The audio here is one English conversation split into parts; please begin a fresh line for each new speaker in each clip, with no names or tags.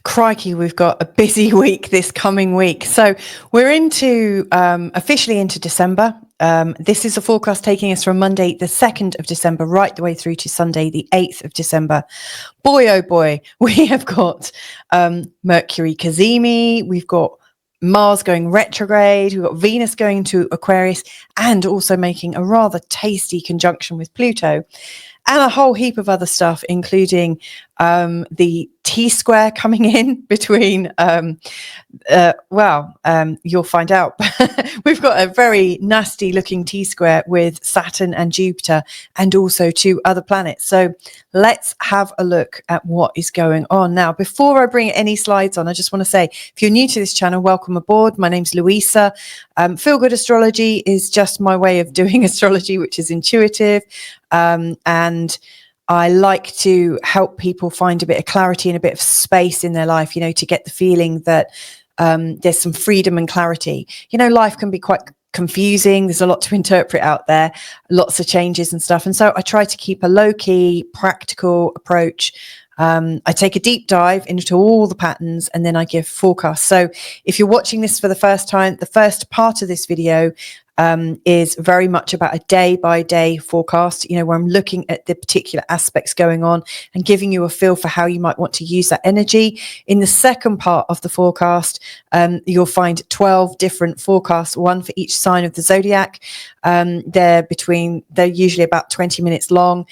Crikey, we've got a busy week this coming week. So we're into officially into December. This is a forecast taking us from Monday, the 2nd of December, right the way through to Sunday, the 8th of December. Boy, oh boy, we have got Mercury Cazimi, we've got Mars going retrograde, we've got Venus going to Aquarius, and also making a rather tasty conjunction with Pluto, and a whole heap of other stuff, including the T-square coming in between, you'll find out. We've got a very nasty looking T-square with Saturn and Jupiter, and also 2 other planets. So let's have a look at what is going on. Now, before I bring any slides on, I just want to say, if you're new to this channel, welcome aboard. My name's Louisa. Feel Good Astrology is just my way of doing astrology, which is intuitive. And I like to help people find a bit of clarity and a bit of space in their life, to get the feeling that there's some freedom and clarity. Life can be quite confusing. There's a lot to interpret out there, lots of changes and stuff. And so I try to keep a low-key, practical approach. I take a deep dive into all the patterns, and then I give forecasts. So if you're watching this for the first time, the first part of this video is very much about a day-by-day forecast, where I'm looking at the particular aspects going on and giving you a feel for how you might want to use that energy. In the second part of the forecast, you'll find 12 different forecasts, one for each sign of the zodiac. They're usually about 20 minutes long.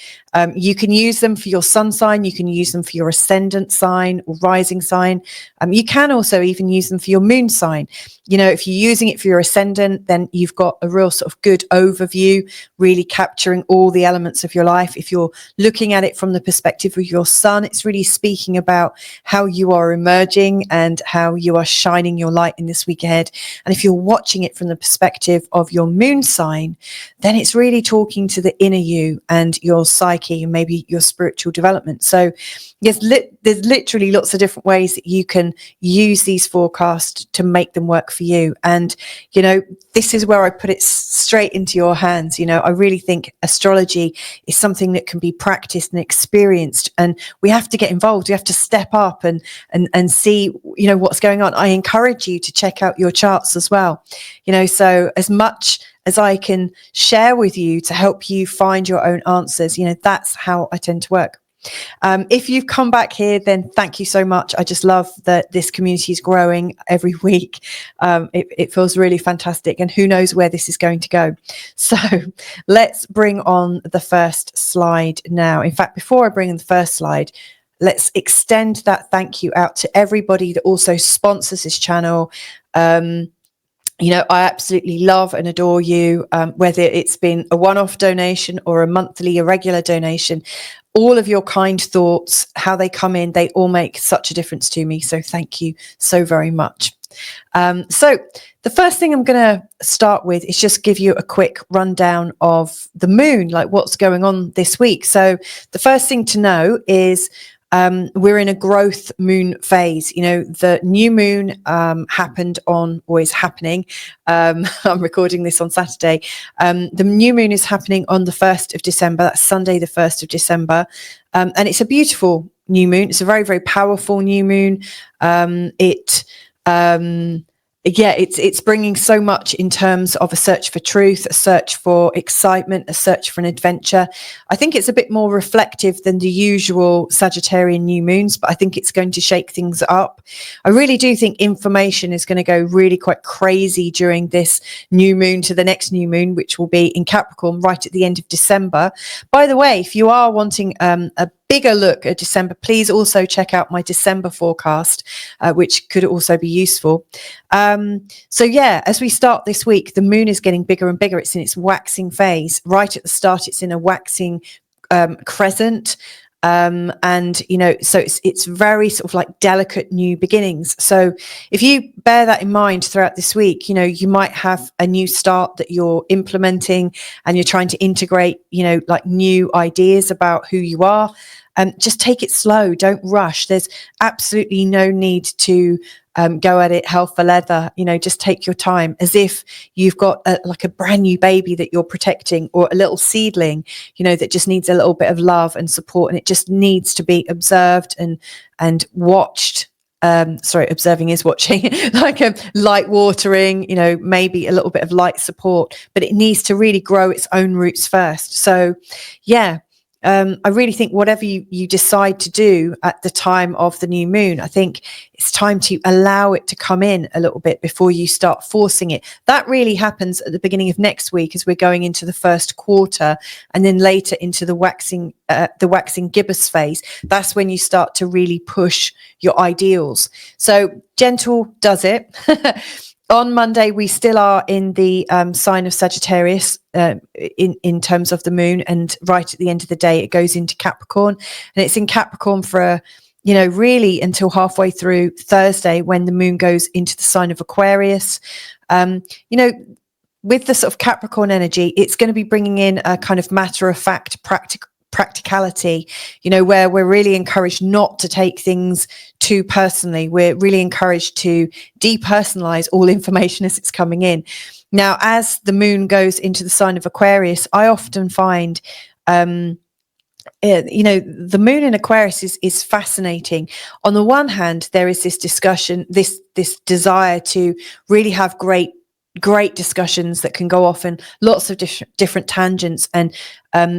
You can use them for your sun sign, you can use them for your ascendant sign or rising sign. You can also even use them for your moon sign. If you're using it for your ascendant, then you've got a real sort of good overview, really capturing all the elements of your life. If you're looking at it from the perspective of your sun, it's really speaking about how you are emerging and how you are shining your light in this week ahead. And if you're watching it from the perspective of your moon sign, then it's really talking to the inner you and your psyche and maybe your spiritual development. So yes, there's literally lots of different ways that you can use these forecasts to make them work for you. And, this is where I put it straight into your hands. I really think astrology is something that can be practiced and experienced, and we have to get involved. We have to step up and see, what's going on. I encourage you to check out your charts as well. So as much as I can share with you to help you find your own answers, that's how I tend to work. If you've come back here, then thank you so much. I just love that this community is growing every week. It feels really fantastic, and who knows where this is going to go. So let's bring on the first slide now. In fact, before I bring in the first slide, let's extend that thank you out to everybody that also sponsors this channel. I absolutely love and adore you, whether it's been a one-off donation or a monthly, a regular donation. All of your kind thoughts, how they come in, they all make such a difference to me. So thank you so very much. So the first thing I'm going to start with is just give you a quick rundown of the moon, like what's going on this week. So the first thing to know is we're in a growth moon phase. The new moon happened on, or is happening. I'm recording this on Saturday. The new moon is happening on the 1st of December. That's Sunday, the 1st of December. And it's a beautiful new moon. It's a very, very powerful new moon. It's bringing so much in terms of a search for truth, a search for excitement, a search for an adventure. I think it's a bit more reflective than the usual Sagittarian new moons, but I think it's going to shake things up. I really do think information is going to go really quite crazy during this new moon to the next new moon, which will be in Capricorn right at the end of December. By the way, if you are wanting a bigger look at December, please also check out my December forecast, which could also be useful. As we start this week, the moon is getting bigger and bigger. It's in its waxing phase. Right at the start, it's in a waxing crescent. So it's very sort of like delicate new beginnings. So if you bear that in mind throughout this week, you might have a new start that you're implementing, and you're trying to integrate, like new ideas about who you are. Just take it slow. Don't rush. There's absolutely no need to go at it hell for leather. Just take your time, as if you've got like a brand new baby that you're protecting, or a little seedling, that just needs a little bit of love and support, and it just needs to be observed and watched observing is watching, like a light watering, maybe a little bit of light support, but it needs to really grow its own roots first. So yeah, I really think whatever you decide to do at the time of the new moon, I think it's time to allow it to come in a little bit before you start forcing it. That really happens at the beginning of next week as we're going into the first quarter, and then later into the waxing gibbous phase. That's when you start to really push your ideals. So gentle does it. On Monday, we still are in the sign of Sagittarius in terms of the moon, and right at the end of the day, it goes into Capricorn, and it's in Capricorn for really until halfway through Thursday, when the moon goes into the sign of Aquarius. With the sort of Capricorn energy, it's going to be bringing in a kind of matter-of-fact practicality, where we're really encouraged not to take things too personally. We're really encouraged to depersonalize all information as it's coming in. Now, as the moon goes into the sign of Aquarius, I often find the moon in Aquarius is fascinating. On the one hand, there is this discussion, this desire to really have great discussions that can go off in lots of different tangents, and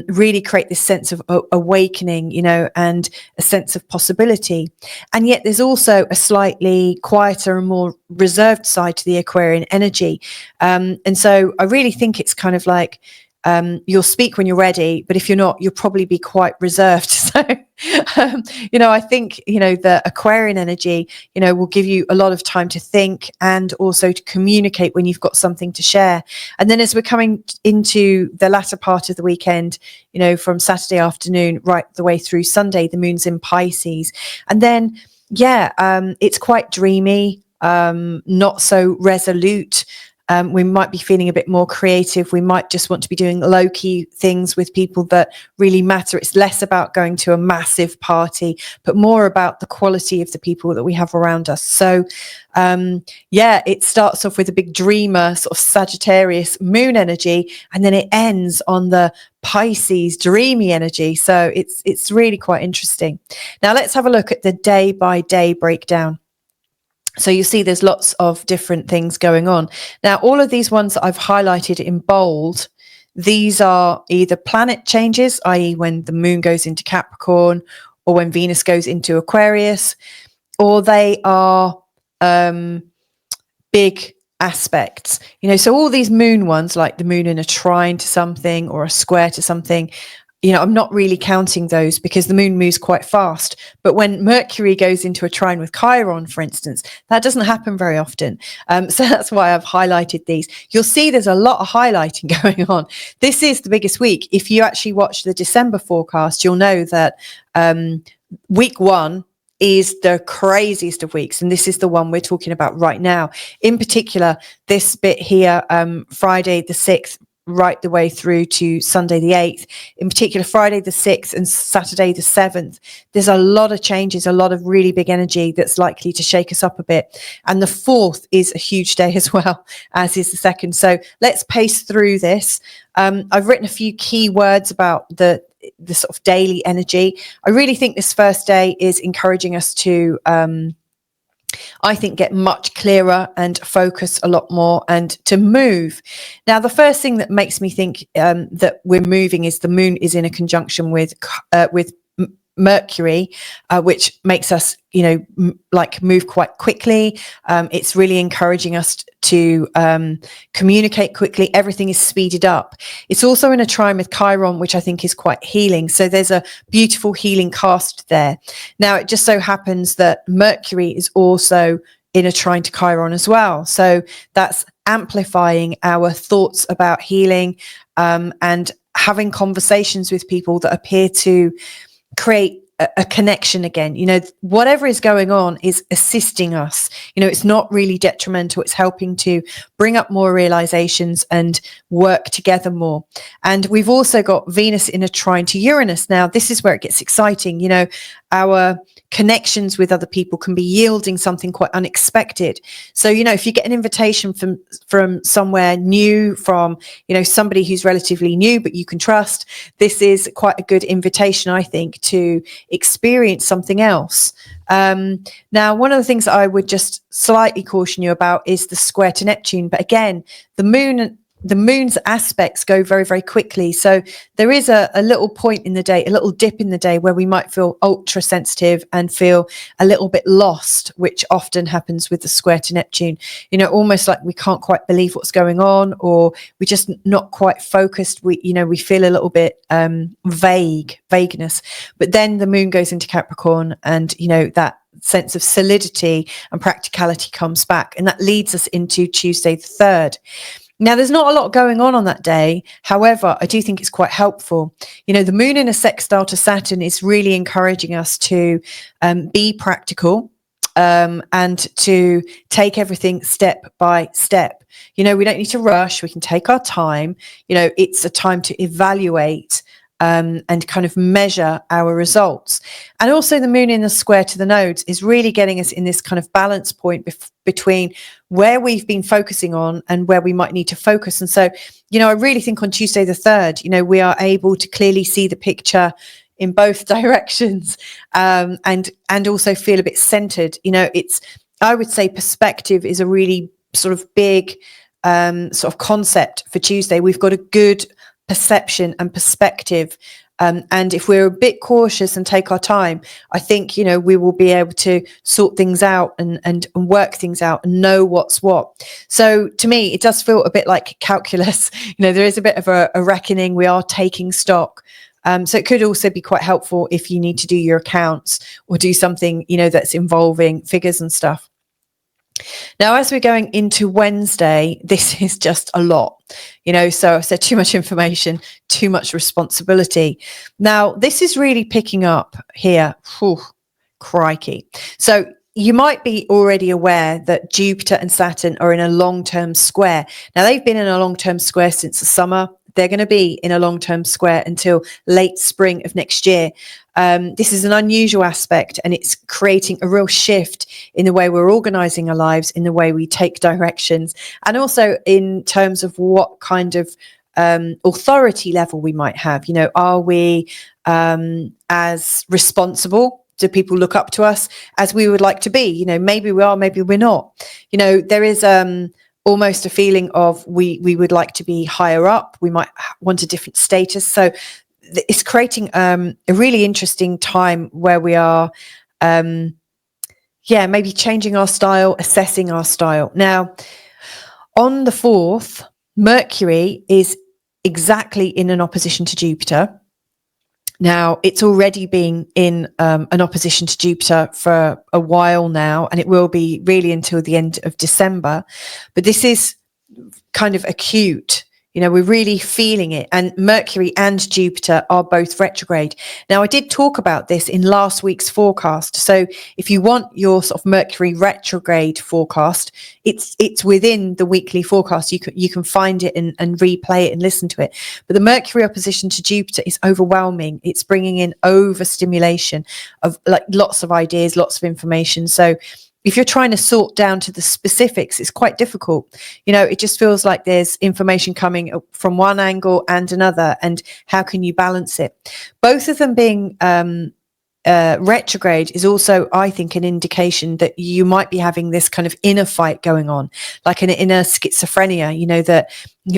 really create this sense of awakening, and a sense of possibility. And yet there's also a slightly quieter and more reserved side to the Aquarian energy. And so I really think it's kind of like, you'll speak when you're ready, but if you're not, you'll probably be quite reserved. So, I think, the Aquarian energy, will give you a lot of time to think and also to communicate when you've got something to share. And then as we're coming into the latter part of the weekend, from Saturday afternoon right the way through Sunday, the moon's in Pisces. And then, it's quite dreamy, not so resolute. We might be feeling a bit more creative. We might just want to be doing low-key things with people that really matter. It's less about going to a massive party, but more about the quality of the people that we have around us. So, it starts off with a big dreamer, sort of Sagittarius moon energy, and then it ends on the Pisces dreamy energy. So it's really quite interesting. Now let's have a look at the day-by-day breakdown. So you see there's lots of different things going on. Now, all of these ones that I've highlighted in bold, these are either planet changes, i.e. when the moon goes into Capricorn, or when Venus goes into Aquarius, or they are big aspects. So all these moon ones, like the moon in a trine to something or a square to something, I'm not really counting those because the moon moves quite fast. But when Mercury goes into a trine with Chiron, for instance, that doesn't happen very often. So that's why I've highlighted these. You'll see there's a lot of highlighting going on. This is the biggest week. If you actually watch the December forecast, you'll know that week 1 is the craziest of weeks. And this is the one we're talking about right now. In particular, this bit here, Friday the 6th, right the way through to Sunday the 8th, in particular Friday the 6th and Saturday the 7th, there's a lot of changes, a lot of really big energy that's likely to shake us up a bit. And the 4th is a huge day as well, as is the 2nd. So let's pace through this. I've written a few key words about the sort of daily energy. I really think this first day is encouraging us to I think get much clearer and focus a lot more and to move. Now, the first thing that makes me think that we're moving is the moon is in a conjunction with Mercury, which makes us, move quite quickly. It's really encouraging us to communicate quickly. Everything is speeded up. It's also in a trine with Chiron, which I think is quite healing. So there's a beautiful healing cast there. Now, it just so happens that Mercury is also in a trine to Chiron as well. So that's amplifying our thoughts about healing and having conversations with people that appear to create a connection again. Whatever is going on is assisting us. It's not really detrimental. It's helping to bring up more realizations and work together more. And we've also got Venus in a trine to Uranus. Now, this is where it gets exciting. Our connections with other people can be yielding something quite unexpected. So, if you get an invitation from somewhere new, from, somebody who's relatively new, but you can trust, this is quite a good invitation, I think, to experience something else. Now, one of the things that I would just slightly caution you about is the square to Neptune. But again, the moon's aspects go very, very quickly. So there is a little point in the day, a little dip in the day where we might feel ultra sensitive and feel a little bit lost, which often happens with the square to Neptune, almost like we can't quite believe what's going on, or we're just not quite focused. We feel a little bit vagueness. But then the moon goes into Capricorn, and that sense of solidity and practicality comes back, and that leads us into Tuesday the 3rd. Now, there's not a lot going on that day. However, I do think it's quite helpful. The moon in a sextile to Saturn is really encouraging us to be practical and to take everything step by step. We don't need to rush. We can take our time. It's a time to evaluate and kind of measure our results. And also the moon in the square to the nodes is really getting us in this kind of balance point between where we've been focusing on and where we might need to focus. And so, I really think on Tuesday the 3rd, we are able to clearly see the picture in both directions, and also feel a bit centered. I would say perspective is a really sort of big sort of concept for Tuesday. We've got a good perception and perspective, and if we're a bit cautious and take our time, I think we will be able to sort things out and work things out and know what's what. So to me, it does feel a bit like calculus. There is a bit of a reckoning. We are taking stock. So it could also be quite helpful if you need to do your accounts or do something that's involving figures and stuff. Now, as we're going into Wednesday, this is just a lot, so I said too much information, too much responsibility. Now, this is really picking up here. Whew, crikey. So you might be already aware that Jupiter and Saturn are in a long-term square. Now, they've been in a long-term square since the summer. They're going to be in a long-term square until late spring of next year. This is an unusual aspect, and it's creating a real shift in the way we're organizing our lives, in the way we take directions, and also in terms of what kind of authority level we might have. Are we as responsible? Do people look up to us as we would like to be? Maybe we are, maybe we're not. There is almost a feeling of we would like to be higher up. We might want a different status. So it's creating a really interesting time where we are, maybe changing our style, assessing our style. Now, on the 4th, Mercury is exactly in an opposition to Jupiter. Now, it's already been in an opposition to Jupiter for a while now, and it will be really until the end of December. But this is kind of acute. We're really feeling it. And Mercury and Jupiter are both retrograde. Now, I did talk about this in last week's forecast. So if you want your sort of Mercury retrograde forecast, it's within the weekly forecast. You can find it and replay it and listen to it. But the Mercury opposition to Jupiter is overwhelming. It's bringing in overstimulation of like lots of ideas, lots of information. So if you're trying to sort down to the specifics, it's quite difficult. It just feels like there's information coming from one angle and another, and how can you balance it? Both of them being retrograde is also, I think, an indication that you might be having this kind of inner fight going on, like an inner schizophrenia, that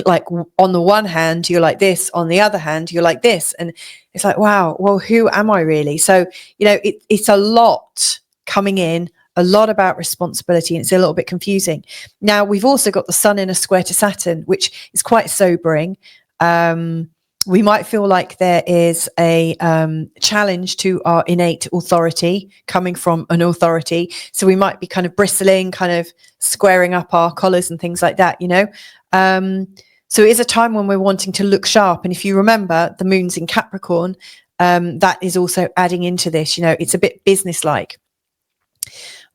like on the one hand, you're like this, on the other hand, you're like this. And it's like, wow, well, who am I really? So, it's a lot coming in, a lot about responsibility, and it's a little bit confusing. Now, we've also got the Sun in a square to Saturn, which is quite sobering. We might feel like there is a challenge to our innate authority coming from an authority. So we might be kind of bristling, kind of squaring up our collars and things like that, So it is a time when we're wanting to look sharp. And if you remember, the moon's in Capricorn, that is also adding into this, it's a bit businesslike.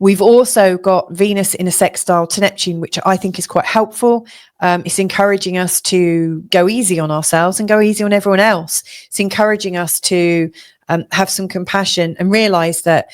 We've also got Venus in a sextile to Neptune, which I think is quite helpful. It's encouraging us to go easy on ourselves and go easy on everyone else. It's encouraging us to have some compassion and realize that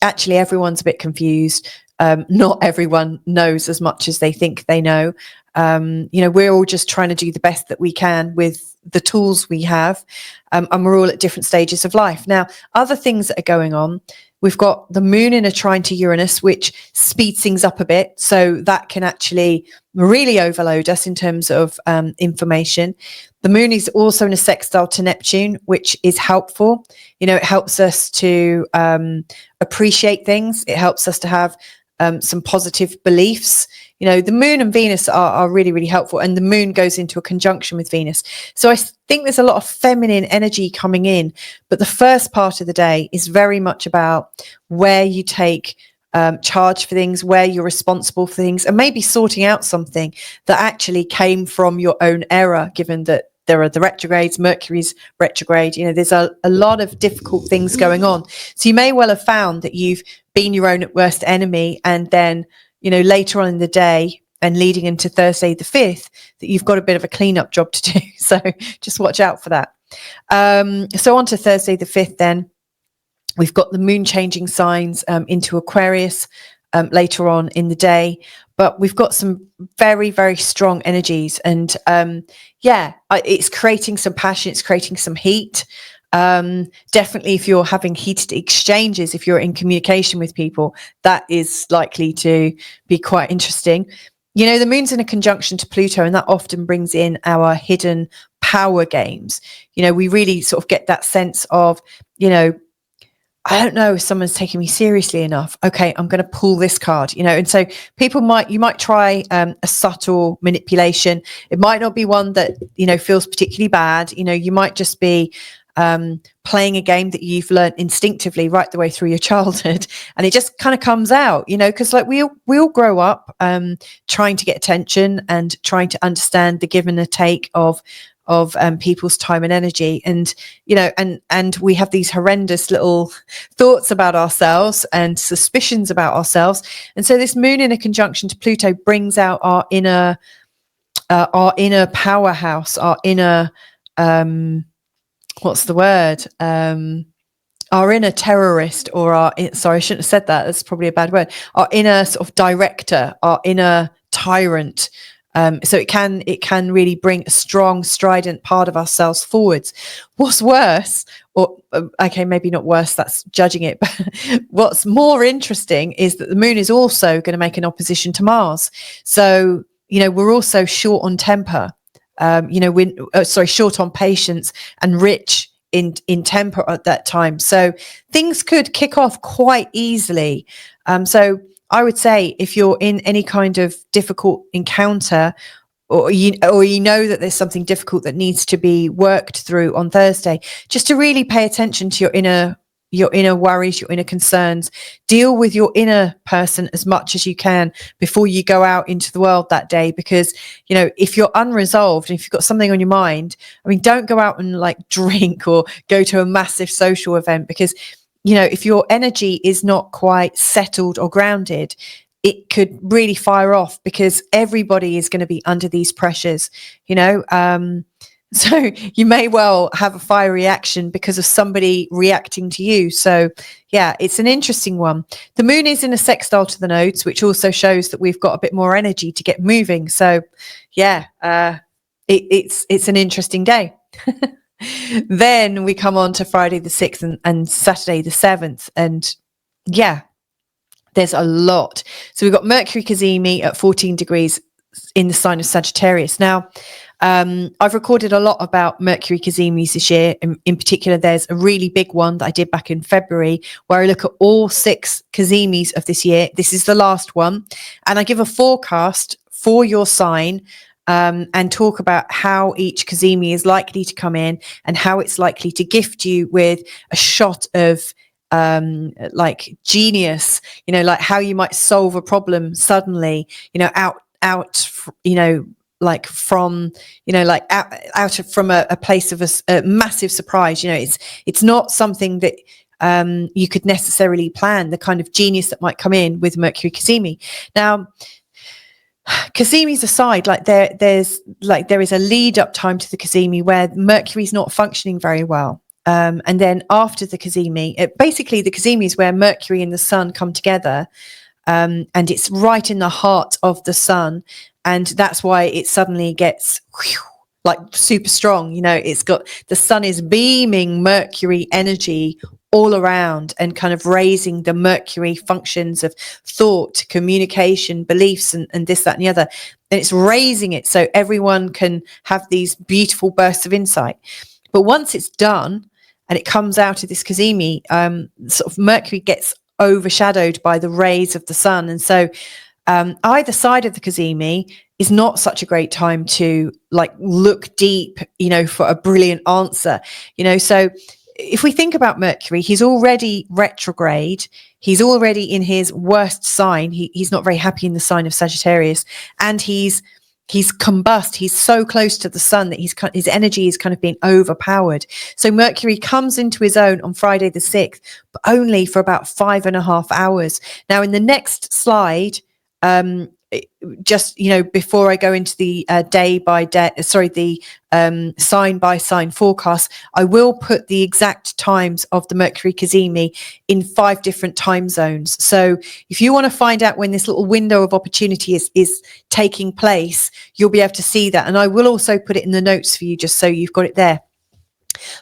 actually everyone's a bit confused. Not everyone knows as much as they think they know. We're all just trying to do the best that we can with the tools we have. And we're all at different stages of life. Now, other things that are going on, We've got the moon in a trine to Uranus, which speeds things up a bit. So that can actually really overload us in terms of information. The moon is also in a sextile to Neptune, which is helpful. It helps us to appreciate things. It helps us to have some positive beliefs. The moon and Venus are really, really helpful. And the moon goes into a conjunction with Venus. So I think there's a lot of feminine energy coming in. But the first part of the day is very much about where you take charge for things, where you're responsible for things, and maybe sorting out something that actually came from your own error, given that there are the retrogrades, Mercury's retrograde. There's a lot of difficult things going on. So you may well have found that you've been your own worst enemy, and then later on in the day and leading into Thursday the 5th, that you've got a bit of a cleanup job to do. So just watch out for that. So on to Thursday the 5th then. We've got the moon changing signs into Aquarius later on in the day, but we've got some very, very strong energies. And it's creating some passion, it's creating some heat. Definitely if you're having heated exchanges, if you're in communication with people, that is likely to be quite interesting. The moon's in a conjunction to Pluto, and that often brings in our hidden power games. We really sort of get that sense of, I don't know if someone's taking me seriously enough. Okay, I'm going to pull this card, and so you might try a subtle manipulation. It might not be one that, feels particularly bad. You might just be playing a game that you've learned instinctively right the way through your childhood, and it just kind of comes out, because like we all grow up trying to get attention and trying to understand the give and the take of people's time and energy, and and we have these horrendous little thoughts about ourselves and suspicions about ourselves, and so this moon in a conjunction to Pluto brings out our inner powerhouse, our inner what's the word? Our inner terrorist, or sorry, I shouldn't have said that. That's probably a bad word. Our inner sort of director, our inner tyrant. So it can really bring a strong, strident part of ourselves forwards. What's worse, or okay, maybe not worse, that's judging it, but what's more interesting is that the moon is also going to make an opposition to Mars. So, we're also short on temper. Short on patience and rich in temper at that time. So things could kick off quite easily. So I would say if you're in any kind of difficult encounter, or you know that there's something difficult that needs to be worked through on Thursday, just to really pay attention to your inner worries, your inner concerns. Deal with your inner person as much as you can before you go out into the world that day, because if you're unresolved and if you've got something on your mind, don't go out and like drink or go to a massive social event, because if your energy is not quite settled or grounded, it could really fire off, because everybody is going to be under these pressures, so you may well have a fire reaction because of somebody reacting to you. So yeah, it's an interesting one. The moon is in a sextile to the nodes, which also shows that we've got a bit more energy to get moving. So yeah, it's an interesting day. Then we come on to Friday the 6th and Saturday the 7th. And yeah, there's a lot. So we've got Mercury Cazimi at 14 degrees in the sign of Sagittarius. Now, I've recorded a lot about Mercury Cazimis this year. In particular, there's a really big one that I did back in February where I look at all 6 Cazimis of this year. This is the last one. And I give a forecast for your sign and talk about how each Cazimi is likely to come in and how it's likely to gift you with a shot of like genius, like how you might solve a problem suddenly, like from, out from a place of a massive surprise. It's not something that you could necessarily plan, the kind of genius that might come in with Mercury Cazimi. Now, Cazimi's aside, there is a lead up time to the Cazimi where Mercury's not functioning very well. And then after the Cazimi, basically the Cazimi is where Mercury and the Sun come together, and it's right in the heart of the Sun, and that's why it suddenly gets like super strong. It's got, the Sun is beaming Mercury energy all around and kind of raising the Mercury functions of thought, communication, beliefs, and this, that, and the other. And it's raising it so everyone can have these beautiful bursts of insight. But once it's done and it comes out of this Cazimi, sort of Mercury gets overshadowed by the rays of the sun. And so either side of the Cazimi is not such a great time to like look deep, for a brilliant answer, so if we think about Mercury, he's already retrograde. He's already in his worst sign. He's not very happy in the sign of Sagittarius, and he's combust. He's so close to the sun that his energy is kind of being overpowered. So Mercury comes into his own on Friday the 6th, but only for about 5.5 hours. Now, in the next slide, just before I go into the sign by sign forecast, I will put the exact times of the Mercury Cazimi in 5 different time zones. So if you want to find out when this little window of opportunity is taking place, you'll be able to see that, and I will also put it in the notes for you just so you've got it there.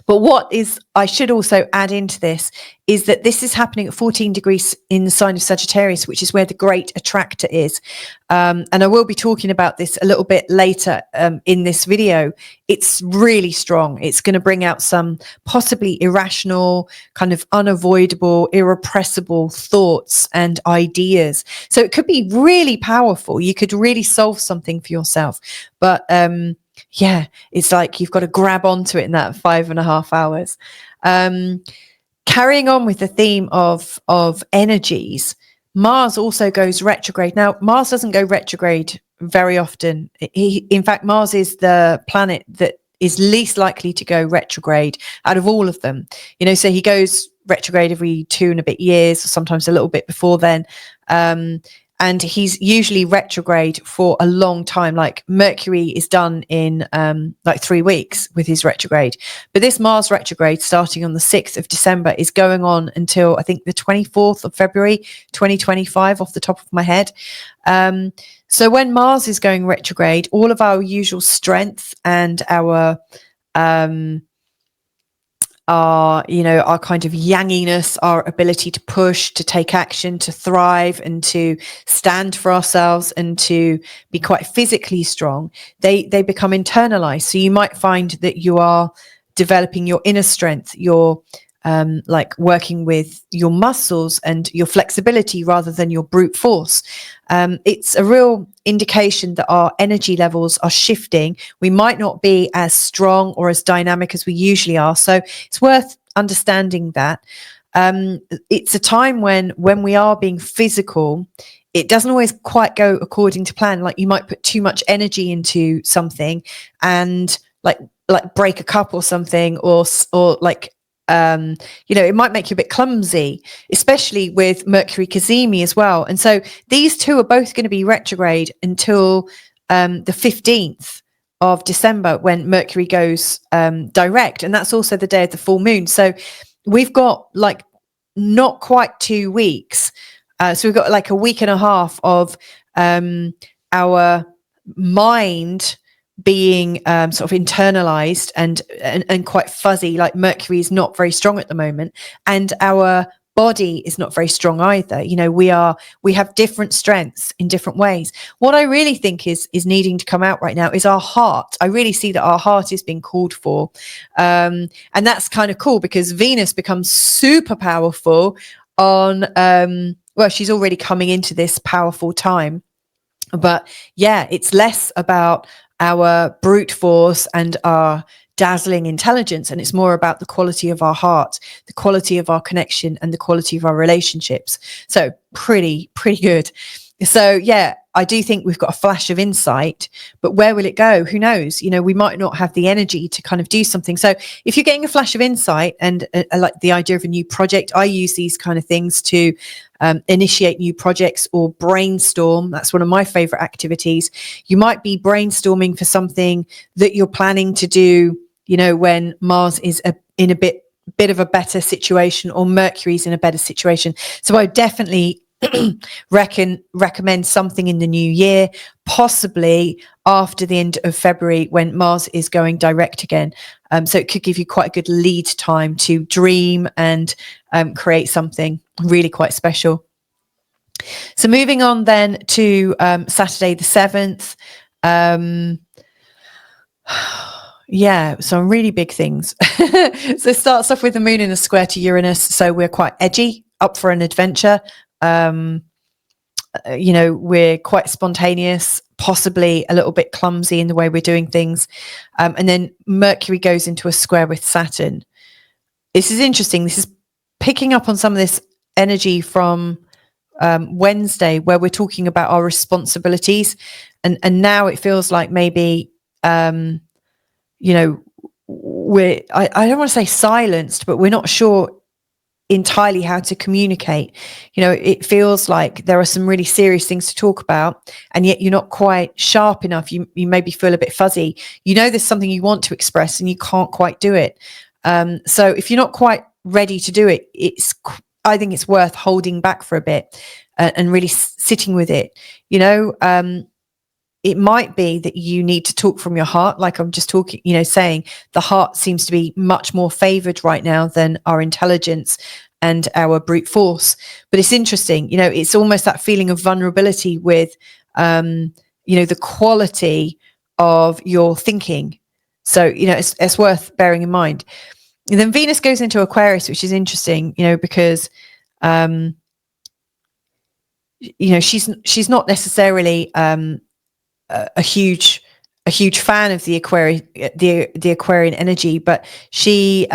But what I should also add into this is that this is happening at 14 degrees in the sign of Sagittarius, which is where the great attractor is. And I will be talking about this a little bit later in this video. It's really strong. It's going to bring out some possibly irrational, kind of unavoidable, irrepressible thoughts and ideas. So it could be really powerful. You could really solve something for yourself. But yeah, it's like you've got to grab onto it in that 5.5 hours. Carrying on with the theme of energies, Mars also goes retrograde. Now, Mars doesn't go retrograde very often. In fact, Mars is the planet that is least likely to go retrograde out of all of them. So he goes retrograde every 2 and a bit years, or sometimes a little bit before then. And he's usually retrograde for a long time. Like Mercury is done in like 3 weeks with his retrograde. But this Mars retrograde starting on the 6th of December is going on until I think the 24th of February, 2025 off the top of my head. So when Mars is going retrograde, all of our usual strength and our kind of yanginess, our ability to push, to take action, to thrive, and to stand for ourselves, and to be quite physically strong, they become internalized. So you might find that you are developing your inner strength, your like working with your muscles and your flexibility rather than your brute force. It's a real indication that our energy levels are shifting. We might not be as strong or as dynamic as we usually are. So it's worth understanding that. It's a time when we are being physical, it doesn't always quite go according to plan. Like you might put too much energy into something and like break a cup or something, or like it might make you a bit clumsy, especially with Mercury Cazimi as well. And so these two are both going to be retrograde until the 15th of December, when Mercury goes direct, and that's also the day of the full moon. So we've got like not quite 2 weeks, so we've got like a week and a half of our mind being sort of internalized and quite fuzzy. Like Mercury is not very strong at the moment, and our body is not very strong either. We have different strengths in different ways. What I really think is needing to come out right now is our heart. I really see that our heart is being called for, and that's kind of cool, because Venus becomes super powerful on she's already coming into this powerful time. But yeah, it's less about our brute force and our dazzling intelligence, and it's more about the quality of our heart, the quality of our connection, and the quality of our relationships. So pretty good. So yeah, I do think we've got a flash of insight, but where will it go? Who knows? We might not have the energy to kind of do something. So if you're getting a flash of insight and like the idea of a new project, I use these kind of things to initiate new projects or brainstorm. That's one of my favorite activities. You might be brainstorming for something that you're planning to do, when Mars is in a bit of a better situation, or Mercury's in a better situation. So I definitely recommend something in the new year, possibly after the end of February when Mars is going direct again. So it could give you quite a good lead time to dream and create something really quite special. So moving on then to Saturday the 7th. Yeah, some really big things. So it starts off with the moon in a square to Uranus. So we're quite edgy, up for an adventure. We're quite spontaneous, possibly a little bit clumsy in the way we're doing things. And then Mercury goes into a square with Saturn. This is interesting. This is picking up on some of this energy from Wednesday, where we're talking about our responsibilities. And now it feels like maybe, I don't want to say silenced, but we're not sure entirely how to communicate. It feels like there are some really serious things to talk about, and yet you're not quite sharp enough. You maybe feel a bit fuzzy. There's something you want to express and you can't quite do it. So if you're not quite ready to do it, I think it's worth holding back for a bit and really sitting with it. It might be that you need to talk from your heart, like I'm just talking, saying the heart seems to be much more favored right now than our intelligence and our brute force. But it's interesting, it's almost that feeling of vulnerability with, the quality of your thinking. So, it's worth bearing in mind. And then Venus goes into Aquarius, which is interesting, because, she's not necessarily, a huge fan of the Aquarian energy, but she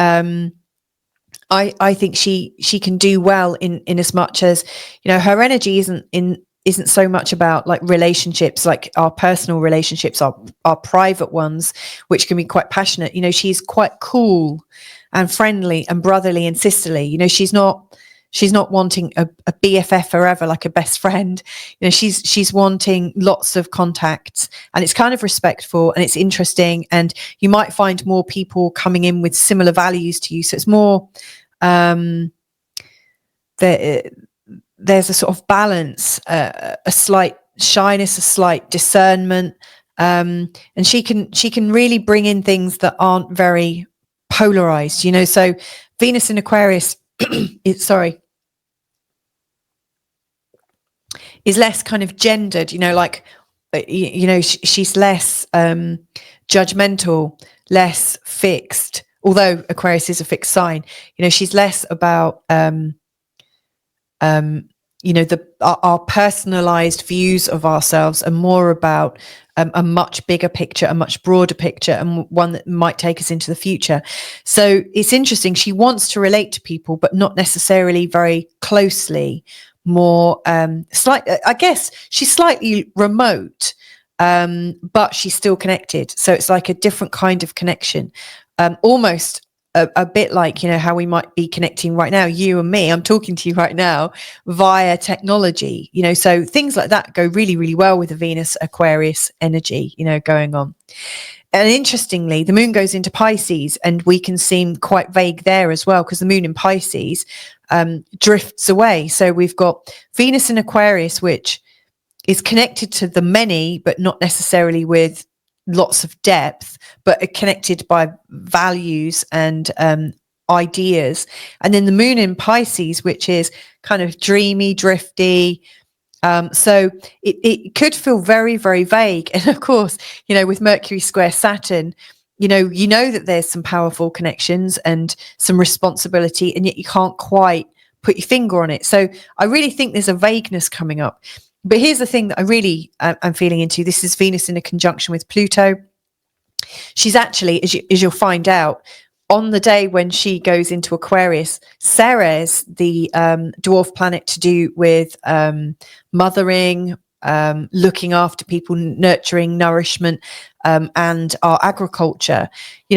I think she can do well in as much as her energy isn't so much about like relationships, like our personal relationships, our private ones, which can be quite passionate. She's quite cool and friendly and brotherly and sisterly. She's not wanting a BFF forever, like a best friend. She's wanting lots of contacts, and it's kind of respectful and it's interesting. And you might find more people coming in with similar values to you. So it's more, there's a sort of balance, a slight shyness, a slight discernment. And she can really bring in things that aren't very polarized, so Venus in Aquarius, is less kind of gendered, she's less judgmental, less fixed, although Aquarius is a fixed sign. She's less about our personalized views of ourselves, and more about a much bigger picture, a much broader picture, and one that might take us into the future. So it's interesting. She wants to relate to people, but not necessarily very closely. More I guess she's slightly remote, but she's still connected. So it's like a different kind of connection, almost a bit like how we might be connecting right now, you and me. I'm talking to you right now via technology, so things like that go really, really well with the Venus Aquarius energy going on. And interestingly, the moon goes into Pisces, and we can seem quite vague there as well, because the moon in Pisces drifts away. So we've got Venus in Aquarius, which is connected to the many, but not necessarily with lots of depth, but are connected by values and ideas. And then the moon in Pisces, which is kind of dreamy, drifty. So it could feel very, very vague. And of course, with Mercury square Saturn, that there's some powerful connections and some responsibility, and yet you can't quite put your finger on it. So I really think there's a vagueness coming up. But here's the thing that I really am feeling into. This is Venus in a conjunction with Pluto. She's actually, as you'll find out, on the day when she goes into Aquarius, Ceres, the dwarf planet to do with mothering, looking after people, nurturing, nourishment, and our agriculture,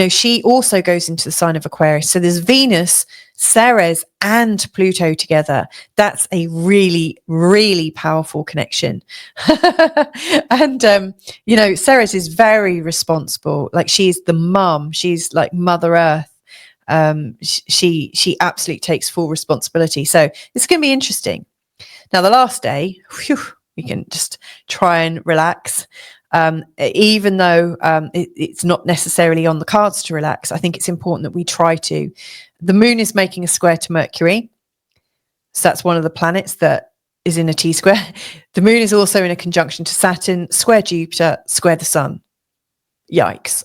she also goes into the sign of Aquarius. So there's Venus, Ceres, and Pluto together. That's a really, really powerful connection. And Ceres is very responsible. Like, she's the mum. She's like Mother Earth. She absolutely takes full responsibility. So it's going to be interesting. Now, the last day, whew, we can just try and relax. Even though it's not necessarily on the cards to relax, I think it's important that we try to. The moon is making a square to Mercury. So that's one of the planets that is in a T-square. The moon is also in a conjunction to Saturn, square Jupiter, square the sun. Yikes.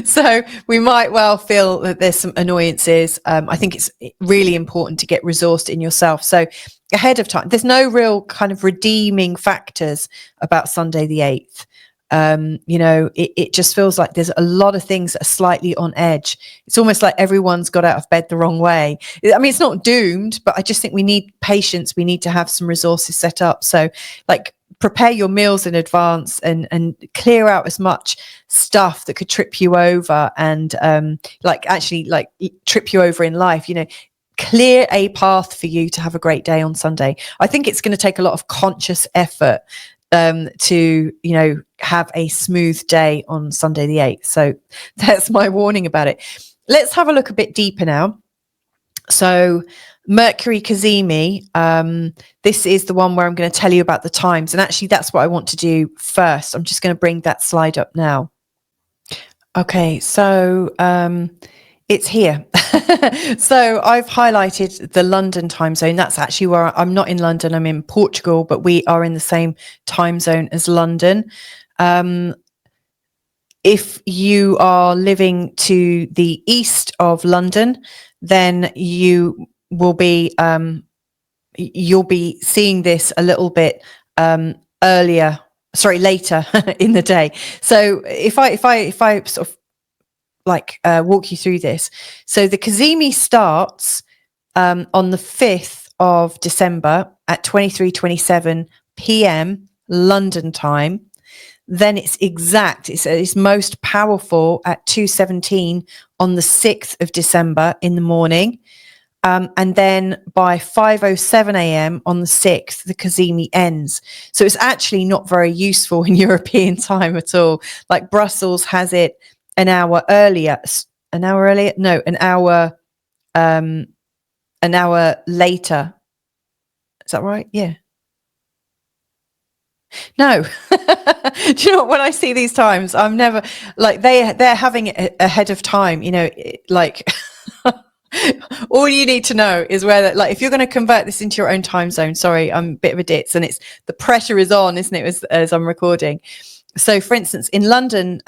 So we might well feel that there's some annoyances. I think it's really important to get resourced in yourself. So ahead of time, there's no real kind of redeeming factors about Sunday the 8th. It just feels like there's a lot of things that are slightly on edge. It's almost like everyone's got out of bed the wrong way. I mean, it's not doomed, but I just think we need patience. We need to have some resources set up. So like, prepare your meals in advance and clear out as much stuff that could trip you over and trip you over in life. Clear a path for you to have a great day on Sunday. I think it's going to take a lot of conscious effort to have a smooth day on Sunday the 8th. So that's my warning about it. Let's have a look a bit deeper now. So Mercury Cazimi, this is the one where I'm going to tell you about the times, and actually that's what I want to do first. I'm just going to bring that slide up now. Okay, so it's here. So I've highlighted the London time zone. That's actually where I'm not in London, I'm in Portugal, but we are in the same time zone as London. If you are living to the east of London, then you will be you'll be seeing this a little bit later in the day. So if I sort of walk you through this. So the Cazimi starts on the 5th of December at 23:27 p.m. London time. Then it's most powerful at 2:17 on the 6th of December in the morning. And then by 5:07 a.m. on the 6th, the Cazimi ends. So it's actually not very useful in European time at all. Like Brussels has it an hour later. Is that right? Yeah. No. Do you know what, when I see these times, I'm never like they're having it ahead of time, all you need to know is where if you're going to convert this into your own time zone, sorry, I'm a bit of a ditz, and it's the pressure is on, isn't it, as I'm recording. So for instance, in London,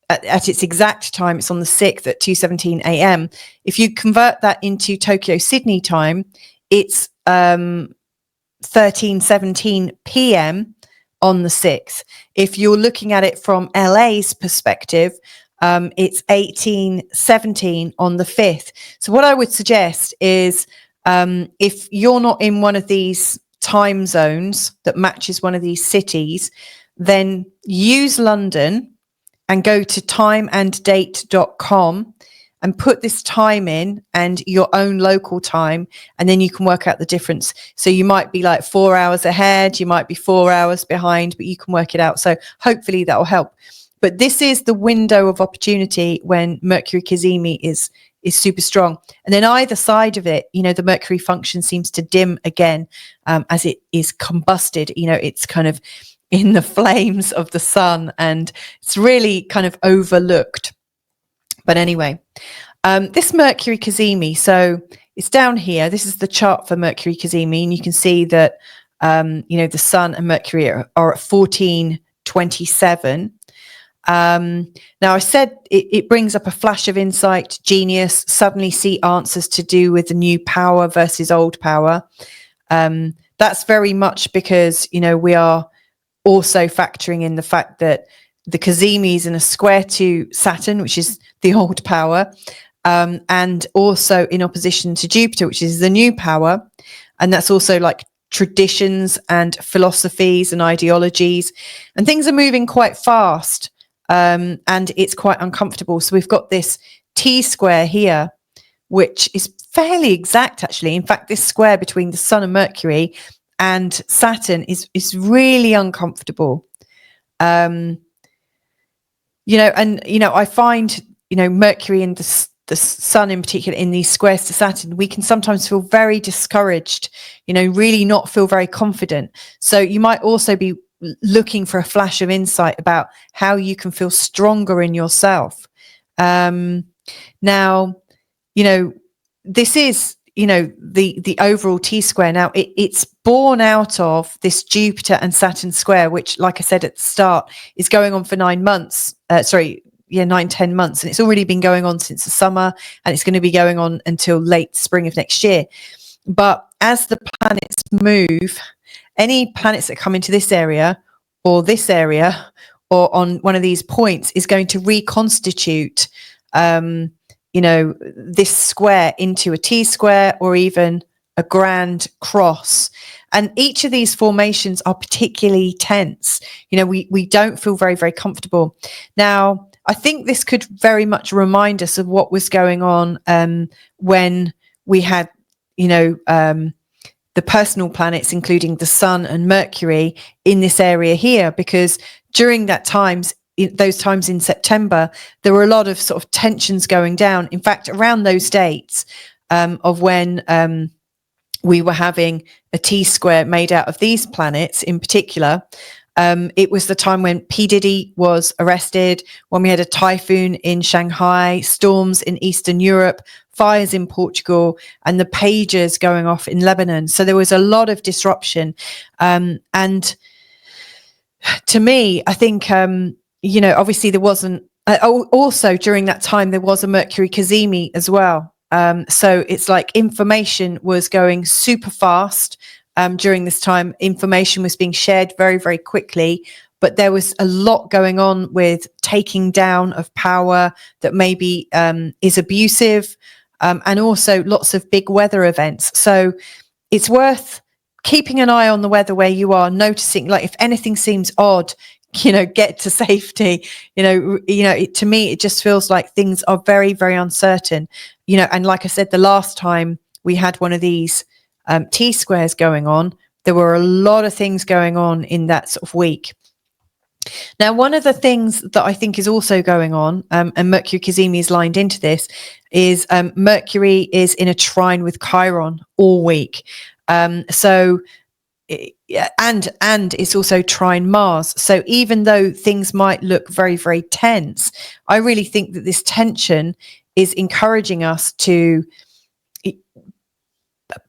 at its exact time, it's on the 6th at 2:17 a.m. If you convert that into Tokyo Sydney time, it's 13:17 p.m. on the 6th. If you're looking at it from LA's perspective, it's 18:17 on the 5th. So what I would suggest is if you're not in one of these time zones that matches one of these cities, then use London and go to timeanddate.com and put this time in and your own local time, and then you can work out the difference. So you might be like 4 hours ahead, you might be 4 hours behind, but you can work it out. So hopefully that will help. But this is the window of opportunity when Mercury Cazimi is super strong. And then either side of it, the Mercury function seems to dim again as it is combusted. It's kind of in the flames of the sun, and it's really kind of overlooked. But anyway, this Mercury Cazimi, so it's down here. This is the chart for Mercury Cazimi, and you can see that, the sun and Mercury are at 14:27. Now I said it brings up a flash of insight, genius, suddenly see answers to do with the new power versus old power. That's very much because, we are also factoring in the fact that the Cazimi is in a square to Saturn, which is the old power, and also in opposition to Jupiter, which is the new power. And that's also like traditions and philosophies and ideologies, and things are moving quite fast. And it's quite uncomfortable. So we've got this T square here, which is fairly exact, actually. In fact, this square between the Sun and Mercury and Saturn is really uncomfortable. I find, Mercury in the sun in particular in these squares to Saturn, we can sometimes feel very discouraged, really not feel very confident. So you might also be looking for a flash of insight about how you can feel stronger in yourself. Now, this is, the overall T-square. Now it's born out of this Jupiter and Saturn square, which, like I said at the start, is going on for 9 months. 9-10 months, and it's already been going on since the summer, and it's going to be going on until late spring of next year. But as the planets move, any planets that come into this area or on one of these points is going to reconstitute this square into a T-square or even a grand cross. And each of these formations are particularly tense. We don't feel very, very comfortable. Now, I think this could very much remind us of what was going on when we had, the personal planets, including the Sun and Mercury, in this area here, because during those times in September, there were a lot of sort of tensions going down. In fact, around those dates of when we were having a T-square made out of these planets in particular, it was the time when P. Diddy was arrested, when we had a typhoon in Shanghai, storms in Eastern Europe, fires in Portugal, and the pagers going off in Lebanon. So there was a lot of disruption. And to me, I think, obviously there wasn't, also during that time, there was a Mercury Cazimi as well. So it's like information was going super fast. During this time, information was being shared very, very quickly, but there was a lot going on with taking down of power that maybe is abusive, and also lots of big weather events. So it's worth keeping an eye on the weather where you are, noticing, like, if anything seems odd, get to safety. To me, it just feels like things are very, very uncertain. And like I said, the last time we had one of these T-squares going on, there were a lot of things going on in that sort of week. Now, one of the things that I think is also going on, and Mercury Cazimi is lined into this, is Mercury is in a trine with Chiron all week. And it's also trine Mars. So even though things might look very, very tense, I really think that this tension is encouraging us to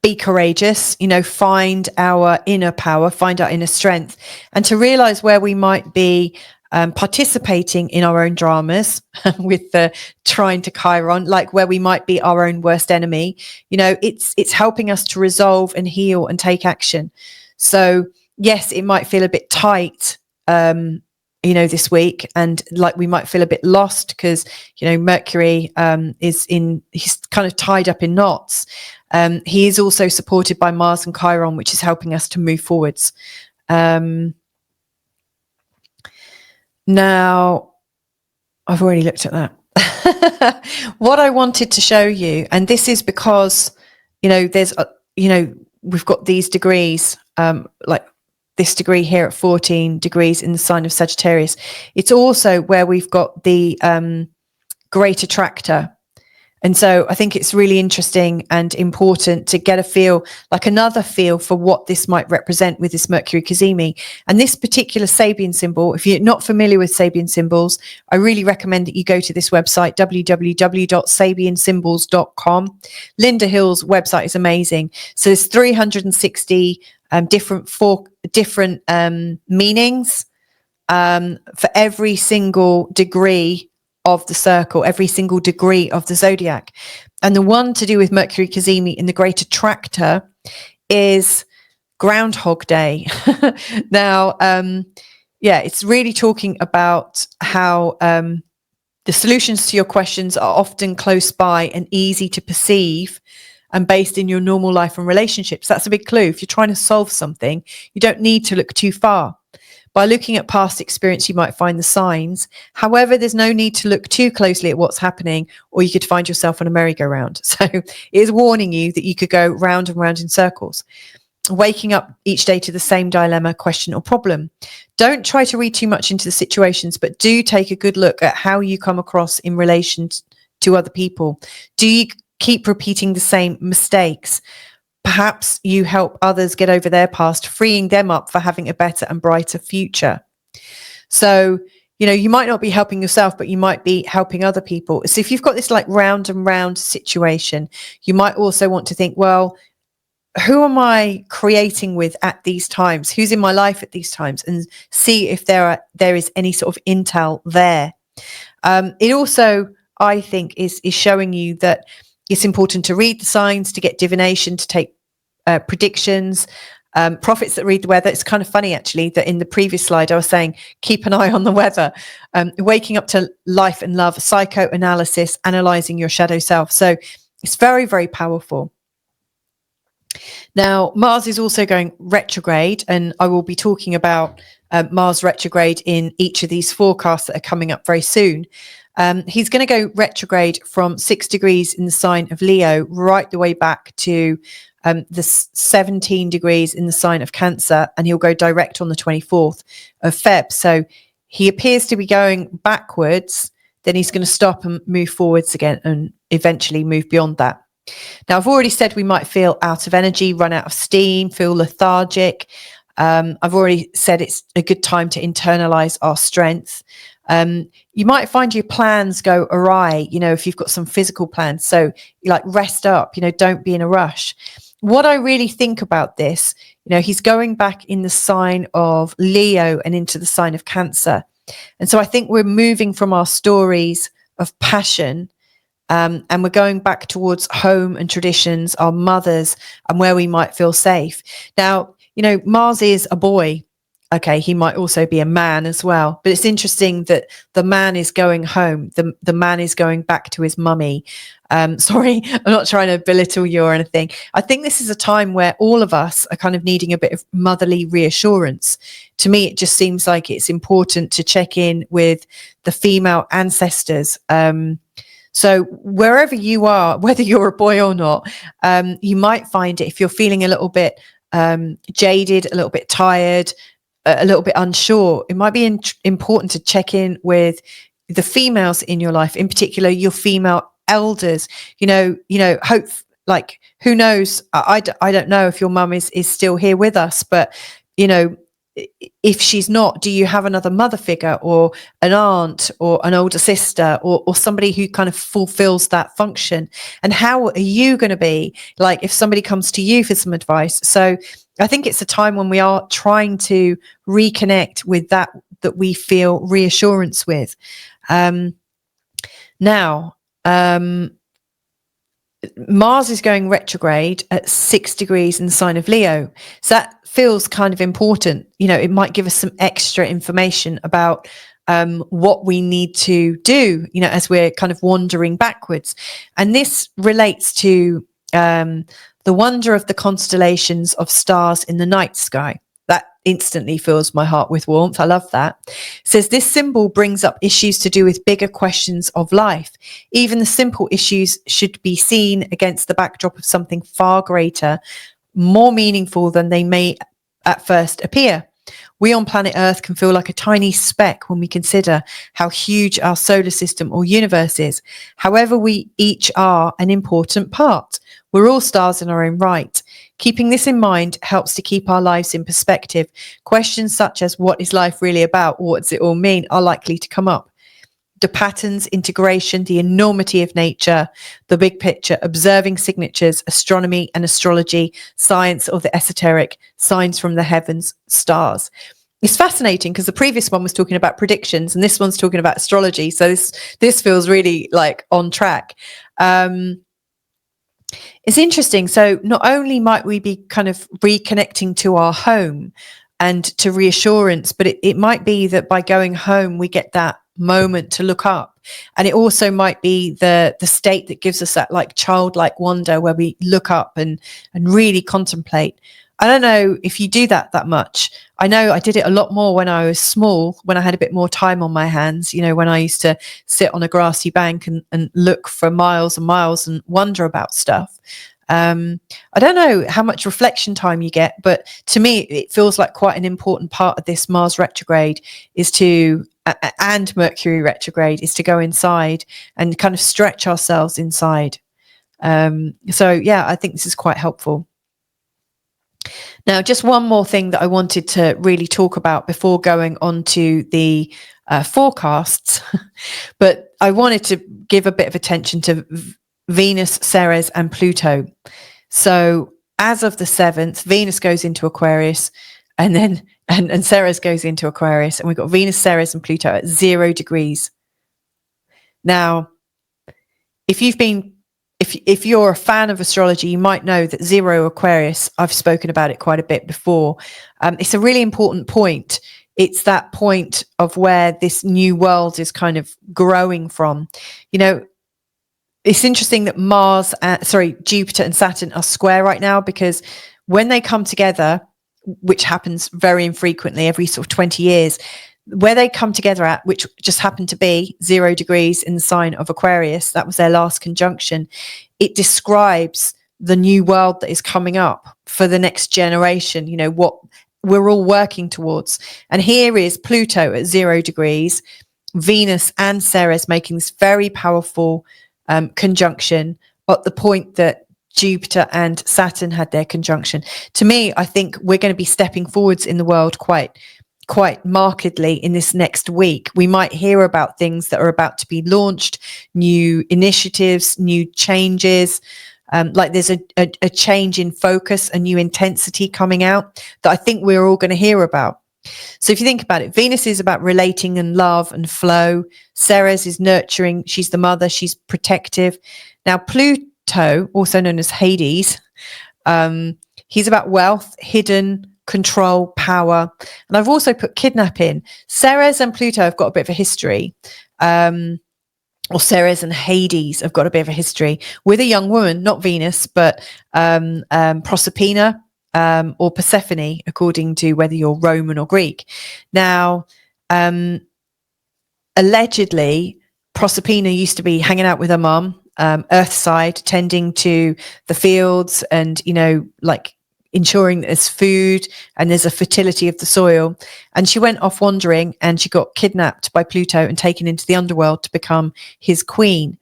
be courageous, find our inner power, find our inner strength, and to realize where we might be participating in our own dramas with the trine to Chiron, like where we might be our own worst enemy. It's helping us to resolve and heal and take action. So yes, it might feel a bit tight, this week, and like we might feel a bit lost because, Mercury he's kind of tied up in knots. He is also supported by Mars and Chiron, which is helping us to move forwards. Now, I've already looked at that. What I wanted to show you, and this is because, there's, we've got these degrees, like this degree here at 14 degrees in the sign of Sagittarius. It's also where we've got the great attractor. And so I think it's really interesting and important to get another feel for what this might represent with this Mercury Cazimi. And this particular Sabian symbol, if you're not familiar with Sabian symbols, I really recommend that you go to this website, www.sabiansymbols.com. Linda Hill's website is amazing. So there's 360 different meanings for every single degree of the circle, every single degree of the zodiac. And the one to do with Mercury Cazimi in the Great Attractor is Groundhog Day. Now, it's really talking about how the solutions to your questions are often close by and easy to perceive and based in your normal life and relationships. That's a big clue. If you're trying to solve something, you don't need to look too far. By looking at past experience, you might find the signs. However, there's no need to look too closely at what's happening, or you could find yourself on a merry-go-round. So it is warning you that you could go round and round in circles, waking up each day to the same dilemma, question, or problem. Don't try to read too much into the situations, but do take a good look at how you come across in relation to other people? Do you keep repeating the same mistakes? Perhaps you help others get over their past, freeing them up for having a better and brighter future. So, you might not be helping yourself, but you might be helping other people. So if you've got this like round and round situation, you might also want to think, well, who am I creating with at these times? Who's in my life at these times? And see if there is any sort of intel there. It also, I think, is showing you that it's important to read the signs, to get divination, to take predictions, prophets that read the weather. It's kind of funny, actually, that in the previous slide, I was saying, keep an eye on the weather, waking up to life and love, psychoanalysis, analyzing your shadow self. So it's very, very powerful. Now, Mars is also going retrograde, and I will be talking about Mars retrograde in each of these forecasts that are coming up very soon. He's going to go retrograde from 6 degrees in the sign of Leo right the way back to the 17 degrees in the sign of Cancer, and he'll go direct on the 24th of Feb. So he appears to be going backwards, then he's going to stop and move forwards again and eventually move beyond that. Now, I've already said we might feel out of energy, run out of steam, feel lethargic. I've already said it's a good time to internalize our strength. You might find your plans go awry, if you've got some physical plans. So you like rest up, don't be in a rush. What I really think about this, he's going back in the sign of Leo and into the sign of Cancer. And so I think we're moving from our stories of passion and we're going back towards home and traditions, our mothers, and where we might feel safe. Now, Mars is a boy. Okay, he might also be a man as well. But it's interesting that the man is going home. The man is going back to his mummy. Sorry, I'm not trying to belittle you or anything. I think this is a time where all of us are kind of needing a bit of motherly reassurance. To me, it just seems like it's important to check in with the female ancestors. So wherever you are, whether you're a boy or not, you might find it if you're feeling a little bit jaded, a little bit tired, a little bit unsure, it might be important to check in with the females in your life, in particular your female elders. Hope, like, who knows? I don't know if your mum is still here with us, but if she's not, do you have another mother figure or an aunt or an older sister or somebody who kind of fulfills that function? And how are you going to be like if somebody comes to you for some advice? So I think it's a time when we are trying to reconnect with that we feel reassurance with. Now, Mars is going retrograde at 6 degrees in the sign of Leo. So that feels kind of important. It might give us some extra information about what we need to do, as we're kind of wandering backwards. And this relates to the wonder of the constellations of stars in the night sky. That instantly fills my heart with warmth. I love that. It says this symbol brings up issues to do with bigger questions of life. Even the simple issues should be seen against the backdrop of something far greater, more meaningful than they may at first appear. We on planet Earth can feel like a tiny speck when we consider how huge our solar system or universe is. However, we each are an important part. We're all stars in our own right. Keeping this in mind helps to keep our lives in perspective. Questions such as what is life really about? What does it all mean? Are likely to come up. The patterns, integration, the enormity of nature, the big picture, observing signatures, astronomy and astrology, science or the esoteric, signs from the heavens, stars. It's fascinating because the previous one was talking about predictions and this one's talking about astrology. So this feels really like on track. It's interesting. So not only might we be kind of reconnecting to our home and to reassurance, but it might be that by going home, we get that moment to look up. And it also might be the state that gives us that like childlike wonder where we look up and really contemplate. I don't know if you do that much. I know I did it a lot more when I was small, when I had a bit more time on my hands, when I used to sit on a grassy bank and look for miles and miles and wonder about stuff. I don't know how much reflection time you get, but to me, it feels like quite an important part of this Mars retrograde is and Mercury retrograde is to go inside and kind of stretch ourselves inside. So yeah, I think this is quite helpful. Now, just one more thing that I wanted to really talk about before going on to the forecasts, but I wanted to give a bit of attention to Venus, Ceres, and Pluto. So as of the 7th, Venus goes into Aquarius, and then and Ceres goes into Aquarius, and we've got Venus, Ceres, and Pluto at 0 degrees. Now, if you're a fan of astrology, you might know that 0 Aquarius, I've spoken about it quite a bit before. It's a really important point. It's that point of where this new world is kind of growing from. You know, it's interesting that Jupiter and Saturn are square right now, because when they come together, which happens very infrequently, every sort of 20 years, where they come together at, which just happened to be 0 degrees in the sign of Aquarius, that was their last conjunction, it describes the new world that is coming up for the next generation, you know, what we're all working towards. And here is Pluto at 0 degrees, Venus and Ceres making this very powerful conjunction at the point that Jupiter and Saturn had their conjunction. To me, I think we're going to be stepping forwards in the world quite markedly in this next week. We might hear about things that are about to be launched, new initiatives, new changes. Like there's a change in focus, a new intensity coming out that I think we're all going to hear about. So if you think about it, Venus is about relating and love and flow. Ceres is nurturing. She's the mother. She's protective. Now, Pluto, also known as Hades, he's about wealth, hidden control, power. And I've also put kidnap in. Ceres and Pluto have got a bit of a history. Or Ceres and Hades have got a bit of a history with a young woman, not Venus, but Proserpina, or Persephone, according to whether you're Roman or Greek. Now, allegedly, Proserpina used to be hanging out with her mum, earthside, tending to the fields and, you know, like ensuring that there's food and there's a fertility of the soil. And she went off wandering and she got kidnapped by Pluto and taken into the underworld to become his queen.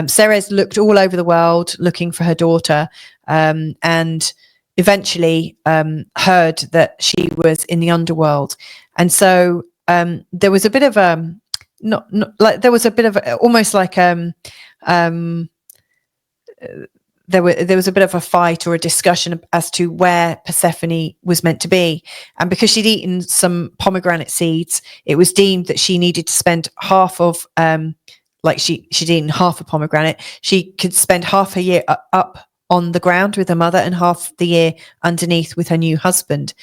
Ceres looked all over the world looking for her daughter, and eventually heard that she was in the underworld. And so there was a bit of there was a bit of a fight or a discussion as to where Persephone was meant to be. And because she'd eaten some pomegranate seeds, it was deemed that she needed to spend half of, she'd eaten half a pomegranate. She could spend half a year up on the ground with her mother and half the year underneath with her new husband.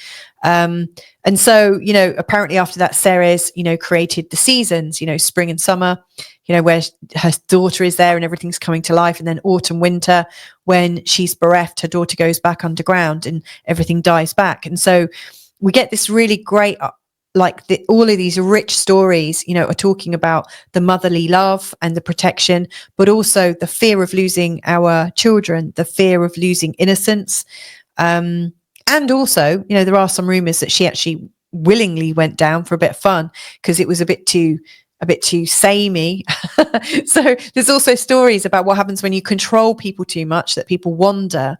And so, you know, apparently after that, Ceres, you know, created the seasons, you know, spring and summer, you know, where her daughter is there and everything's coming to life. And then autumn, winter, when she's bereft, her daughter goes back underground and everything dies back. And so we get this really great, all of these rich stories, you know, are talking about the motherly love and the protection, but also the fear of losing our children, the fear of losing innocence. And also, you know, there are some rumors that she actually willingly went down for a bit of fun because it was a bit too samey. So there's also stories about what happens when you control people too much, that people wander.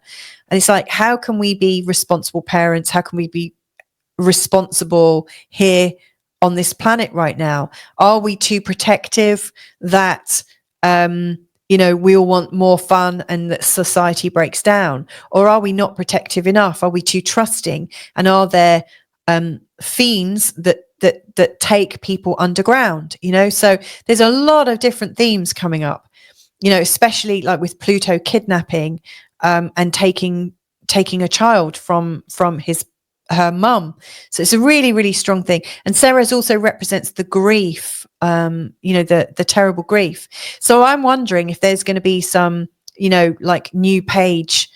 And it's like, how can we be responsible parents? How can we be responsible here on this planet right now? Are we too protective that you know, we all want more fun and that society breaks down? Or are we not protective enough? Are we too trusting? And are there fiends that take people underground? You know, so there's a lot of different themes coming up, you know, especially like with Pluto kidnapping and taking a child from her mum. So it's a really, really strong thing. And Ceres also represents the grief, you know, the terrible grief. So I'm wondering if there's going to be some, you know, like new page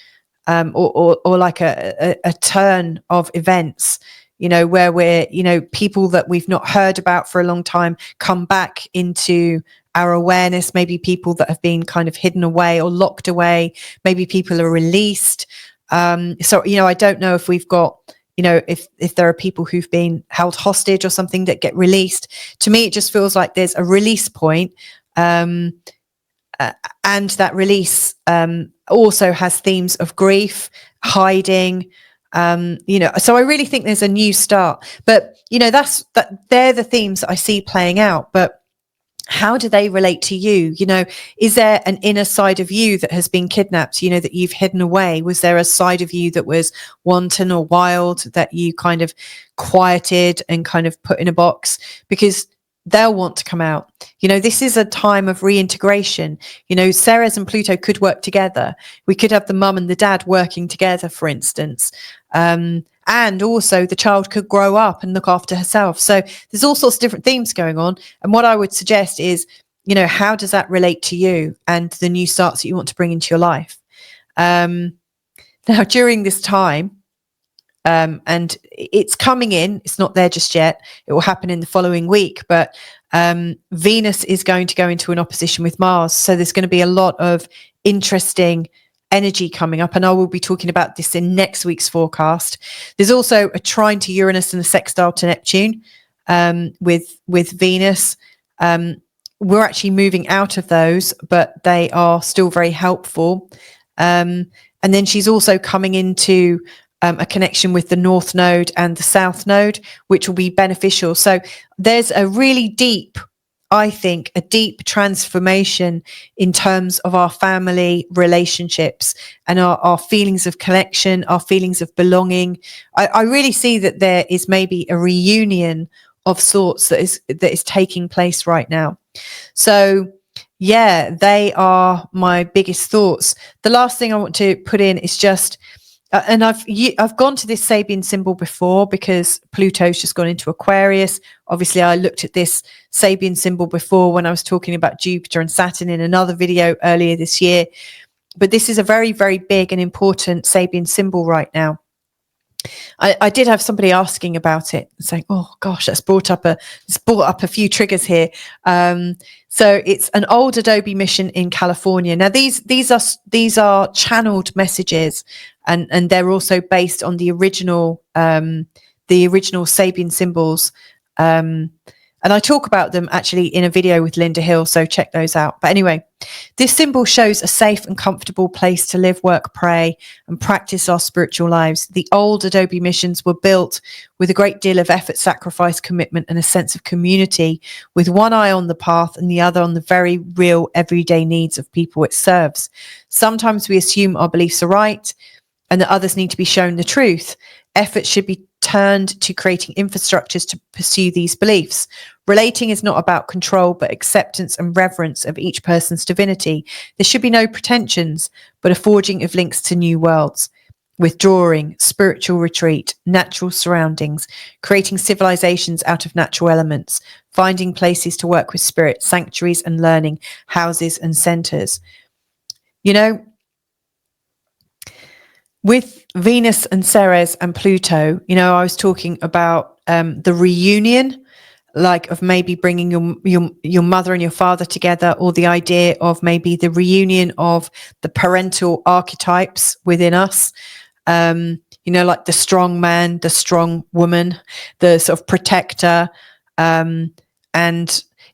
or like a turn of events, you know, where we're, you know, people that we've not heard about for a long time come back into our awareness, maybe people that have been kind of hidden away or locked away, maybe people are released. So, I don't know if we've got, if there are people who've been held hostage or something that get released. To me, it just feels like there's a release point. And that release also has themes of grief, hiding, so I really think there's a new start. But, they're the themes that I see playing out. But how do they relate to you? Is there an inner side of you that has been kidnapped, that you've hidden away? Was there a side of you that was wanton or wild that you kind of quieted and kind of put in a box? Because they'll want to come out. This is a time of reintegration. Ceres and Pluto could work together. We could have the mum and the dad working together, for instance. And also the child could grow up and look after herself. So there's all sorts of different themes going on. And what I would suggest is, how does that relate to you and the new starts that you want to bring into your life? Now, during this time, and it's coming in, it's not there just yet. It will happen in the following week. But Venus is going to go into an opposition with Mars. So there's going to be a lot of interesting energy coming up, and I will be talking about this in next week's forecast. There's also a trine to Uranus and a sextile to Neptune with Venus. We're actually moving out of those, but they are still very helpful. And then she's also coming into a connection with the North Node and the South Node, which will be beneficial. So there's a really deep, I think, a deep transformation in terms of our family relationships and our feelings of connection, our feelings of belonging. I really see that there is maybe a reunion of sorts that is taking place right now. So yeah, they are my biggest thoughts. The last thing I want to put in is just, and I've gone to this Sabian symbol before because Pluto's just gone into Aquarius. Obviously, I looked at this Sabian symbol before when I was talking about Jupiter and Saturn in another video earlier this year. But this is a very, very big and important Sabian symbol right now. I did have somebody asking about it and saying, oh gosh, it's brought up a few triggers here. So it's an old Adobe mission in California. Now these are channeled messages, and they're also based on the original Sabian symbols. And I talk about them actually in a video with Linda Hill, so check those out. But anyway, this symbol shows a safe and comfortable place to live, work, pray, and practice our spiritual lives. The old Adobe missions were built with a great deal of effort, sacrifice, commitment, and a sense of community, with one eye on the path and the other on the very real everyday needs of people it serves. Sometimes we assume our beliefs are right and that others need to be shown the truth. Effort should be turned to creating infrastructures to pursue these beliefs. Relating is not about control, but acceptance and reverence of each person's divinity. There should be no pretensions, but a forging of links to new worlds. Withdrawing, spiritual retreat, natural surroundings, creating civilizations out of natural elements, finding places to work with spirit, sanctuaries and learning, houses and centers. With Venus and Ceres and Pluto, I was talking about the reunion, like of maybe bringing your mother and your father together, or the idea of maybe the reunion of the parental archetypes within us. Like the strong man, the strong woman, the sort of protector, and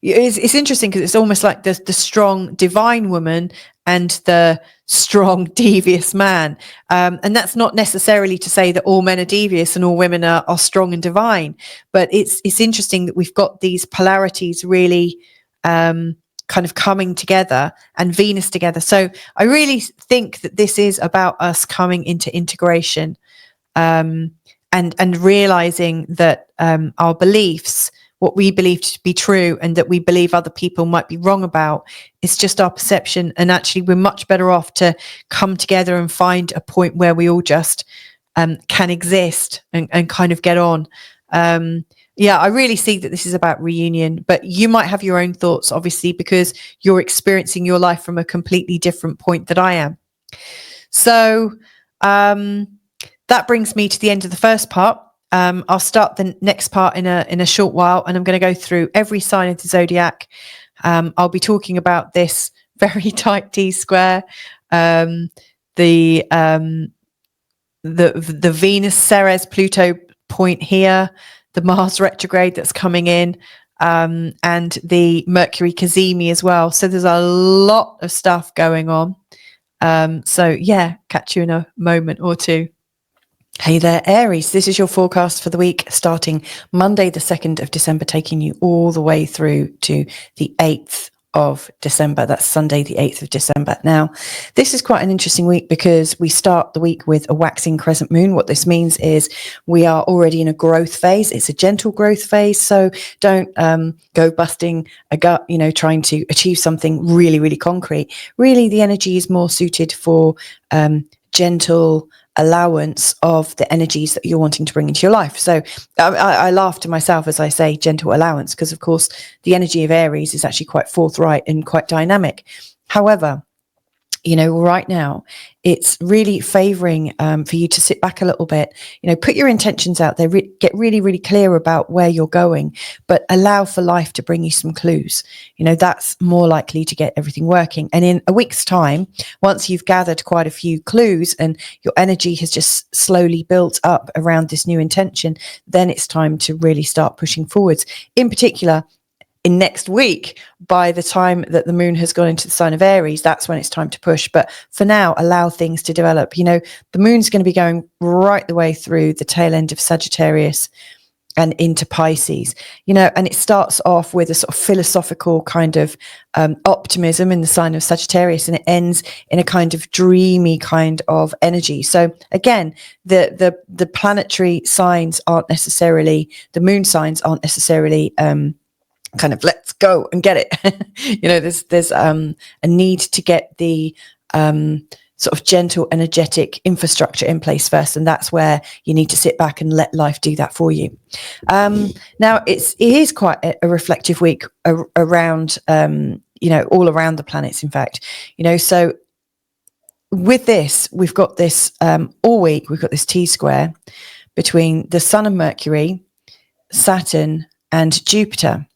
it's interesting because it's almost like the strong divine woman and the strong devious man, and that's not necessarily to say that all men are devious and all women are strong and divine, but it's interesting that we've got these polarities really kind of coming together, and Venus together. So I really think that this is about us coming into integration, and realizing that our beliefs, what we believe to be true and that we believe other people might be wrong about, is just our perception. And actually we're much better off to come together and find a point where we all just can exist and kind of get on. I really see that this is about reunion, but you might have your own thoughts, obviously, because you're experiencing your life from a completely different point that I am. So that brings me to the end of the first part. I'll start the next part in a short while, and I'm going to go through every sign of the zodiac I'll be talking about this very tight T-square, the Venus Ceres Pluto point here, the Mars retrograde that's coming in, and the Mercury Cazimi as well. So there's a lot of stuff going on. So yeah, catch you in a moment or two. Hey there, Aries. This is your forecast for the week starting Monday, the 2nd of December, taking you all the way through to the 8th of December. That's Sunday, the 8th of December. Now, this is quite an interesting week because we start the week with a waxing crescent moon. What this means is we are already in a growth phase. It's a gentle growth phase. So don't go busting a gut, trying to achieve something really, really concrete. Really, the energy is more suited for gentle allowance of the energies that you're wanting to bring into your life. So I laugh to myself as I say gentle allowance, because of course the energy of Aries is actually quite forthright and quite dynamic. However, right now it's really favoring for you to sit back a little bit, put your intentions out there, get really, really clear about where you're going, but allow for life to bring you some clues. That's more likely to get everything working. And in a week's time, once you've gathered quite a few clues and your energy has just slowly built up around this new intention, then it's time to really start pushing forwards. In particular, in next week, by the time that the moon has gone into the sign of Aries, that's when it's time to push. But for now, allow things to develop. The moon's going to be going right the way through the tail end of Sagittarius and into Pisces, and it starts off with a sort of philosophical kind of optimism in the sign of Sagittarius, and it ends in a kind of dreamy kind of energy. So again, the planetary signs aren't necessarily, the moon signs aren't necessarily kind of let's go and get it. There's a need to get the sort of gentle, energetic infrastructure in place first, and that's where you need to sit back and let life do that for you. Now it is quite a reflective week around all around the planets, in fact. So with this, we've got this all week, we've got this T-square between the Sun and Mercury, Saturn and Jupiter.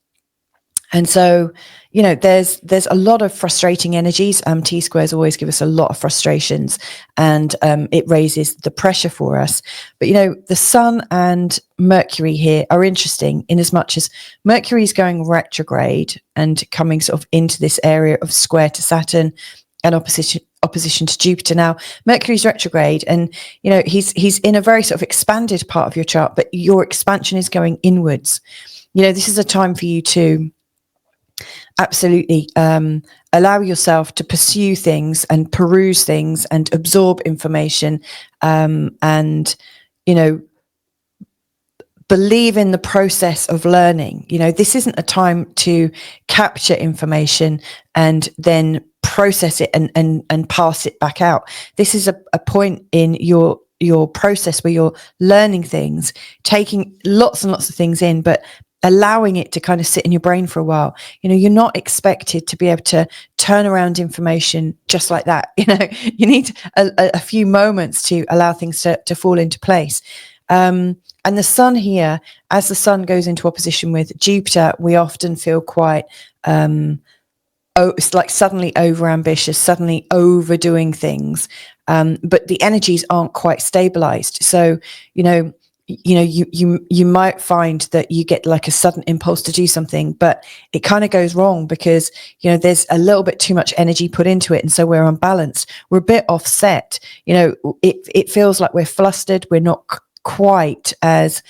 And so, there's a lot of frustrating energies. T-squares always give us a lot of frustrations, and it raises the pressure for us. But, the Sun and Mercury here are interesting in as much as Mercury is going retrograde and coming sort of into this area of square to Saturn and opposition to Jupiter. Now, Mercury's retrograde, and he's in a very sort of expanded part of your chart, but your expansion is going inwards. This is a time for you to absolutely allow yourself to pursue things and peruse things and absorb information, and believe in the process of learning. This isn't a time to capture information and then process it and pass it back out. This is a point in your process where you're learning things, taking lots and lots of things in, but allowing it to kind of sit in your brain for a while. You're not expected to be able to turn around information just like that. You need a few moments to allow things to fall into place. And the Sun here, as the Sun goes into opposition with Jupiter, we often feel quite, it's like suddenly overambitious, suddenly overdoing things. But the energies aren't quite stabilized. So, you might find that you get like a sudden impulse to do something, but it kind of goes wrong because, there's a little bit too much energy put into it. And so we're unbalanced. We're a bit offset. It feels like we're flustered. We're not quite as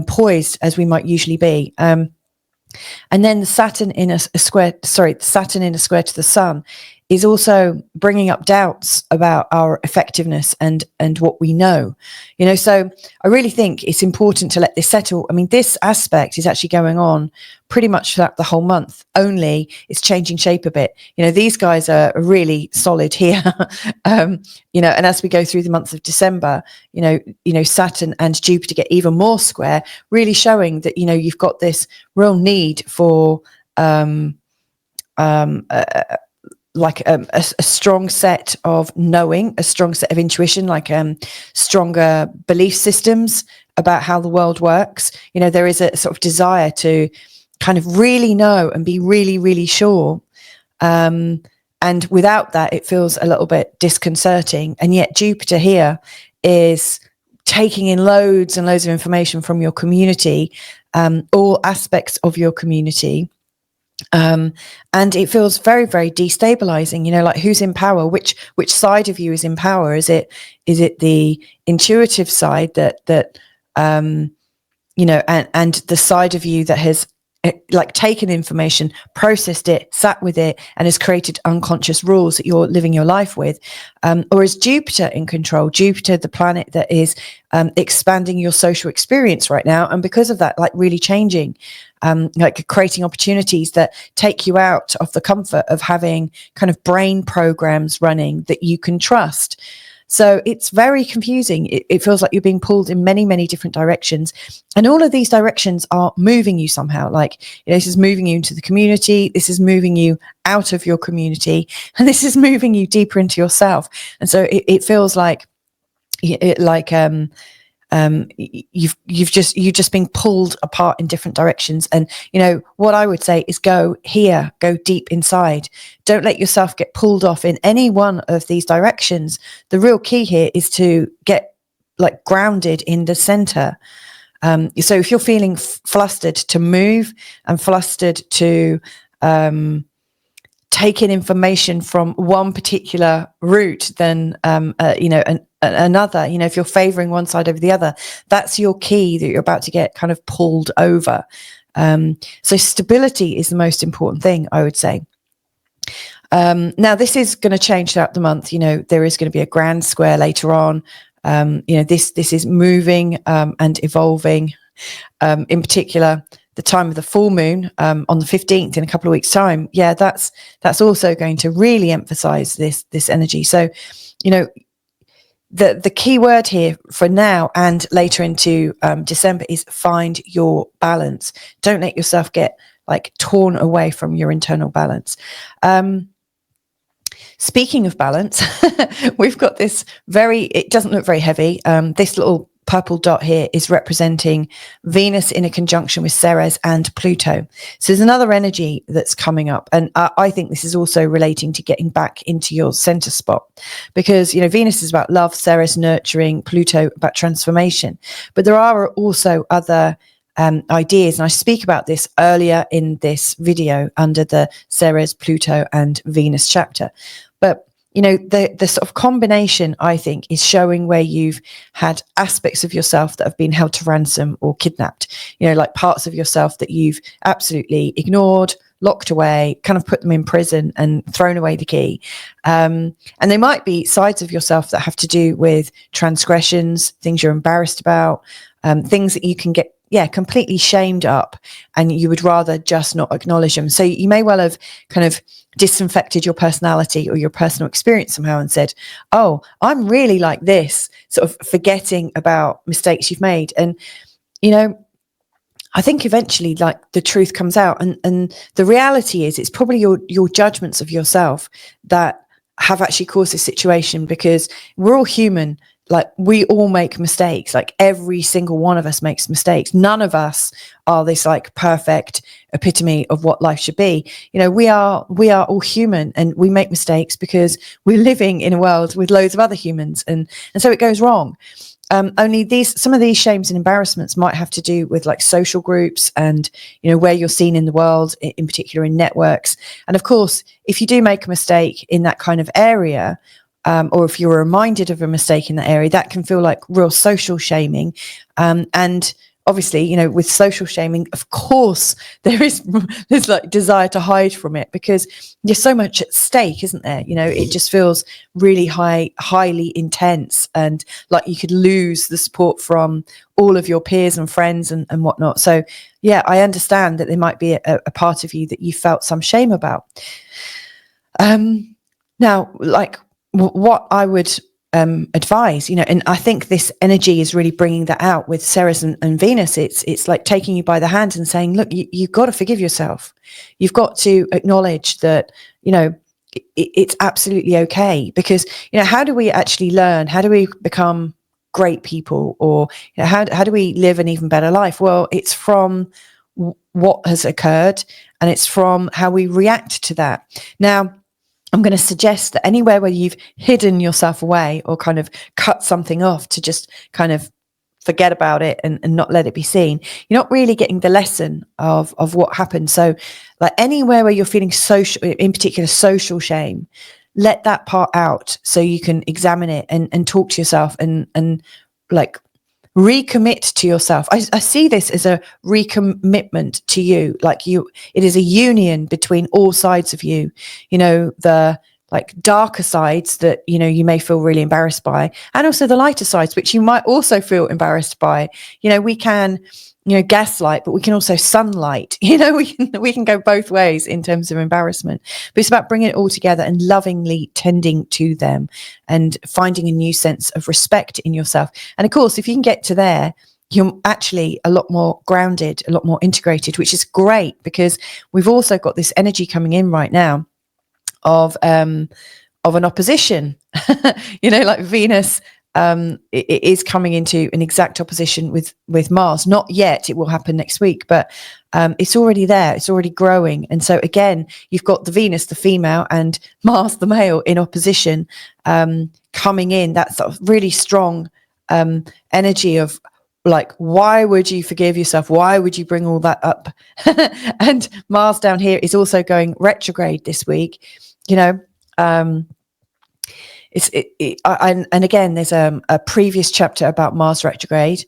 poised as we might usually be. And then the Saturn in a square to the Sun is also bringing up doubts about our effectiveness and what we know. So I really think it's important to let this settle. I mean, this aspect is actually going on pretty much throughout the whole month, only it's changing shape a bit. These guys are really solid here. And as we go through the month of December, Saturn and Jupiter get even more square, really showing that, you've got this real need for a strong set of knowing, a strong set of intuition, stronger belief systems about how the world works. There is a sort of desire to kind of really know and be really, really sure. And without that, it feels a little bit disconcerting. And yet Jupiter here is taking in loads and loads of information from your community, all aspects of your community. And it feels very, very destabilizing, like who's in power, which side of you is in power? Is it the intuitive side that and the side of you that has like taken information, processed it, sat with it, and has created unconscious rules that you're living your life with? Or is Jupiter in control? Jupiter, the planet that is expanding your social experience right now, and because of that, like really changing, like creating opportunities that take you out of the comfort of having kind of brain programs running that you can trust. So it's very confusing. It feels like you're being pulled in many, many different directions. And all of these directions are moving you somehow. Like, this is moving you into the community. This is moving you out of your community. And this is moving you deeper into yourself. And so it feels like, you've just been pulled apart in different directions. And what I would say is go deep inside. Don't let yourself get pulled off in any one of these directions. The real key here is to get like grounded in the center. So if you're feeling flustered to move and flustered to take in information from one particular route, then another, if you're favoring one side over the other, that's your key that you're about to get kind of pulled over. So stability is the most important thing, I would say. Now this is going to change throughout the month. There is going to be a grand square later on. This is moving and evolving. In particular, the time of the full moon on the 15th in a couple of weeks' time. Yeah, that's also going to really emphasize this energy. So, the key word here for now and later into December is find your balance. Don't let yourself get like torn away from your internal balance. Speaking of balance, we've got this it doesn't look very heavy. This little purple dot here is representing Venus in a conjunction with Ceres and Pluto. So there's another energy that's coming up. And I think this is also relating to getting back into your center spot, because, Venus is about love, Ceres nurturing, Pluto about transformation. But there are also other ideas. And I speak about this earlier in this video under the Ceres, Pluto and Venus chapter. But the sort of combination, I think, is showing where you've had aspects of yourself that have been held to ransom or kidnapped, like parts of yourself that you've absolutely ignored, locked away, kind of put them in prison and thrown away the key. And they might be sides of yourself that have to do with transgressions, things you're embarrassed about, things that you can get completely shamed up, and you would rather just not acknowledge them. So you may well have kind of disinfected your personality or your personal experience somehow and said, oh, I'm really like this, sort of forgetting about mistakes you've made. And, I think eventually like the truth comes out, and the reality is it's probably your judgments of yourself that have actually caused this situation, because we're all human. Like, we all make mistakes. Like, every single one of us makes mistakes. None of us are this like perfect epitome of what life should be. We are all human, and we make mistakes because we're living in a world with loads of other humans, and so it goes wrong. Only some of these shames and embarrassments might have to do with like social groups and, where you're seen in the world, in particular in networks. And of course, if you do make a mistake in that kind of area, or if you're reminded of a mistake in that area, that can feel like real social shaming. And obviously, with social shaming, of course, there's like desire to hide from it, because there's so much at stake, isn't there? It just feels really highly intense, and like you could lose the support from all of your peers and friends and whatnot. So yeah, I understand that there might be a part of you that you felt some shame about. Now, like, what I would advise, and I think this energy is really bringing that out with Ceres and Venus. It's like taking you by the hand and saying, look, you've got to forgive yourself. You've got to acknowledge that, it's absolutely okay. Because, how do we actually learn? How do we become great people? Or how do we live an even better life? Well, it's from what has occurred, and it's from how we react to that. Now, I'm going to suggest that anywhere where you've hidden yourself away or kind of cut something off to just kind of forget about it and not let it be seen, you're not really getting the lesson of what happened. So like anywhere where you're feeling social, in particular social shame, let that part out so you can examine it and talk to yourself and like recommit to yourself. I see this as a recommitment to you. Like it is a union between all sides of you, the like darker sides that, you may feel really embarrassed by, and also the lighter sides, which you might also feel embarrassed by. We can, gaslight, but we can also sunlight, we can go both ways in terms of embarrassment, but it's about bringing it all together and lovingly tending to them and finding a new sense of respect in yourself. And of course, if you can get to there, you're actually a lot more grounded, a lot more integrated, which is great, because we've also got this energy coming in right now of an opposition, like Venus it is coming into an exact opposition with Mars. Not yet, it will happen next week, but it's already there, it's already growing. And so again, you've got the Venus, the female, and Mars, the male, in opposition, coming in. That sort of really strong energy of like, why would you forgive yourself? Why would you bring all that up? And Mars down here is also going retrograde this week. And again, there's a previous chapter about Mars retrograde,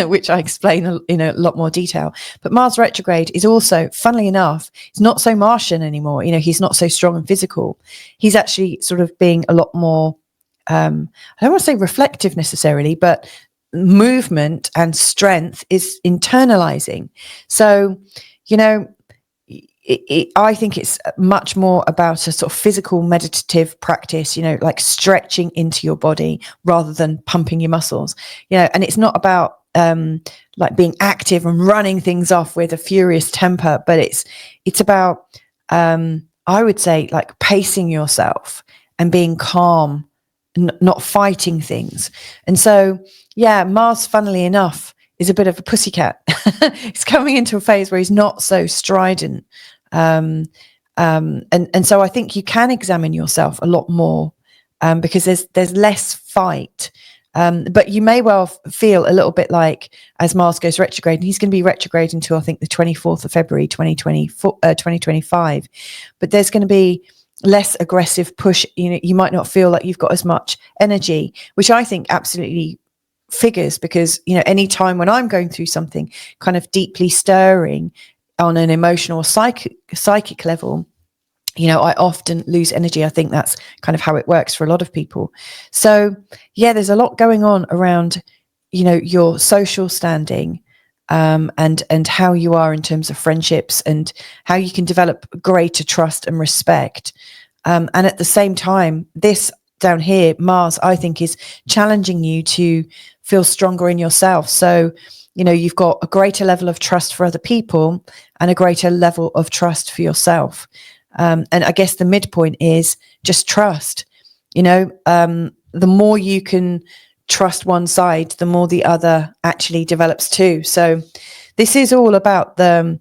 which I explain in a lot more detail. But Mars retrograde is also, funnily enough, it's not so Martian anymore. He's not so strong and physical. He's actually sort of being a lot more, I don't want to say reflective necessarily, but movement and strength is internalizing. So, I think it's much more about a sort of physical meditative practice, like stretching into your body rather than pumping your muscles, and it's not about like being active and running things off with a furious temper, but it's about I would say like pacing yourself and being calm, not fighting things. And so Mars, funnily enough, is a bit of a pussycat. He's coming into a phase where he's not so strident. And so I think you can examine yourself a lot more, because there's less fight. But you may well feel a little bit like, as Mars goes retrograde, and he's going to be retrograde until I think the 24th of February 2025, but there's going to be less aggressive push. You might not feel like you've got as much energy, which I think absolutely figures, because any time when I'm going through something kind of deeply stirring on an emotional or psychic level, I often lose energy. I think that's kind of how it works for a lot of people. So there's a lot going on around your social standing, and how you are in terms of friendships, and how you can develop greater trust and respect, and at the same time, this down here, Mars, I think, is challenging you to feel stronger in yourself. So you've got a greater level of trust for other people and a greater level of trust for yourself. And I guess the midpoint is just trust. The more you can trust one side, the more the other actually develops too. So this is all about the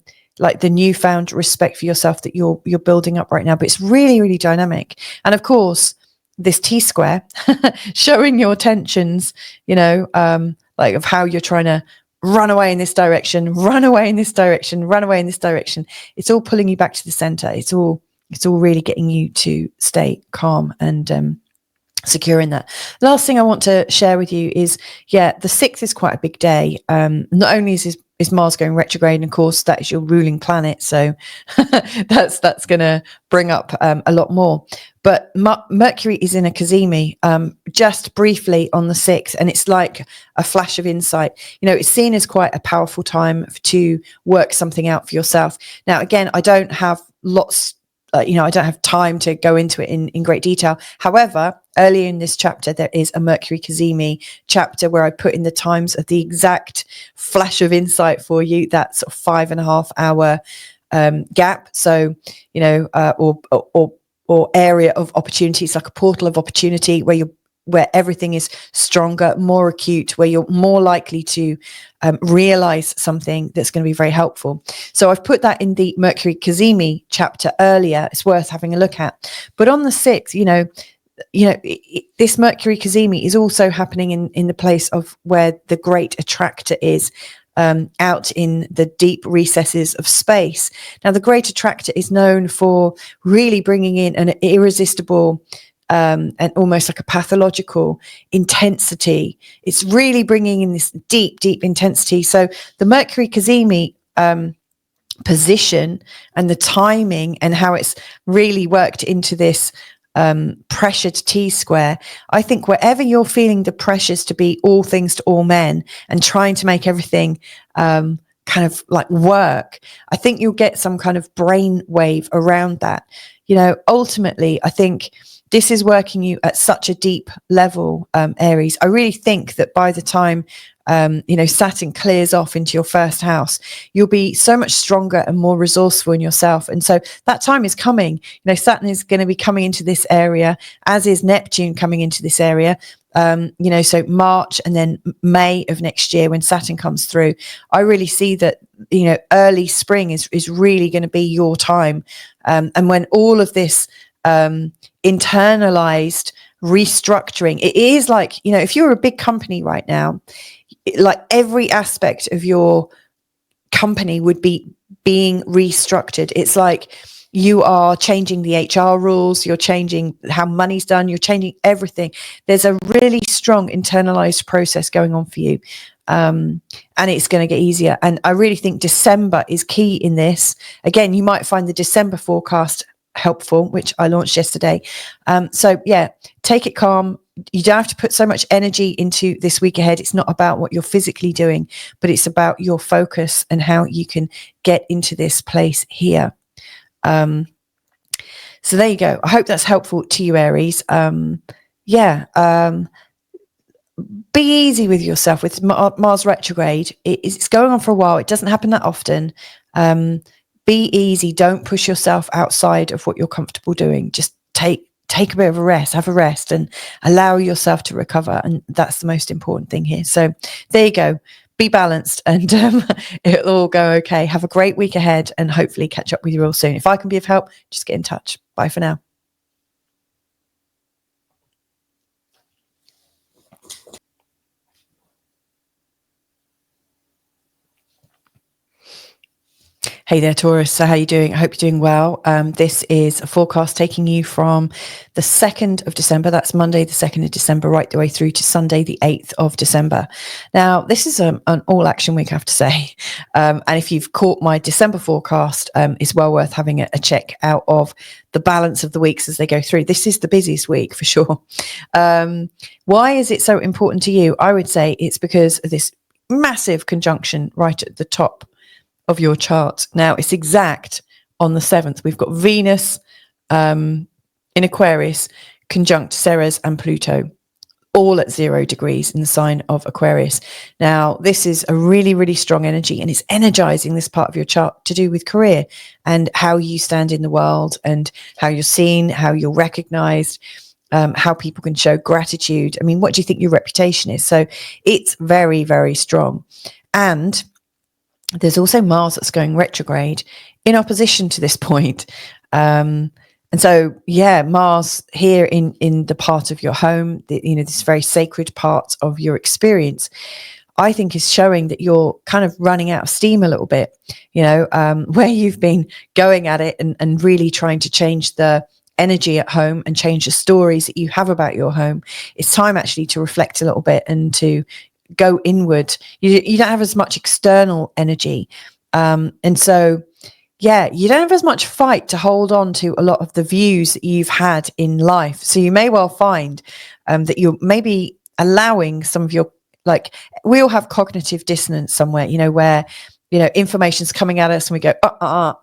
newfound respect for yourself that you're building up right now. But it's really, really dynamic. And of course, this T-square showing your tensions, like of how you're trying to run away in this direction, run away in this direction, run away in this direction. It's all pulling you back to the center. It's all really getting you to stay calm and secure in that. Last thing I want to share with you is, the 6th is quite a big day. Not only is Mars going retrograde, and of course that is your ruling planet, so that's going to bring up a lot more. But Mercury is in a Cazimi just briefly on the 6th, and it's like a flash of insight. It's seen as quite a powerful time to work something out for yourself. Now, again, I don't have lots. I don't have time to go into it in great detail. However, earlier in this chapter, there is a Mercury Cazimi chapter where I put in the times of the exact flash of insight for you, that sort of 5.5 hour gap. So, or area of opportunity. It's like a portal of opportunity where where everything is stronger, more acute, where you're more likely to realize something that's going to be very helpful. So I've put that in the Mercury Cazimi chapter earlier. It's worth having a look at. But on the 6th, this Mercury Cazimi is also happening in the place of where the great attractor is, out in the deep recesses of space. Now, the great attractor is known for really bringing in an irresistible and almost like a pathological intensity. It's really bringing in this deep, deep intensity. So the Mercury Cazimi position and the timing and how it's really worked into this pressured T-square. I think wherever you're feeling the pressures to be all things to all men and trying to make everything kind of like work, I think you'll get some kind of brain wave around that. Ultimately, I think this is working you at such a deep level, Aries. I really think that by the time Saturn clears off into your first house, you'll be so much stronger and more resourceful in yourself. And so that time is coming. Saturn is going to be coming into this area, as is Neptune coming into this area. So March and then May of next year when Saturn comes through, I really see that, early spring is really going to be your time. And when all of this internalized restructuring, it is like, if you're a big company right now, like every aspect of your company would be being restructured. It's like you are changing the HR rules, you're changing how money's done, you're changing everything. There's a really strong internalized process going on for you. And it's going to get easier. And I really think December is key in this. Again, you might find the December forecast helpful, which I launched yesterday. So yeah, take it calm. You don't have to put so much energy into this week ahead. It's not about what you're physically doing, but it's about your focus and how you can get into this place here. So there you go. I hope that's helpful to you, Aries. Be easy with yourself with Mars retrograde. It's going on for a while. It doesn't happen that often. Be easy. Don't push yourself outside of what you're comfortable doing. Just take a bit of a rest, have a rest, and allow yourself to recover. And that's the most important thing here. So there you go. Be balanced and it'll all go okay. Have a great week ahead and hopefully catch up with you real soon. If I can be of help, just get in touch. Bye for now. Hey there, Taurus. So how are you doing? I hope you're doing well. This is a forecast taking you from the 2nd of December. That's Monday, the 2nd of December, right the way through to Sunday, the 8th of December. Now, this is an all-action week, I have to say. And if you've caught my December forecast, it's well worth having a check out of the balance of the weeks as they go through. This is the busiest week for sure. Why is it so important to you? I would say it's because of this massive conjunction right at the top of your chart. Now it's exact on the 7th. We've got Venus in Aquarius conjunct Ceres and Pluto, all at 0 degrees in the sign of Aquarius. Now this is a really, really strong energy, and it's energizing this part of your chart to do with career and how you stand in the world and how you're seen, how you're recognized, how people can show gratitude. I mean, what do you think your reputation is? So it's very, very strong. And there's also Mars that's going retrograde in opposition to this point. And so, yeah, Mars here in the part of your home, this very sacred part of your experience, I think is showing that you're kind of running out of steam a little bit, where you've been going at it and really trying to change the energy at home and change the stories that you have about your home. It's time actually to reflect a little bit and to go inward. You don't have as much external energy. And so, yeah, you don't have as much fight to hold on to a lot of the views that you've had in life. So you may well find that you're maybe allowing some of your, like, we all have cognitive dissonance somewhere, where, information's coming at us and we go,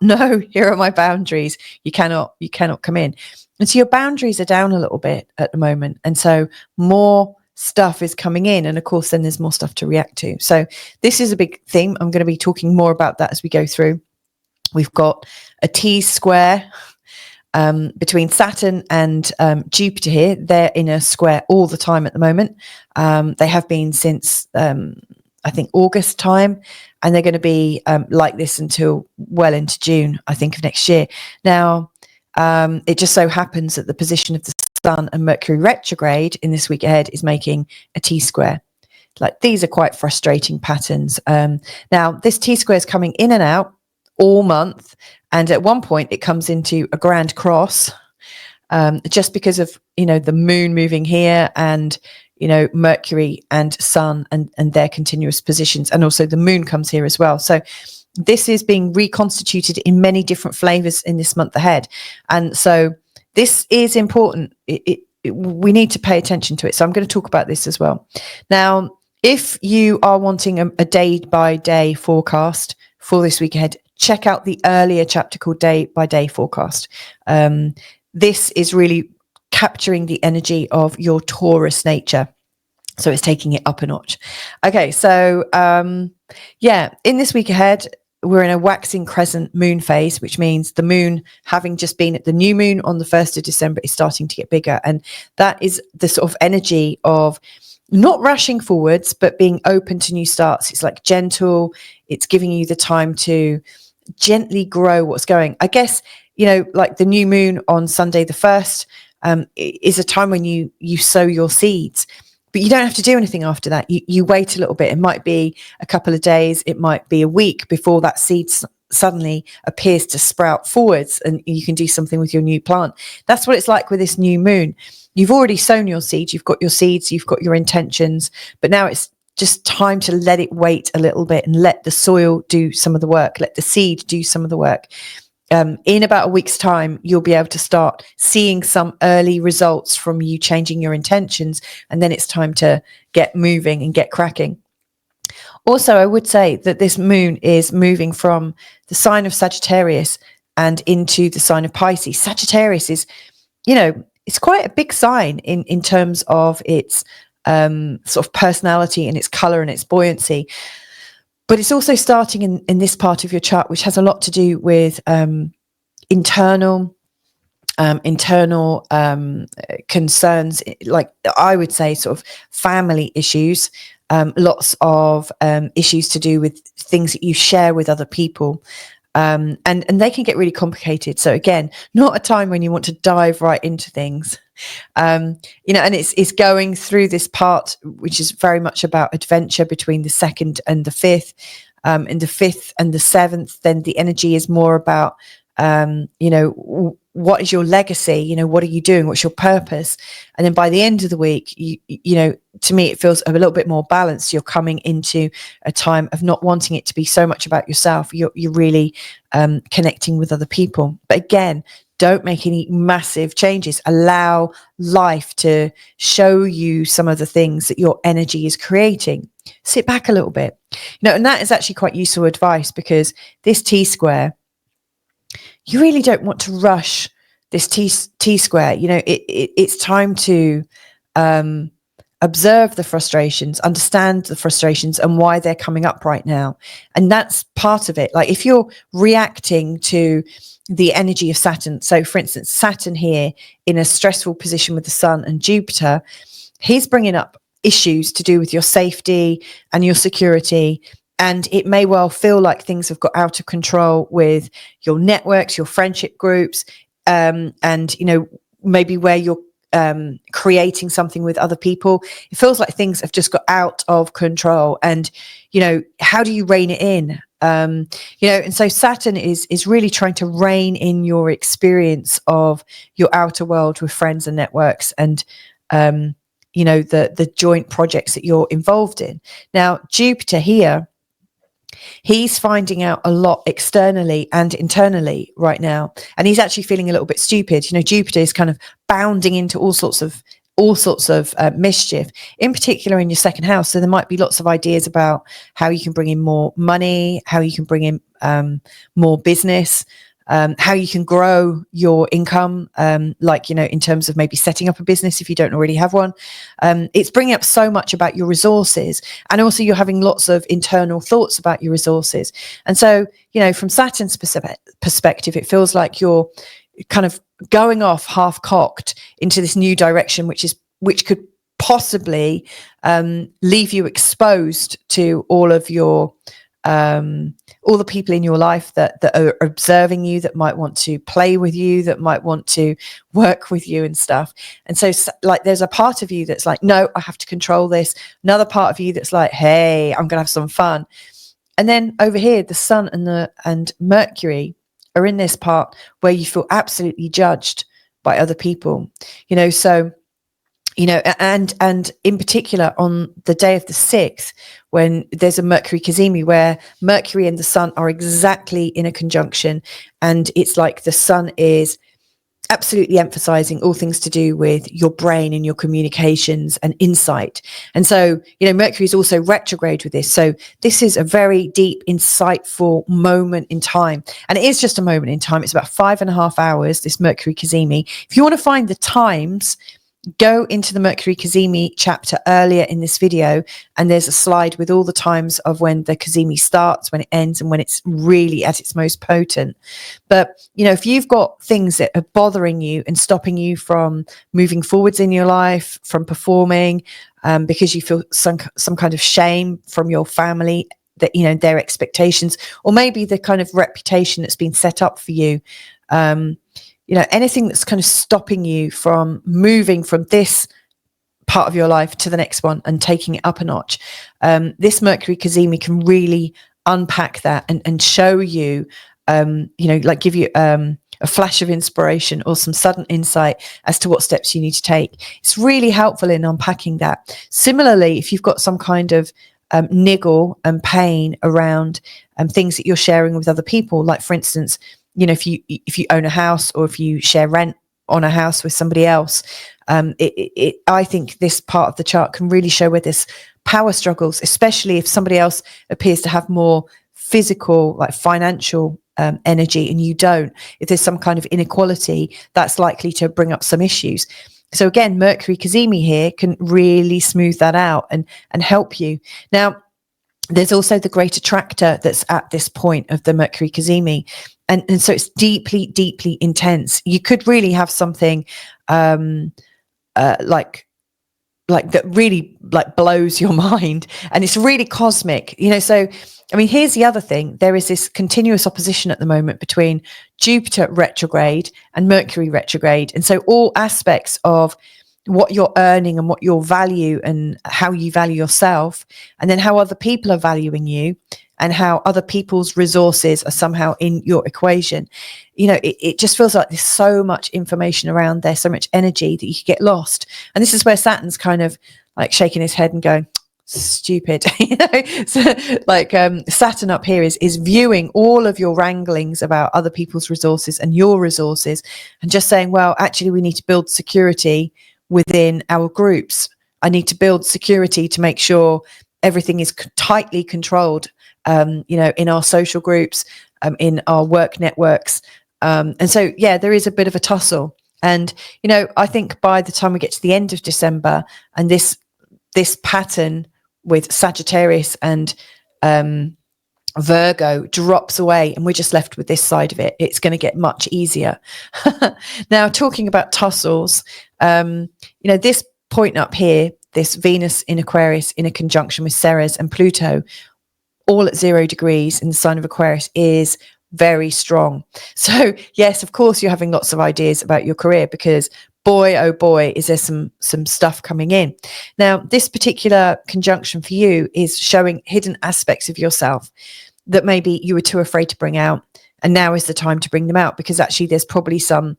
no, here are my boundaries. You cannot come in. And so your boundaries are down a little bit at the moment. And so more stuff is coming in, and of course then there's more stuff to react to. So this is a big theme. I'm going to be talking more about that as we go through. We've got a T square between Saturn and Jupiter here. They're in a square all the time at the moment. They have been since, I think, August time, and they're going to be like this until well into June, I think, of next year. Now, it just so happens that the position of the Sun and Mercury retrograde in this week ahead is making a T-square. Like, these are quite frustrating patterns. Now, this T-square is coming in and out all month, and at one point it comes into a grand cross, just because of, the moon moving here, and Mercury and Sun and their continuous positions, and also the moon comes here as well. So this is being reconstituted in many different flavors in this month ahead, and so this is important. We need to pay attention to it. So I'm going to talk about this as well. Now, if you are wanting a day-by-day forecast for this week ahead, check out the earlier chapter called Day-by-Day Forecast. This is really capturing the energy of your Taurus nature. So it's taking it up a notch. Okay, so in this week ahead, we're in a waxing crescent moon phase, which means the moon, having just been at the new moon on the 1st of December, is starting to get bigger. And that is the sort of energy of not rushing forwards, but being open to new starts. It's like gentle. It's giving you the time to gently grow what's going. I guess, like the new moon on Sunday the 1st is a time when you sow your seeds. But you don't have to do anything after that. You wait a little bit. It might be a couple of days. It might be a week before that seed suddenly appears to sprout forwards and you can do something with your new plant. That's what it's like with this new moon. You've already sown your seeds. You've got your seeds. You've got your intentions. But now it's just time to let it wait a little bit and let the soil do some of the work. Let the seed do some of the work. In about a week's time, you'll be able to start seeing some early results from you changing your intentions, and then it's time to get moving and get cracking. Also, I would say that this moon is moving from the sign of Sagittarius and into the sign of Pisces. Sagittarius is, it's quite a big sign in terms of its sort of personality and its color and its buoyancy. But it's also starting in this part of your chart, which has a lot to do with internal concerns, like I would say sort of family issues, lots of issues to do with things that you share with other people. And they can get really complicated. So again, not a time when you want to dive right into things. And it's going through this part, which is very much about adventure between the 2nd and the 5th. In the 5th and the 7th, then the energy is more about, what is your legacy? What are you doing? What's your purpose? And then by the end of the week, to me, it feels a little bit more balanced. You're coming into a time of not wanting it to be so much about yourself. You're really connecting with other people. But again, don't make any massive changes. Allow life to show you some of the things that your energy is creating. Sit back a little bit. And that is actually quite useful advice, because this T-square, you really don't want to rush this T-square. It's time to observe the frustrations, understand the frustrations and why they're coming up right now. And that's part of it. Like, if you're reacting to the energy of Saturn, so for instance, Saturn here in a stressful position with the Sun and Jupiter, he's bringing up issues to do with your safety and your security. And it may well feel like things have got out of control with your networks, your friendship groups, and, maybe where you're creating something with other people. It feels like things have just got out of control. And, how do you rein it in? And so Saturn is really trying to rein in your experience of your outer world with friends and networks and, the joint projects that you're involved in. Now, Jupiter here, he's finding out a lot externally and internally right now, and he's actually feeling a little bit stupid. Jupiter is kind of bounding into all sorts of mischief, in particular in your 2nd house. So there might be lots of ideas about how you can bring in more money, how you can bring in more business, how you can grow your income, in terms of maybe setting up a business if you don't already have one. It's bringing up so much about your resources, and also you're having lots of internal thoughts about your resources. And so, from Saturn's perspective, it feels like you're kind of going off half cocked into this new direction, which could possibly leave you exposed to all of your all the people in your life that are observing you, that might want to play with you, that might want to work with you and stuff. And so like there's a part of you that's like, no, I have to control this. Another part of you that's like, hey, I'm gonna have some fun. And then over here, the sun and Mercury are in this part where you feel absolutely judged by other people, so and in particular on the day of the 6th, when there's a Mercury Cazimi where Mercury and the sun are exactly in a conjunction, and it's like the sun is absolutely emphasizing all things to do with your brain and your communications and insight. And so, Mercury is also retrograde with this. So this is a very deep, insightful moment in time. And it is just a moment in time. It's about 5.5 hours, this Mercury Cazimi. If you want to find the times, go into the Mercury Cazimi chapter earlier in this video, and there's a slide with all the times of when the Cazimi starts, when it ends, and when it's really at its most potent. But, if you've got things that are bothering you and stopping you from moving forwards in your life, from performing, because you feel some kind of shame from your family, that, their expectations, or maybe the kind of reputation that's been set up for you, anything that's kind of stopping you from moving from this part of your life to the next one and taking it up a notch. This Mercury Cazimi can really unpack that and show you, like give you a flash of inspiration or some sudden insight as to what steps you need to take. It's really helpful in unpacking that. Similarly, if you've got some kind of niggle and pain around things that you're sharing with other people, like for instance, if you own a house, or if you share rent on a house with somebody else, I think this part of the chart can really show where there's power struggles, especially if somebody else appears to have more physical, like financial energy, and you don't. If there's some kind of inequality, that's likely to bring up some issues. So again, Mercury Cazimi here can really smooth that out and help you. Now, there's also the Great Attractor that's at this point of the Mercury Cazimi. And so it's deeply, deeply intense. You could really have something like that really like blows your mind, and it's really cosmic, So, I mean, here's the other thing. There is this continuous opposition at the moment between Jupiter retrograde and Mercury retrograde. And so all aspects of what you're earning and what your value and how you value yourself, and then how other people are valuing you, and how other people's resources are somehow in your equation. It just feels like there's so much information around there, so much energy that you could get lost. And this is where Saturn's kind of like shaking his head and going, stupid. So like Saturn up here is viewing all of your wranglings about other people's resources and your resources, and just saying, well, actually, we need to build security within our groups. I need to build security to make sure everything is tightly controlled, in our social groups, in our work networks. And so, yeah, there is a bit of a tussle. And, I think by the time we get to the end of December, and this pattern with Sagittarius and Virgo drops away, and we're just left with this side of it, it's going to get much easier. Now, talking about tussles, this point up here, this Venus in Aquarius in a conjunction with Ceres and Pluto, all at 0 degrees in the sign of Aquarius, is very strong. So yes, of course, you're having lots of ideas about your career, because boy, oh boy, is there some stuff coming in. Now, this particular conjunction for you is showing hidden aspects of yourself that maybe you were too afraid to bring out, and now is the time to bring them out, because actually there's probably some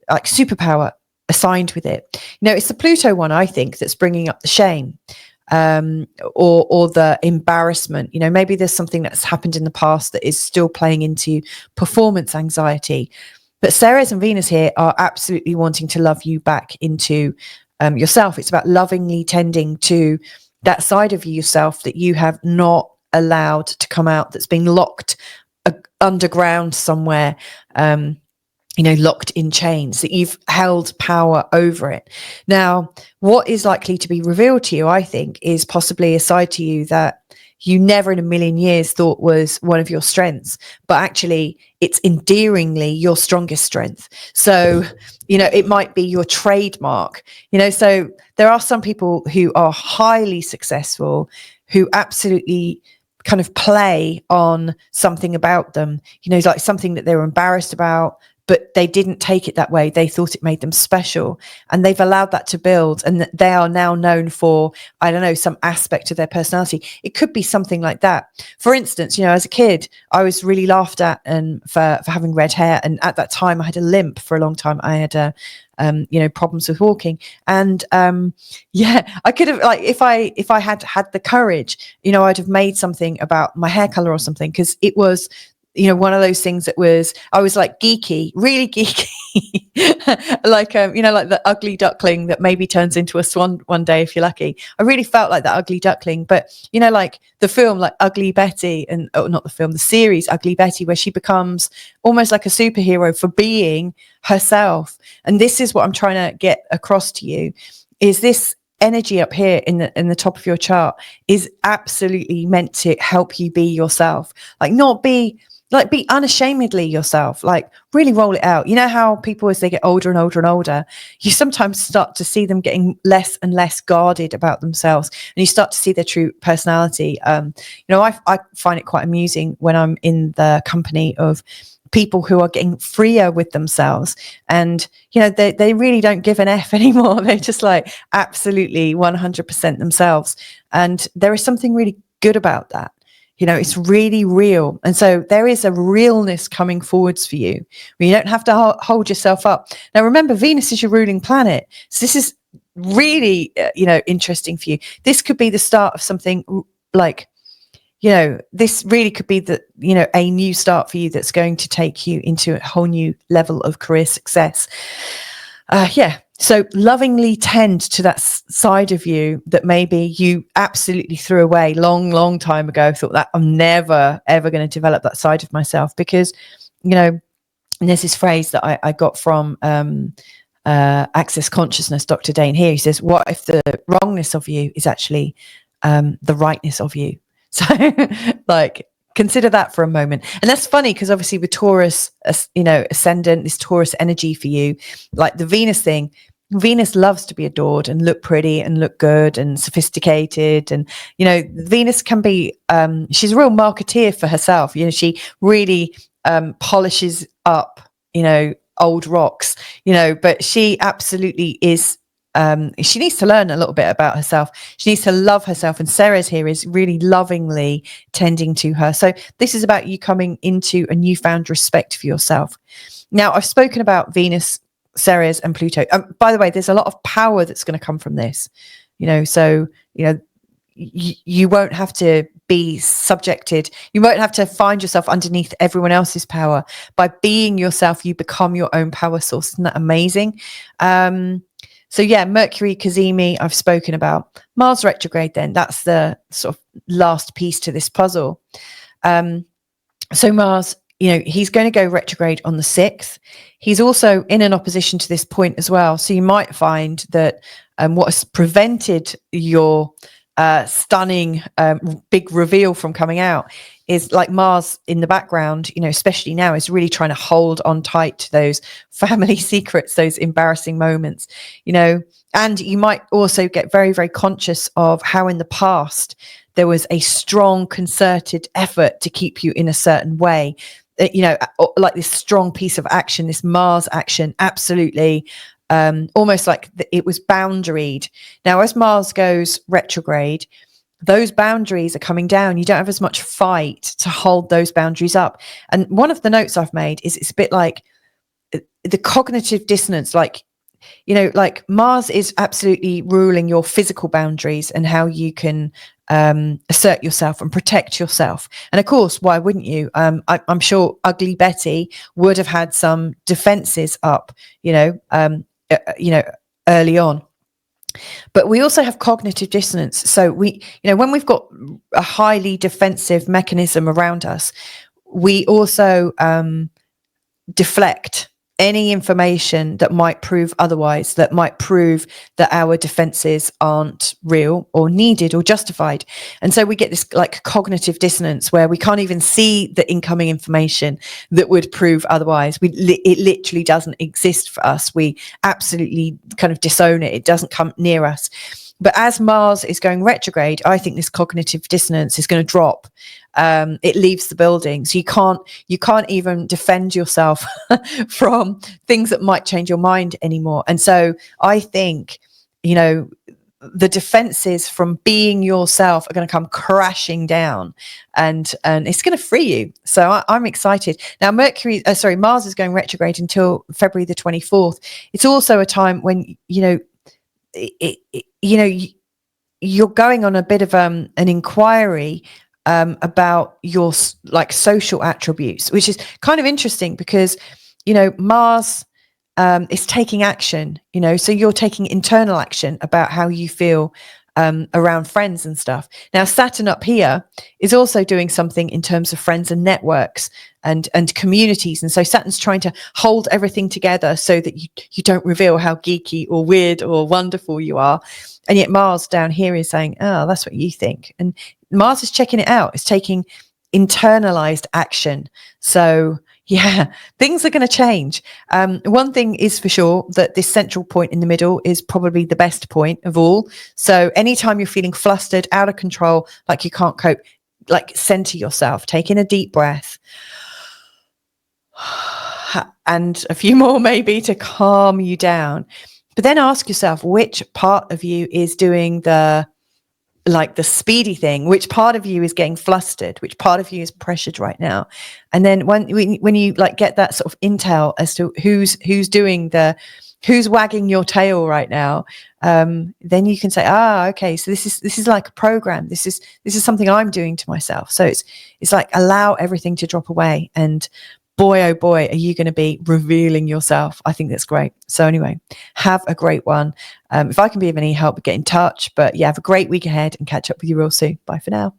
like superpower assigned with it. It's the Pluto one, I think, that's bringing up the shame, or the embarrassment. Maybe there's something that's happened in the past that is still playing into performance anxiety. But Ceres and Venus here are absolutely wanting to love you back into yourself. It's about lovingly tending to that side of yourself that you have not allowed to come out, that's been locked underground somewhere, locked in chains, that you've held power over it. Now, what is likely to be revealed to you, I think, is possibly a side to you that you never in a million years thought was one of your strengths, but actually it's endearingly your strongest strength. So, it might be your trademark, so there are some people who are highly successful who absolutely kind of play on something about them, like something that they were embarrassed about, but they didn't take it that way. They thought it made them special, and they've allowed that to build, and they are now known for, I don't know, some aspect of their personality. It could be something like that. For instance, as a kid, I was really laughed at and for having red hair. And at that time I had a limp for a long time. I had problems with walking. And I could have, like, if I had had the courage, I'd have made something about my hair color or something, because it was, one of those things that I was like geeky, really geeky, like, like the ugly duckling that maybe turns into a swan one day if you're lucky. I really felt like that ugly duckling. But, like the film, like Ugly Betty, and not the film, the series Ugly Betty, where she becomes almost like a superhero for being herself. And this is what I'm trying to get across to you, is this energy up here in the top of your chart is absolutely meant to help you be yourself. Be unashamedly yourself, like really roll it out. How people, as they get older and older and older, you sometimes start to see them getting less and less guarded about themselves, and you start to see their true personality. I find it quite amusing when I'm in the company of people who are getting freer with themselves, and they really don't give an F anymore. They're just like absolutely 100% themselves, and there is something really good about that. It's really real. And so there is a realness coming forwards for you, where you don't have to hold yourself up. Now, remember, Venus is your ruling planet. So this is really, interesting for you. This could be the start of something like, this really could be a new start for you that's going to take you into a whole new level of career success. So lovingly tend to that side of you that maybe you absolutely threw away long time ago. Thought that I'm never ever going to develop that side of myself, because and there's this phrase that I got from Access Consciousness, Dr. Dane here. He says, what if the wrongness of you is actually the rightness of you? So like, consider that for a moment. And that's funny, because obviously with Taurus, ascendant, this Taurus energy for you, like the Venus thing, Venus loves to be adored and look pretty and look good and sophisticated. And, Venus can be, she's a real marketeer for herself. She really polishes up, old rocks, but she absolutely is. She needs to learn a little bit about herself. She needs to love herself. And Ceres here is really lovingly tending to her. So this is about you coming into a newfound respect for yourself. Now, I've spoken about Venus, Ceres and Pluto. By the way, there's a lot of power that's going to come from this, so, you won't have to be subjected. You won't have to find yourself underneath everyone else's power. By being yourself, you become your own power source. Isn't that amazing? So yeah, Mercury Cazimi, I've spoken about. Mars retrograde, then that's the sort of last piece to this puzzle. So Mars, he's going to go retrograde on the 6th. He's also in an opposition to this point as well. So you might find that what has prevented your stunning big reveal from coming out is like Mars in the background, especially now, is really trying to hold on tight to those family secrets, those embarrassing moments, and you might also get very, very conscious of how in the past there was a strong concerted effort to keep you in a certain way, like this strong piece of action, this Mars action, absolutely. Almost like it was boundaried. Now, as Mars goes retrograde, those boundaries are coming down. You don't have as much fight to hold those boundaries up. And one of the notes I've made is it's a bit like the cognitive dissonance, like Mars is absolutely ruling your physical boundaries and how you can assert yourself and protect yourself. And of course, why wouldn't you? I'm sure Ugly Betty would have had some defenses up, early on. But we also have cognitive dissonance. So when we've got a highly defensive mechanism around us, we also deflect any information that might prove otherwise, that might prove that our defenses aren't real or needed or justified. And so we get this like cognitive dissonance where we can't even see the incoming information that would prove otherwise. It literally doesn't exist for us. We absolutely kind of disown it. It doesn't come near us. But as Mars is going retrograde, I think this cognitive dissonance is going to drop. It leaves the building. So you can't even defend yourself from things that might change your mind anymore. And so I think, the defenses from being yourself are going to come crashing down, and it's going to free you. So I'm excited. Now, Mars is going retrograde until February the 24th. It's also a time when, you're going on a bit of an inquiry about your like social attributes, which is kind of interesting because Mars is taking action, so you're taking internal action about how you feel around friends and stuff. Now, Saturn up here is also doing something in terms of friends and networks and communities. And so Saturn's trying to hold everything together so that you don't reveal how geeky or weird or wonderful you are. And yet Mars down here is saying, oh, that's what you think. And Mars is checking it out. It's taking internalized action. So yeah, things are going to change. One thing is for sure, that this central point in the middle is probably the best point of all. So anytime you're feeling flustered, out of control, like you can't cope, like center yourself, take in a deep breath and a few more maybe to calm you down. But then ask yourself, which part of you is doing the speedy thing, which part of you is getting flustered, which part of you is pressured right now. And then when you get that sort of intel as to who's wagging your tail right now, then you can say, okay, so this is like a program. This is something I'm doing to myself. So it's like, allow everything to drop away, and boy, oh boy, are you going to be revealing yourself. I think that's great. So anyway, have a great one. If I can be of any help, get in touch. But yeah, have a great week ahead and catch up with you real soon. Bye for now.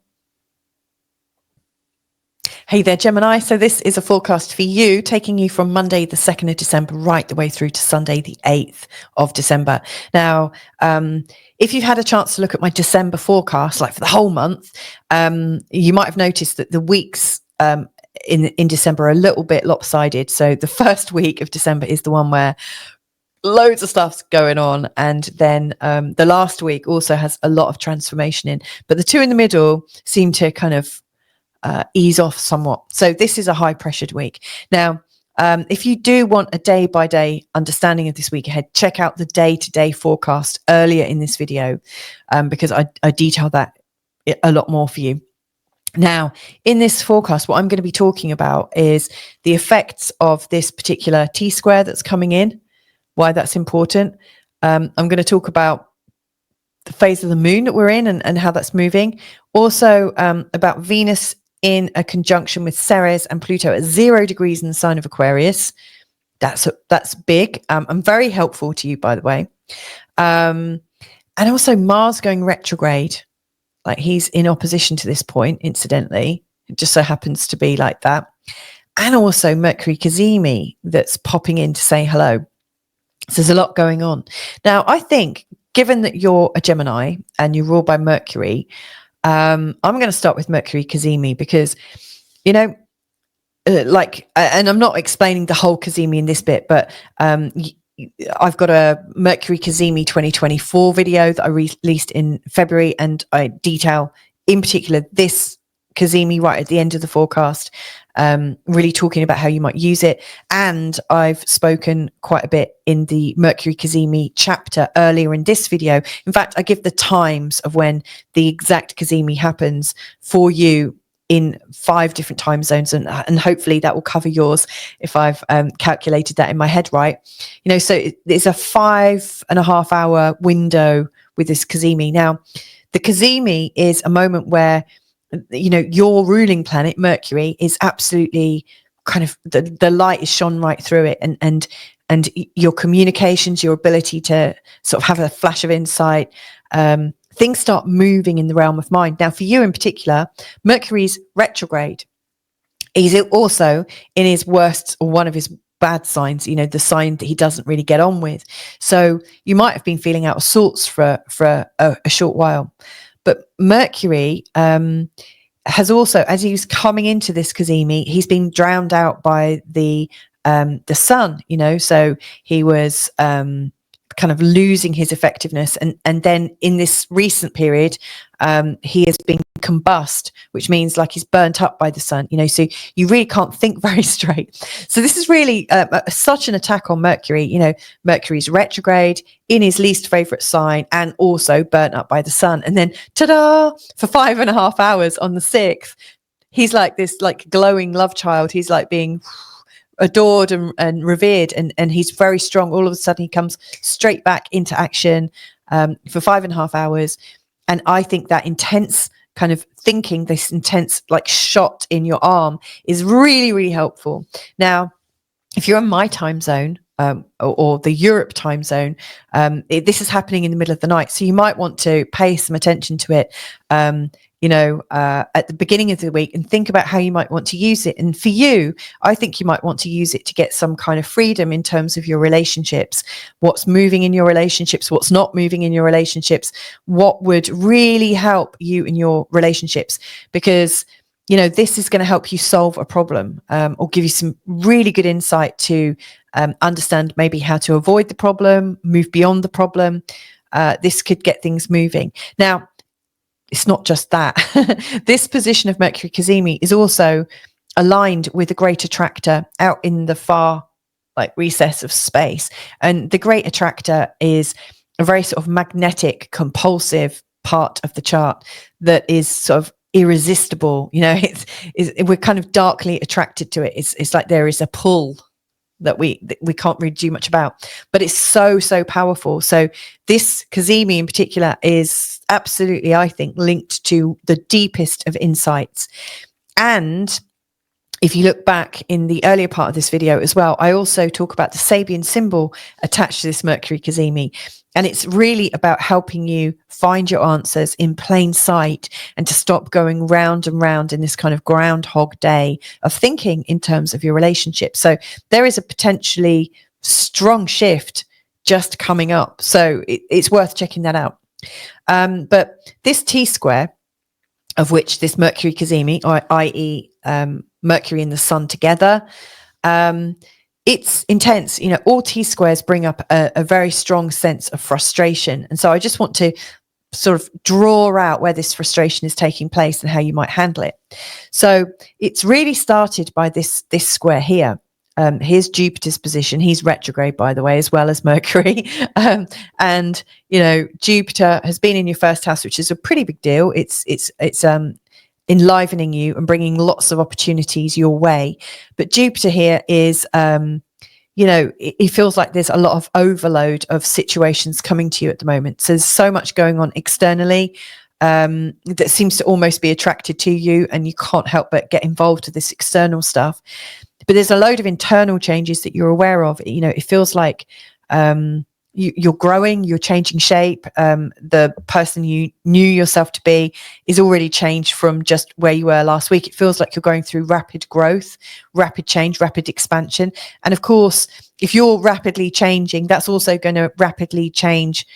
Hey there, Gemini. So this is a forecast for you, taking you from Monday, the 2nd of December, right the way through to Sunday, the 8th of December. Now, if you've had a chance to look at my December forecast, like for the whole month, you might have noticed that the weeks in December are a little bit lopsided. So the first week of December is the one where loads of stuff's going on, and then the last week also has a lot of transformation in, but the two in the middle seem to kind of ease off somewhat. So this is a high pressured week. Now, if you do want a day by day understanding of this week ahead, check out the day-to-day forecast earlier in this video, because I detail that a lot more for you. Now, in this forecast, what I'm going to be talking about is the effects of this particular T-square that's coming in, why that's important. I'm going to talk about the phase of the moon that we're in and how that's moving. Also, about Venus in a conjunction with Ceres and Pluto at 0 degrees in the sign of Aquarius. That's big. I'm very helpful to you, by the way. And also Mars going retrograde. Like, he's in opposition to this point, incidentally. It just so happens to be like that. And also Mercury Cazimi that's popping in to say hello. So there's a lot going on. Now, I think, given that you're a Gemini and you're ruled by Mercury, I'm going to start with Mercury Cazimi because, and I'm not explaining the whole Cazimi in this bit, but I've got a Mercury Cazimi 2024 video that I released in February, and I detail in particular this Cazimi right at the end of the forecast, really talking about how you might use it. And I've spoken quite a bit in the Mercury Cazimi chapter earlier in this video. In fact, I give the times of when the exact Cazimi happens for you in 5 different time zones, and hopefully that will cover yours if I've calculated that in my head right. So it's a 5.5 hour window with this Cazimi. Now, the Cazimi is a moment where your ruling planet Mercury is absolutely kind of the light is shone right through it, and your communications, your ability to sort of have a flash of insight, things start moving in the realm of mind. Now, for you in particular, Mercury's retrograde. He's also in his worst, or one of his bad signs, the sign that he doesn't really get on with. So you might have been feeling out of sorts for a short while. But Mercury has also, as he's coming into this Cazimi, he's been drowned out by the sun, so he was kind of losing his effectiveness, and then in this recent period he has been combust, which means like he's burnt up by the sun, so you really can't think very straight. So this is really such an attack on Mercury. Mercury's retrograde in his least favorite sign and also burnt up by the sun, and then ta-da, for 5.5 hours on the 6th he's like this like glowing love child. He's like being adored and revered, and he's very strong. All of a sudden he comes straight back into action for 5.5 hours, and I think that intense kind of thinking, this intense like shot in your arm, is really, really helpful. Now if you're in my time zone or the Europe time zone, this is happening in the middle of the night, so you might want to pay some attention to it at the beginning of the week and think about how you might want to use it. And for you, I think you might want to use it to get some kind of freedom in terms of your relationships, what's moving in your relationships, what's not moving in your relationships, what would really help you in your relationships, because this is going to help you solve a problem or give you some really good insight to understand maybe how to avoid the problem, move beyond the problem. This could get things moving. Now, it's not just that. This position of Mercury Cazimi is also aligned with the Great Attractor out in the far recess of space. And the Great Attractor is a very sort of magnetic, compulsive part of the chart that is sort of irresistible. We're kind of darkly attracted to it. It's like there is a pull that we can't really do much about, but it's so powerful. So this Cazimi in particular is absolutely, I think, linked to the deepest of insights. And if you look back in the earlier part of this video as well, I also talk about the Sabian symbol attached to this Mercury Cazimi. And it's really about helping you find your answers in plain sight and to stop going round and round in this kind of groundhog day of thinking in terms of your relationship. So there is a potentially strong shift just coming up. So it's worth checking that out. But this T-square, of which this Mercury Cazimi, i.e. Mercury and the sun together, it's intense. All T-squares bring up a very strong sense of frustration. And so I just want to sort of draw out where this frustration is taking place and how you might handle it. So it's really started by this square here. Here's Jupiter's position. He's retrograde, by the way, as well as Mercury. And Jupiter has been in your first house, which is a pretty big deal. It's enlivening you and bringing lots of opportunities your way. But Jupiter here is, it feels like there's a lot of overload of situations coming to you at the moment. So there's so much going on externally that seems to almost be attracted to you, and you can't help but get involved with this external stuff. But there's a load of internal changes that you're aware of. It feels like you're growing, you're changing shape. The person you knew yourself to be is already changed from just where you were last week. It feels like you're going through rapid growth, rapid change, rapid expansion. And of course, if you're rapidly changing, that's also going to rapidly change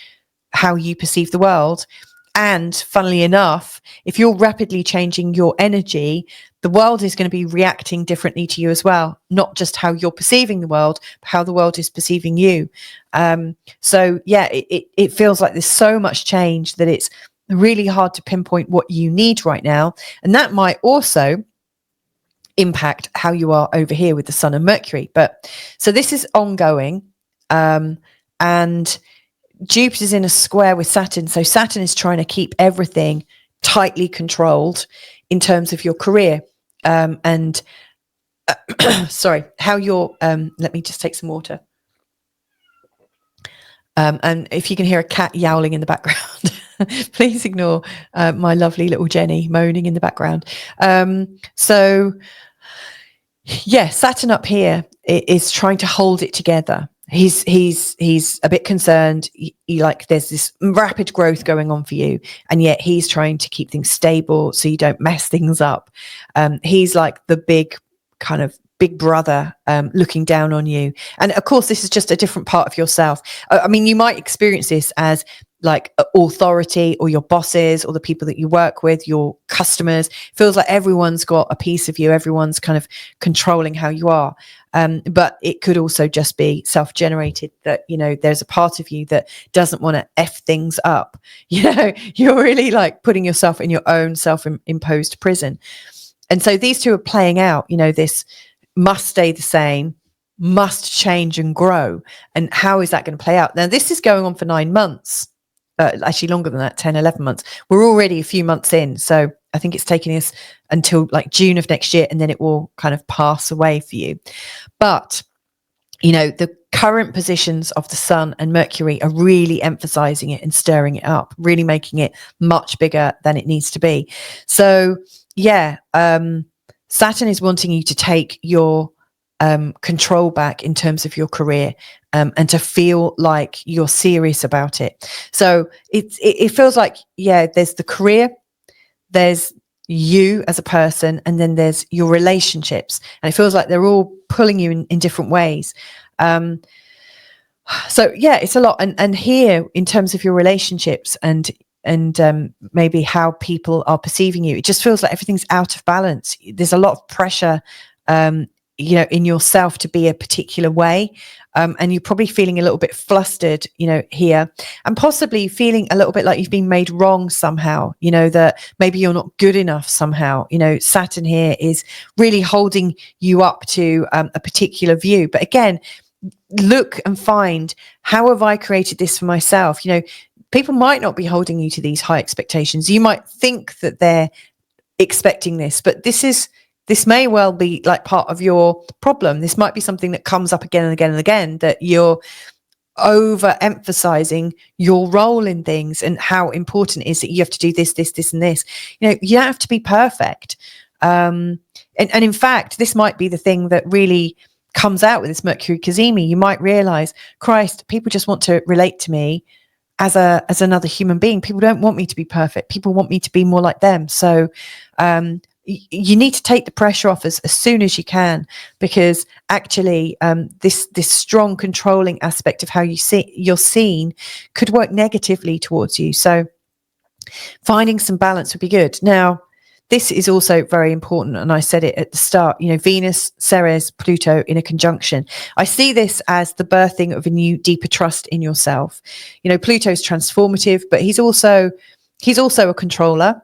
how you perceive the world. And funnily enough, if you're rapidly changing your energy, the world is going to be reacting differently to you as well. Not just how you're perceiving the world, but how the world is perceiving you. So yeah, it feels like there's so much change that it's really hard to pinpoint what you need right now. And that might also impact how you are over here with the Sun and Mercury. But so this is ongoing. And Jupiter's in a square with Saturn. So Saturn is trying to keep everything tightly controlled in terms of your career. Sorry, how you're, let me just take some water. And if you can hear a cat yowling in the background, please ignore my lovely little Jenny moaning in the background. So yeah, Saturn up here is trying to hold it together. He's a bit concerned. He like there's this rapid growth going on for you, and yet he's trying to keep things stable so you don't mess things up. He's like the big big brother looking down on you. And of course, this is just a different part of yourself. I mean, you might experience this as like authority, or your bosses, or the people that you work with, your customers. Feels like everyone's got a piece of you. Everyone's kind of controlling how you are. But it could also just be self-generated, that, you know, there's a part of you that doesn't want to F things up. You know, you're really like putting yourself in your own self-imposed prison. And so these two are playing out, you know, this must stay the same, must change and grow. And how is that going to play out? Now, this is going on for 9 months. Actually longer than that, 10, 11 months. We're already a few months in. So I think it's taking us until like June of next year, and then it will kind of pass away for you. But, you know, the current positions of the Sun and Mercury are really emphasizing it and stirring it up, really making it much bigger than it needs to be. So, yeah, Saturn is wanting you to take your control back in terms of your career, and to feel like you're serious about it. So it feels like, yeah, there's the career, there's you as a person, and then there's your relationships. And it feels like they're all pulling you in different ways. So yeah, it's a lot. And here, in terms of your relationships and maybe how people are perceiving you, it just feels like everything's out of balance. There's a lot of pressure, you know, in yourself to be a particular way. And you're probably feeling a little bit flustered, you know, here, and possibly feeling a little bit like you've been made wrong somehow, you know, that maybe you're not good enough somehow. You know, Saturn here is really holding you up to a particular view. But again, look and find, how have I created this for myself? You know, people might not be holding you to these high expectations. You might think that they're expecting this, but this may well be like part of your problem. This might be something that comes up again and again and again, that you're overemphasizing your role in things and how important it is that you have to do this, and this. You know, you don't have to be perfect. And in fact, this might be the thing that really comes out with this Mercury Cazimi. You might realize, Christ, people just want to relate to me as another human being. People don't want me to be perfect. People want me to be more like them. So, you need to take the pressure off as soon as you can, because actually this strong controlling aspect of how you're seen could work negatively towards you. So finding some balance would be good. Now, this is also very important, and I said it at the start, you know, Venus, Ceres, Pluto in a conjunction. I see this as the birthing of a new, deeper trust in yourself. You know, Pluto's transformative, but he's also a controller.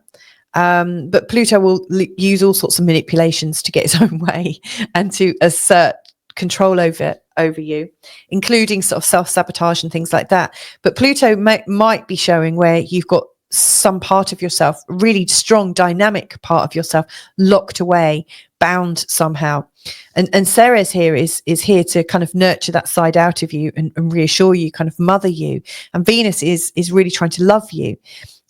But Pluto will use all sorts of manipulations to get his own way and to assert control over you, including sort of self-sabotage and things like that. But Pluto might be showing where you've got some part of yourself, really strong, dynamic part of yourself, locked away, bound somehow. And Ceres here is here to kind of nurture that side out of you and reassure you, kind of mother you. And Venus is really trying to love you.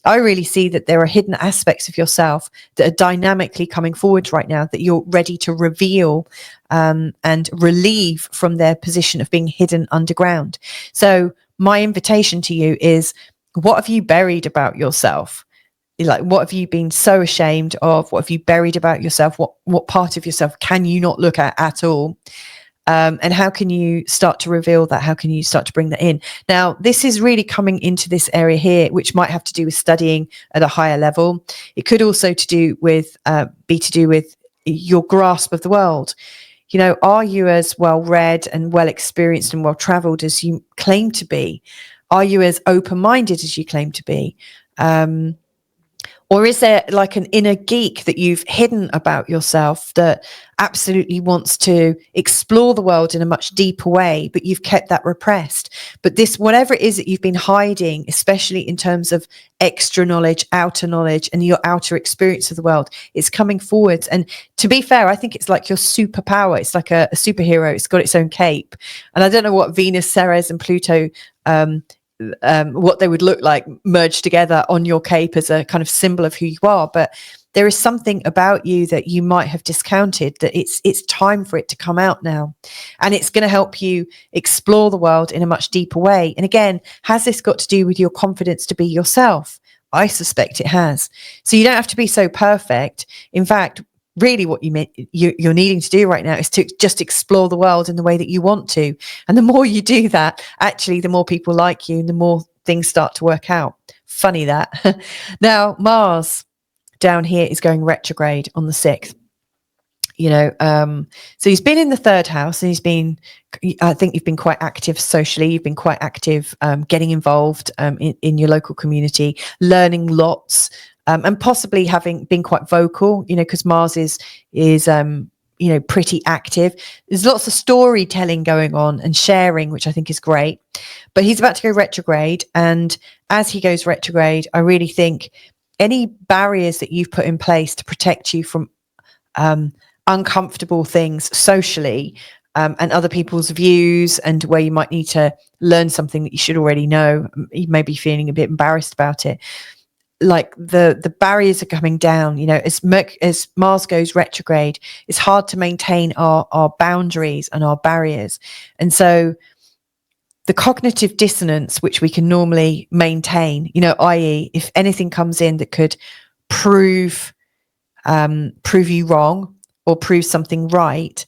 I really see that there are hidden aspects of yourself that are dynamically coming forward right now, that you're ready to reveal and relieve from their position of being hidden underground. So my invitation to you is, what have you buried about yourself? Like, what have you been so ashamed of? What have you buried about yourself? What part of yourself can you not look at all? And how can you start to reveal that? How can you start to bring that in? Now, this is really coming into this area here, which might have to do with studying at a higher level. It could also be to do with your grasp of the world. You know, are you as well read and well experienced and well traveled as you claim to be? Are you as open-minded as you claim to be? Or is there like an inner geek that you've hidden about yourself that absolutely wants to explore the world in a much deeper way, but you've kept that repressed? But this, whatever it is that you've been hiding, especially in terms of extra knowledge, outer knowledge, and your outer experience of the world, is coming forward. And to be fair, I think it's like your superpower. It's like a superhero. It's got its own cape. And I don't know what Venus, Ceres, and Pluto what they would look like merged together on your cape as a kind of symbol of who you are, but there is something about you that you might have discounted, that it's time for it to come out now, and it's going to help you explore the world in a much deeper way. And again, has this got to do with your confidence to be yourself? I suspect it has. So you don't have to be so perfect. In fact, really what you're needing to do right now is to just explore the world in the way that you want to. And the more you do that, actually, the more people like you and the more things start to work out. Funny that. Now, Mars down here is going retrograde on the 6th. So he's been in the 3rd house, and I think you've been quite active socially. You've been quite active, getting involved in your local community, learning lots, and possibly having been quite vocal, because Mars is pretty active. There's lots of storytelling going on and sharing, which I think is great. But he's about to go retrograde. And as he goes retrograde, I really think any barriers that you've put in place to protect you from uncomfortable things socially, and other people's views, and where you might need to learn something that you should already know, you may be feeling a bit embarrassed about it. Like the barriers are coming down, as Mars goes retrograde, it's hard to maintain our boundaries and our barriers. And so the cognitive dissonance, which we can normally maintain, i.e. if anything comes in that could prove you wrong or prove something right,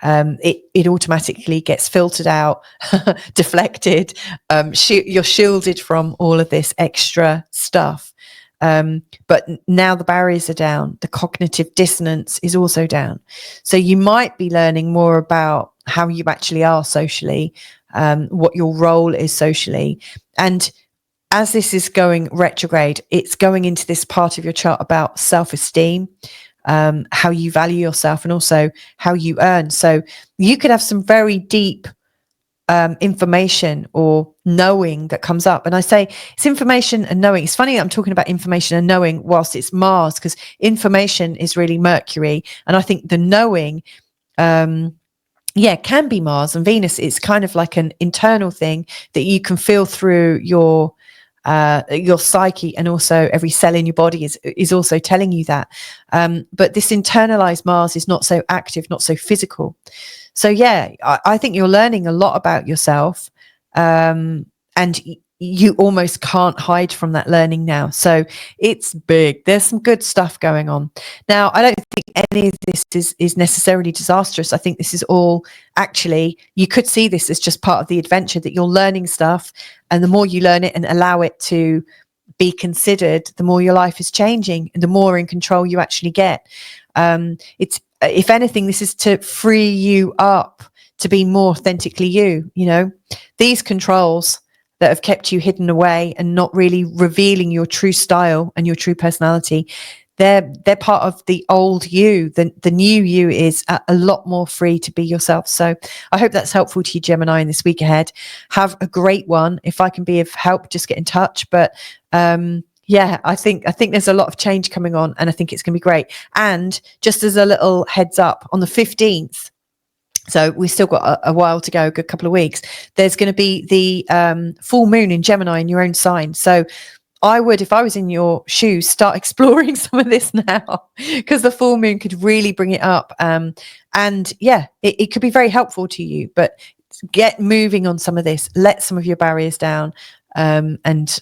it automatically gets filtered out, deflected. You're shielded from all of this extra stuff. But now the barriers are down, the cognitive dissonance is also down. So you might be learning more about how you actually are socially, what your role is socially. And as this is going retrograde, it's going into this part of your chart about self-esteem, how you value yourself, and also how you earn. So you could have some very deep information or knowing that comes up. And I say it's information and knowing. It's funny that I'm talking about information and knowing whilst it's Mars, because information is really Mercury. And I think the knowing, can be Mars and Venus. It's kind of like an internal thing that you can feel through your psyche, and also every cell in your body is also telling you that. But this internalized Mars is not so active, not so physical. So I think you're learning a lot about yourself, and you almost can't hide from that learning now. So it's big. There's some good stuff going on. Now, I don't think any of this is necessarily disastrous. I think this is all actually, you could see this as just part of the adventure, that you're learning stuff. And the more you learn it and allow it to be considered, the more your life is changing and the more in control you actually get. If anything, this is to free you up to be more authentically you. These controls that have kept you hidden away and not really revealing your true style and your true personality, they're part of the old you. The new you is a lot more free to be yourself. So I hope that's helpful to you, Gemini, in this week ahead. Have a great one. If I can be of help, just get in touch. But I think there's a lot of change coming on, and I think it's going to be great. And just as a little heads up, on the 15th, so we've still got a while to go, a good couple of weeks, there's going to be the full moon in Gemini in your own sign. So I would, if I was in your shoes, start exploring some of this now, because the full moon could really bring it up. It could be very helpful to you, but get moving on some of this. Let some of your barriers down, and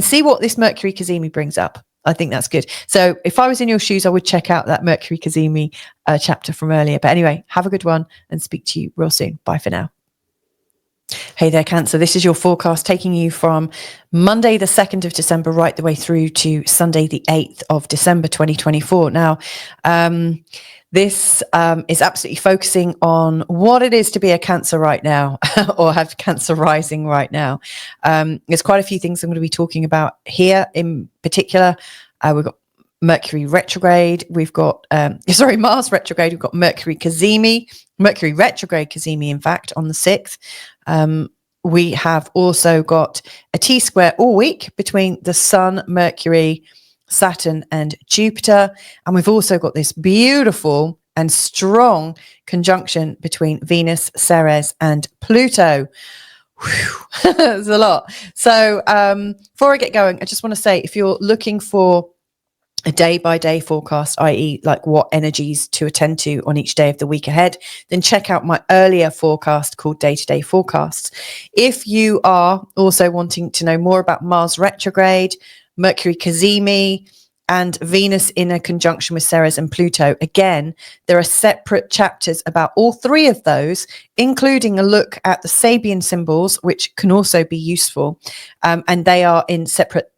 see what this Mercury Cazimi brings up. I think that's good. So if I was in your shoes, I would check out that Mercury Cazimi chapter from earlier. But anyway, have a good one and speak to you real soon. Bye for now. Hey there, Cancer. This is your forecast taking you from Monday, the 2nd of December, right the way through to Sunday, the 8th of December, 2024. Now, this is absolutely focusing on what it is to be a Cancer right now, or have Cancer rising right now. There's quite a few things I'm going to be talking about here in particular. We've got Mercury retrograde. We've got, Mars retrograde. We've got Mercury retrograde Cazimi, in fact, on the 6th. We have also got a T-square all week between the Sun, Mercury, Saturn and Jupiter. And we've also got this beautiful and strong conjunction between Venus, Ceres and Pluto. There's a lot. So before I get going, I just want to say, if you're looking for a day-by-day forecast, i.e. like what energies to attend to on each day of the week ahead, then check out my earlier forecast called Day-to-Day Forecasts. If you are also wanting to know more about Mars retrograde, Mercury Cazimi, and Venus in a conjunction with Ceres and Pluto. Again, there are separate chapters about all three of those, including a look at the Sabian symbols, which can also be useful. And they are in separate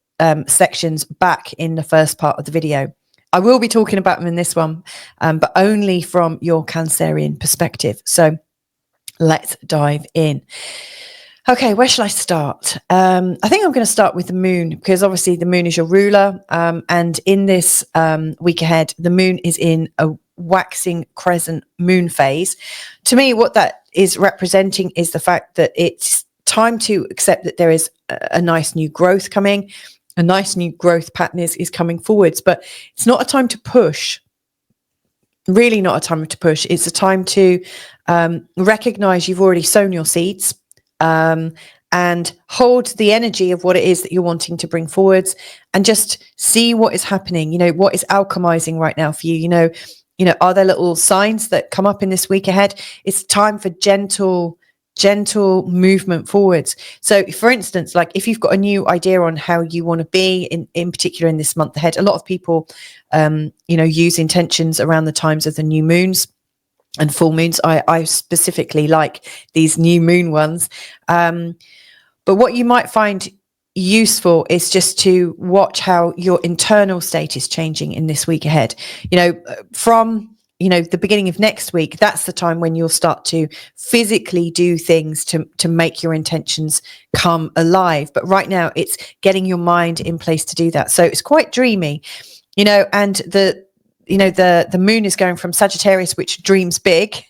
sections back in the first part of the video. I will be talking about them in this one, but only from your Cancerian perspective. So let's dive in. Okay, where shall I start? I think I'm going to start with the moon, because obviously the moon is your ruler. And in this week ahead, the moon is in a waxing crescent moon phase. To me, what that is representing is the fact that it's time to accept that there is a nice new growth coming. A nice new growth pattern is coming forwards, but it's not a time to push. Really not a time to push. It's a time to recognize you've already sown your seeds. And hold the energy of what it is that you're wanting to bring forwards, and just see what is happening. You know, what is alchemizing right now for you. You know, are there little signs that come up in this week ahead? It's time for gentle movement forwards. So for instance, like if you've got a new idea on how you want to be in particular in this month ahead, a lot of people, use intentions around the times of the new moons and full moons. I specifically like these new moon ones. But what you might find useful is just to watch how your internal state is changing in this week ahead. From the beginning of next week, that's the time when you'll start to physically do things to make your intentions come alive. But right now it's getting your mind in place to do that. So it's quite dreamy, and the moon is going from Sagittarius, which dreams big,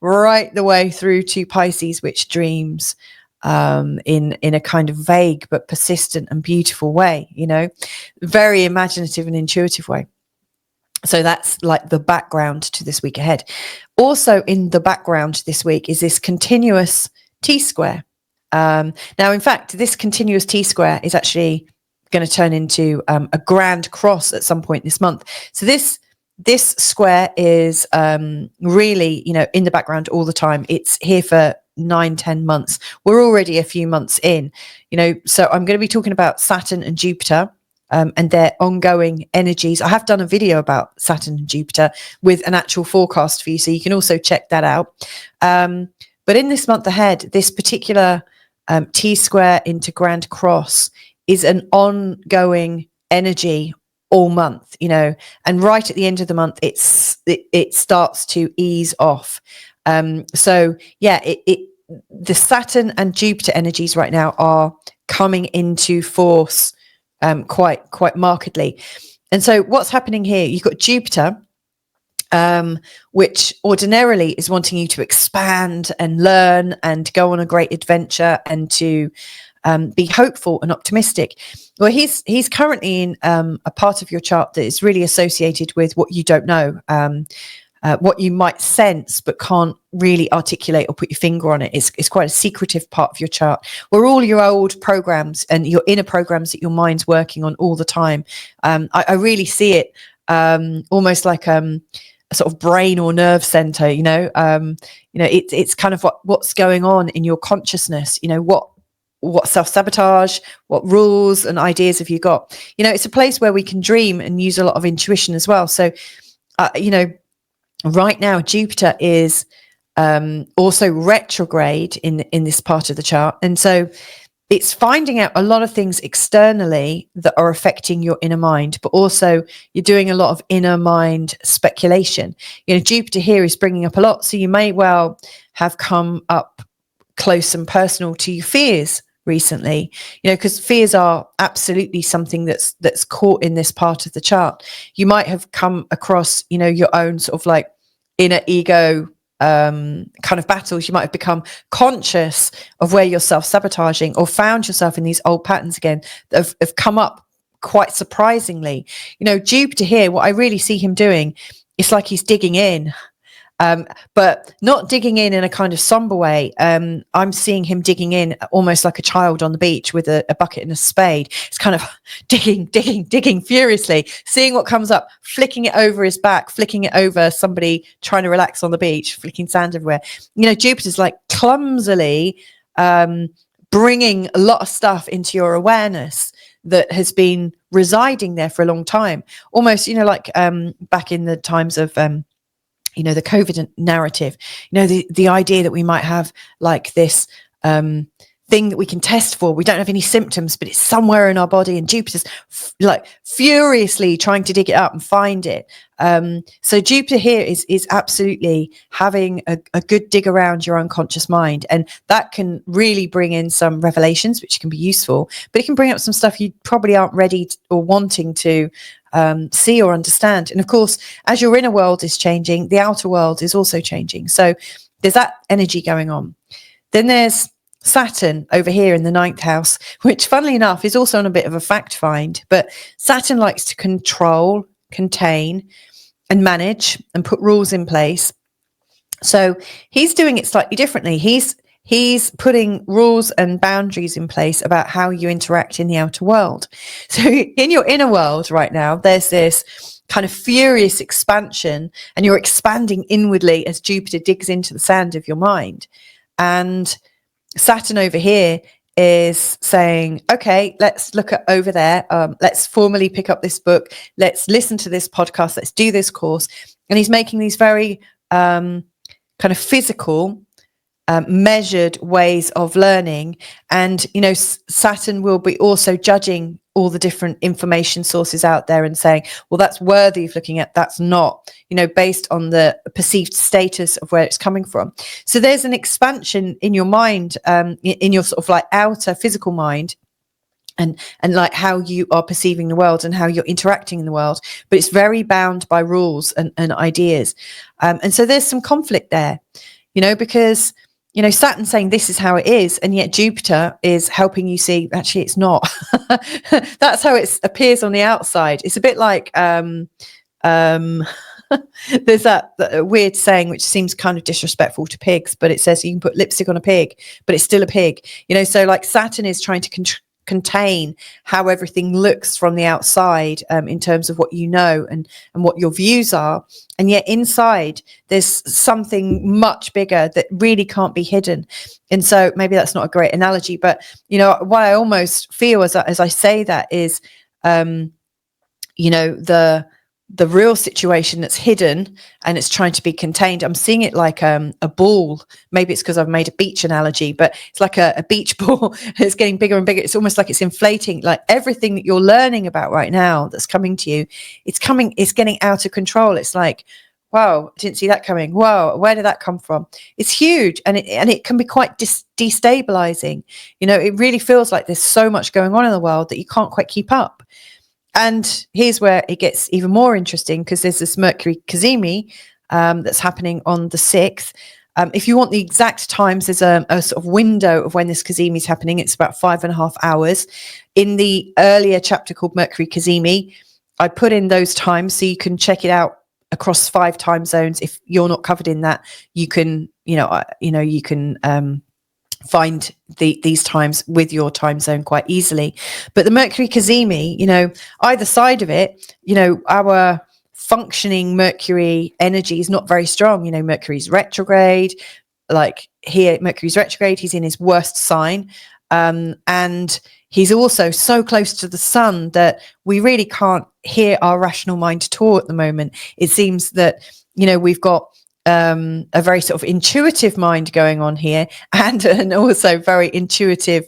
right the way through to Pisces, which dreams in a kind of vague but persistent and beautiful way, very imaginative and intuitive way. So that's like the background to this week ahead. Also in the background this week is this continuous T-square. Now, in fact, this continuous T-square is actually going to turn into a grand cross at some point this month. So this square is really, in the background all the time. It's here for 9-10 months. We're already a few months in, so I'm going to be talking about Saturn and Jupiter and their ongoing energies. I have done a video about Saturn and Jupiter with an actual forecast for you, so you can also check that out. But in this month ahead, this particular T-square into Grand Cross is an ongoing energy all month, and right at the end of the month, it starts to ease off. So yeah, the Saturn and Jupiter energies right now are coming into force quite markedly. And so what's happening here? You've got Jupiter, which ordinarily is wanting you to expand and learn and go on a great adventure and to be hopeful and optimistic. Well, he's currently in a part of your chart that is really associated with what you don't know, what you might sense but can't really articulate or put your finger on it. It's quite a secretive part of your chart, where all your old programs and your inner programs that your mind's working on all the time. I really see it almost like a sort of brain or nerve center. It's kind of what's going on in your consciousness. What self-sabotage, what rules and ideas have you got? It's a place where we can dream and use a lot of intuition as well. So, right now, Jupiter is also retrograde in this part of the chart. And so it's finding out a lot of things externally that are affecting your inner mind, but also you're doing a lot of inner mind speculation. Jupiter here is bringing up a lot. So you may well have come up close and personal to your fears recently, because fears are absolutely something that's caught in this part of the chart. You might have come across, your own sort of like inner ego kind of battles. You might have become conscious of where you're self-sabotaging, or found yourself in these old patterns again that have come up quite surprisingly. Jupiter here, what I really see him doing, it's like he's digging in. But not digging in a kind of somber way. I'm seeing him digging in almost like a child on the beach with a bucket and a spade. It's kind of digging furiously, seeing what comes up, flicking it over his back, flicking it over somebody trying to relax on the beach, flicking sand everywhere. Jupiter's like clumsily bringing a lot of stuff into your awareness that has been residing there for a long time. Almost, like back in the times of the COVID narrative, the idea that we might have like this thing that we can test for. We don't have any symptoms, but it's somewhere in our body, and Jupiter's like furiously trying to dig it up and find it. So Jupiter here is absolutely having a good dig around your unconscious mind, and that can really bring in some revelations, which can be useful, but it can bring up some stuff you probably aren't ready or wanting to see or understand. And of course, as your inner world is changing, the outer world is also changing. So there's that energy going on. Then there's Saturn over here in the 9th house, which funnily enough is also on a bit of a fact find, but Saturn likes to control, contain and manage and put rules in place. So he's doing it slightly differently. He's putting rules and boundaries in place about how you interact in the outer world. So in your inner world right now, there's this kind of furious expansion, and you're expanding inwardly as Jupiter digs into the sand of your mind. And Saturn over here is saying, okay, let's look at over there. Let's formally pick up this book. Let's listen to this podcast. Let's do this course. And he's making these very kind of physical, measured ways of learning. And, Saturn will be also judging all the different information sources out there and saying, well, that's worthy of looking at, that's not, based on the perceived status of where it's coming from. So there's an expansion in your mind, in your sort of like outer physical mind, and like how you are perceiving the world and how you're interacting in the world, but it's very bound by rules and ideas. And so there's some conflict there, because Saturn's saying this is how it is, and yet Jupiter is helping you see, actually, it's not. That's how it appears on the outside. It's a bit like, there's that weird saying, which seems kind of disrespectful to pigs, but it says you can put lipstick on a pig, but it's still a pig. So like Saturn is trying to contain how everything looks from the outside, in terms of what and what your views are, and yet inside there's something much bigger that really can't be hidden. And so maybe that's not a great analogy, but what I almost feel as I say that is the real situation that's hidden and it's trying to be contained. I'm seeing it like a ball. Maybe it's because I've made a beach analogy, but it's like a beach ball. It's getting bigger and bigger. It's almost like it's inflating. Like everything that you're learning about right now that's coming to you, it's getting out of control. It's like, wow, I didn't see that coming. Wow, where did that come from? It's huge, and it can be quite destabilizing. It really feels like there's so much going on in the world that you can't quite keep up. And here's where it gets even more interesting, because there's this Mercury Cazimi that's happening on the 6th. If you want the exact times, there's a sort of window of when this Cazimi is happening. It's about 5.5 hours. In the earlier chapter called Mercury Cazimi, I put in those times so you can check it out across 5 time zones. If you're not covered in that, you can, you can find these times with your time zone quite easily. But the Mercury Cazimi, either side of it, our functioning Mercury energy is not very strong. Mercury's retrograde, like here, Mercury's retrograde, he's in his worst sign. And he's also so close to the sun that we really can't hear our rational mind at all at the moment. It seems that, we've got a very sort of intuitive mind going on here, and also very intuitive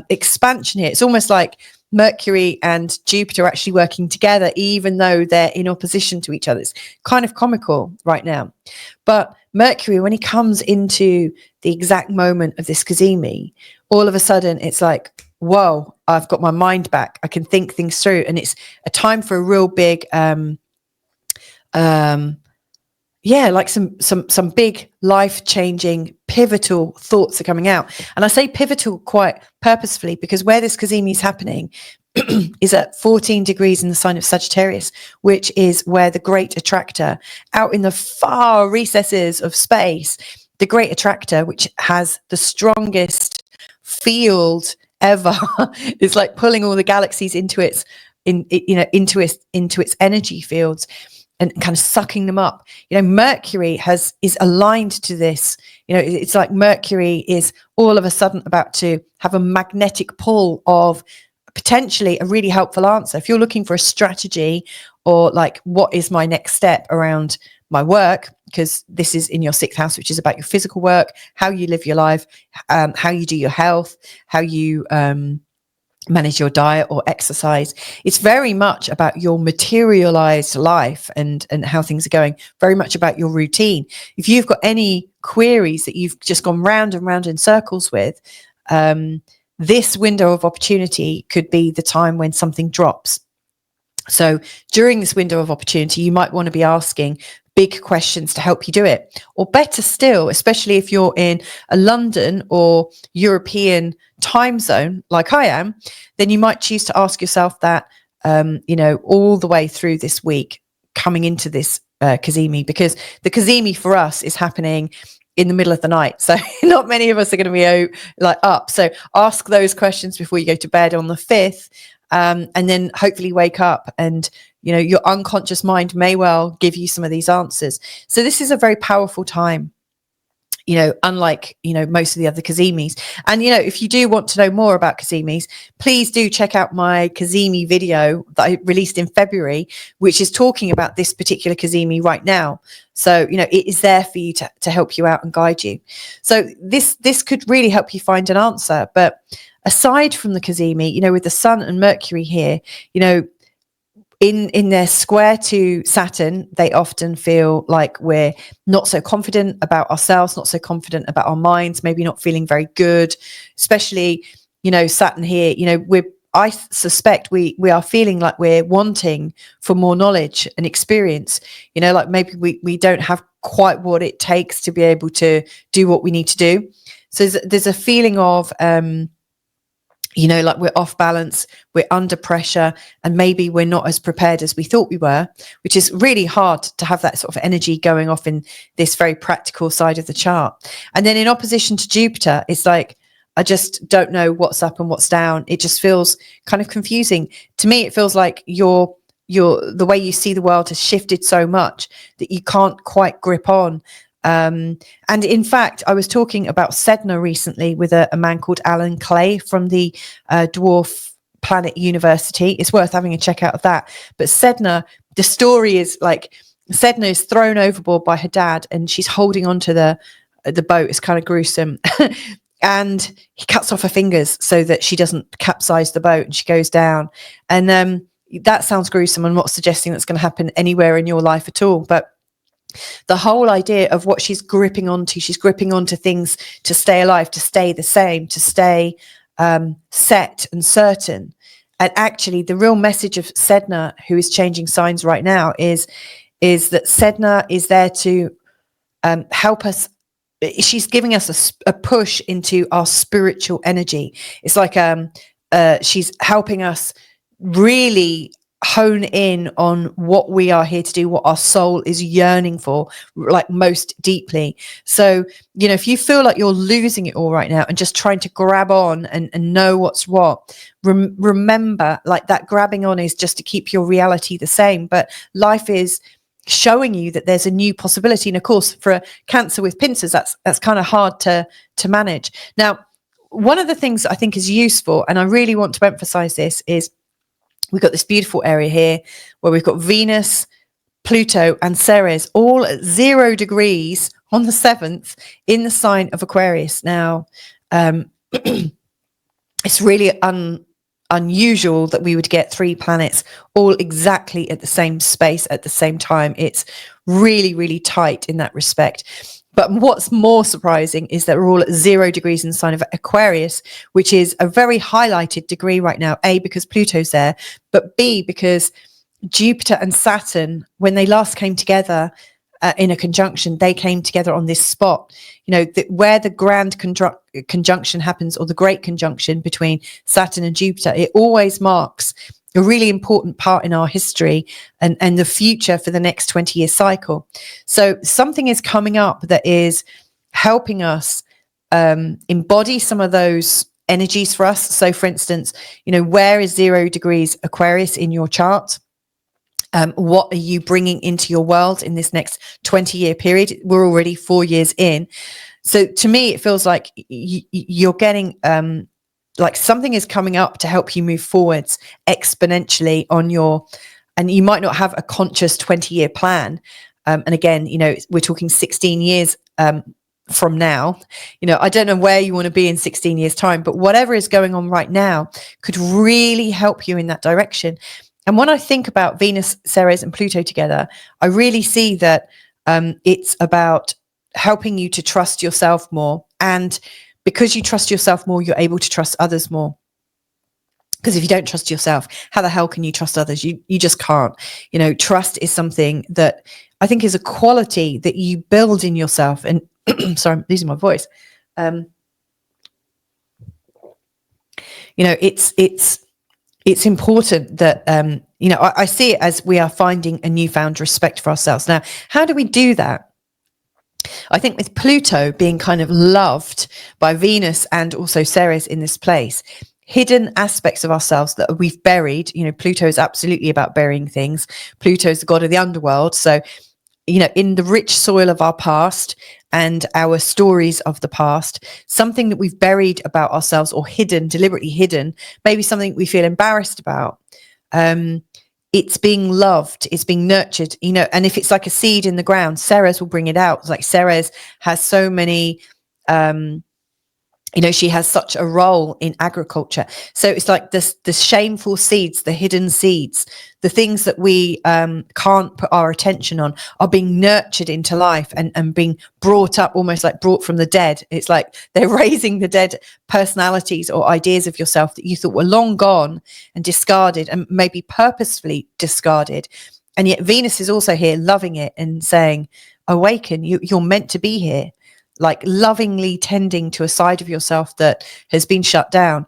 expansion here. It's almost like Mercury and Jupiter are actually working together, even though they're in opposition to each other. It's kind of comical right now. But Mercury, when he comes into the exact moment of this Cazimi, all of a sudden it's like, whoa, I've got my mind back. I can think things through. And it's a time for a real big like some big life-changing, pivotal thoughts are coming out. And I say pivotal quite purposefully, because where this Cazimi is happening is at 14 degrees in the sign of Sagittarius, which is where the great attractor, out in the far recesses of space, the great attractor, which has the strongest field ever, is like pulling all the galaxies into its energy fields and kind of sucking them up. Mercury is aligned to this. It's like Mercury is all of a sudden about to have a magnetic pull of potentially a really helpful answer. If you're looking for a strategy, or like, what is my next step around my work, because this is in your 6th house, which is about your physical work, how you live your life, how you do your health, how you manage your diet or exercise. It's very much about your materialized life and how things are going, very much about your routine. If you've got any queries that you've just gone round and round in circles with, this window of opportunity could be the time when something drops. So during this window of opportunity, you might want to be asking big questions to help you do it. Or better still, especially if you're in a London or European time zone like I am, then you might choose to ask yourself that, all the way through this week coming into this Cazimi, because the Cazimi for us is happening in the middle of the night. So not many of us are going to be up. So ask those questions before you go to bed on the 5th. And then hopefully wake up, and your unconscious mind may well give you some of these answers. So this is a very powerful time, unlike most of the other Cazimis. And if you do want to know more about Cazimis, please do check out my Cazimi video that I released in February, which is talking about this particular Cazimi right now. So it is there for you to help you out and guide you. So this could really help you find an answer. But aside from the Cazimi, with the Sun and Mercury here, in their square to Saturn, they often feel like we're not so confident about ourselves, not so confident about our minds, maybe not feeling very good, especially, Saturn here, I suspect we are feeling like we're wanting for more knowledge and experience, like maybe we don't have quite what it takes to be able to do what we need to do. So there's a feeling of, like we're off balance, we're under pressure, and maybe we're not as prepared as we thought we were, which is really hard to have that sort of energy going off in this very practical side of the chart. And then in opposition to Jupiter, it's like, I just don't know what's up and what's down. It just feels kind of confusing. To me, it feels like the way you see the world has shifted so much that you can't quite grip on. And in fact, I was talking about Sedna recently with a man called Alan Clay from the Dwarf Planet University. It's worth having a check out of that. But Sedna, the story is like Sedna is thrown overboard by her dad, and she's holding onto the boat. It's kind of gruesome. And he cuts off her fingers so that she doesn't capsize the boat and she goes down. And that sounds gruesome. I'm not suggesting that's going to happen anywhere in your life at all. But the whole idea of what she's gripping onto things to stay alive, to stay the same, to stay set and certain. And actually, the real message of Sedna, who is changing signs right now, is that Sedna is there to help us. She's giving us a push into our spiritual energy. It's like she's helping us really hone in on what we are here to do, what our soul is yearning for, like most deeply. So, if you feel like you're losing it all right now and just trying to grab on and know what's what, remember, like, that grabbing on is just to keep your reality the same. But life is showing you that there's a new possibility. And of course, for a Cancer with pincers, that's kind of hard to manage. Now, one of the things that I think is useful, and I really want to emphasize this, is we've got this beautiful area here where we've got Venus, Pluto and Ceres all at 0 degrees on the 7th in the sign of Aquarius. Now, it's really unusual that we would get 3 planets all exactly at the same space at the same time. It's really, really tight in that respect. But what's more surprising is that we're all at 0 degrees in the sign of Aquarius, which is a very highlighted degree right now. A, because Pluto's there, but B, because Jupiter and Saturn, when they last came together in a conjunction, they came together on this spot, where the grand conjunction happens, or the great conjunction between Saturn and Jupiter. It always marks a really important part in our history and the future for the next 20-year cycle. So something is coming up that is helping us embody some of those energies for us. So for instance, where is 0 degrees Aquarius in your chart? What are you bringing into your world in this next 20-year period? We're already 4 years in. So to me, it feels like you're getting like something is coming up to help you move forwards exponentially on your, and you might not have a conscious 20-year plan. And again, you know, we're talking 16 years from now. You know, I don't know where you want to be in 16 years time, but whatever is going on right now could really help you in that direction. And when I think about Venus, Ceres and Pluto together, I really see that it's about helping you to trust yourself more. And because you trust yourself more, you're able to trust others more. Because if you don't trust yourself, how the hell can you trust others? You just can't. You know, trust is something that I think is a quality that you build in yourself. And sorry, I'm losing my voice. You know, it's important that, you know, I see it as we are finding a newfound respect for ourselves. Now, how do we do that? I think with Pluto being kind of loved by Venus and also Ceres in this place, hidden aspects of ourselves that we've buried, you know, Pluto is absolutely about burying things. Pluto is the god of the underworld. So, you know, in the rich soil of our past and our stories of the past, something that we've buried about ourselves or hidden, deliberately hidden, maybe something we feel embarrassed about. It's being loved, it's being nurtured, you know, and if it's like a seed in the ground, Ceres will bring it out. Like Ceres has so many, you know, she has such a role in agriculture. So it's like the shameful seeds, the hidden seeds, the things that we can't put our attention on are being nurtured into life and being brought up, almost like brought from the dead. It's like they're raising the dead personalities or ideas of yourself that you thought were long gone and discarded and maybe purposefully discarded. And yet Venus is also here loving it and saying, awaken, you're meant to be here. Like lovingly tending to a side of yourself that has been shut down.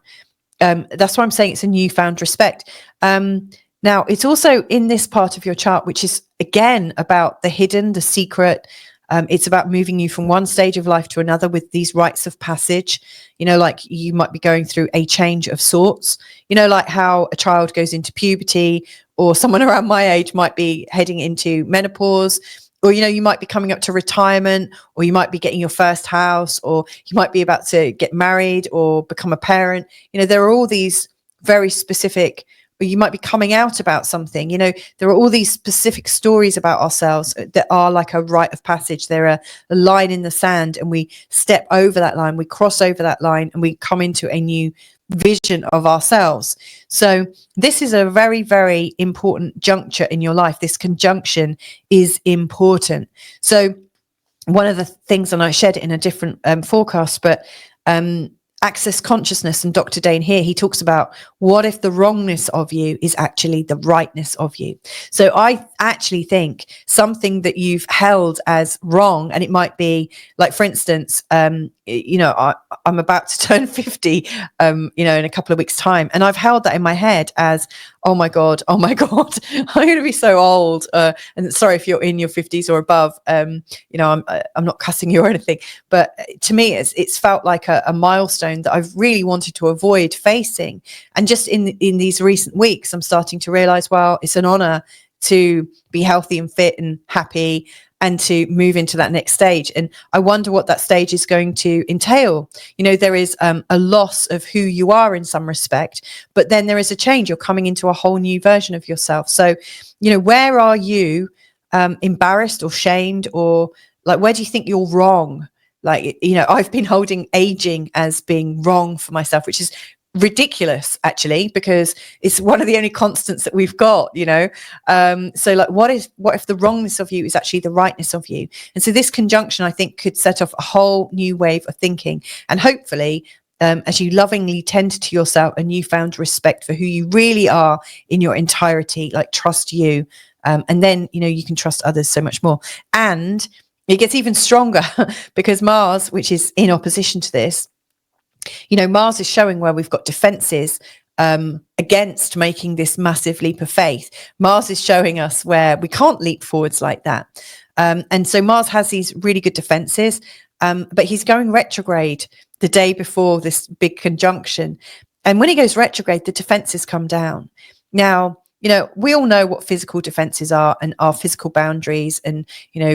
That's why I'm saying it's a newfound respect. Now, it's also in this part of your chart, which is, again, about the hidden, the secret. It's about moving you from one stage of life to another with these rites of passage. You know, like you might be going through a change of sorts. You know, like how a child goes into puberty, or someone around my age might be heading into menopause. Or, you know, you might be coming up to retirement, or you might be getting your first house, or you might be about to get married or become a parent. You know, there are all these very specific, or you might be coming out about something. You know, there are all these specific stories about ourselves that are like a rite of passage. They're a line in the sand, and we step over that line, we cross over that line, and we come into a new vision of ourselves. So this is a very, very important juncture in your life. This conjunction is important. So one of the things, and I shared it in a different forecast, but Access Consciousness and Dr. Dane here, he talks about what if the wrongness of you is actually the rightness of you. So I actually think something that you've held as wrong, and it might be like, for instance, you know, I'm about to turn 50, you know, in a couple of weeks' time, and I've held that in my head as, oh my God, I'm going to be so old. And sorry if you're in your 50s or above, you know, I'm not cussing you or anything, but to me, it's felt like a milestone that I've really wanted to avoid facing. And just in these recent weeks, I'm starting to realize, well, it's an honor to be healthy and fit and happy and to move into that next stage. And I wonder what that stage is going to entail. You know, there is a loss of who you are in some respect, but then there is a change. You're coming into a whole new version of yourself. So, you know, where are you embarrassed or shamed, or like, where do you think you're wrong? Like, you know, I've been holding aging as being wrong for myself, which is ridiculous actually, because it's one of the only constants that we've got, you know. So like, what if the wrongness of you is actually the rightness of you? And so this conjunction, I think, could set off a whole new wave of thinking, and hopefully as you lovingly tend to yourself, a newfound respect for who you really are in your entirety, like trust you, and then, you know, you can trust others so much more. And it gets even stronger because Mars, which is in opposition to this, you know, Mars is showing where we've got defenses against making this massive leap of faith. Mars is showing us where we can't leap forwards like that. And so Mars has these really good defenses, but he's going retrograde the day before this big conjunction. And when he goes retrograde, the defenses come down. Now, we all know what physical defenses are and our physical boundaries. And,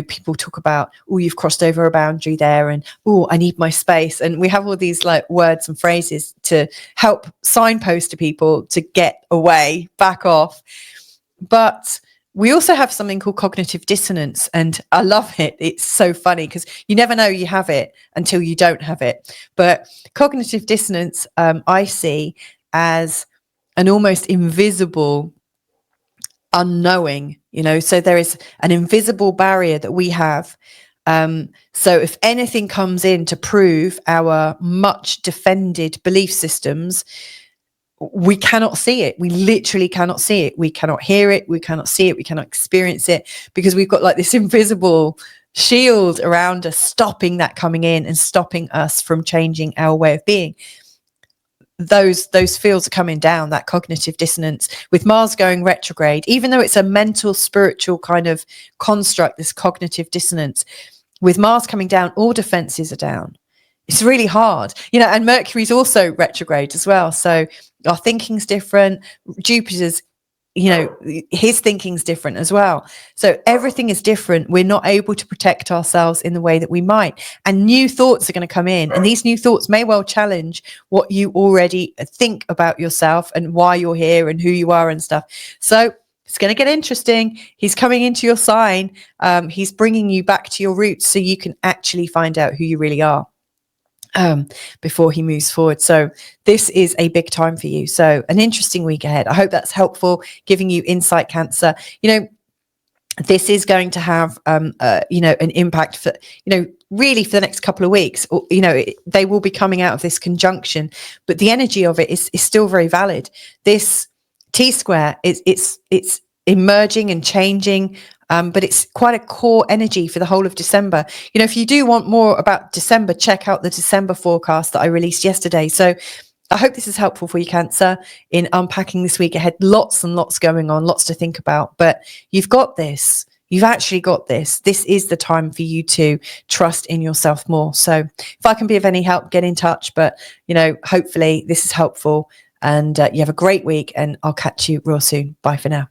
people talk about, oh, you've crossed over a boundary there, and, oh, I need my space. And we have all these like words and phrases to help signpost to people to get away, back off. But we also have something called cognitive dissonance, and I love it. It's so funny because you never know you have it until you don't have it. But cognitive dissonance, I see as an almost invisible unknowing, so there is an invisible barrier that we have. So if anything comes in to prove our much defended belief systems, we cannot see it. We literally cannot see it. We cannot hear it. We cannot see it. We cannot experience it, because we've got like this invisible shield around us, stopping that coming in and stopping us from changing our way of being. Those fields are coming down, that cognitive dissonance with Mars going retrograde. Even though it's a mental, spiritual kind of construct, this cognitive dissonance, with Mars coming down, all defenses are down. It's really hard, and Mercury's also retrograde as well. So our thinking's different. Jupiter's, his thinking's different as well. So everything is different. We're not able to protect ourselves in the way that we might. And new thoughts are going to come in. And these new thoughts may well challenge what you already think about yourself and why you're here and who you are and stuff. So it's going to get interesting. He's coming into your sign. He's bringing you back to your roots so you can actually find out who you really are before he moves forward. So this is a big time for you. So an interesting week ahead. I hope that's helpful, giving you insight, Cancer. This is going to have, an impact for, really for the next couple of weeks. Or, they will be coming out of this conjunction, but the energy of it is still very valid. This T-square it's emerging and changing. But it's quite a core energy for the whole of December. If you do want more about December, check out the December forecast that I released yesterday. So I hope this is helpful for you, Cancer, in unpacking this week ahead. Lots and lots going on, lots to think about, but you've got this. You've actually got this. This is the time for you to trust in yourself more. So if I can be of any help, get in touch. But, hopefully this is helpful, and you have a great week, and I'll catch you real soon. Bye for now.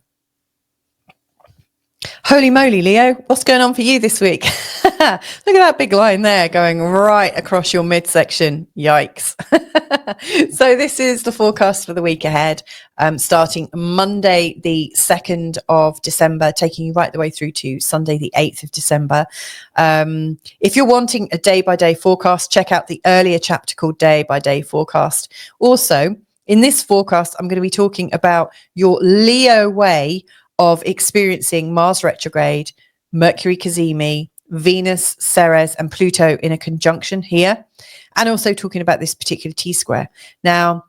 Holy moly, Leo, what's going on for you this week? Look at that big line there going right across your midsection. Yikes. So this is the forecast for the week ahead, starting Monday, the 2nd of December, taking you right the way through to Sunday, the 8th of December. If you're wanting a day-by-day forecast, check out the earlier chapter called Day-by-Day Forecast. Also, in this forecast, I'm going to be talking about your Leo way of experiencing Mars retrograde, Mercury Cazimi, Venus, Ceres, and Pluto in a conjunction here, and also talking about this particular T-square. Now,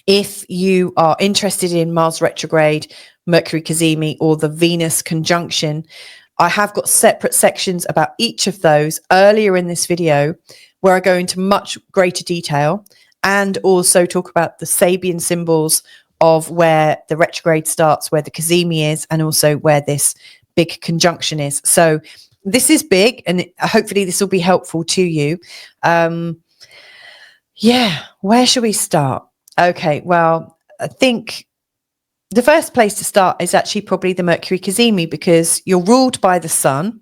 if you are interested in Mars retrograde, Mercury Cazimi, or the Venus conjunction, I have got separate sections about each of those earlier in this video, where I go into much greater detail and also talk about the Sabian symbols of where the retrograde starts, where the Cazimi is, and also where this big conjunction is. So this is big, and hopefully this will be helpful to you. Where should we start? Okay, well, I think the first place to start is actually probably the Mercury Cazimi, because you're ruled by the sun,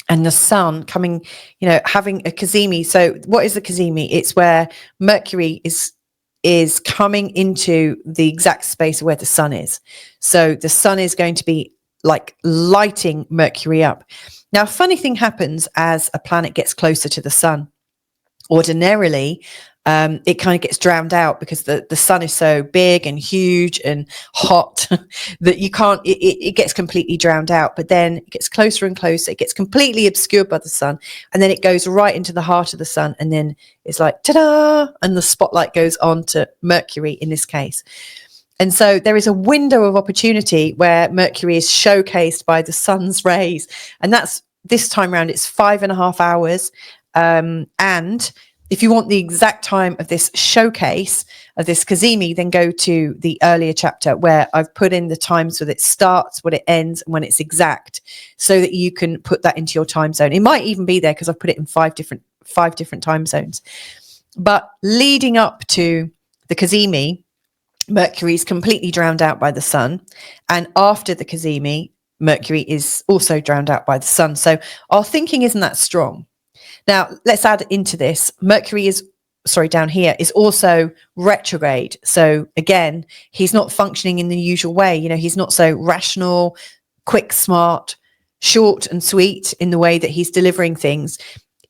and the sun coming, having a Cazimi. So what is the Cazimi? It's where Mercury is coming into the exact space where the sun is. So the sun is going to be like lighting Mercury up. Now, a funny thing happens as a planet gets closer to the sun. Ordinarily, it kind of gets drowned out because the sun is so big and huge and hot that you can't, it gets completely drowned out. But then it gets closer and closer. It gets completely obscured by the sun. And then it goes right into the heart of the sun. And then it's like, ta-da! And the spotlight goes on to Mercury in this case. And so there is a window of opportunity where Mercury is showcased by the sun's rays. And that's, this time around, it's 5.5 hours. And if you want the exact time of this showcase of this Cazimi, then go to the earlier chapter where I've put in the times when it starts, when it ends, and when it's exact, so that you can put that into your time zone. It might even be there because I've put it in five different time zones. But leading up to the Cazimi, Mercury is completely drowned out by the sun. And after the Cazimi, Mercury is also drowned out by the sun. So our thinking isn't that strong. Now, let's add into this. Mercury is, down here is also retrograde. So again, he's not functioning in the usual way. You know, he's not so rational, quick, smart, short and sweet in the way that he's delivering things.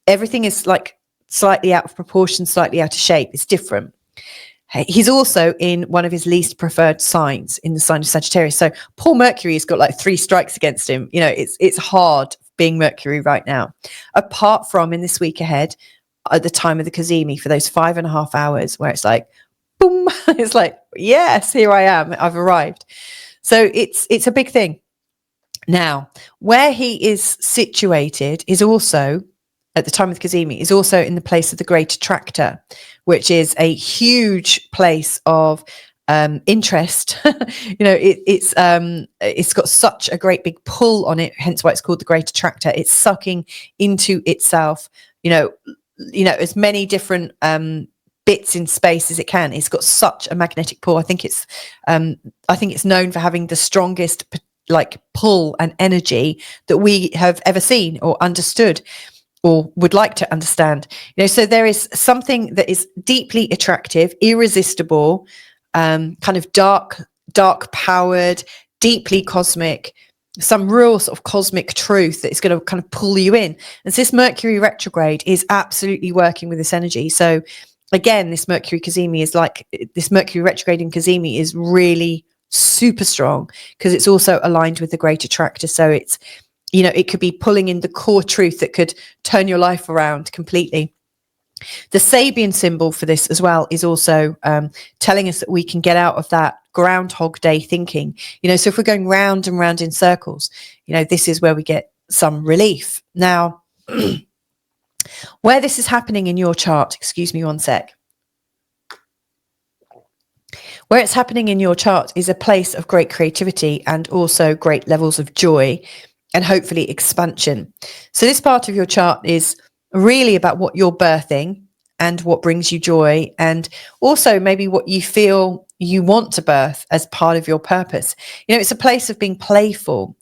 Everything is like slightly out of proportion, slightly out of shape. It's different. He's also in one of his least preferred signs, in the sign of Sagittarius. So poor Mercury has got like 3 strikes against him. You know, it's hard being Mercury right now. Apart from in this week ahead, at the time of the Cazimi, for those 5.5 hours where it's like, boom, it's like, yes, here I am. I've arrived. So it's a big thing. Now, where he is situated is also, at the time of the Cazimi, is also in the place of the Great Attractor, which is a huge place of interest. You know, it's got such a great big pull on it, hence why it's called the Great Attractor. It's sucking into itself, you know, as many different bits in space as it can. It's got such a magnetic pull. I think it's known for having the strongest like pull and energy that we have ever seen or understood, or would like to understand. You know, so there is something that is deeply attractive, irresistible, kind of dark powered, deeply cosmic, some real sort of cosmic truth that is going to kind of pull you in. And so this Mercury retrograde is absolutely working with this energy. So again, this Mercury Cazimi is like, this Mercury retrograde in Cazimi is really super strong because it's also aligned with the Great Attractor. So it's, you know, it could be pulling in the core truth that could turn your life around completely. The Sabian symbol for this as well is also telling us that we can get out of that Groundhog Day thinking. You know, so if we're going round and round in circles, you know, this is where we get some relief. Now, where this is happening in your chart, excuse me one sec. Where it's happening in your chart is a place of great creativity and also great levels of joy and hopefully expansion. So this part of your chart is really about what you're birthing and what brings you joy, and also maybe what you feel you want to birth as part of your purpose. You know, it's a place of being playful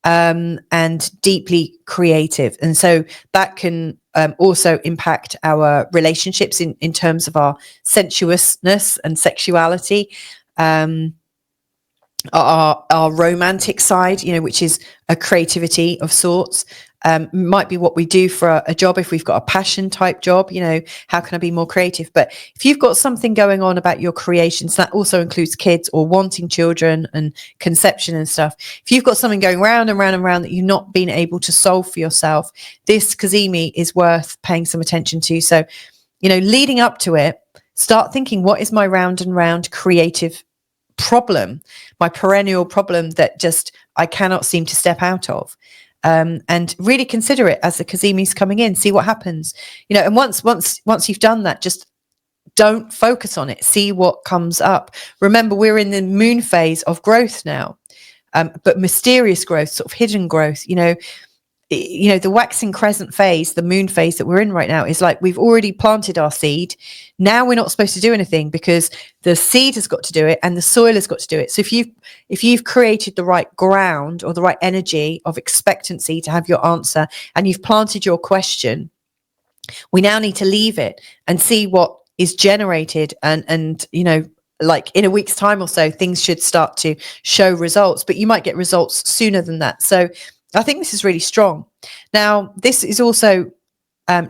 and deeply creative. And so that can also impact our relationships in terms of our sensuousness and sexuality, our romantic side, you know, which is a creativity of sorts. Might be what we do for a job. If we've got a passion type job, you know, how can I be more creative? But if you've got something going on about your creations, that also includes kids or wanting children and conception and stuff. If you've got something going round and round and round that you've not been able to solve for yourself, this Cazimi is worth paying some attention to. So, you know, leading up to it, start thinking, what is my round and round creative problem, my perennial problem that just I cannot seem to step out of? And really consider it as the Cazimi's coming in, see what happens, you know. And once you've done that, just don't focus on it, see what comes up. Remember, we're in the moon phase of growth now, but mysterious growth, sort of hidden growth. You know, the waxing crescent phase, the moon phase that we're in right now, is like we've already planted our seed. Now we're not supposed to do anything because the seed has got to do it and the soil has got to do it. So if you've created the right ground or the right energy of expectancy to have your answer, and you've planted your question, we now need to leave it and see what is generated. And you know, like in a week's time or so, things should start to show results, but you might get results sooner than that. So I think this is really strong. Now, this is also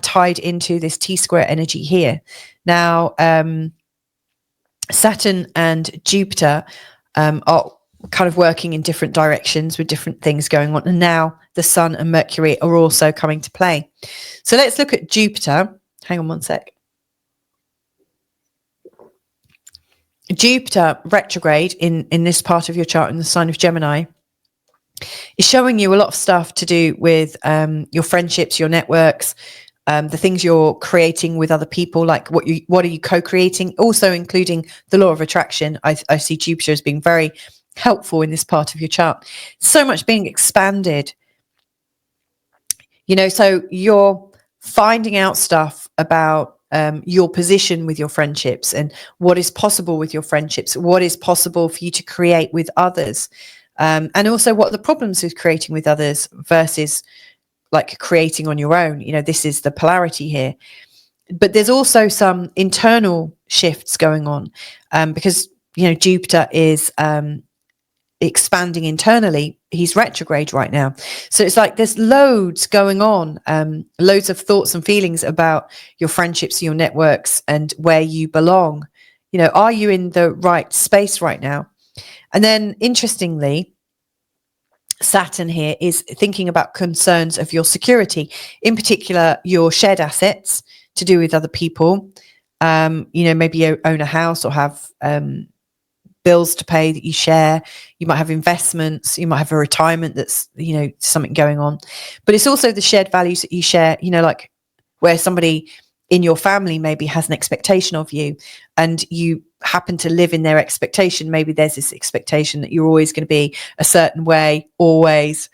tied into this T-square energy here. Now, Saturn and Jupiter are kind of working in different directions with different things going on. And now the Sun and Mercury are also coming to play. So let's look at Jupiter. Hang on one sec. Jupiter retrograde in this part of your chart in the sign of Gemini is showing you a lot of stuff to do with your friendships, your networks, the things you're creating with other people, like what are you co-creating, also including the law of attraction. I see Jupiter as being very helpful in this part of your chart. So much being expanded, you know, so you're finding out stuff about your position with your friendships and what is possible with your friendships, what is possible for you to create with others, and also what are the problems with creating with others versus like creating on your own. This is the polarity here. But there's also some internal shifts going on, because Jupiter is expanding internally. He's retrograde right now, so it's like there's loads going on, loads of thoughts and feelings about your friendships, your networks, and where you belong. Are you in the right space right now? And then interestingly, Saturn here is thinking about concerns of your security, in particular your shared assets to do with other people. Maybe you own a house or have bills to pay that you share. You might have investments, you might have a retirement that's something going on. But it's also the shared values that you share, like where somebody in your family maybe has an expectation of you and you happen to live in their expectation. Maybe there's this expectation that you're always going to be a certain way, always,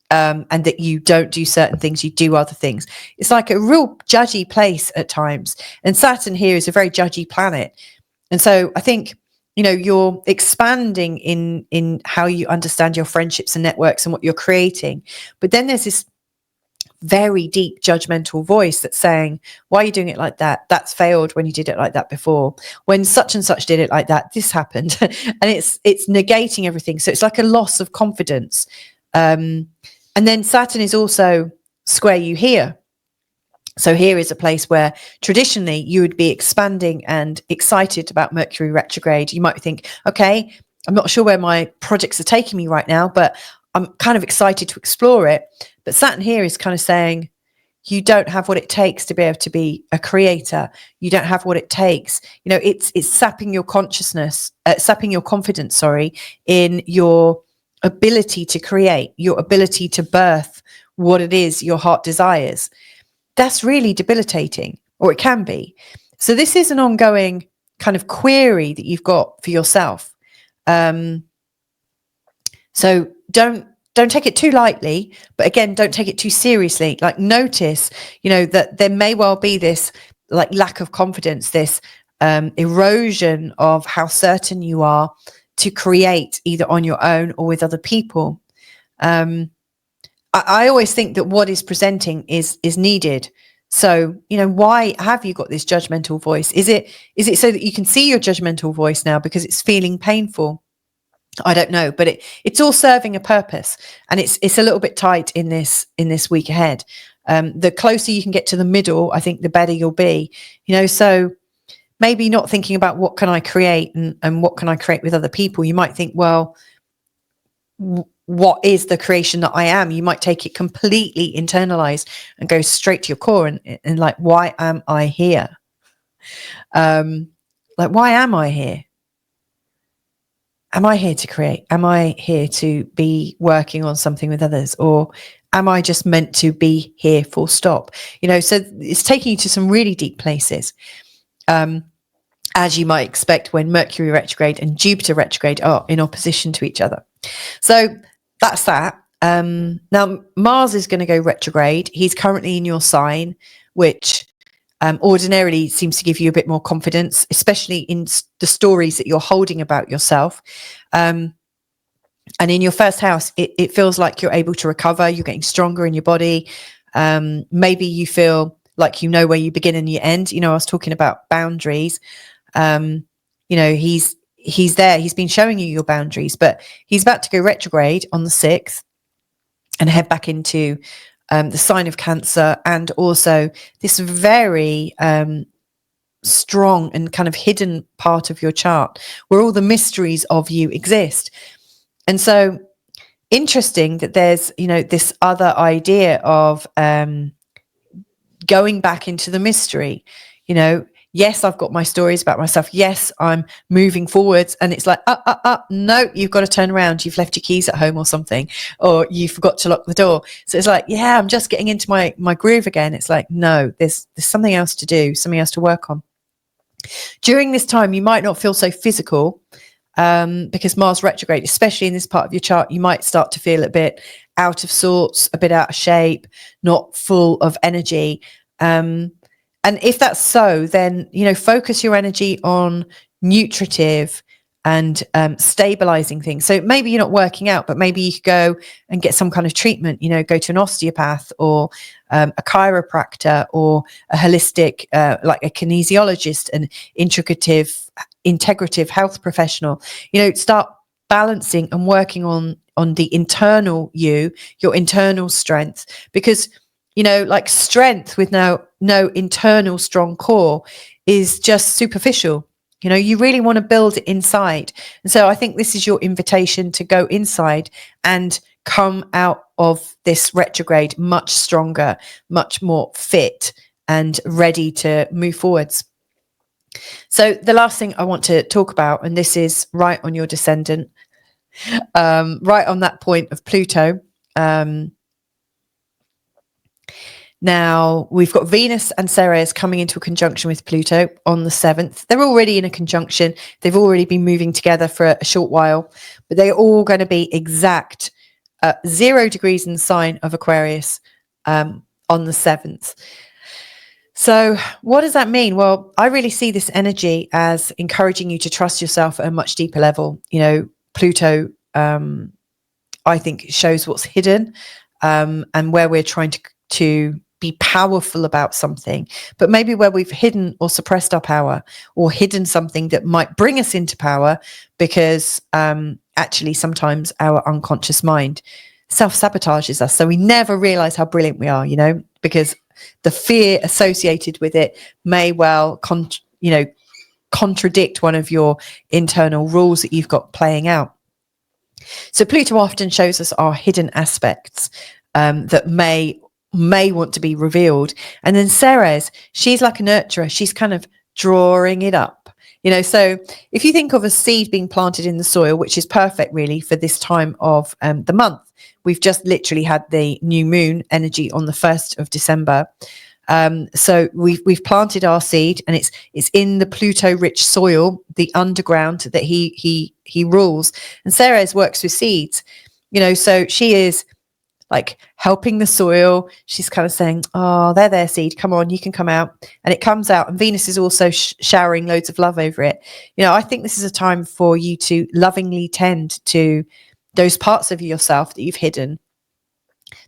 and that you don't do certain things, you do other things. It's like a real judgy place at times. And Saturn here is a very judgy planet. And so I think, you're expanding in how you understand your friendships and networks and what you're creating. But then there's this very deep judgmental voice that's saying, why are you doing it like that? That's failed when you did it like that before. When such and such did it like that, this happened. And it's negating everything. So it's like a loss of confidence. And then Saturn is also square you here. So here is a place where traditionally you would be expanding and excited about Mercury retrograde. You might think, okay, I'm not sure where my projects are taking me right now, but I'm kind of excited to explore it. But Saturn here is kind of saying, you don't have what it takes to be able to be a creator. You don't have what it takes. It's sapping your consciousness, sapping your confidence, in your ability to create, your ability to birth what it is your heart desires. That's really debilitating, or it can be. So this is an ongoing kind of query that you've got for yourself. So don't take it too lightly, but again, don't take it too seriously. Like notice, that there may well be this like lack of confidence, this erosion of how certain you are to create either on your own or with other people. I always think that what is presenting is needed. So, why have you got this judgmental voice? Is it so that you can see your judgmental voice now because it's feeling painful? I don't know, but it's all serving a purpose, and it's a little bit tight in this week ahead. The closer you can get to the middle, I think the better you'll be. So maybe not thinking about what can I create and what can I create with other people. You might think, well, what is the creation that I am? You might take it completely internalized and go straight to your core and like, why am I here? Like, why am I here? Am I here to create? Am I here to be working on something with others? Or am I just meant to be here full stop? So it's taking you to some really deep places. As you might expect when Mercury retrograde and Jupiter retrograde are in opposition to each other. So that's that. Now, Mars is going to go retrograde. He's currently in your sign, which ordinarily seems to give you a bit more confidence, especially in the stories that you're holding about yourself. And in your first house, it feels like you're able to recover. You're getting stronger in your body. Maybe you feel like you know where you begin and you end. I was talking about boundaries. He's there. He's been showing you your boundaries, but he's about to go retrograde on the 6th and head back into the sign of Cancer, and also this very strong and kind of hidden part of your chart where all the mysteries of you exist. And so interesting that there's, this other idea of going back into the mystery. Yes, I've got my stories about myself. Yes, I'm moving forwards. And it's like, no, you've got to turn around. You've left your keys at home or something, or you forgot to lock the door. So it's like, yeah, I'm just getting into my groove again. It's like, no, there's something else to do, something else to work on. During this time, you might not feel so physical because Mars retrograde, especially in this part of your chart, you might start to feel a bit out of sorts, a bit out of shape, not full of energy. And if that's so, then, focus your energy on nutritive and stabilizing things. So maybe you're not working out, but maybe you could go and get some kind of treatment, go to an osteopath or a chiropractor or a holistic, like a kinesiologist, an integrative health professional. Start balancing and working on the internal your internal strength, because like strength with no internal strong core is just superficial. You really want to build it inside. And so I think this is your invitation to go inside and come out of this retrograde much stronger, much more fit and ready to move forwards. So the last thing I want to talk about, and this is right on your descendant, right on that point of Pluto. Now, we've got Venus and Ceres coming into a conjunction with Pluto on the 7th. They're already in a conjunction. They've already been moving together for a short while, but they're all going to be exact 0 degrees in the sign of Aquarius on the 7th. So what does that mean? Well, I really see this energy as encouraging you to trust yourself at a much deeper level. Pluto, I think, shows what's hidden and where we're trying to be powerful about something, but maybe where we've hidden or suppressed our power, or hidden something that might bring us into power, because actually sometimes our unconscious mind self-sabotages us, so we never realize how brilliant we are, because the fear associated with it may well contradict one of your internal rules that you've got playing out. So Pluto often shows us our hidden aspects that may want to be revealed. And then Ceres, she's like a nurturer. She's kind of drawing it up. So if you think of a seed being planted in the soil, which is perfect really for this time of the month, we've just literally had the new moon energy on the 1st of December. So we've planted our seed, and it's in the Pluto rich soil, the underground that he rules. And Ceres works with seeds, so she is like helping the soil. She's kind of saying, oh, there, seed, come on, you can come out. And it comes out, and Venus is also showering loads of love over it. I think this is a time for you to lovingly tend to those parts of yourself that you've hidden,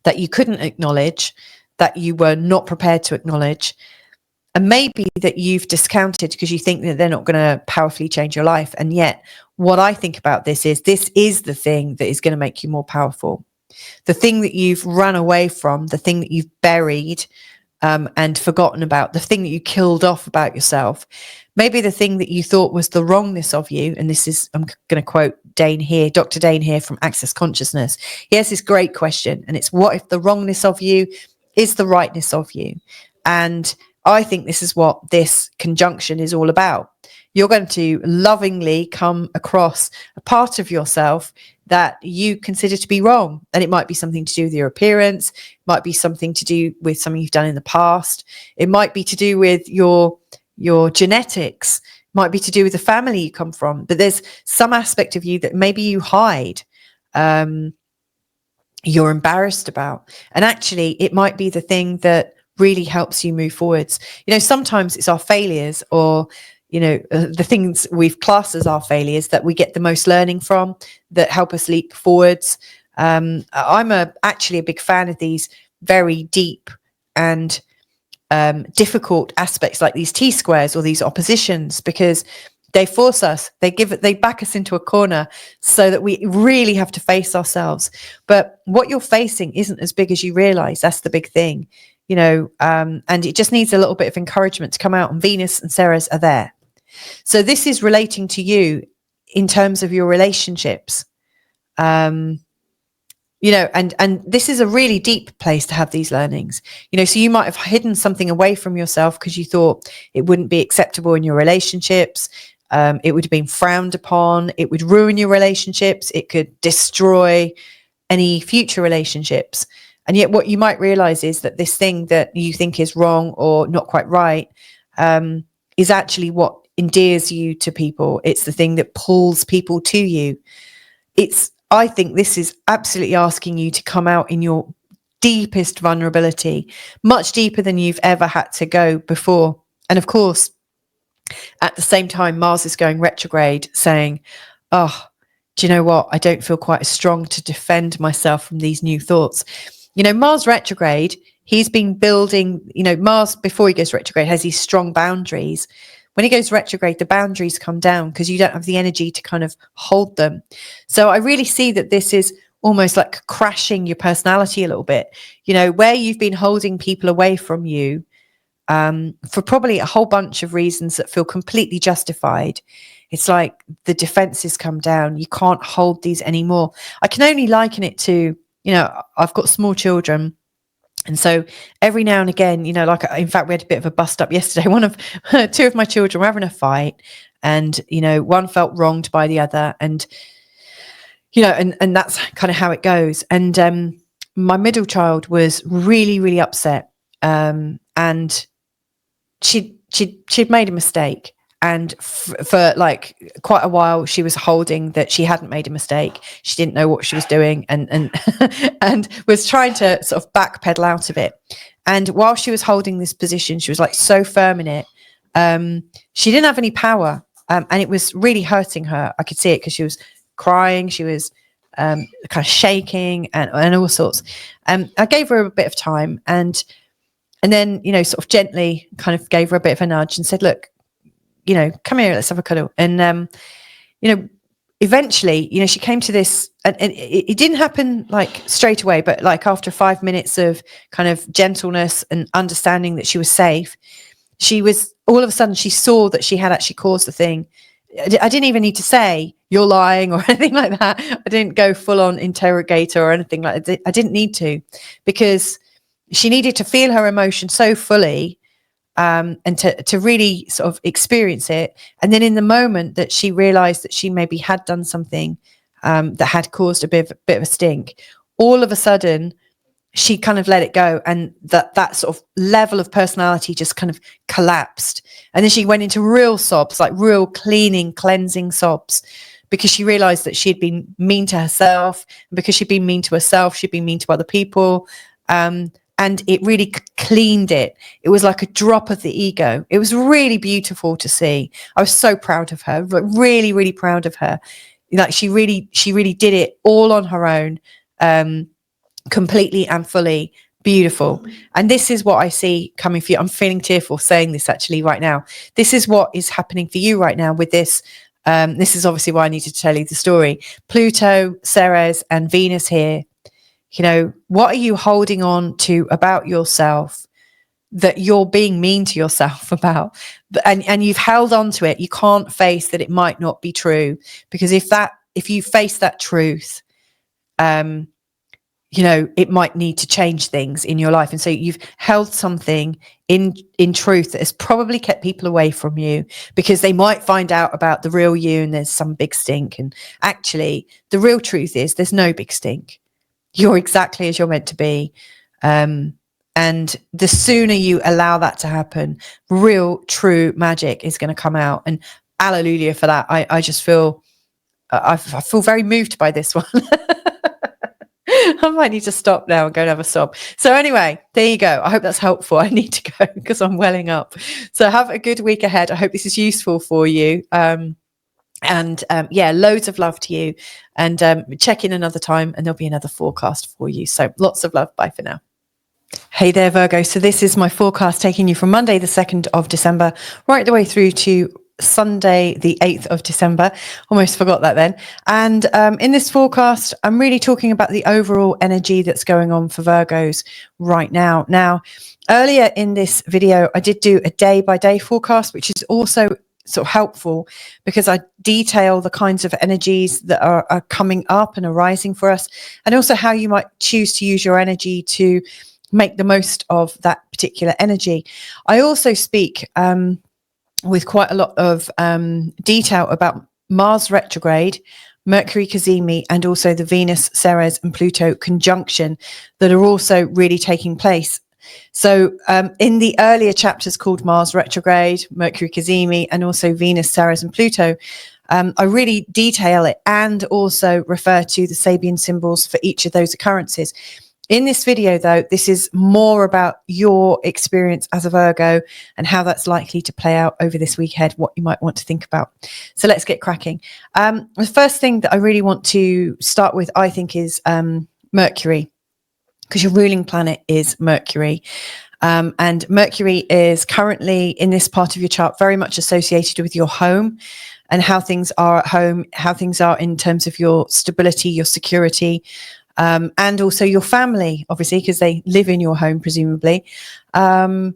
that you couldn't acknowledge, that you were not prepared to acknowledge, and maybe that you've discounted because you think that they're not going to powerfully change your life. And yet what I think about this is the thing that is going to make you more powerful. The thing that you've run away from, the thing that you've buried and forgotten about, the thing that you killed off about yourself, maybe the thing that you thought was the wrongness of you. And this is, I'm going to quote Dane here, Dr. Dane here from Access Consciousness. He has this great question, and it's, what if the wrongness of you is the rightness of you? And I think this is what this conjunction is all about. You're going to lovingly come across a part of yourself that you consider to be wrong. And it might be something to do with your appearance. It might be something to do with something you've done in the past. It might be to do with your genetics. It might be to do with the family you come from. But there's some aspect of you that maybe you hide, you're embarrassed about. And actually, it might be the thing that really helps you move forwards. Sometimes it's our failures, or the things we've classed as our failures, that we get the most learning from, that help us leap forwards. I'm actually a big fan of these very deep and difficult aspects, like these T-squares or these oppositions, because they force us, they back us into a corner so that we really have to face ourselves. But what you're facing isn't as big as you realize. That's the big thing, and it just needs a little bit of encouragement to come out, and Venus and Ceres are there. So this is relating to you in terms of your relationships, and this is a really deep place to have these learnings, so you might have hidden something away from yourself because you thought it wouldn't be acceptable in your relationships. It would have been frowned upon. It would ruin your relationships. It could destroy any future relationships. And yet what you might realize is that this thing that you think is wrong or not quite right is actually what endears you to people. It's the thing that pulls people to you. I think this is absolutely asking you to come out in your deepest vulnerability, much deeper than you've ever had to go before. And of course, at the same time, Mars is going retrograde, saying, oh, do you know what? I don't feel quite as strong to defend myself from these new thoughts. You know, Mars retrograde, he's been building, you know, Mars before he goes retrograde has these strong boundaries. When he goes retrograde, the boundaries come down because you don't have the energy to kind of hold them. So I really see that this is almost like crashing your personality a little bit, you know, where you've been holding people away from you for probably a whole bunch of reasons that feel completely justified. It's like the defenses come down. You can't hold these anymore. I can only liken it to, you know, I've got small children. And so every now and again, you know, like, in fact, we had a bit of a bust up yesterday. Two of my children were having a fight, and, you know, one felt wronged by the other. And, you know, and that's kind of how it goes. And my middle child was really, really upset. And she'd made a mistake. And for like quite a while, she was holding that she hadn't made a mistake. She didn't know what she was doing, and and was trying to sort of backpedal out of it. And while she was holding this position, she was like so firm in it. She didn't have any power, and it was really hurting her. I could see it because she was crying. She was kind of shaking and all sorts. I gave her a bit of time, and then, you know, sort of gently kind of gave her a bit of a nudge and said, look, you know, come here, let's have a cuddle. And, you know, eventually, you know, she came to this, and it didn't happen like straight away, but like after 5 minutes of kind of gentleness and understanding that she was safe, she was, all of a sudden, she saw that she had actually caused the thing. I didn't even need to say, you're lying or anything like that. I didn't go full on interrogator or anything like that. I didn't need to, because she needed to feel her emotion so fully, and to really sort of experience it. And then in the moment that she realized that she maybe had done something that had caused a bit of a stink, all of a sudden she kind of let it go, and that sort of level of personality just kind of collapsed. And then she went into real sobs, like real cleansing sobs, because she realized that she had been mean to herself, and because she'd been mean to herself, she'd been mean to other people. And it really cleaned it. It was like a drop of the ego. It was really beautiful to see. I was so proud of her, really, really proud of her. Like she really did it all on her own, completely and fully. Beautiful. And this is what I see coming for you. I'm feeling tearful saying this actually right now. This is what is happening for you right now with this. This is obviously why I needed to tell you the story. Pluto, Ceres, and Venus here. You know, what are you holding on to about yourself that you're being mean to yourself about? And you've held on to it. You can't face that it might not be true, because if you face that truth, you know, it might need to change things in your life. And so you've held something in truth that has probably kept people away from you, because they might find out about the real you and there's some big stink. And actually, the real truth is there's no big stink. You're exactly as you're meant to be. And the sooner you allow that to happen, real, true magic is going to come out. And hallelujah for that. I just feel, I feel very moved by this one. I might need to stop now and go and have a sob. So anyway, there you go. I hope that's helpful. I need to go because I'm welling up. So have a good week ahead. I hope this is useful for you. Yeah, loads of love to you, and check in another time and there'll be another forecast for you. So lots of love. Bye for now. Hey there, Virgo. So this is my forecast taking you from Monday, the 2nd of December, right the way through to Sunday, the 8th of December. Almost forgot that then. And in this forecast, I'm really talking about the overall energy that's going on for Virgos right now. Now, earlier in this video, I did do a day-by-day forecast, which is also sort of helpful because I detail the kinds of energies that are coming up and arising for us, and also how you might choose to use your energy to make the most of that particular energy. I also speak with quite a lot of detail about Mars retrograde, Mercury Cazimi, and also the Venus, Ceres, and Pluto conjunction that are also really taking place. So in the earlier chapters called Mars retrograde, Mercury Cazimi, and also Venus, Ceres, and Pluto, I really detail it and also refer to the Sabian symbols for each of those occurrences. In this video, though, this is more about your experience as a Virgo and how that's likely to play out over this week ahead, what you might want to think about. So let's get cracking. The first thing that I really want to start with, I think, is Mercury, because your ruling planet is Mercury. And Mercury is currently in this part of your chart very much associated with your home and how things are at home, how things are in terms of your stability, your security, and also your family, obviously, because they live in your home, presumably. So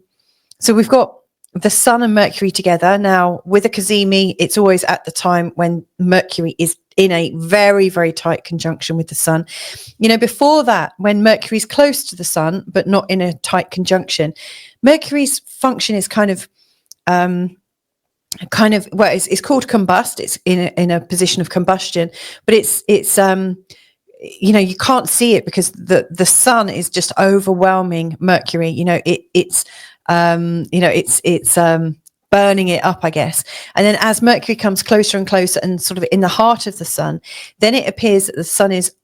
we've got the Sun and Mercury together. Now, with a Cazimi, it's always at the time when Mercury is in a very, very tight conjunction with the Sun. You know, before that, when Mercury's close to the Sun, but not in a tight conjunction, Mercury's function is kind of, well, it's called combust. It's in a position of combustion, but it's you know, you can't see it because the Sun is just overwhelming Mercury. You know, it's burning it up, I guess. And then as Mercury comes closer and closer and sort of in the heart of the Sun, then it appears that the Sun is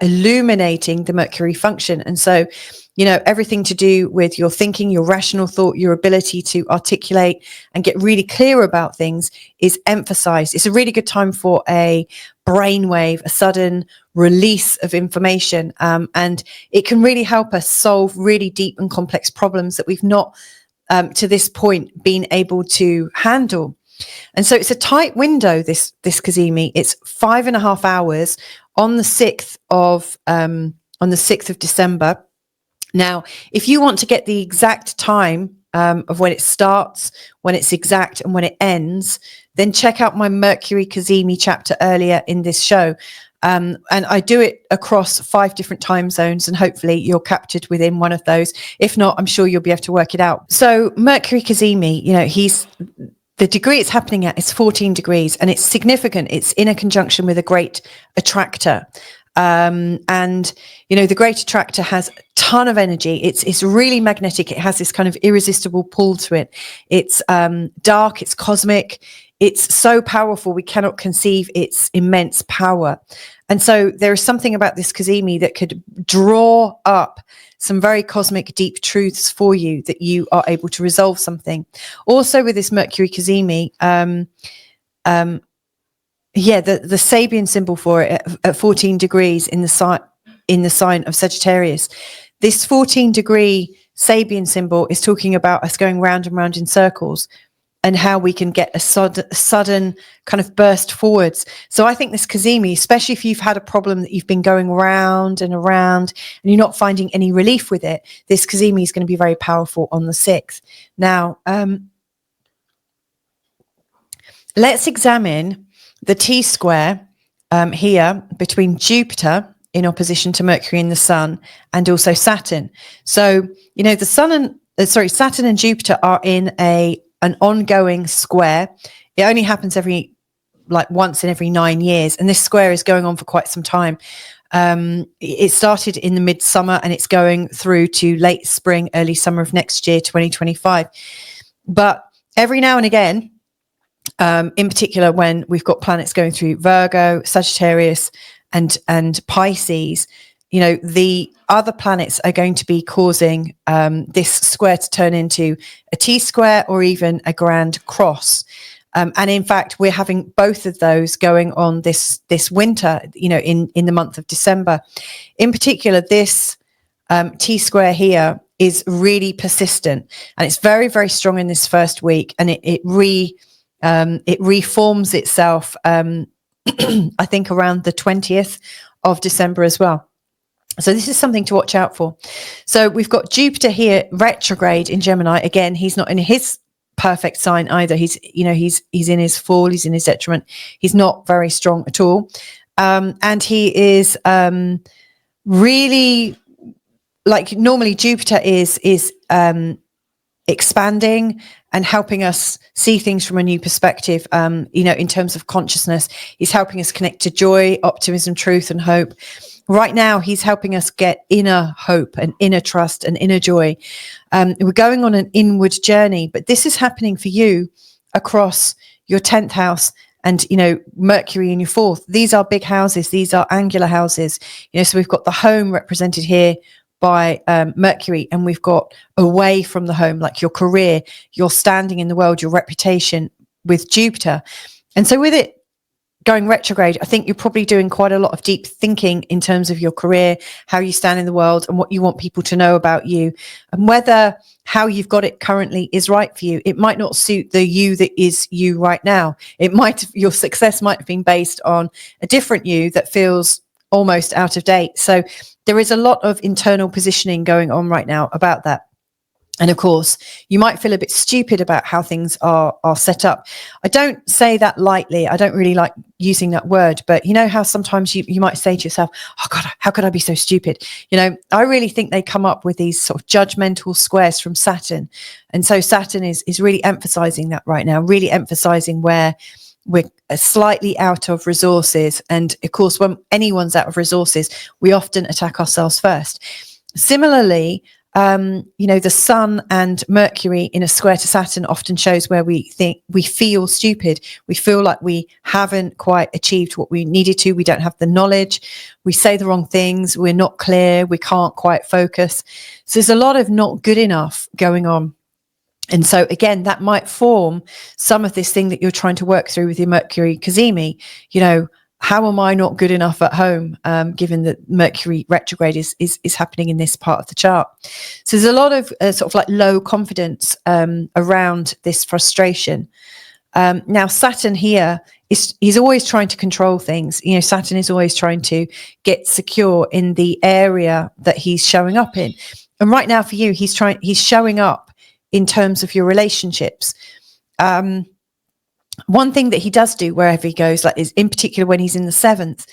illuminating the Mercury function. And so, you know, everything to do with your thinking, your rational thought, your ability to articulate and get really clear about things is emphasized. It's a really good time for a brainwave, a sudden release of information. And it can really help us solve really deep and complex problems that we've not to this point been able to handle. And so it's a tight window, this Cazimi. It's 5.5 hours on the 6th of December. Now, if you want to get the exact time of when it starts, when it's exact, and when it ends, then check out my Mercury Cazimi chapter earlier in this show. And I do it across 5 different time zones, and hopefully you're captured within one of those. If not, I'm sure you'll be able to work it out. So Mercury Cazimi, you know, the degree it's happening at is 14 degrees, and it's significant. It's in a conjunction with a great attractor. And, you know, the great attractor has a ton of energy. It's really magnetic. It has this kind of irresistible pull to it. It's dark, it's cosmic. It's so powerful, we cannot conceive its immense power. And so there is something about this Cazimi that could draw up some very cosmic, deep truths for you that you are able to resolve something. Also with this Mercury Cazimi, the Sabian symbol for it at 14 degrees in the sign of Sagittarius. This 14-degree Sabian symbol is talking about us going round and round in circles, and how we can get a sudden kind of burst forwards. So I think this Cazimi, especially if you've had a problem that you've been going round and around and you're not finding any relief with it, this Cazimi is going to be very powerful on the 6th. Now, let's examine the T-square here between Jupiter in opposition to Mercury and the Sun, and also Saturn. So, you know, Saturn and Jupiter are in an ongoing square. It only happens once in every 9 years, and this square is going on for quite some time. It started in the midsummer and it's going through to late spring, early summer of next year, 2025. But every now and again, in particular when we've got planets going through Virgo, Sagittarius and Pisces, you know, the other planets are going to be causing this square to turn into a T-square or even a grand cross. And in fact, we're having both of those going on this winter, you know, in the month of December. In particular, this T-square here is really persistent, and it's very, very strong in this first week, and it reforms itself, I think, around the 20th of December as well. So this is something to watch out for. So we've got Jupiter here retrograde in Gemini. Again, he's not in his perfect sign either. He's in his fall, he's in his detriment. He's not very strong at all. And he is really, like, normally Jupiter is expanding and helping us see things from a new perspective, you know, in terms of consciousness. He's helping us connect to joy, optimism, truth, and hope. Right now, he's helping us get inner hope and inner trust and inner joy. We're going on an inward journey, but this is happening for you across your 10th house and, Mercury in your fourth. These are big houses. These are angular houses. So we've got the home represented here by Mercury, and we've got away from the home, like your career, your standing in the world, your reputation, with Jupiter. And so with it going retrograde, I think you're probably doing quite a lot of deep thinking in terms of your career, how you stand in the world, and what you want people to know about you, and whether how you've got it currently is right for you. It might not suit the you that is you right now. Your success might have been based on a different you that feels almost out of date. So there is a lot of internal positioning going on right now about that. And of course, you might feel a bit stupid about how things are set up. I don't say that lightly. I don't really like using that word, but you know how sometimes you might say to yourself, oh God, how could I be so stupid? I really think they come up with these sort of judgmental squares from Saturn. And so Saturn is really emphasizing that right now, really emphasizing where we're slightly out of resources. And of course, when anyone's out of resources, we often attack ourselves first. Similarly, the Sun and Mercury in a square to Saturn often shows where we feel stupid. We feel like we haven't quite achieved what we needed to. We don't have the knowledge. We say the wrong things. We're not clear. We can't quite focus. So there's a lot of not good enough going on. And so again, that might form some of this thing that you're trying to work through with your Mercury Cazimi. How am I not good enough at home, given that Mercury retrograde is happening in this part of the chart? So there's a lot of sort of like low confidence around this frustration. Now, Saturn here he's always trying to control things. Saturn is always trying to get secure in the area that he's showing up in. And right now for you, he's showing up in terms of your relationships. One thing that he does do wherever he goes, like is in particular when he's in the seventh,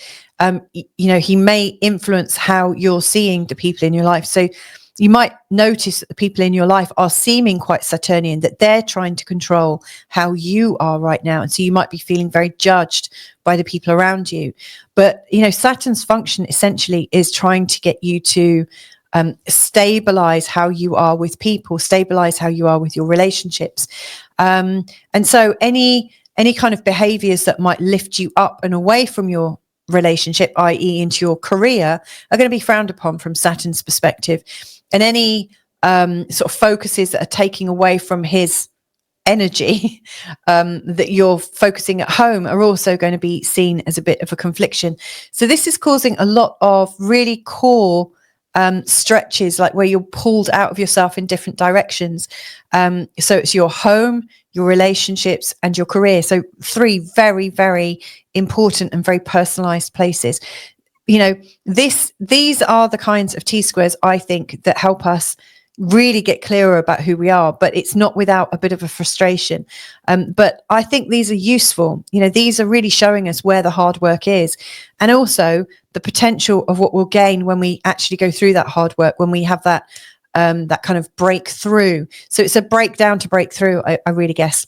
he may influence how you're seeing the people in your life. So you might notice that the people in your life are seeming quite Saturnian, that they're trying to control how you are right now. And so you might be feeling very judged by the people around you. But, Saturn's function essentially is trying to get you to stabilize how you are with people, stabilize how you are with your relationships. And so any kind of behaviors that might lift you up and away from your relationship, i.e. into your career, are going to be frowned upon from Saturn's perspective. And any sort of focuses that are taking away from his energy that you're focusing at home are also going to be seen as a bit of a confliction. So this is causing a lot of really core stretches, like where you're pulled out of yourself in different directions. So it's your home, your relationships, and your career. So 3 very, very important and very personalized places. These are the kinds of T-squares, I think, that help us really get clearer about who we are, but it's not without a bit of a frustration. But I think these are useful. These are really showing us where the hard work is, and also the potential of what we'll gain when we actually go through that hard work, when we have that kind of breakthrough. So it's a breakdown to breakthrough, I really guess.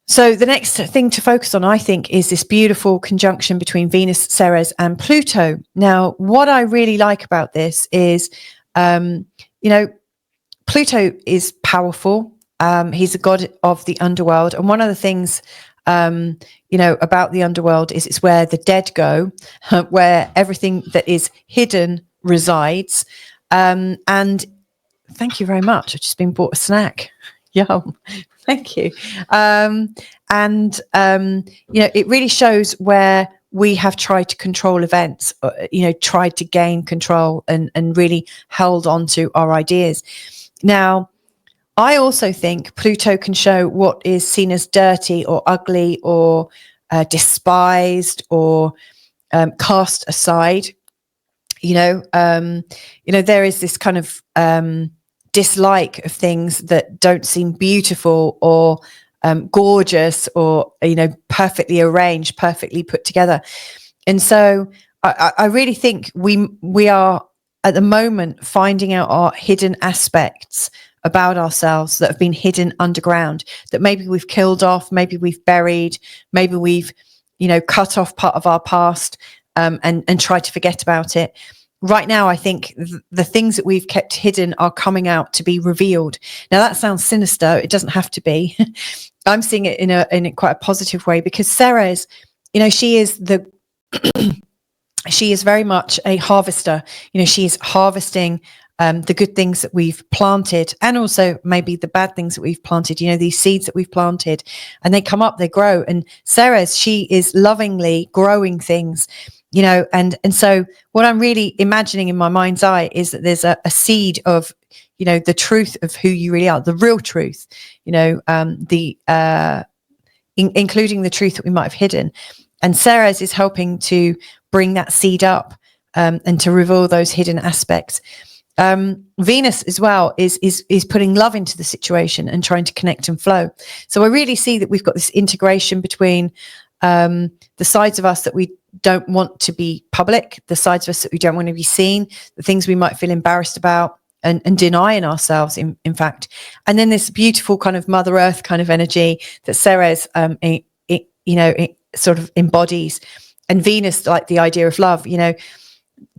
So the next thing to focus on, I think, is this beautiful conjunction between Venus, Ceres, and Pluto. Now, what I really like about this is, Pluto is powerful. He's a god of the underworld. And one of the things, about the underworld is it's where the dead go, where everything that is hidden resides. And thank you very much. I've just been bought a snack. Yum. Thank you. It really shows where we have tried to control events, tried to gain control and really held on to our ideas. Now, I also think Pluto can show what is seen as dirty or ugly or despised or cast aside. There is this kind of dislike of things that don't seem beautiful or gorgeous or perfectly arranged, perfectly put together. And so I really think we are at the moment finding out our hidden aspects about ourselves that have been hidden underground, that maybe we've killed off, maybe we've buried, maybe we've cut off part of our past and tried to forget about it. Right now, I think the things that we've kept hidden are coming out to be revealed. Now, that sounds sinister. It doesn't have to be. I'm seeing it in a quite a positive way, because Ceres, she is she is very much a harvester. She is harvesting the good things that we've planted, and also maybe the bad things that we've planted, these seeds that we've planted, and they come up, they grow. And Ceres, she is lovingly growing things, and so what I'm really imagining in my mind's eye is that there's a seed of, the truth of who you really are, the real truth, including the truth that we might have hidden. And Ceres is helping to bring that seed up, and to reveal those hidden aspects. Venus as well is putting love into the situation and trying to connect and flow. So I really see that we've got this integration between the sides of us that we don't want to be public, the sides of us that we don't want to be seen, the things we might feel embarrassed about and deny in ourselves, in fact. And then this beautiful kind of Mother Earth kind of energy that Ceres it sort of embodies, and Venus, like the idea of love.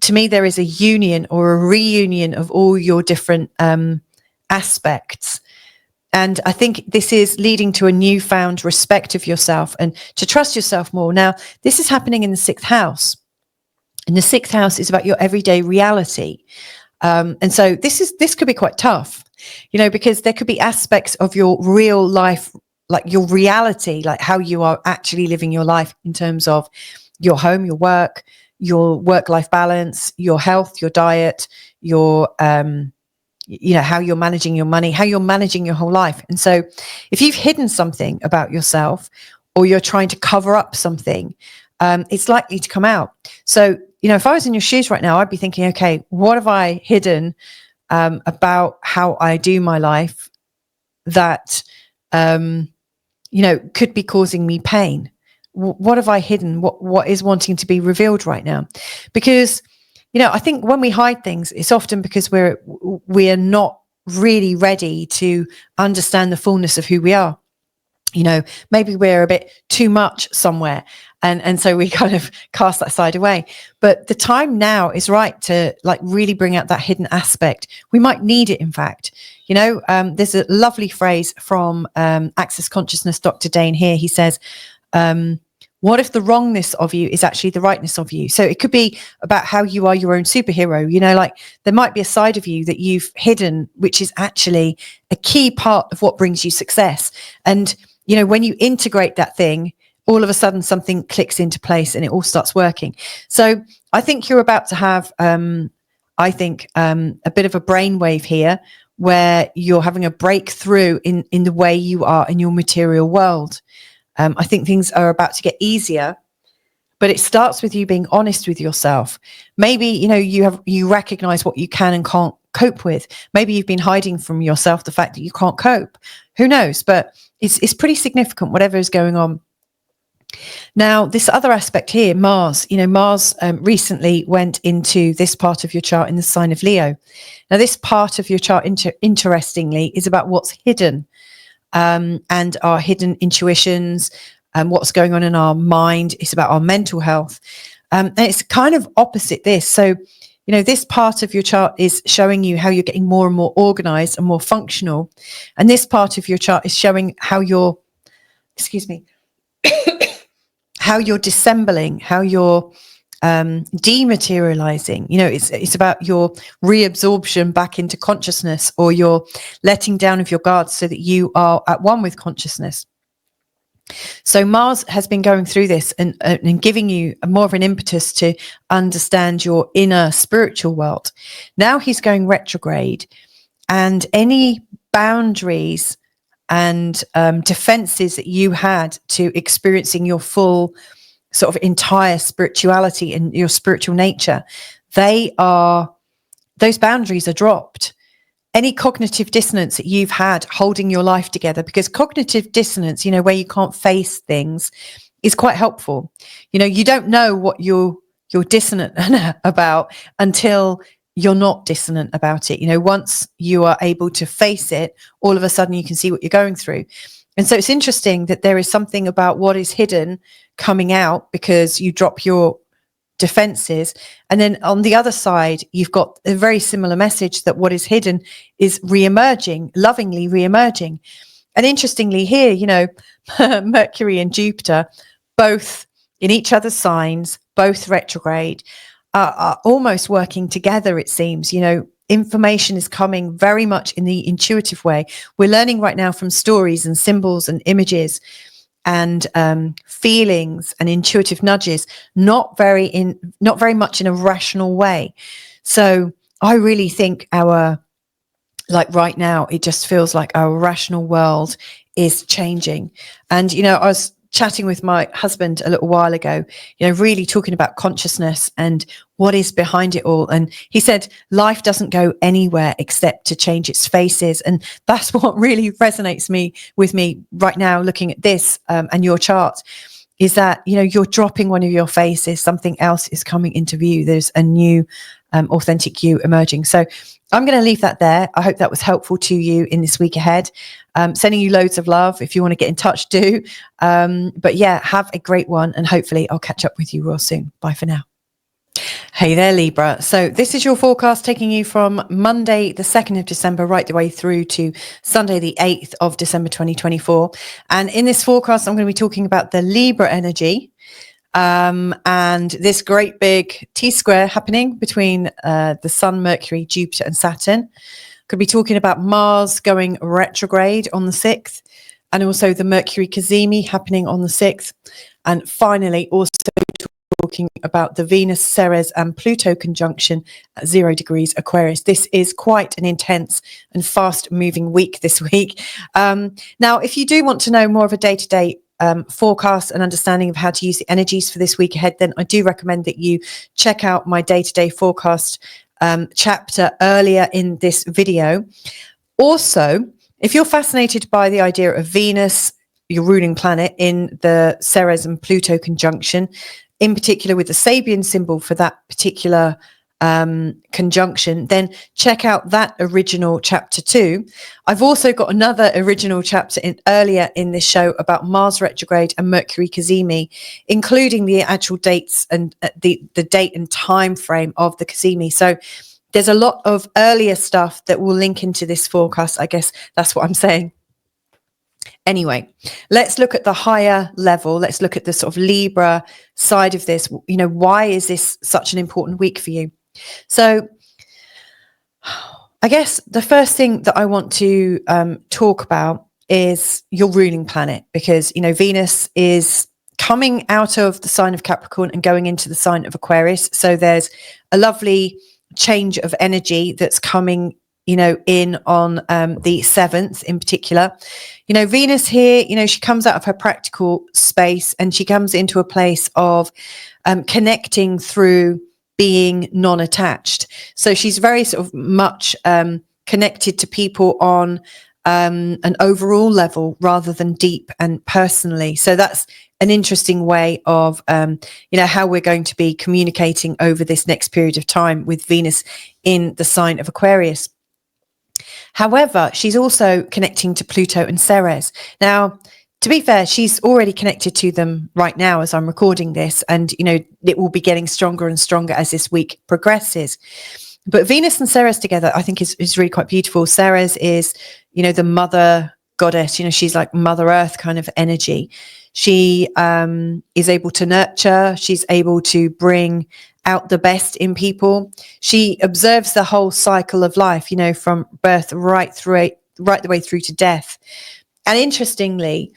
To me, there is a union or a reunion of all your different aspects. And I think this is leading to a newfound respect of yourself and to trust yourself more. Now, this is happening in the 6th house. And the 6th house is about your everyday reality. And so this could be quite tough, because there could be aspects of your real life, like your reality, like how you are actually living your life in terms of your home, your work-life balance, your health, your diet, your, how you're managing your money, how you're managing your whole life. And so if you've hidden something about yourself, or you're trying to cover up something, it's likely to come out. So, if I was in your shoes right now, I'd be thinking, okay, what have I hidden about how I do my life that, could be causing me pain? What have I hidden? What is wanting to be revealed right now? Because, I think when we hide things, it's often because we're not really ready to understand the fullness of who we are. Maybe we're a bit too much somewhere, and so we kind of cast that side away. But the time now is right to really bring out that hidden aspect. We might need it, in fact. There's a lovely phrase from Access Consciousness, Dr. Dane here. He says, what if the wrongness of you is actually the rightness of you? So it could be about how you are your own superhero. There might be a side of you that you've hidden, which is actually a key part of what brings you success. And when you integrate that thing, all of a sudden something clicks into place and it all starts working. So I think you're about to have, a bit of a brainwave here, where you're having a breakthrough in the way you are in your material world. I think things are about to get easier, but it starts with you being honest with yourself. Maybe, you recognize what you can and can't cope with. Maybe you've been hiding from yourself the fact that you can't cope. Who knows? But it's pretty significant, whatever is going on. Now, this other aspect here, Mars, Mars recently went into this part of your chart in the sign of Leo. Now, this part of your chart, interestingly, is about what's hidden, and our hidden intuitions and what's going on in our mind. It's about our mental health. And it's kind of opposite this. So, this part of your chart is showing you how you're getting more and more organized and more functional. And this part of your chart is showing how you're, how you're dissembling, how you're dematerializing. It's about your reabsorption back into consciousness, or your letting down of your guards so that you are at one with consciousness. So Mars has been going through this and giving you more of an impetus to understand your inner spiritual world. Now he's going retrograde, and any boundaries and defenses that you had to experiencing your full sort of entire spirituality and your spiritual nature, those boundaries are dropped. Any cognitive dissonance that you've had holding your life together, because cognitive dissonance, where you can't face things, is quite helpful. You don't know what you're dissonant about until you're not dissonant about it. Once you are able to face it, all of a sudden you can see what you're going through. And so it's interesting that there is something about what is hidden coming out because you drop your defenses. And then on the other side, you've got a very similar message that what is hidden is re-emerging, lovingly re-emerging. And interestingly here, Mercury and Jupiter, both in each other's signs, both retrograde, are almost working together, it seems. Information is coming very much in the intuitive way. We're learning right now from stories and symbols and images and feelings and intuitive nudges, not very much in a rational way. So I really think right now, it just feels like our rational world is changing. And, I was chatting with my husband a little while ago, really talking about consciousness and what is behind it all. And he said, life doesn't go anywhere except to change its faces. And that's what really resonates with me right now, looking at this and your chart, is that, you're dropping one of your faces, something else is coming into view. There's a new authentic you emerging. So I'm going to leave that there. I hope that was helpful to you in this week ahead. Sending you loads of love. If you want to get in touch, do. But yeah, have a great one. And hopefully I'll catch up with you real soon. Bye for now. Hey there, Libra. So this is your forecast taking you from Monday, the 2nd of December, right the way through to Sunday, the 8th of December, 2024. And in this forecast, I'm going to be talking about the Libra energy. And this great big T-square happening between the Sun, Mercury, Jupiter and Saturn. Could be talking about Mars going retrograde on the 6th, and also the Mercury Cazimi happening on the 6th. And finally, also talking about the Venus, Ceres and Pluto conjunction at 0 degrees Aquarius. This is quite an intense and fast moving week this week. Now, if you do want to know more of a day-to-day forecast and understanding of how to use the energies for this week ahead, then I do recommend that you check out my day-to-day forecast chapter earlier in this video. Also, if you're fascinated by the idea of Venus, your ruling planet, in the Ceres and Pluto conjunction, in particular with the Sabian symbol for that particular conjunction, then check out that original chapter too. I've also got another original chapter earlier in this show about Mars retrograde and Mercury Cazimi, including the actual dates and the date and time frame of the Cazimi. So there's a lot of earlier stuff that will link into this forecast. I guess that's what I'm saying. Anyway, let's look at the higher level. Let's look at the sort of Libra side of this. Why is this such an important week for you? So I guess the first thing that I want to talk about is your ruling planet, because, Venus is coming out of the sign of Capricorn and going into the sign of Aquarius. So there's a lovely change of energy that's coming, in on the 7th in particular. Venus here, she comes out of her practical space and she comes into a place of connecting through being non-attached. So she's very sort of much connected to people on an overall level rather than deep and personally. So that's an interesting way of, how we're going to be communicating over this next period of time with Venus in the sign of Aquarius. However, she's also connecting to Pluto and Ceres. Now, to be fair, she's already connected to them right now as I'm recording this, and it will be getting stronger and stronger as this week progresses. But Venus and Ceres together, I think, is really quite beautiful. Ceres is, the mother goddess. She's like Mother Earth kind of energy. She is able to nurture. She's able to bring out the best in people. She observes the whole cycle of life, from birth right the way through to death. And interestingly,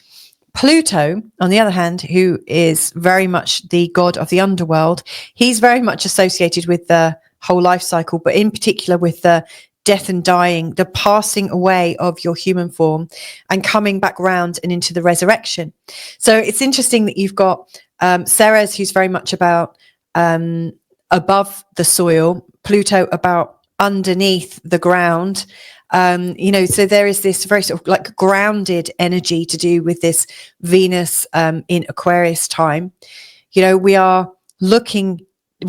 Pluto, on the other hand, who is very much the god of the underworld, he's very much associated with the whole life cycle, but in particular with the death and dying, the passing away of your human form and coming back round and into the resurrection. So it's interesting that you've got Ceres, who's very much about above the soil, Pluto about underneath the ground. So there is this very sort of like grounded energy to do with this Venus in Aquarius time. We're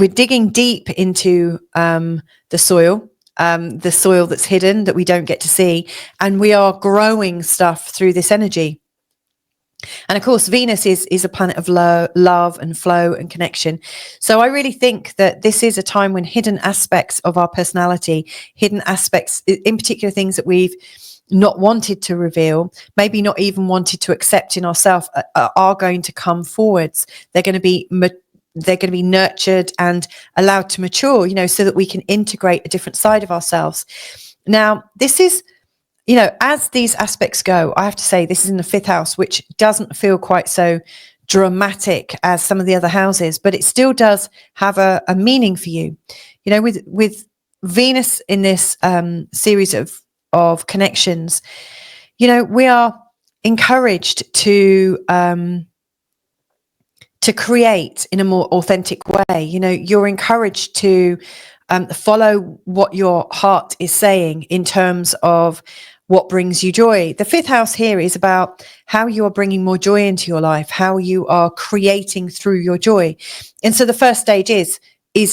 digging deep into the soil that's hidden, that we don't get to see, and we are growing stuff through this energy. And of course, Venus is a planet of love and flow and connection. So I really think that this is a time when hidden aspects of our personality, hidden aspects, in particular things that we've not wanted to reveal, maybe not even wanted to accept in ourselves, are going to come forwards. They're going to be nurtured and allowed to mature, so that we can integrate a different side of ourselves. Now, this is, as these aspects go, I have to say this is in the 5th house, which doesn't feel quite so dramatic as some of the other houses, but it still does have a meaning for you. With Venus in this series of connections, we are encouraged to create in a more authentic way. You're encouraged to follow what your heart is saying in terms of what brings you joy. The 5th house here is about how you are bringing more joy into your life, how you are creating through your joy. And so the first stage is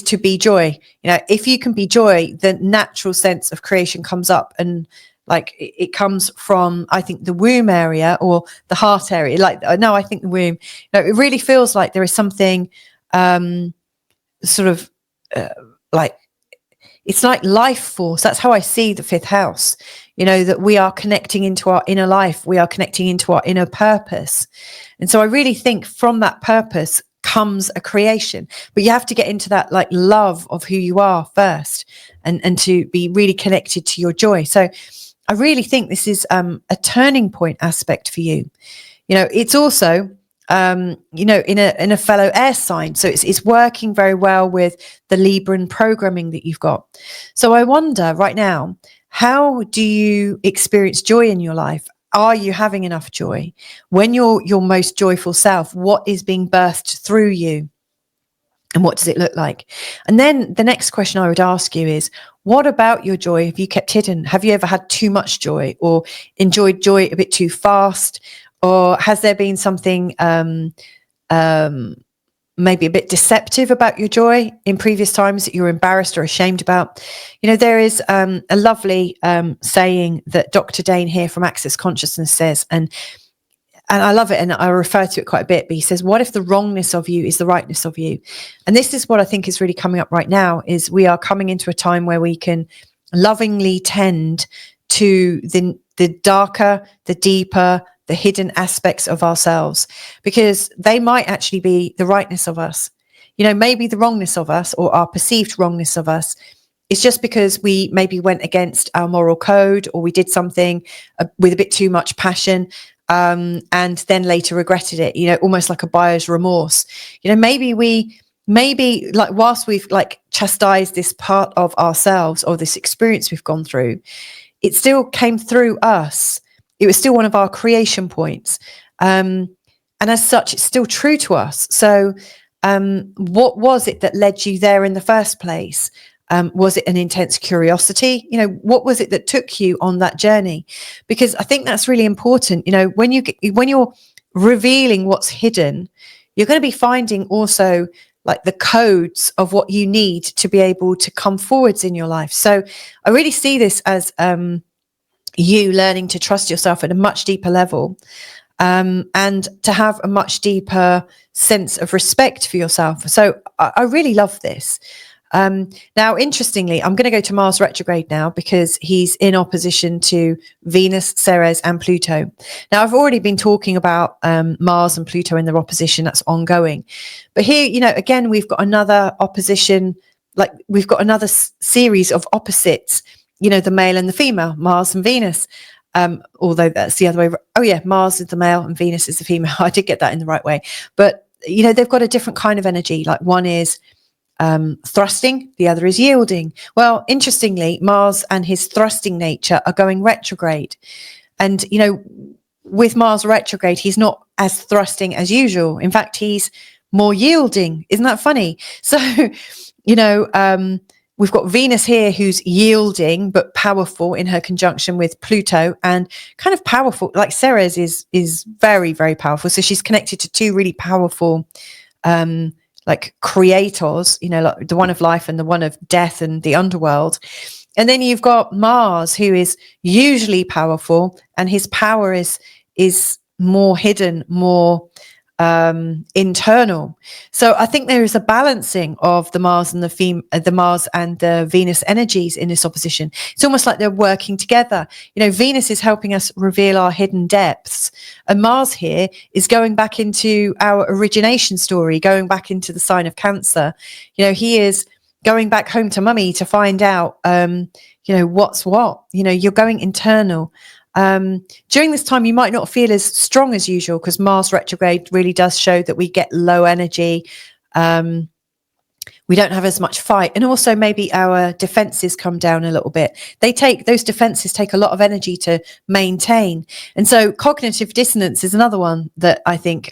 to be joy. If you can be joy, the natural sense of creation comes up, and like it comes from, I think, the womb area or the heart area. I think the womb. It really feels like there is something like, it's like life force. That's how I see the 5th house, that we are connecting into our inner life. We are connecting into our inner purpose. And so I really think from that purpose comes a creation, but you have to get into that like love of who you are first, and to be really connected to your joy. So I really think this is a turning point aspect for you. It's also in a fellow air sign, so it's working very well with the Libran programming that you've got. So I wonder right now, how do you experience joy in your life? Are you having enough joy? When you're your most joyful self, what is being birthed through you? And what does it look like? And then the next question I would ask you is, what about your joy have you kept hidden? Have you ever had too much joy, or enjoyed joy a bit too fast? Or has there been something maybe a bit deceptive about your joy in previous times that you're embarrassed or ashamed about? There is a lovely saying that Dr. Dane here from Access Consciousness says, and I love it, and I refer to it quite a bit, but he says, what if the wrongness of you is the rightness of you? And this is what I think is really coming up right now, is we are coming into a time where we can lovingly tend to the darker, the deeper, the hidden aspects of ourselves, because they might actually be the rightness of us. Maybe the wrongness of us, or our perceived wrongness of us, is just because we maybe went against our moral code, or we did something with a bit too much passion, and then later regretted it, almost like a buyer's remorse. Maybe like whilst we've like chastised this part of ourselves or this experience we've gone through, it still came through us. It was still one of our creation points. And as such, it's still true to us. So what was it that led you there in the first place? Was it an intense curiosity? What was it that took you on that journey? Because I think that's really important. When you're revealing what's hidden, you're going to be finding also like the codes of what you need to be able to come forwards in your life. So I really see this as you learning to trust yourself at a much deeper level, and to have a much deeper sense of respect for yourself. So I really love this. Now, interestingly, I'm going to go to Mars retrograde now, because he's in opposition to Venus, Ceres, and Pluto. Now, I've already been talking about Mars and Pluto in their opposition. That's ongoing. But here, again, we've got another opposition, like we've got another series of opposites, the male and the female, Mars and Venus. Although that's the other way. Oh yeah, Mars is the male and Venus is the female. I did get that in the right way. But, they've got a different kind of energy. Like one is thrusting, the other is yielding. Well, interestingly, Mars and his thrusting nature are going retrograde. And, with Mars retrograde, he's not as thrusting as usual. In fact, he's more yielding. Isn't that funny? So, we've got Venus here who's yielding but powerful in her conjunction with Pluto, and kind of powerful, like Ceres is very, very powerful. So she's connected to two really powerful like creators, like the one of life and the one of death and the underworld. And then you've got Mars, who is usually powerful, and his power is more hidden, more internal. So I think there is a balancing of the Mars and the Mars and the Venus energies in this opposition. It's almost like they're working together. Venus is helping us reveal our hidden depths, and Mars here is going back into our origination story, going back into the sign of Cancer. He is going back home to mummy to find out, what's what. You're going internal. During this time, you might not feel as strong as usual because Mars retrograde really does show that we get low energy. We don't have as much fight, and also maybe our defenses come down a little bit. Those defenses take a lot of energy to maintain, and so cognitive dissonance is another one that I think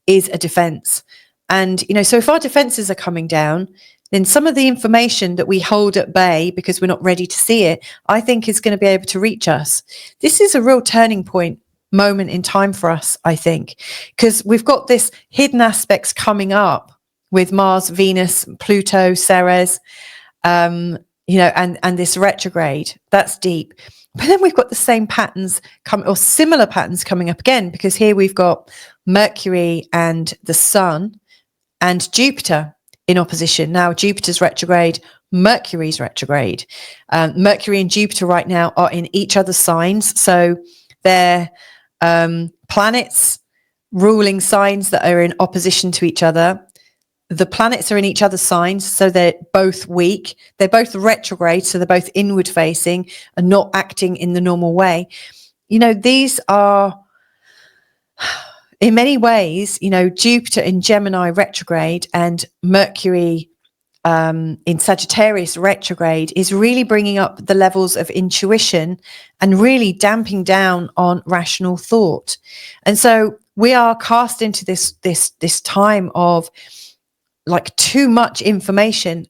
is a defense. And so if our defenses are coming down, then some of the information that we hold at bay because we're not ready to see it, I think is going to be able to reach us. This is a real turning point moment in time for us, I think, because we've got this hidden aspects coming up with Mars, Venus, Pluto, Ceres, and this retrograde. That's deep. But then we've got the same patterns similar patterns coming up again, because here we've got Mercury and the Sun and Jupiter in opposition. Now Jupiter's retrograde, Mercury's retrograde. Mercury and Jupiter right now are in each other's signs. So they're planets ruling signs that are in opposition to each other. The planets are in each other's signs, so they're both weak. They're both retrograde, so they're both inward facing and not acting in the normal way. These are, in many ways, Jupiter in Gemini retrograde and Mercury in Sagittarius retrograde is really bringing up the levels of intuition and really damping down on rational thought. And so we are cast into this time of like too much information.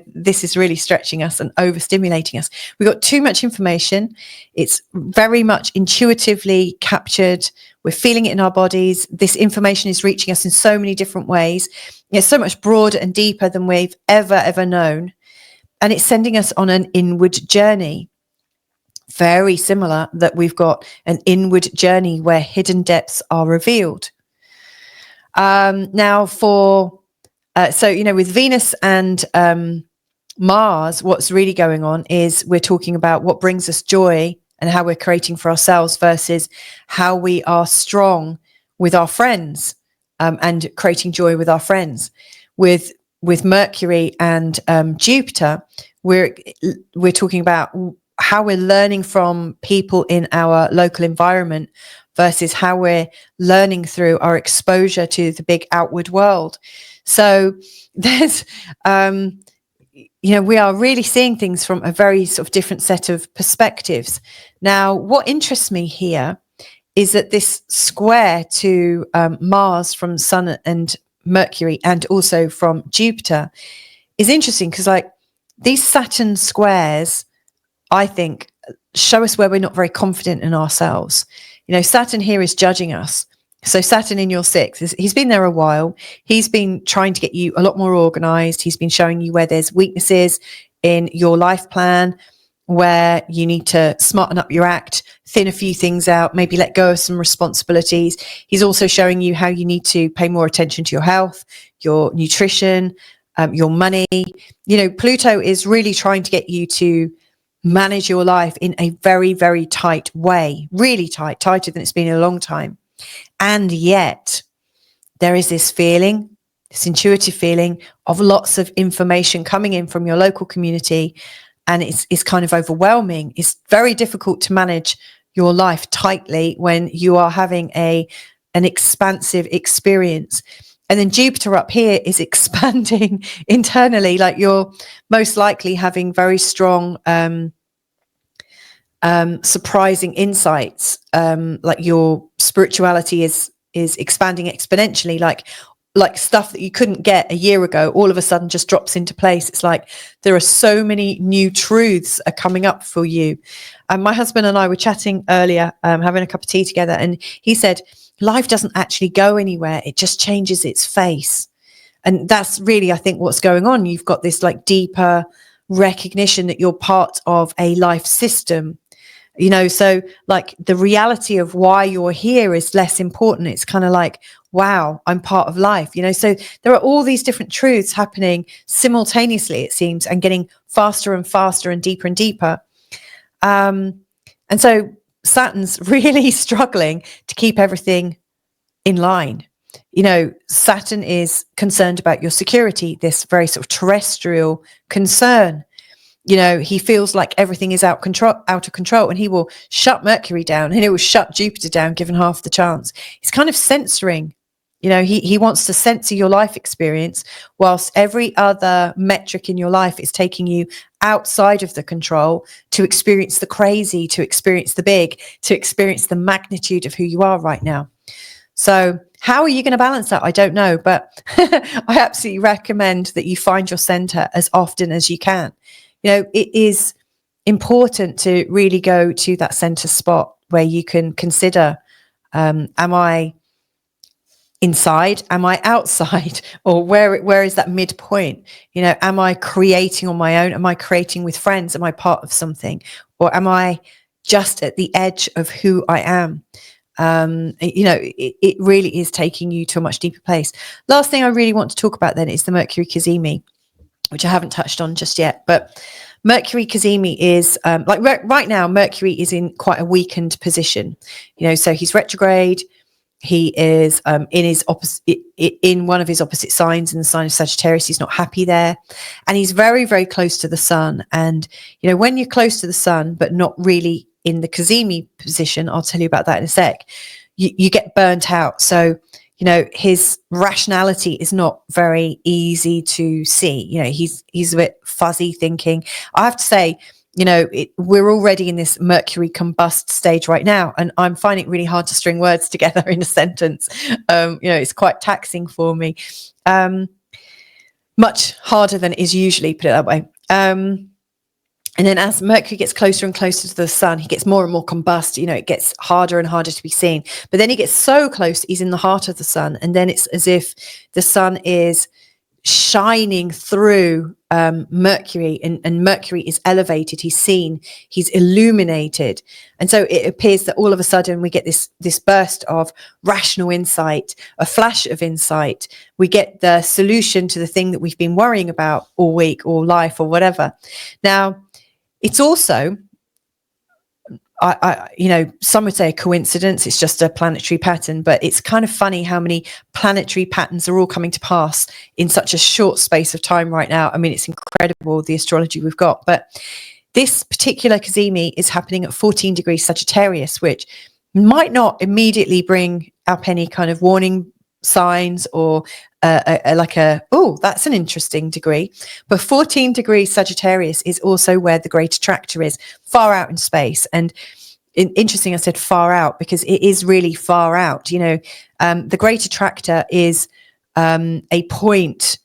This is really stretching us and overstimulating us. We've got too much information. It's very much intuitively captured. We're feeling it in our bodies. This information is reaching us in so many different ways. It's so much broader and deeper than we've ever known. And it's sending us on an inward journey. Very similar that we've got an inward journey where hidden depths are revealed. Now with Venus and Mars, what's really going on is we're talking about what brings us joy and how we're creating for ourselves versus how we are strong with our friends and creating joy with our friends. With Mercury and Jupiter, we're talking about how we're learning from people in our local environment versus how we're learning through our exposure to the big outward world. So there's, we are really seeing things from a very sort of different set of perspectives. Now, what interests me here is that this square to Mars from Sun and Mercury and also from Jupiter is interesting because these Saturn squares, I think, show us where we're not very confident in ourselves. Saturn here is judging us. So Saturn in your sixth, he's been there a while. He's been trying to get you a lot more organized. He's been showing you where there's weaknesses in your life plan, where you need to smarten up your act, thin a few things out, maybe let go of some responsibilities. He's also showing you how you need to pay more attention to your health, your nutrition, your money. Pluto is really trying to get you to manage your life in a very, very tight way, really tight, tighter than it's been in a long time. And yet there is this feeling, this intuitive feeling of lots of information coming in from your local community. And it's kind of overwhelming. It's very difficult to manage your life tightly when you are having an expansive experience. And then Jupiter up here is expanding internally, like you're most likely having very strong surprising insights, like your spirituality is expanding exponentially, like stuff that you couldn't get a year ago all of a sudden just drops into place. It's like there are so many new truths are coming up for you. My husband and I were chatting earlier, having a cup of tea together, and he said life doesn't actually go anywhere, it just changes its face. And that's really, I think, what's going on. You've got this like deeper recognition that you're part of a life system. You know, so like the reality of why you're here is less important. It's kind of like, wow, I'm part of life, you know. So there are all these different truths happening simultaneously, it seems, and getting faster and faster and deeper. And so Saturn's really struggling to keep everything in line. You know, Saturn is concerned about your security, this very sort of terrestrial concern. You know, he feels like everything is out of control, and he will shut Mercury down and he will shut Jupiter down, given half the chance. He's kind of censoring, you know, he wants to censor your life experience, whilst every other metric in your life is taking you outside of the control to experience the crazy, to experience the big, to experience the magnitude of who you are right now. So how are you going to balance that? I don't know, but I absolutely recommend that you find your center as often as you can. You know, it is important to really go to that center spot where you can consider, am I inside? Am I outside? Or where is that midpoint? You know, am I creating on my own? Am I creating with friends? Am I part of something? Or am I just at the edge of who I am? You know, it really is taking you to a much deeper place. Last thing I really want to talk about then is the Mercury Cazimi, which I haven't touched on just yet. But Mercury Cazimi is right now, Mercury is in quite a weakened position. You know, so he's retrograde. He is in his opposite, in one of his opposite signs, in the sign of Sagittarius. He's not happy there, and he's very, very close to the sun. And you know, when you're close to the sun but not really in the Cazimi position, I'll tell you about that in a sec, you get burnt out. So you know, his rationality is not very easy to see. You know, he's a bit fuzzy thinking. I have to say, you know, we're already in this Mercury combust stage right now, and I'm finding it really hard to string words together in a sentence. You know, it's quite taxing for me. Much harder than it is usually, put it that way. And then as Mercury gets closer and closer to the sun, he gets more and more combust. You know, it gets harder and harder to be seen. But then he gets so close, he's in the heart of the sun. And then it's as if the sun is shining through Mercury, and Mercury is elevated. He's seen, he's illuminated. And so it appears that all of a sudden we get this burst of rational insight, a flash of insight. We get the solution to the thing that we've been worrying about all week or life or whatever. Now, it's also, you know, some would say a coincidence. It's just a planetary pattern, but it's kind of funny how many planetary patterns are all coming to pass in such a short space of time right now. I mean, it's incredible, the astrology we've got. But this particular Cazimi is happening at 14 degrees Sagittarius, which might not immediately bring up any kind of warning signs or oh, that's an interesting degree. But 14 degrees Sagittarius is also where the great attractor is, far out in space. And interesting, I said far out because it is really far out. You know, the great attractor is a point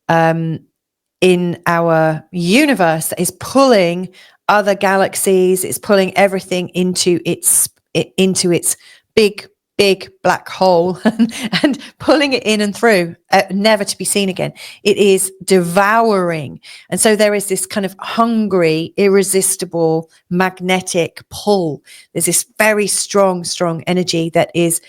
in our universe that is pulling other galaxies. It's pulling everything into its big black hole and pulling it in and through, never to be seen again. It is devouring. And so there is this kind of hungry, irresistible, magnetic pull. There's this very strong energy that is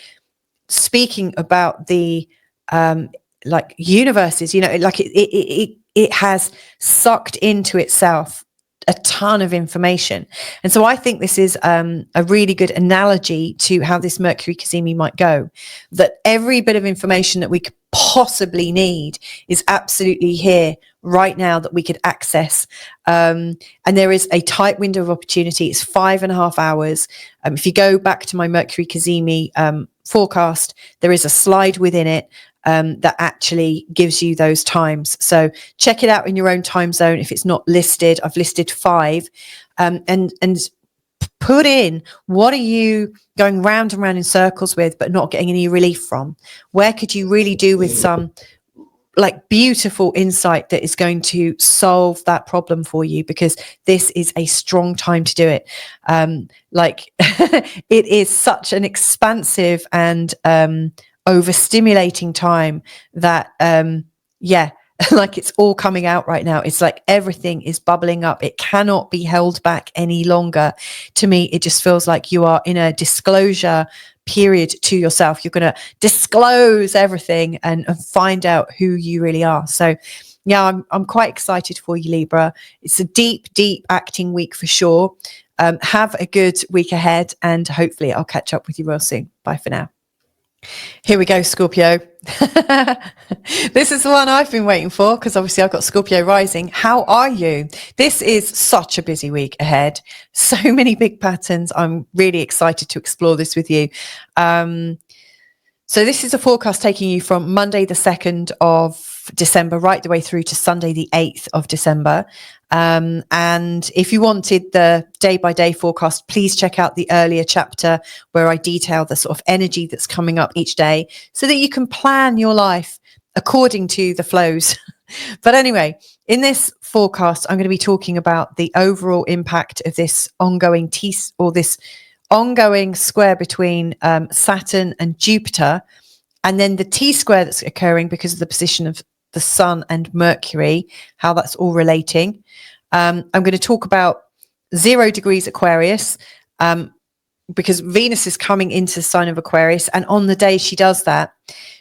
speaking about the like universes, you know, like it has sucked into itself a ton of information. And so I think this is a really good analogy to how this Mercury Cazimi might go, that every bit of information that we could possibly need is absolutely here right now that we could access. And there is a tight window of opportunity. It's 5.5 hours. If you go back to my Mercury Cazimi forecast, there is a slide within it that actually gives you those times. So check it out in your own time zone. If it's not listed, I've listed 5, and put in, what are you going round and round in circles with, but not getting any relief from? Where could you really do with some like beautiful insight that is going to solve that problem for you? Because this is a strong time to do it. Like it is such an expansive and overstimulating time that like it's all coming out right now. It's like everything is bubbling up. It cannot be held back any longer. To me, it just feels like you are in a disclosure period to yourself. You're going to disclose everything and find out who you really are. So yeah, I'm quite excited for you, Libra. It's a deep acting week for sure. Have a good week ahead, and hopefully I'll catch up with you real soon. Bye for now. Here we go, Scorpio. This is the one I've been waiting for, because obviously I've got Scorpio rising. How are you? This is such a busy week ahead. So many big patterns. I'm really excited to explore this with you. So this is a forecast taking you from Monday the 2nd of December right the way through to Sunday the 8th of December. And if you wanted the day-by-day forecast, please check out the earlier chapter where I detail the sort of energy that's coming up each day so that you can plan your life according to the flows. But anyway, in this forecast, I'm going to be talking about the overall impact of this ongoing this ongoing square between Saturn and Jupiter, and then the T-square that's occurring because of the position of the Sun and Mercury, how that's all relating. I'm going to talk about 0 degrees Aquarius, because Venus is coming into the sign of Aquarius, and on the day she does that,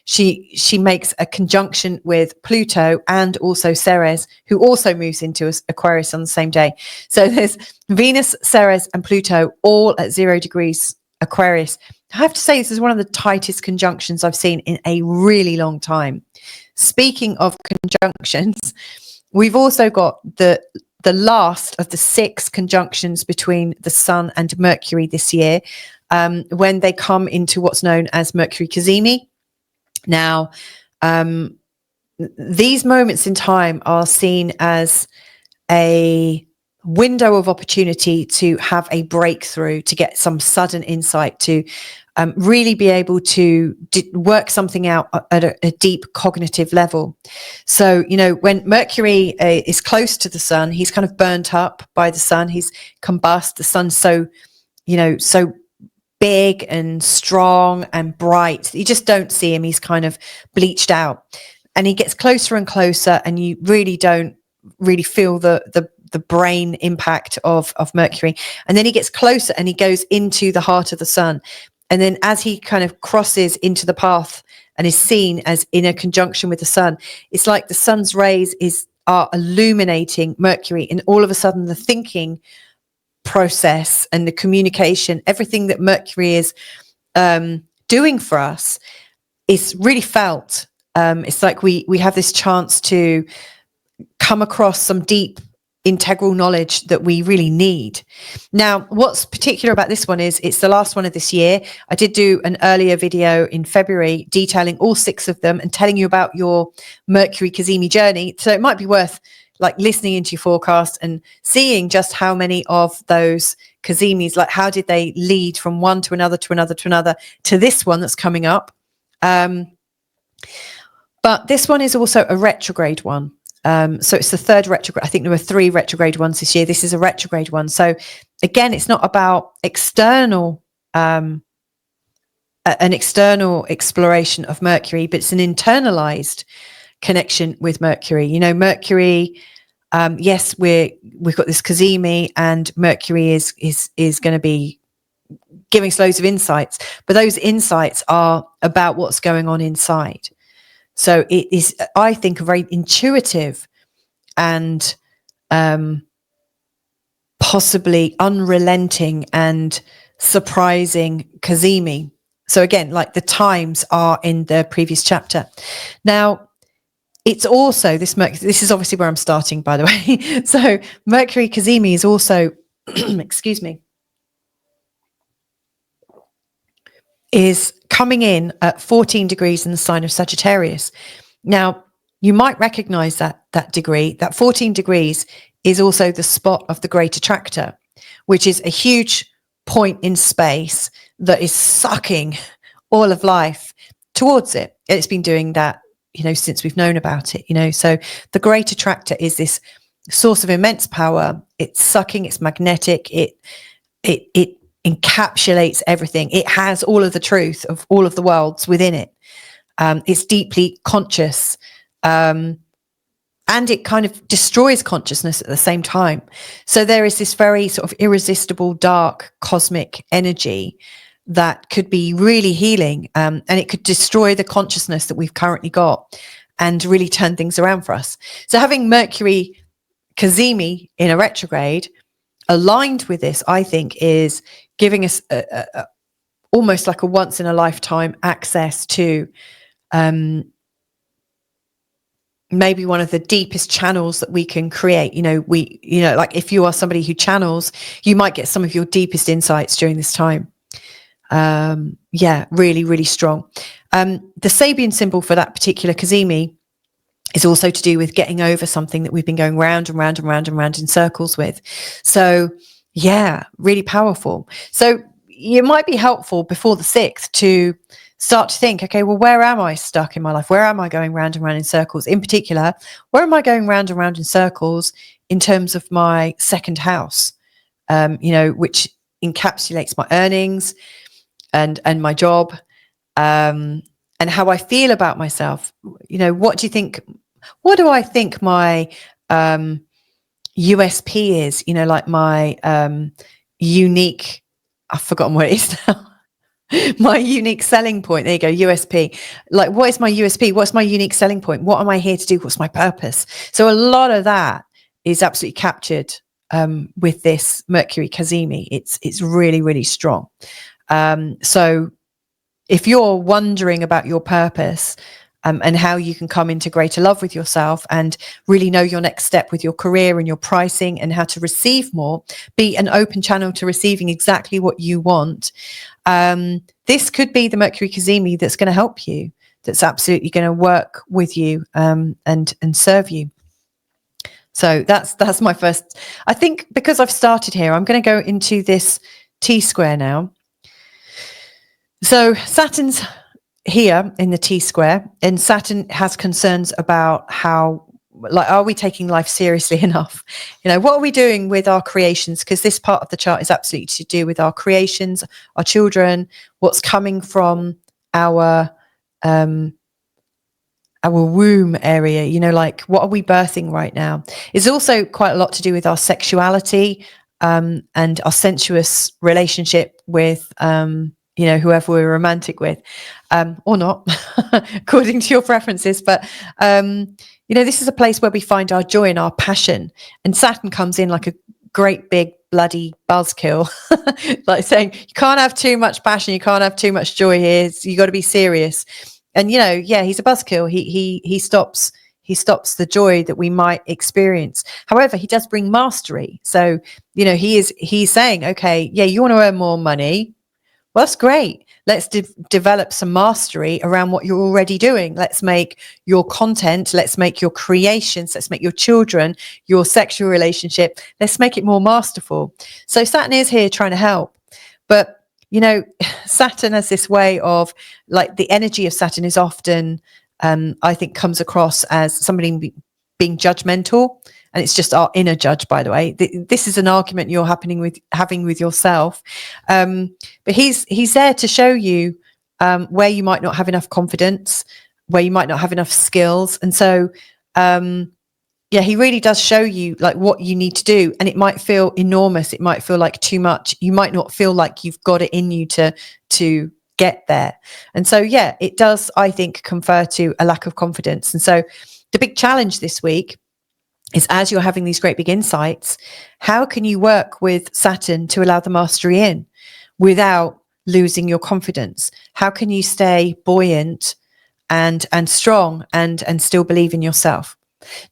she makes a conjunction with Pluto and also Ceres, who also moves into Aquarius on the same day. So there's Venus, Ceres, and Pluto all at 0 degrees Aquarius. I have to say, this is one of the tightest conjunctions I've seen in a really long time. Speaking of conjunctions, we've also got the last of the 6 conjunctions between the Sun and Mercury this year, when they come into what's known as Mercury Cazimi. Now, these moments in time are seen as a window of opportunity to have a breakthrough, to get some sudden insight, to really be able to work something out at a deep cognitive level. So, you know, when Mercury is close to the Sun, he's kind of burnt up by the Sun. He's combust. The Sun's so big and strong and bright. You just don't see him. He's kind of bleached out. And he gets closer and closer, and you really don't really feel the brain impact of Mercury. And then he gets closer and he goes into the heart of the Sun. And then as he kind of crosses into the path and is seen as in a conjunction with the Sun, it's like the Sun's rays are illuminating Mercury, and all of a sudden the thinking process and the communication, everything that Mercury is doing for us, is really felt. It's like we have this chance to come across some deep integral knowledge that we really need. Now, what's particular about this one is it's the last one of this year. I did do an earlier video in February detailing all 6 of them and telling you about your Mercury Cazimi journey. So it might be worth like listening into your forecast and seeing just how many of those Cazimis, like how did they lead from one to another to another to another to this one that's coming up. But this one is also a retrograde one. So it's the 3rd retrograde. I think there were 3 retrograde ones this year. This is a retrograde one. So again, it's not about external, an external exploration of Mercury, but it's an internalized connection with Mercury. You know, Mercury, yes, we've got this Cazimi, and Mercury is going to be giving us loads of insights, but those insights are about what's going on inside. So it is, I think, a very intuitive and possibly unrelenting and surprising Cazimi. So again, like the times are in the previous chapter. Now, it's also this is obviously where I'm starting, by the way. So Mercury Cazimi is also, excuse me, is coming in at 14 degrees in the sign of Sagittarius. Now, you might recognize that degree. That 14 degrees is also the spot of the Great Attractor, which is a huge point in space that is sucking all of life towards it. It's been doing that, you know, since we've known about it, you know. So the Great Attractor is this source of immense power. It's sucking, it's magnetic, it encapsulates everything. It has all of the truth of all of the worlds within it. It's deeply conscious. and it kind of destroys consciousness at the same time. So there is this very sort of irresistible, dark, cosmic energy that could be really healing, and it could destroy the consciousness that we've currently got and really turn things around for us. So having Mercury Cazimi in a retrograde aligned with this, I think, is giving us almost like a once in a lifetime access to maybe one of the deepest channels that we can create. Like if you are somebody who channels, you might get some of your deepest insights during this time. Really, really strong. The Sabian symbol for that particular Cazimi is also to do with getting over something that we've been going round and round and round and round in circles with. So really powerful. So it might be helpful before the 6th to start to think, okay, well, where am I stuck in my life? Where am I going round and round in circles? In particular, where am I going round and round in circles in terms of my second house, which encapsulates my earnings and my job, and how I feel about myself. What do I think my USP is, like my unique, I've forgotten what it is now. My unique selling point. There you go, USP. Like, what is my USP? What's my unique selling point? What am I here to do? What's my purpose? So a lot of that is absolutely captured with this Mercury Cazimi. It's really, really strong. So if you're wondering about your purpose and how you can come into greater love with yourself and really know your next step with your career and your pricing and how to receive more, be an open channel to receiving exactly what you want, this could be the Mercury Cazimi that's going to help you, that's absolutely going to work with you and serve you. So that's my first. I think because I've started here, I'm going to go into this T-square now. So Saturn's here in the T-square, and Saturn has concerns about how, like, are we taking life seriously enough? What are we doing with our creations? Because this part of the chart is absolutely to do with our creations, our children, what's coming from our womb area, like what are we birthing right now? It's also quite a lot to do with our sexuality and our sensuous relationship with whoever we're romantic with, or not, according to your preferences. But, this is a place where we find our joy and our passion. And Saturn comes in like a great big bloody buzzkill, like saying, you can't have too much passion, you can't have too much joy here. You got to be serious. And, he's a buzzkill. He stops the joy that we might experience. However, he does bring mastery. So, he's saying, okay, you want to earn more money. Well, that's great. Let's develop some mastery around what you're already doing. Let's make your content, let's make your creations, let's make your children, your sexual relationship, let's make it more masterful. So Saturn is here trying to help. But, Saturn has this way of, like, the energy of Saturn is often, I think, comes across as somebody being judgmental. And it's just our inner judge, by the way. This is an argument you're having with yourself. But he's there to show you where you might not have enough confidence, where you might not have enough skills. And so, he really does show you, like, what you need to do. And it might feel enormous. It might feel like too much. You might not feel like you've got it in you to get there. And so, it does, I think, confer to a lack of confidence. And so the big challenge this week is, as you're having these great big insights, how can you work with Saturn to allow the mastery in without losing your confidence? How can you stay buoyant and strong and still believe in yourself?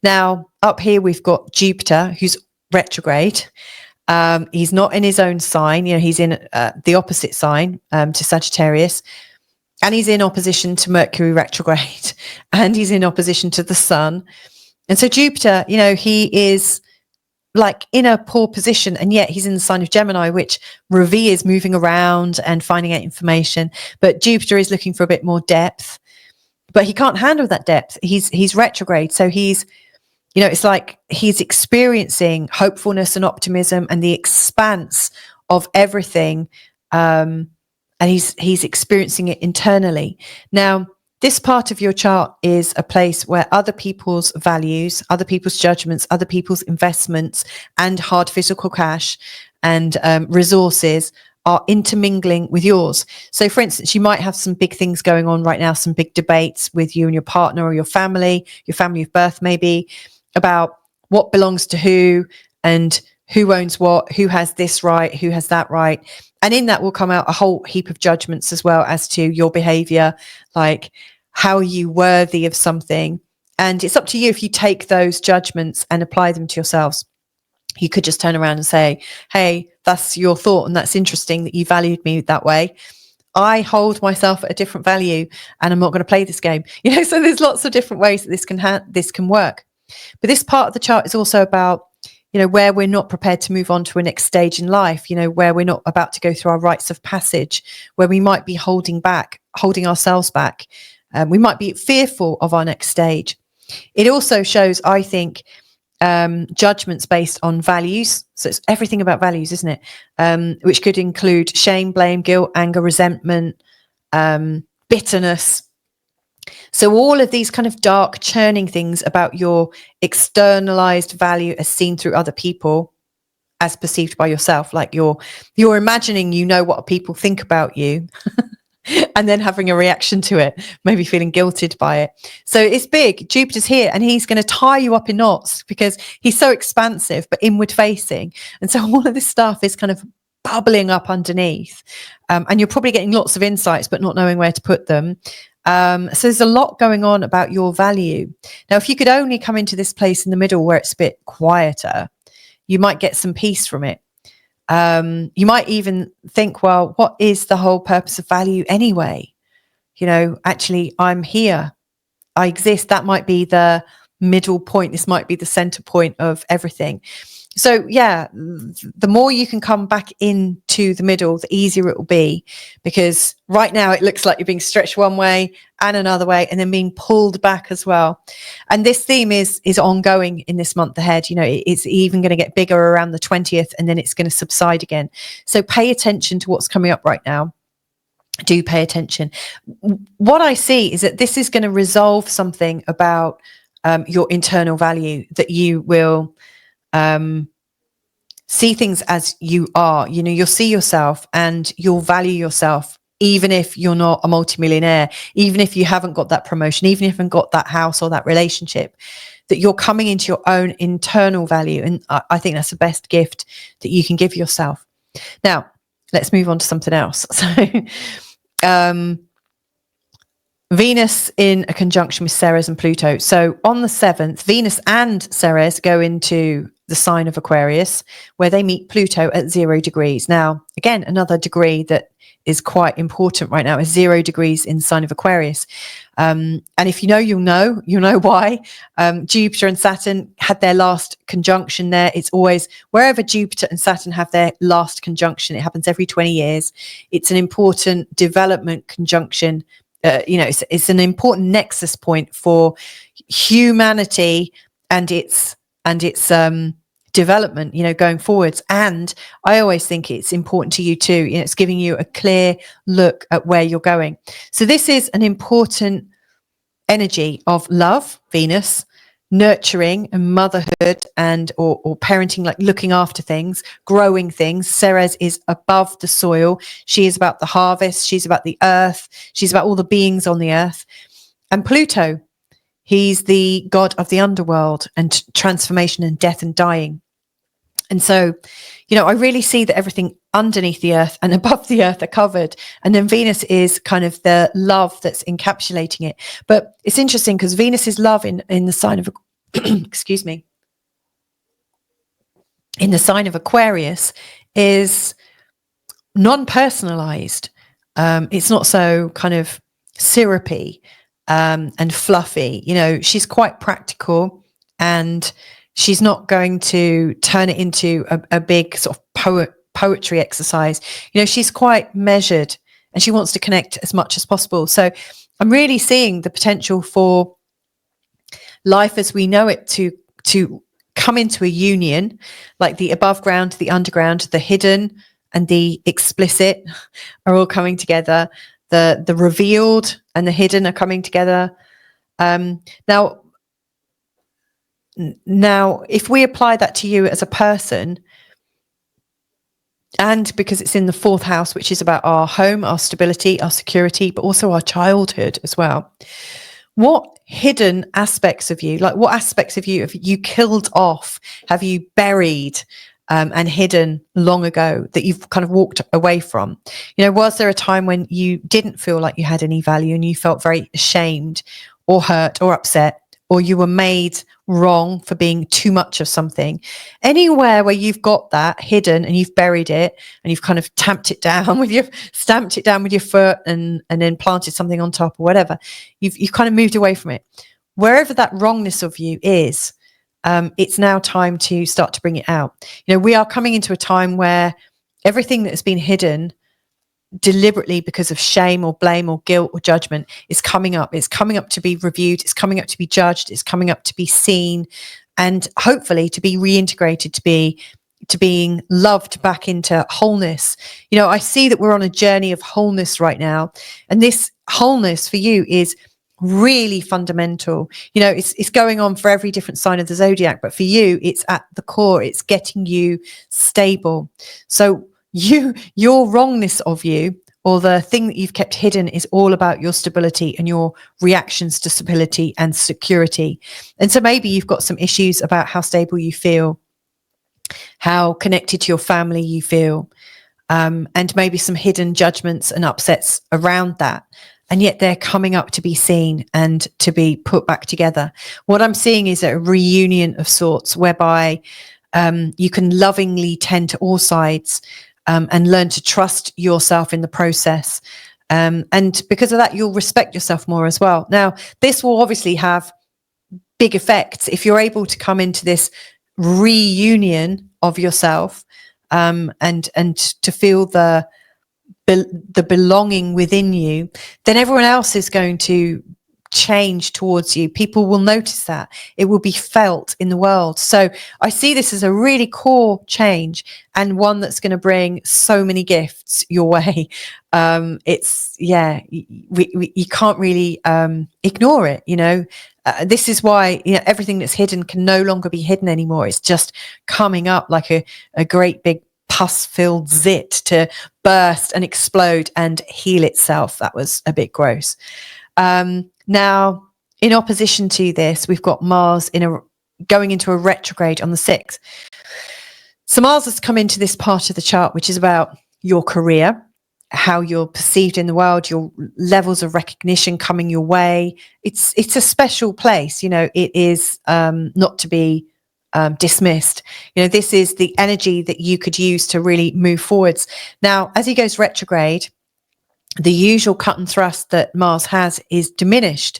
Now, up here, we've got Jupiter, who's retrograde. He's not in his own sign. He's in the opposite sign to Sagittarius. And he's in opposition to Mercury retrograde. And he's in opposition to the sun. And so Jupiter, he is like in a poor position, and yet he's in the sign of Gemini, which reveres moving around and finding out information. But Jupiter is looking for a bit more depth, but he can't handle that depth. He's retrograde. So he's, it's like he's experiencing hopefulness and optimism and the expanse of everything. And he's experiencing it internally. Now, This part of your chart is a place where other people's values, other people's judgments, other people's investments and hard physical cash and resources are intermingling with yours. So for instance, you might have some big things going on right now, some big debates with you and your partner or your family of birth maybe, about what belongs to who and who owns what, who has this right, who has that right. And in that will come out a whole heap of judgments as well as to your behavior, like how are you worthy of something? And it's up to you if you take those judgments and apply them to yourselves. You could just turn around and say, hey, that's your thought and that's interesting that you valued me that way. I hold myself at a different value and I'm not going to play this game. So there's lots of different ways that this can work. But this part of the chart is also about, where we're not prepared to move on to a next stage in life, where we're not about to go through our rites of passage, where we might be holding ourselves back. We might be fearful of our next stage. It also shows, I think, judgments based on values. So it's everything about values, isn't it? Which could include shame, blame, guilt, anger, resentment, bitterness. So all of these kind of dark churning things about your externalized value as seen through other people, as perceived by yourself, like you're imagining what people think about you and then having a reaction to it, maybe feeling guilted by it. So it's big. Jupiter's here and he's going to tie you up in knots because he's so expansive but inward facing. And so all of this stuff is kind of bubbling up underneath. And you're probably getting lots of insights but not knowing where to put them. So there's a lot going on about your value. Now, if you could only come into this place in the middle where it's a bit quieter, you might get some peace from it. You might even think, well, what is the whole purpose of value anyway? Actually, I'm here. I exist. That might be the middle point. This might be the center point of everything. So yeah, the more you can come back into the middle, the easier it will be, because right now it looks like you're being stretched one way and another way and then being pulled back as well. And this theme is ongoing in this month ahead. It's even going to get bigger around the 20th and then it's going to subside again. So pay attention to what's coming up right now. Do pay attention. What I see is that this is going to resolve something about your internal value, that you will see things as you are. You'll see yourself and you'll value yourself, even if you're not a multimillionaire, even if you haven't got that promotion, even if you haven't got that house or that relationship, that you're coming into your own internal value. And I think that's the best gift that you can give yourself. Now, let's move on to something else. So, Venus in a conjunction with Ceres and Pluto. So on the 7th, Venus and Ceres go into the sign of Aquarius, where they meet Pluto at 0 degrees. Now, again, another degree that is quite important right now is 0 degrees in the sign of Aquarius. And if you'll know why. Jupiter and Saturn had their last conjunction there. It's always wherever Jupiter and Saturn have their last conjunction, it happens every 20 years. It's an important development conjunction. It's an important nexus point for humanity and its development, going forwards. And I always think it's important to you too. It's giving you a clear look at where you're going. So this is an important energy of love, Venus, nurturing and motherhood and or parenting, like looking after things, growing things. Ceres is above the soil. She is about the harvest. She's about the earth. She's about all the beings on the earth. And Pluto, he's the god of the underworld and transformation and death and dying. And so, I really see that everything underneath the earth and above the earth are covered. And then Venus is kind of the love that's encapsulating it. But it's interesting because Venus's love in the sign of, excuse me, in the sign of Aquarius is non-personalized. It's not so kind of syrupy and fluffy. She's quite practical and she's not going to turn it into a big sort of poetry exercise. She's quite measured and she wants to connect as much as possible. So I'm really seeing the potential for life as we know it to come into a union, like the above ground, the underground, the hidden and the explicit are all coming together. the revealed and the hidden are coming together. Now, if we apply that to you as a person, and because it's in the 4th house, which is about our home, our stability, our security, but also our childhood as well. What hidden aspects of you, like what aspects of you have you killed off, have you buried and hidden long ago that you've kind of walked away from? You know, was there a time when you didn't feel like you had any value and you felt very ashamed or hurt or upset, or you were made wrong for being too much of something? Anywhere where you've got that hidden and you've buried it and you've kind of stamped it down with your foot and then planted something on top or whatever, you've kind of moved away from it. Wherever that wrongness of you is, it's now time to start to bring it out. You know, we are coming into a time where everything that has been hidden deliberately because of shame or blame or guilt or judgment is coming up. It's coming up to be reviewed. It's coming up to be judged. It's coming up to be seen, and hopefully to be reintegrated, to being loved back into wholeness. You know, I see that we're on a journey of wholeness right now, and this wholeness for you is really fundamental. You know, it's going on for every different sign of the zodiac, but for you, it's at the core. It's getting you stable. So your wrongness of you, or the thing that you've kept hidden, is all about your stability and your reactions to stability and security. And so maybe you've got some issues about how stable you feel, how connected to your family you feel, and maybe some hidden judgments and upsets around that. And yet they're coming up to be seen and to be put back together. What I'm seeing is a reunion of sorts, whereby you can lovingly tend to all sides, and learn to trust yourself in the process. And because of that, you'll respect yourself more as well. Now, this will obviously have big effects if you're able to come into this reunion of yourself, and to feel the belonging within you. Then everyone else is going to change towards you. People will notice that. It will be felt in the world. So I see this as a really core change, and one that's going to bring so many gifts your way. You can't really ignore it. You know, this is why, you know, everything that's hidden can no longer be hidden anymore. It's just coming up like a great big pus-filled zit to burst and explode and heal itself. That was a bit gross. Now, in opposition to this, we've got Mars going into a retrograde on the 6th. So Mars has come into this part of the chart, which is about your career, how you're perceived in the world, your levels of recognition coming your way. It's a special place. You know, it is not to be dismissed. You know, this is the energy that you could use to really move forwards. Now, as he goes retrograde, the usual cut and thrust that Mars has is diminished,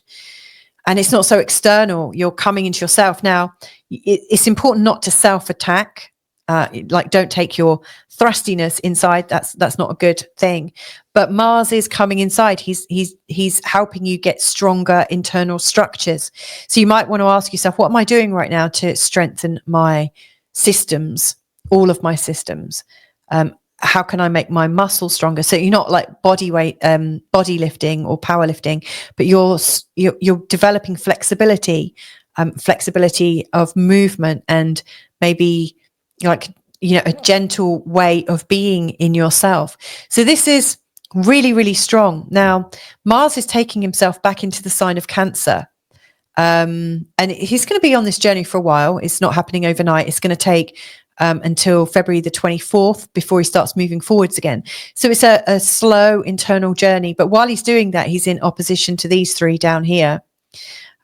and it's not so external. You're coming into yourself. Now, it's important not to self-attack. Like, don't take your thrustiness inside. That's not a good thing. But Mars is coming inside. He's helping you get stronger internal structures. So you might want to ask yourself, what am I doing right now to strengthen my systems, all of my systems? How can I make my muscles stronger? So you're not like body weight, body lifting or powerlifting, but you're developing flexibility of movement, and maybe, like, you know, a gentle way of being in yourself. So this is really, really strong. Now, Mars is taking himself back into the sign of Cancer. And he's going to be on this journey for a while. It's not happening overnight. It's going to take until February the 24th before he starts moving forwards again. So it's a slow internal journey. But while he's doing that, he's in opposition to these three down here.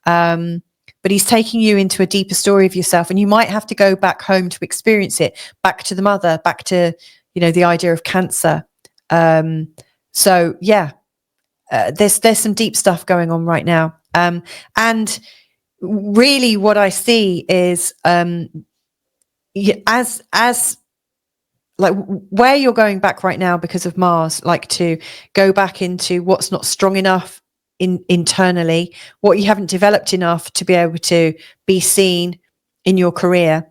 But he's taking you into a deeper story of yourself, and you might have to go back home to experience it, back to the mother, back to, you know, the idea of Cancer. So yeah, there's some deep stuff going on right now. And really what I see is, as like where you're going back right now because of Mars, like to go back into what's not strong enough internally, what you haven't developed enough to be able to be seen in your career.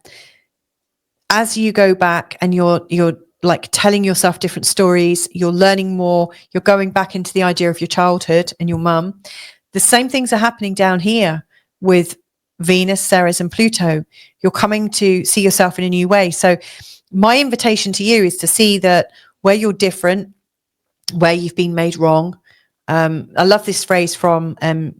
As you go back and you're like telling yourself different stories. You're learning more. You're going back into the idea of your childhood and your mum. The same things are happening down here with Venus, Ceres, and Pluto. You're coming to see yourself in a new way. So my invitation to you is to see that where you're different, where you've been made wrong. I love this phrase from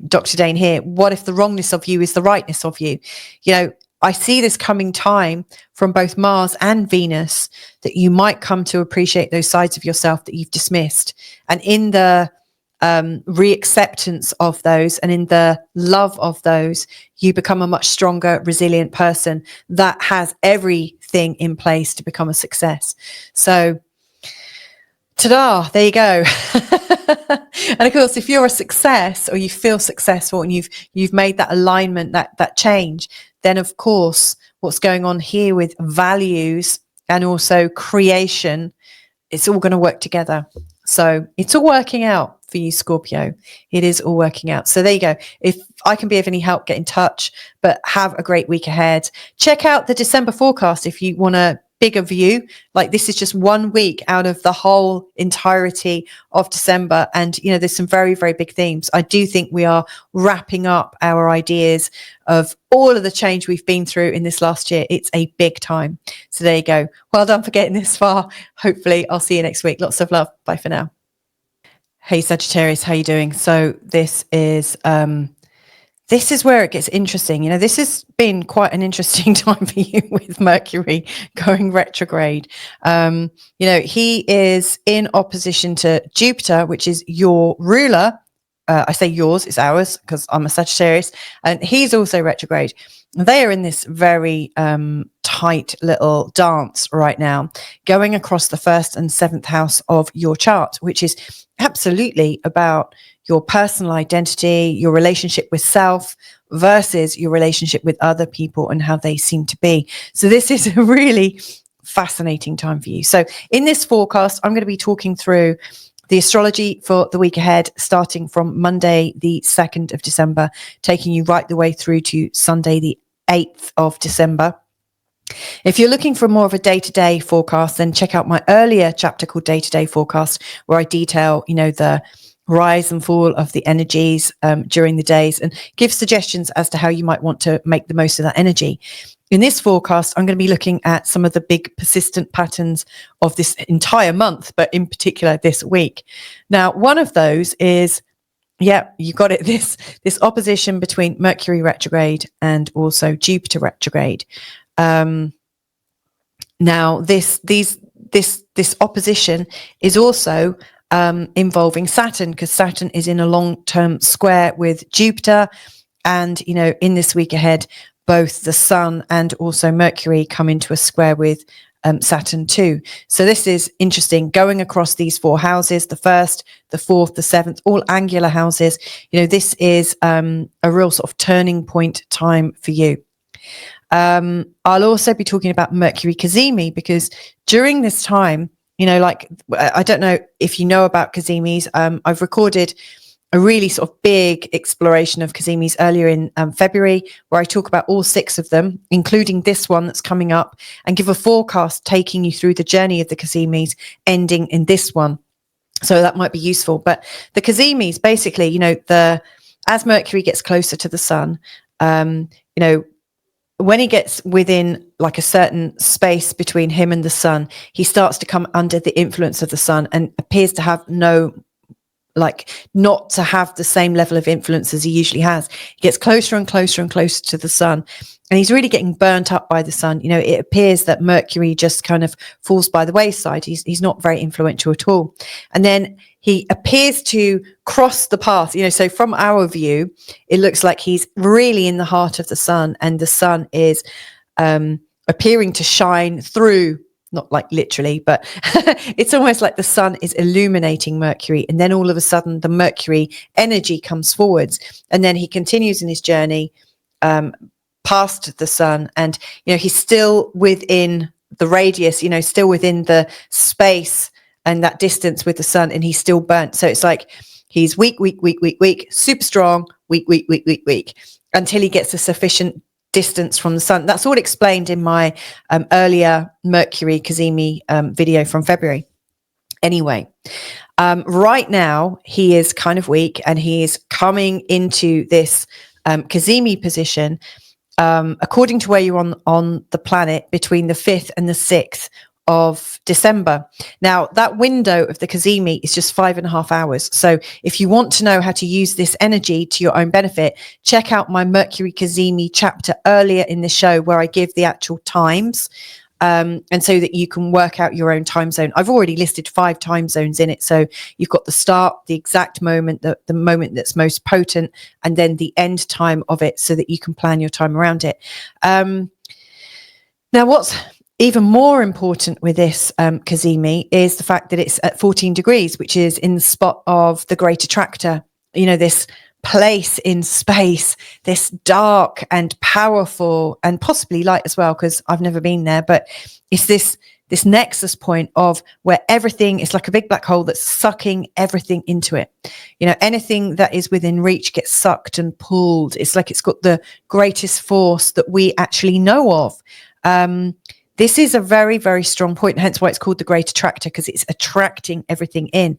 Dr. Dane here. What if the wrongness of you is the rightness of you? You know, I see this coming time from both Mars and Venus that you might come to appreciate those sides of yourself that you've dismissed. And in the reacceptance of those and in the love of those, you become a much stronger, resilient person that has everything in place to become a success. So ta-da, there you go. And of course, if you're a success or you feel successful and you've made that alignment, that change, then of course what's going on here with values and also creation, it's all going to work together. So it's all working out for you, Scorpio. It is all working out. So there you go. If I can be of any help, get in touch, but have a great week ahead. Check out the December forecast if you want a bigger view. Like, this is just 1 week out of the whole entirety of December. And, you know, there's some very, very big themes. I do think we are wrapping up our ideas of all of the change we've been through in this last year. It's a big time. So there you go. Well done for getting this far. Hopefully I'll see you next week. Lots of love. Bye for now. Hey Sagittarius, how you doing? So this is where it gets interesting. You know, this has been quite an interesting time for you with Mercury going retrograde. You know, he is in opposition to Jupiter, which is your ruler. I say yours, it's ours because I'm a Sagittarius, and he's also retrograde. They are in this very tight little dance right now, going across the 1st and 7th house of your chart, which is absolutely about your personal identity, your relationship with self versus your relationship with other people and how they seem to be. So this is a really fascinating time for you. So in this forecast, I'm going to be talking through the astrology for the week ahead, starting from Monday, the 2nd of December, taking you right the way through to Sunday, the 8th of December. If you're looking for more of a day-to-day forecast, then check out my earlier chapter called Day-to-Day Forecast, where I detail, you know, the rise and fall of the energies during the days and give suggestions as to how you might want to make the most of that energy. In this forecast, I'm going to be looking at some of the big persistent patterns of this entire month, but in particular this week. Now, one of those is, yeah, you got it, this opposition between Mercury retrograde and also Jupiter retrograde. Now, this opposition is also involving Saturn, because Saturn is in a long-term square with Jupiter, and you know, in this week ahead, both the Sun and also Mercury come into a square with Saturn too. So this is interesting, going across these 4 houses, the 1st, the 4th, the 7th, all angular houses. You know, this is a real sort of turning point time for you. I'll also be talking about Mercury Cazimi, because during this time, you know, like, I don't know if you know about Cazimis. I've recorded a really sort of big exploration of Cazimis earlier in February, where I talk about all 6 of them, including this one that's coming up, and give a forecast taking you through the journey of the Cazimis, ending in this one. So that might be useful. But the Cazimis, basically, you know, as Mercury gets closer to the Sun, you know, when he gets within like a certain space between him and the Sun, he starts to come under the influence of the Sun and appears to have not to have the same level of influence as he usually has. He gets closer and closer and closer to the Sun, and he's really getting burnt up by the Sun. You know, it appears that Mercury just kind of falls by the wayside. He's not very influential at all. And then he appears to cross the path, you know, so from our view, it looks like he's really in the heart of the Sun, and the Sun is appearing to shine through, not like literally, but it's almost like the Sun is illuminating Mercury. And then all of a sudden the Mercury energy comes forwards, and then he continues in his journey past the Sun. And, you know, he's still within the radius, you know, still within the space and that distance with the Sun, and he's still burnt. So it's like he's weak, super strong, weak, until he gets a sufficient distance from the sun. That's all explained in my earlier Mercury Cazimi video from February. Anyway, right now he is kind of weak, and he is coming into this Cazimi position, according to where you're on the planet, between the 5th and the 6th of December. Now, that window of the Cazimi is just 5.5 hours. So if you want to know how to use this energy to your own benefit, check out my Mercury Cazimi chapter earlier in the show, where I give the actual times, and so that you can work out your own time zone. I've already listed 5 time zones in it. So you've got the start, the exact moment, the moment that's most potent, and then the end time of it, so that you can plan your time around it. Now, what's even more important with this Cazimi is the fact that it's at 14 degrees, which is in the spot of the Great Attractor. You know, this place in space, this dark and powerful, and possibly light as well, because I've never been there, but it's this nexus point of where everything is like a big black hole that's sucking everything into it. You know, anything that is within reach gets sucked and pulled. It's like it's got the greatest force that we actually know of. This is a very, very strong point, hence why it's called the Great Attractor, because it's attracting everything in,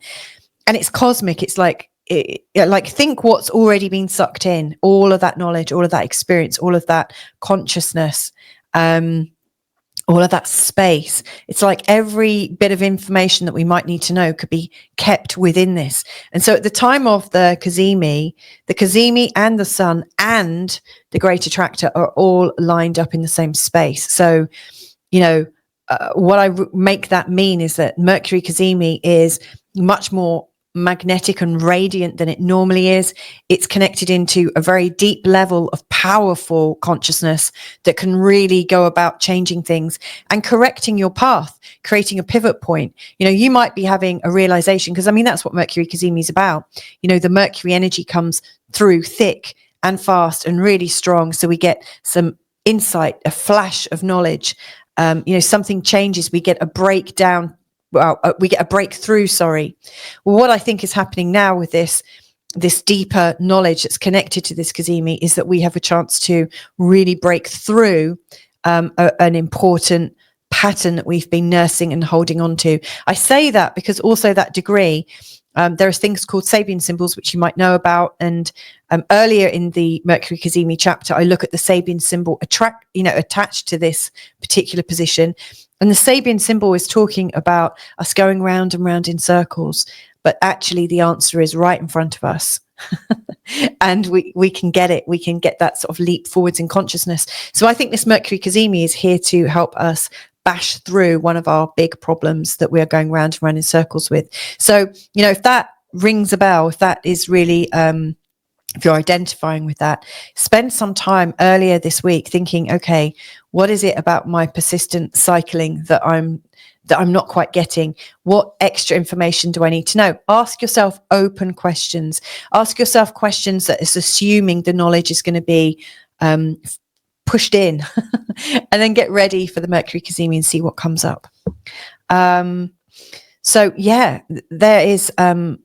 and it's cosmic. It's like, think what's already been sucked in, all of that knowledge, all of that experience, all of that consciousness, all of that space. It's like every bit of information that we might need to know could be kept within this. And so at the time of the Cazimi and the sun and the Great Attractor are all lined up in the same space. So, you know, what I make that mean is that Mercury Cazimi is much more magnetic and radiant than it normally is. It's connected into a very deep level of powerful consciousness that can really go about changing things and correcting your path, creating a pivot point. You know, you might be having a realization, because I mean, that's what Mercury Cazimi is about. You know, the Mercury energy comes through thick and fast and really strong. So we get some insight, a flash of knowledge. You know, something changes, we get a breakdown. Well, we get a breakthrough, sorry. Well, what I think is happening now with this deeper knowledge that's connected to this Cazimi is that we have a chance to really break through an important pattern that we've been nursing and holding on to. I say that because also that degree, there are things called Sabian symbols, which you might know about. And earlier in the Mercury Cazimi chapter, I look at the Sabian symbol attached to this particular position. And the Sabian symbol is talking about us going round and round in circles. But actually, the answer is right in front of us. And we can get it. We can get that sort of leap forwards in consciousness. So I think this Mercury Cazimi is here to help us bash through one of our big problems that we are going round and round in circles with. So, you know, if that rings a bell, if that is really, if you're identifying with that, spend some time earlier this week thinking, okay, what is it about my persistent cycling that I'm not quite getting? What extra information do I need to know? Ask yourself open questions. Ask yourself questions that is assuming the knowledge is going to be pushed in, and then get ready for the Mercury Cazimi and see what comes up. So yeah, there is a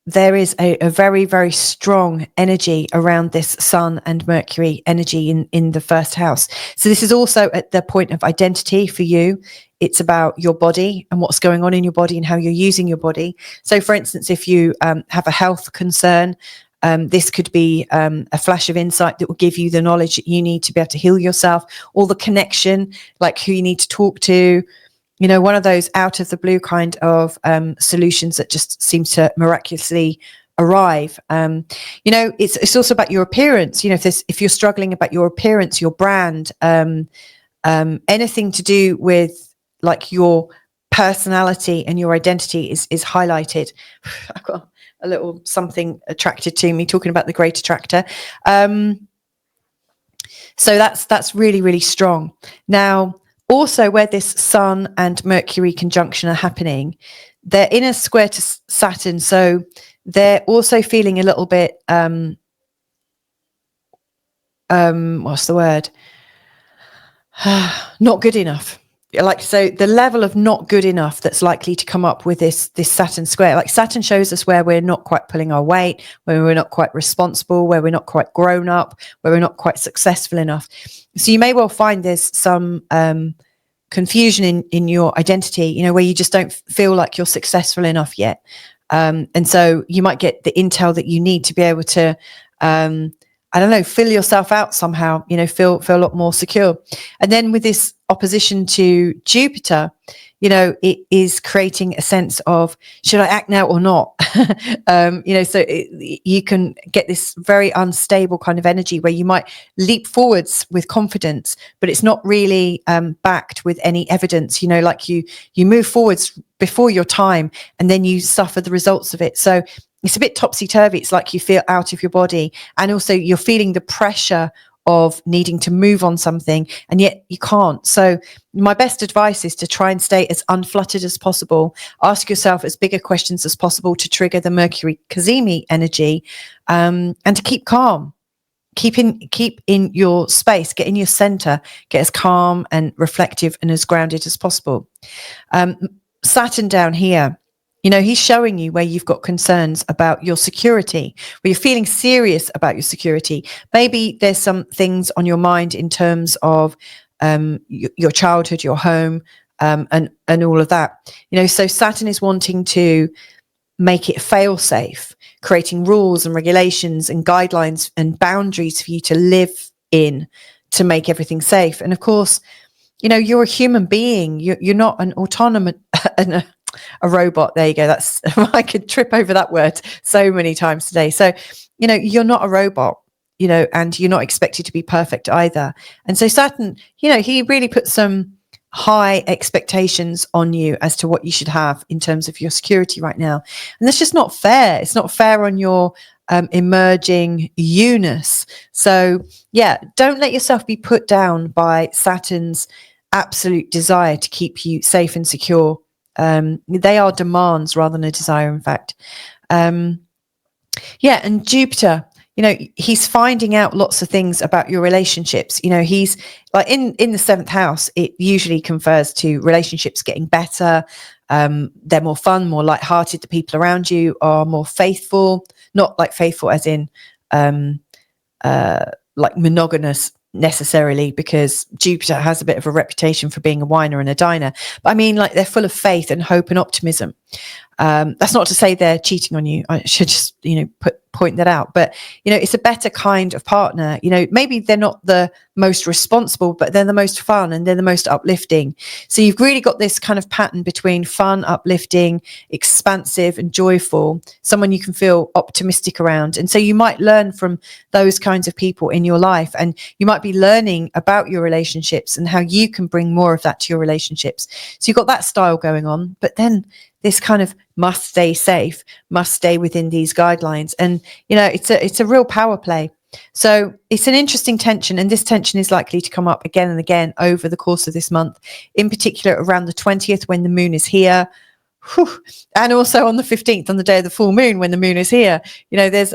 very, very strong energy around this Sun and Mercury energy in the first house. So this is also at the point of identity for you. It's about your body and what's going on in your body and how you're using your body. So for instance, if you have a health concern, this could be a flash of insight that will give you the knowledge that you need to be able to heal yourself, or the connection, like who you need to talk to. You know, one of those out of the blue kind of solutions that just seems to miraculously arrive. You know, it's also about your appearance. You know, if you're struggling about your appearance, your brand, anything to do with like your personality and your identity is highlighted. I've got a little something attracted to me talking about the Great Attractor. So that's really, really strong. Now, also where this Sun and Mercury conjunction are happening, they're in a square to Saturn. So they're also feeling a little bit, what's the word? Not good enough. so the level of not good enough that's likely to come up with this Saturn square. Like Saturn shows us where we're not quite pulling our weight, where we're not quite responsible, where we're not quite grown up, where we're not quite successful enough. So you may well find there's some confusion in your identity, you know, where you just don't feel like you're successful enough yet. And so you might get the intel that you need to be able to I don't know, fill yourself out somehow, you know, feel a lot more secure. And then with this opposition to Jupiter, you know, it is creating a sense of, should I act now or not? You know, so you can get this very unstable kind of energy where you might leap forwards with confidence, but it's not really backed with any evidence, you know, like you move forwards before your time and then you suffer the results of it. So it's a bit topsy-turvy. It's like you feel out of your body, and also you're feeling the pressure of needing to move on something, and yet you can't. So my best advice is to try and stay as unfluttered as possible. Ask yourself as bigger questions as possible to trigger the Mercury Cazimi energy, and to keep calm. Keep in your space, get in your center, get as calm and reflective and as grounded as possible. Saturn down here, you know, he's showing you where you've got concerns about your security, where you're feeling serious about your security. Maybe there's some things on your mind in terms of your childhood, your home, and all of that. You know, so Saturn is wanting to make it fail safe, creating rules and regulations and guidelines and boundaries for you to live in to make everything safe. And of course, you know, you're a human being. You're not an autonomous, a robot. There you go. That's, I could trip over that word so many times today. So, you know, you're not a robot, you know, and you're not expected to be perfect either. And so Saturn, you know, he really puts some high expectations on you as to what you should have in terms of your security right now. And that's just not fair. It's not fair on your emerging you-ness. So yeah, don't let yourself be put down by Saturn's absolute desire to keep you safe and secure. They are demands rather than a desire, in fact. Yeah, and Jupiter, you know, he's finding out lots of things about your relationships. You know, he's like in the seventh house, it usually confers to relationships getting better. They're more fun, more lighthearted. The people around you are more faithful, not like faithful as in like monogamous necessarily, because Jupiter has a bit of a reputation for being a whiner and a diner. But I mean, like, they're full of faith and hope and optimism. That's not to say they're cheating on you. I should just, you know, point that out. But, you know, it's a better kind of partner. You know, maybe they're not the most responsible, but they're the most fun and they're the most uplifting. So you've really got this kind of pattern between fun, uplifting, expansive and joyful, someone you can feel optimistic around. And so you might learn from those kinds of people in your life, and you might be learning about your relationships and how you can bring more of that to your relationships. So you've got that style going on, but then this kind of must stay safe, must stay within these guidelines. And, you know, it's a real power play. So it's an interesting tension, and this tension is likely to come up again and again over the course of this month, in particular around the 20th when the moon is here. Whew. And also on the 15th, on the day of the full moon, when the moon is here. You know, there's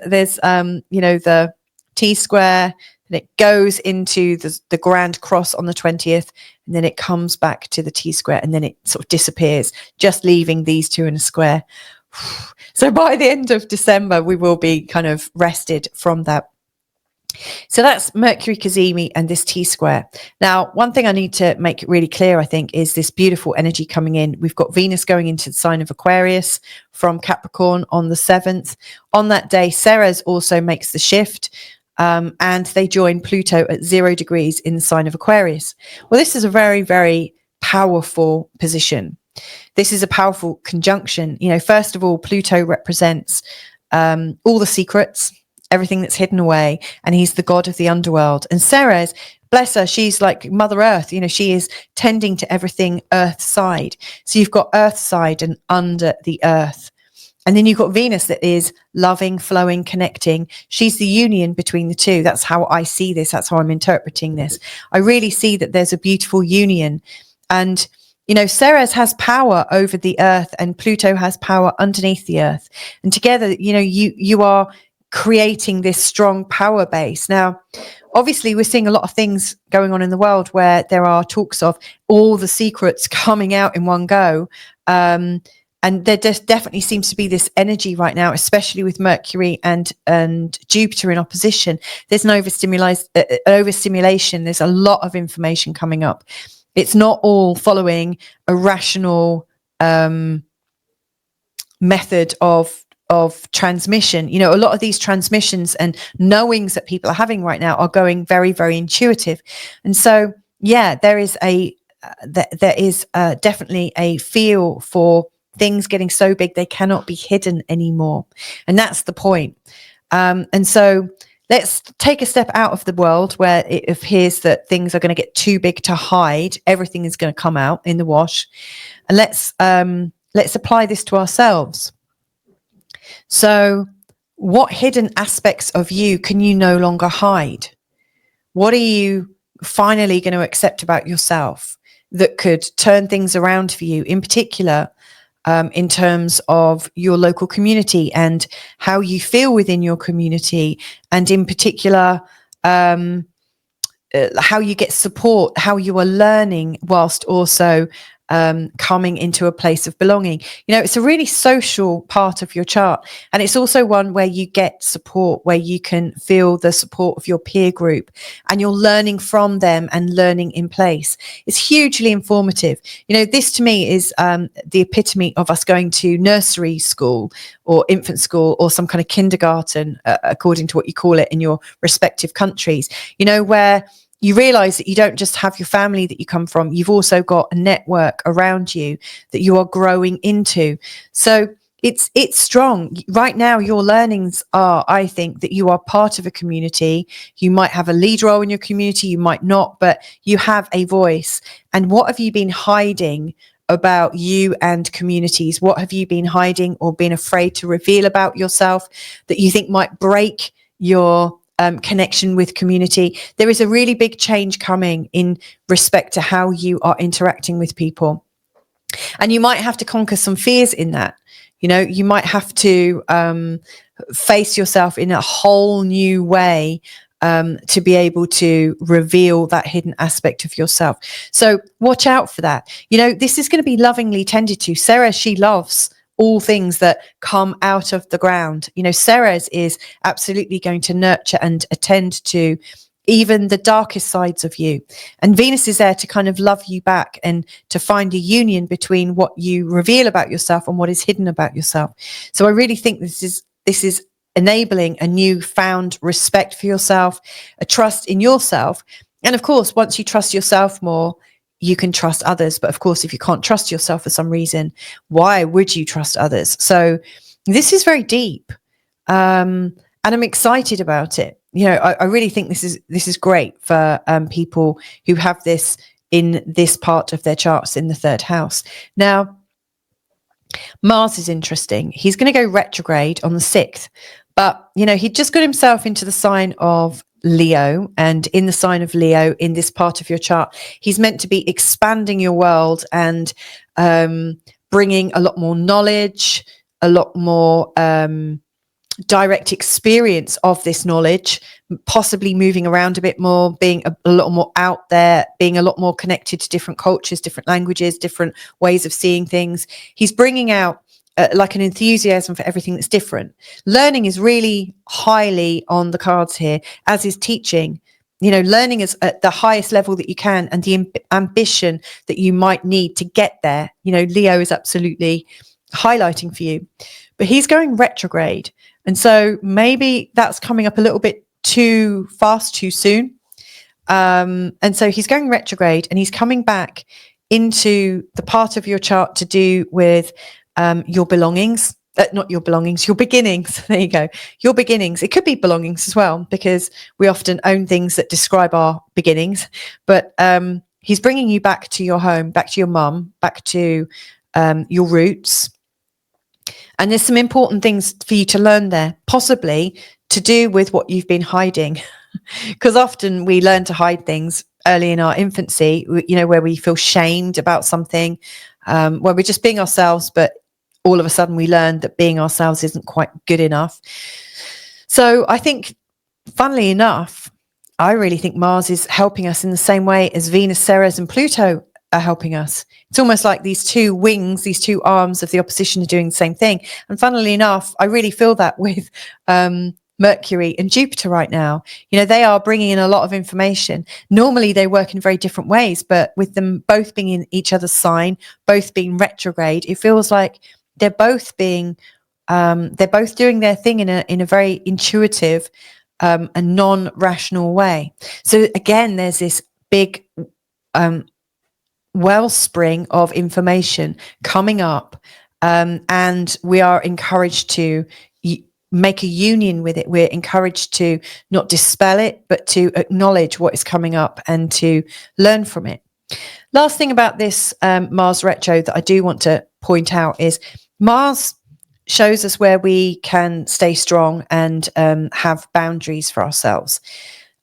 you know, the T-square, and it goes into the grand cross on the 20th, and then it comes back to the T-square, and then it sort of disappears, just leaving these two in a square. So by the end of December, we will be kind of rested from that. So that's Mercury Cazimi and this T-square. Now, one thing I need to make really clear, I think, is this beautiful energy coming in. We've got Venus going into the sign of Aquarius from Capricorn on the 7th. On that day, Ceres also makes the shift. And they join Pluto at 0 degrees in the sign of Aquarius. Well, this is a very, very powerful position. This is a powerful conjunction. You know, first of all, Pluto represents all the secrets, everything that's hidden away, and he's the god of the underworld. And Ceres, bless her, she's like Mother Earth. You know, she is tending to everything earth side. So you've got earth side and under the earth. And then you've got Venus that is loving, flowing, connecting. She's the union between the two. That's how I see this. That's how I'm interpreting this. I really see that there's a beautiful union. And, you know, Ceres has power over the earth and Pluto has power underneath the earth. And together, you know, you are creating this strong power base. Now, obviously, we're seeing a lot of things going on in the world where there are talks of all the secrets coming out in one go. And there definitely seems to be this energy right now, especially with Mercury and Jupiter in opposition. There's an overstimulation. There's a lot of information coming up. It's not all following a rational method of transmission. You know, a lot of these transmissions and knowings that people are having right now are going very, very intuitive. And so, yeah, there is definitely a feel for things getting so big they cannot be hidden anymore. And that's the point. And so let's take a step out of the world where it appears that things are going to get too big to hide. Everything is going to come out in the wash. And let's apply this to ourselves. So what hidden aspects of you can you no longer hide? What are you finally going to accept about yourself that could turn things around for you, in particular, in terms of your local community and how you feel within your community, and in particular, how you get support, how you are learning whilst also coming into a place of belonging. You know, it's a really social part of your chart, and it's also one where you get support, where you can feel the support of your peer group and you're learning from them and learning in place. It's hugely informative. You know, this to me is the epitome of us going to nursery school or infant school or some kind of kindergarten, according to what you call it in your respective countries, you know, where you realize that you don't just have your family that you come from, you've also got a network around you that you are growing into. So it's strong. Right now, your learnings are, I think, that you are part of a community. You might have a lead role in your community, you might not, but you have a voice. And what have you been hiding about you and communities? What have you been hiding or been afraid to reveal about yourself that you think might break your connection with community? There is a really big change coming in respect to how you are interacting with people. And you might have to conquer some fears in that. You know, you might have to face yourself in a whole new way to be able to reveal that hidden aspect of yourself. So watch out for that. You know, this is going to be lovingly tended to. Sarah, she loves all things that come out of the ground. You know, Ceres is absolutely going to nurture and attend to even the darkest sides of you. And Venus is there to kind of love you back and to find a union between what you reveal about yourself and what is hidden about yourself. So I really think this is enabling a newfound respect for yourself, a trust in yourself. And of course, once you trust yourself more, you can trust others. But of course, if you can't trust yourself for some reason, why would you trust others? So this is very deep. And I'm excited about it. You know, I really think this is great for people who have this in this part of their charts in the third house. Now, Mars is interesting. He's going to go retrograde on the 6th. But, you know, he just got himself into the sign of Leo, and in the sign of Leo in this part of your chart, he's meant to be expanding your world and bringing a lot more knowledge, a lot more direct experience of this knowledge, possibly moving around a bit more, being a lot more out there, being a lot more connected to different cultures, different languages, different ways of seeing things. He's bringing out like an enthusiasm for everything that's different. Learning is really highly on the cards here, as is teaching. You know, learning is at the highest level that you can, and the ambition that you might need to get there. You know, Leo is absolutely highlighting for you. But he's going retrograde. And so maybe that's coming up a little bit too fast, too soon. And so he's going retrograde, and he's coming back into the part of your chart to do with your belongings, not your belongings, your beginnings. There you go. Your beginnings. It could be belongings as well, because we often own things that describe our beginnings. But he's bringing you back to your home, back to your mum, back to your roots. And there's some important things for you to learn there, possibly to do with what you've been hiding. Because often we learn to hide things early in our infancy, you know, where we feel shamed about something, where we're just being ourselves, but all of a sudden we learn that being ourselves isn't quite good enough. So I think, funnily enough, I really think Mars is helping us in the same way as Venus, Ceres, and Pluto are helping us. It's almost like these two wings, these two arms of the opposition are doing the same thing. And funnily enough, I really feel that with Mercury and Jupiter right now. You know, they are bringing in a lot of information. Normally they work in very different ways, but with them both being in each other's sign, both being retrograde, it feels like they're both doing their thing in a very intuitive a non-rational way. So again, there's this big wellspring of information coming up, and we are encouraged to make a union with it. We're encouraged to not dispel it, but to acknowledge what is coming up and to learn from it. Last thing about this Mars retro that I do want to point out is Mars shows us where we can stay strong and have boundaries for ourselves.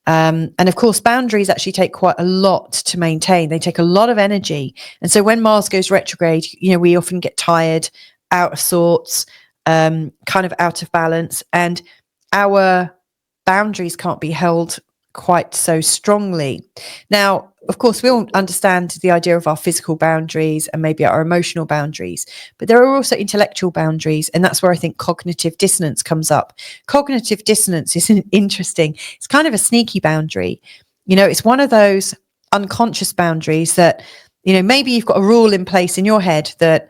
And of course, boundaries actually take quite a lot to maintain. They take a lot of energy. And so when Mars goes retrograde, you know, we often get tired, out of sorts, kind of out of balance, and our boundaries can't be held quite so strongly. Now, of course, we all understand the idea of our physical boundaries and maybe our emotional boundaries, but there are also intellectual boundaries. And that's where I think cognitive dissonance comes up. Cognitive dissonance is interesting. It's kind of a sneaky boundary. You know, it's one of those unconscious boundaries that, you know, maybe you've got a rule in place in your head that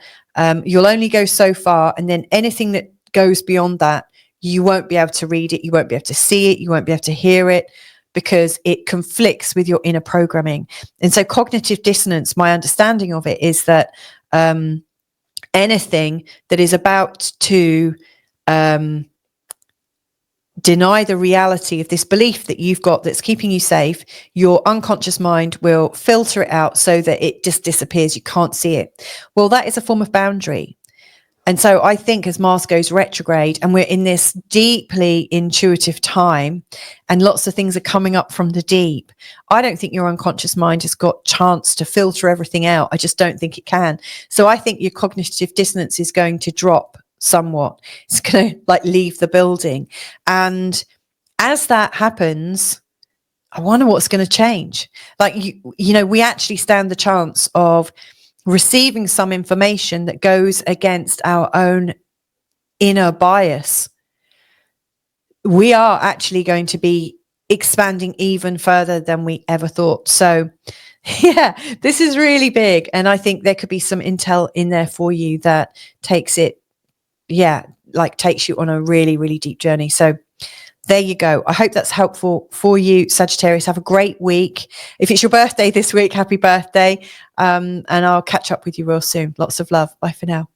you'll only go so far, and then anything that goes beyond that, you won't be able to read it, you won't be able to see it, you won't be able to hear it, because it conflicts with your inner programming. And so cognitive dissonance, my understanding of it is that anything that is about to deny the reality of this belief that you've got that's keeping you safe, your unconscious mind will filter it out so that it just disappears. You can't see it. Well, that is a form of boundary. And so I think as Mars goes retrograde and we're in this deeply intuitive time and lots of things are coming up from the deep, I don't think your unconscious mind has got chance to filter everything out. I just don't think it can. So I think your cognitive dissonance is going to drop somewhat. It's going to like leave the building. And as that happens, I wonder what's going to change. Like, you know, we actually stand the chance of receiving some information that goes against our own inner bias. We are actually going to be expanding even further than we ever thought. So yeah, this is really big. And I think there could be some intel in there for you that takes it, takes you on a really, really deep journey. So there you go. I hope that's helpful for you, Sagittarius. Have a great week. If it's your birthday this week, happy birthday. And I'll catch up with you real soon. Lots of love. Bye for now.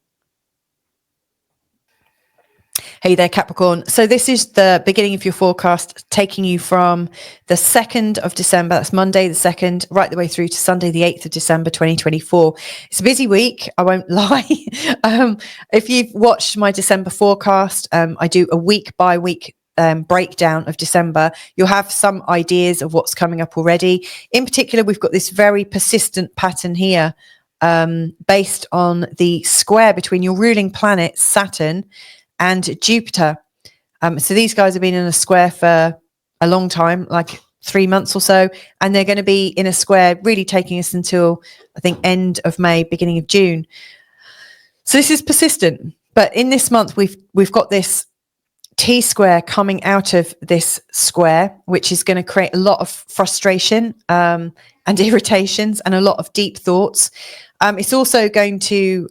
Hey there, Capricorn. So this is the beginning of your forecast, taking you from the 2nd of December, that's Monday the 2nd, right the way through to Sunday the 8th of December 2024. It's a busy week, I won't lie. If you've watched my December forecast, I do a week by week breakdown of December. You'll have some ideas of what's coming up already. In particular, we've got this very persistent pattern here based on the square between your ruling planet, Saturn, and Jupiter. So these guys have been in a square for a long time, like 3 months or so, and they're going to be in a square really taking us until, I think, end of May, beginning of June. So this is persistent. But in this month, we've got this T-square coming out of this square, which is going to create a lot of frustration and irritations and a lot of deep thoughts. It's also going to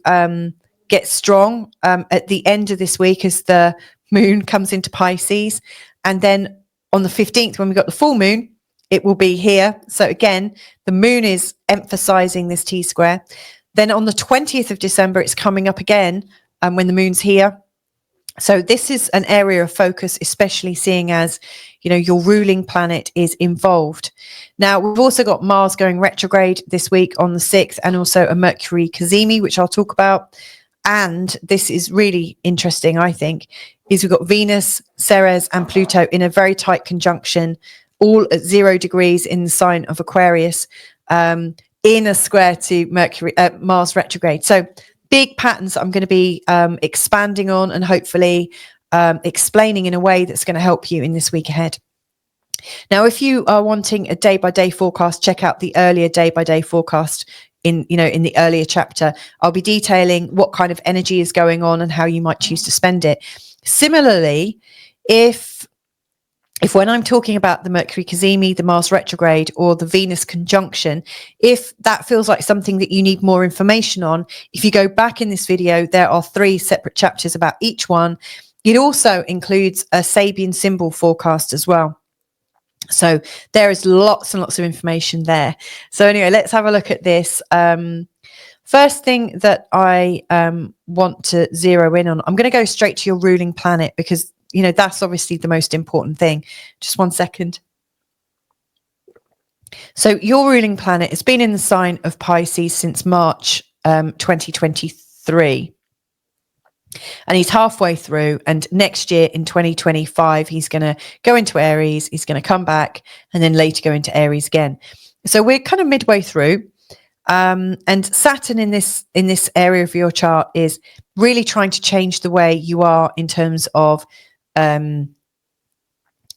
get strong at the end of this week as the moon comes into Pisces. And then on the 15th, when we've got the full moon, it will be here. So again, the moon is emphasizing this T-square. Then on the 20th of December, it's coming up again when the moon's here. So this is an area of focus, especially seeing as, you know, your ruling planet is involved. Now, we've also got Mars going retrograde this week on the 6th, and also a Mercury Cazimi, which I'll talk about. And this is really interesting, I think, is we've got Venus, Ceres, and Pluto in a very tight conjunction, all at 0 degrees in the sign of Aquarius, in a square to Mars retrograde. So big patterns I'm going to be expanding on and hopefully explaining in a way that's going to help you in this week ahead. Now, if you are wanting a day-by-day forecast, check out the earlier day-by-day forecast in the earlier chapter. I'll be detailing what kind of energy is going on and how you might choose to spend it. Similarly, if when I'm talking about the Mercury Cazimi, the Mars retrograde, or the Venus conjunction, if that feels like something that you need more information on, if you go back in this video, there are 3 separate chapters about each one. It also includes a Sabian symbol forecast as well. So there is lots and lots of information there. So anyway, let's have a look at this. First thing that I want to zero in on, I'm going to go straight to your ruling planet because, that's obviously the most important thing. Just one second. So your ruling planet has been in the sign of Pisces since March 2023. And he's halfway through, and next year in 2025 he's going to go into Aries, he's going to come back, and then later go into Aries again. So we're kind of midway through, and Saturn in this area of your chart is really trying to change the way you are in terms of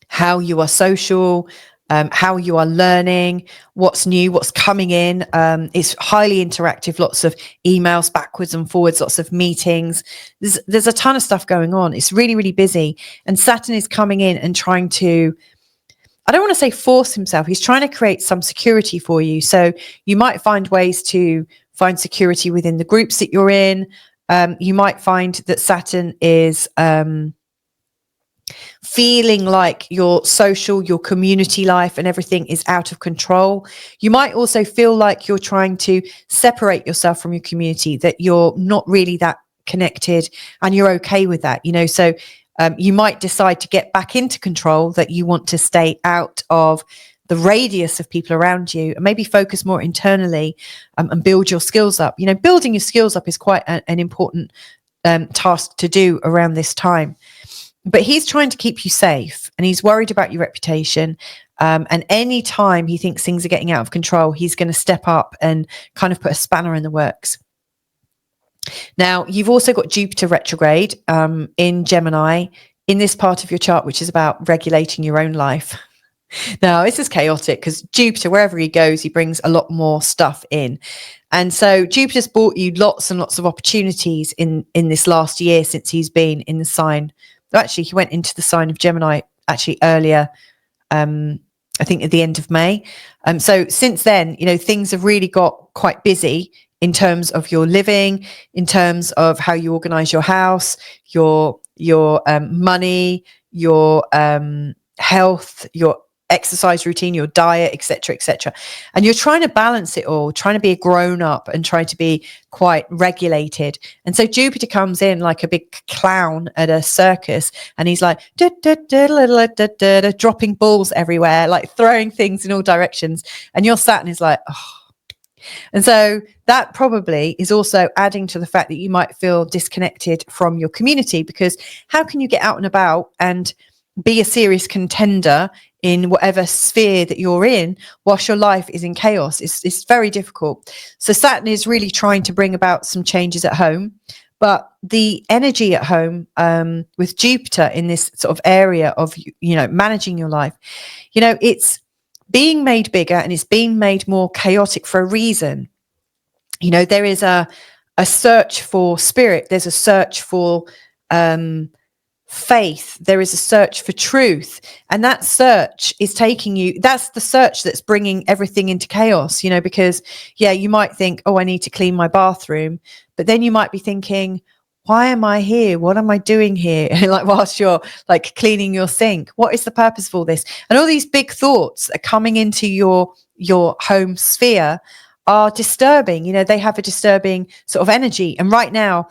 how you are social, how you are learning, what's new, what's coming in. It's highly interactive, lots of emails backwards and forwards, lots of meetings. There's a ton of stuff going on. It's really, really busy. And Saturn is coming in and trying to, I don't want to say force himself. He's trying to create some security for you. So you might find ways to find security within the groups that you're in. You might find that Saturn is feeling like your social, your community life and everything is out of control. You might also feel like you're trying to separate yourself from your community, that you're not really that connected and you're okay with that, so you might decide to get back into control, that you want to stay out of the radius of people around you and maybe focus more internally and build your skills up. Building your skills up is quite an important task to do around this time. But he's trying to keep you safe and he's worried about your reputation. And any time he thinks things are getting out of control, he's going to step up and kind of put a spanner in the works. Now, you've also got Jupiter retrograde in Gemini in this part of your chart, which is about regulating your own life. Now, this is chaotic because Jupiter, wherever he goes, he brings a lot more stuff in. And so Jupiter's brought you lots and lots of opportunities in this last year since he's been in the sign. Actually, he went into the sign of Gemini actually earlier, I think at the end of May. So since then, things have really got quite busy in terms of your living, in terms of how you organize your house, your money, your health, your exercise routine, your diet, etc., etc. And you're trying to balance it all, trying to be a grown up and trying to be quite regulated. And so Jupiter comes in like a big clown at a circus and he's like dropping balls everywhere, like throwing things in all directions. And your Saturn is like, oh. And so that probably is also adding to the fact that you might feel disconnected from your community, because how can you get out and about and be a serious contender in whatever sphere that you're in whilst your life is in chaos? It's very difficult. So Saturn is really trying to bring about some changes at home, but the energy at home with Jupiter in this sort of area of, managing your life, it's being made bigger and it's being made more chaotic for a reason. There is a search for spirit. There's a search for faith. There is a search for truth, and that search is taking you, that's the search that's bringing everything into chaos, because you might think, oh, I need to clean my bathroom, but then you might be thinking, why am I here? What am I doing here? Like whilst you're like cleaning your sink, what is the purpose of all this? And all these big thoughts are coming into your home sphere are disturbing. They have a disturbing sort of energy. And right now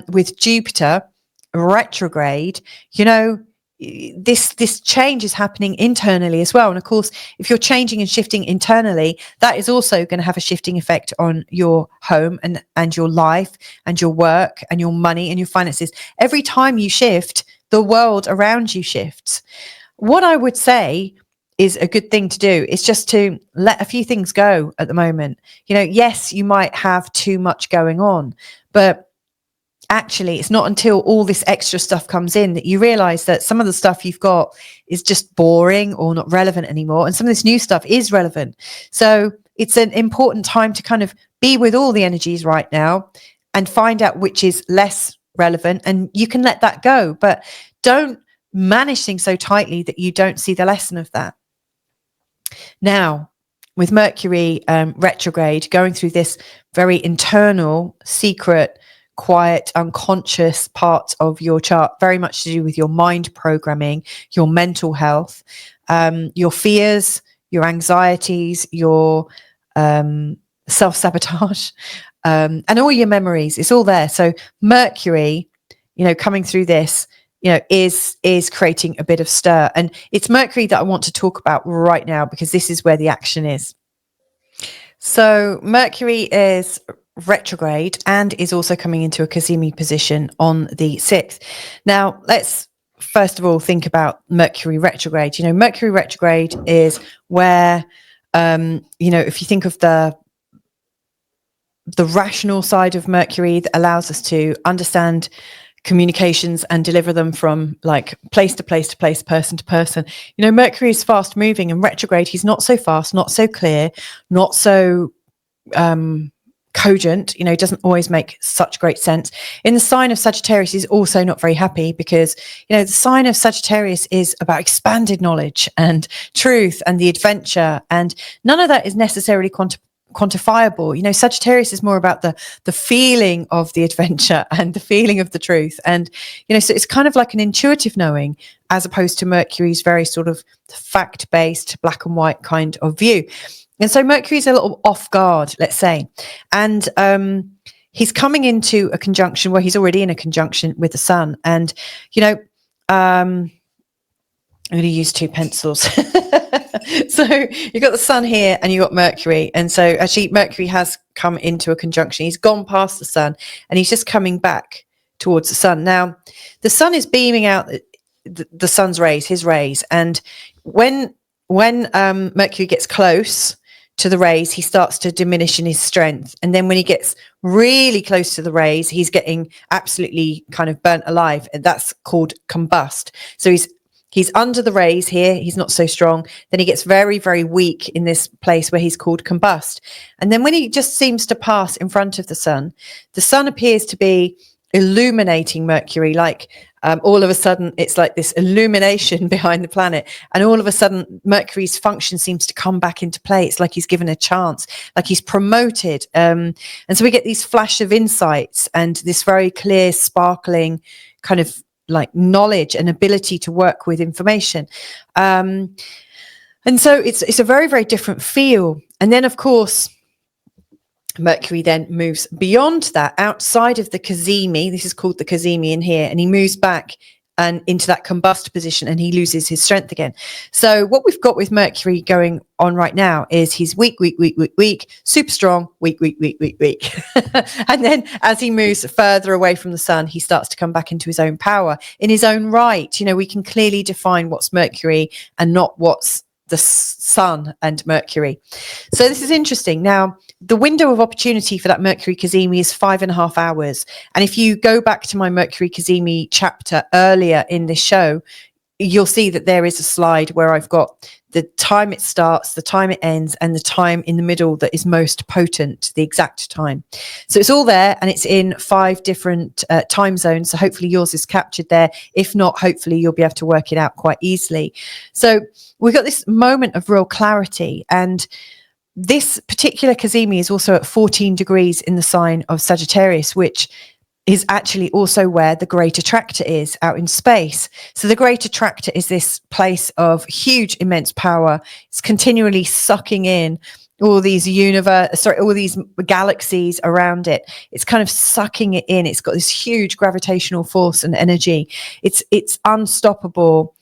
with Jupiter retrograde, this change is happening internally as well. And of course, if you're changing and shifting internally, that is also going to have a shifting effect on your home and your life and your work and your money and your finances. Every time you shift, the world around you shifts. What I would say is a good thing to do is just to let a few things go at the moment. Yes, you might have too much going on, but actually, it's not until all this extra stuff comes in that you realize that some of the stuff you've got is just boring or not relevant anymore. And some of this new stuff is relevant. So it's an important time to kind of be with all the energies right now and find out which is less relevant, and you can let that go, but don't manage things so tightly that you don't see the lesson of that. Now, with Mercury retrograde, going through this very internal, secret, quiet, unconscious part of your chart, very much to do with your mind programming, your mental health, your fears, your anxieties, your self-sabotage, and all your memories. It's all there. So Mercury, coming through this, is creating a bit of stir. And it's Mercury that I want to talk about right now, because this is where the action is. So Mercury is retrograde and is also coming into a Cazimi position on the 6th. Now, let's first of all think about Mercury retrograde. Mercury retrograde is where, if you think of the rational side of Mercury that allows us to understand communications and deliver them from like place to place to place, person to person. Mercury is fast moving, and retrograde, he's not so fast, not so clear, not so cogent, doesn't always make such great sense. In the sign of Sagittarius, he's also not very happy, because the sign of Sagittarius is about expanded knowledge and truth and the adventure, and none of that is necessarily quantifiable. Sagittarius is more about the feeling of the adventure and the feeling of the truth, and so it's kind of like an intuitive knowing, as opposed to Mercury's very sort of fact-based, black and white kind of view. And so Mercury's a little off guard, let's say, and he's coming into a conjunction where he's already in a conjunction with the sun, and I'm going to use two pencils. So you've got the sun here and you've got Mercury. And so actually Mercury has come into a conjunction. He's gone past the sun and he's just coming back towards the sun. Now, the sun is beaming out the sun's rays, his rays. And when Mercury gets close to the rays, he starts to diminish in his strength. And then when he gets really close to the rays, he's getting absolutely kind of burnt alive. And that's called combust. So he's under the rays here. He's not so strong. Then he gets very, very weak in this place where he's called combust. And then when he just seems to pass in front of the sun appears to be illuminating Mercury. Like all of a sudden, it's like this illumination behind the planet. And all of a sudden, Mercury's function seems to come back into play. It's like he's given a chance, like he's promoted. And so we get these flash of insights and this very clear, sparkling kind of like knowledge and ability to work with information. And so it's a very, very different feel. And then, of course, Mercury then moves beyond that, outside of the Cazimi. This is called the Cazimi in here. And he moves back and into that combust position, and he loses his strength again. So what we've got with Mercury going on right now is he's weak, super strong, weak. And then as he moves further away from the sun, he starts to come back into his own power in his own right. We can clearly define what's Mercury and not what's the sun and Mercury. So this is interesting. Now, the window of opportunity for that Mercury Cazimi is 5.5 hours. And if you go back to my Mercury Cazimi chapter earlier in this show, you'll see that there is a slide where I've got the time it starts, the time it ends, and the time in the middle that is most potent, the exact time. So it's all there, and it's in 5 different time zones. So hopefully yours is captured there. If not, hopefully you'll be able to work it out quite easily. So we've got this moment of real clarity, and this particular Cazimi is also at 14 degrees in the sign of Sagittarius, which is actually also where the Great Attractor is, out in space. So the Great Attractor is this place of huge, immense power. It's continually sucking in all these all these galaxies around it. It's kind of sucking it in. It's got this huge gravitational force and energy. It's unstoppable.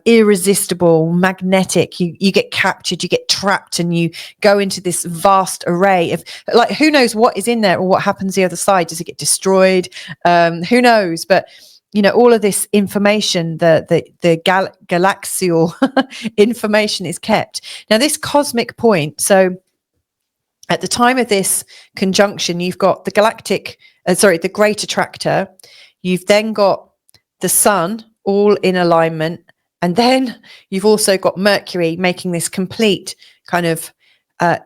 Irresistible, magnetic. You get captured, you get trapped, and you go into this vast array of, like, who knows what is in there or what happens the other side. Does it get destroyed? Who knows? But all of this information, the galaxial information is kept. Now, this cosmic point, so at the time of this conjunction, you've got the galactic the Great Attractor. You've then got the Sun all in alignment. And then you've also got Mercury making this complete kind of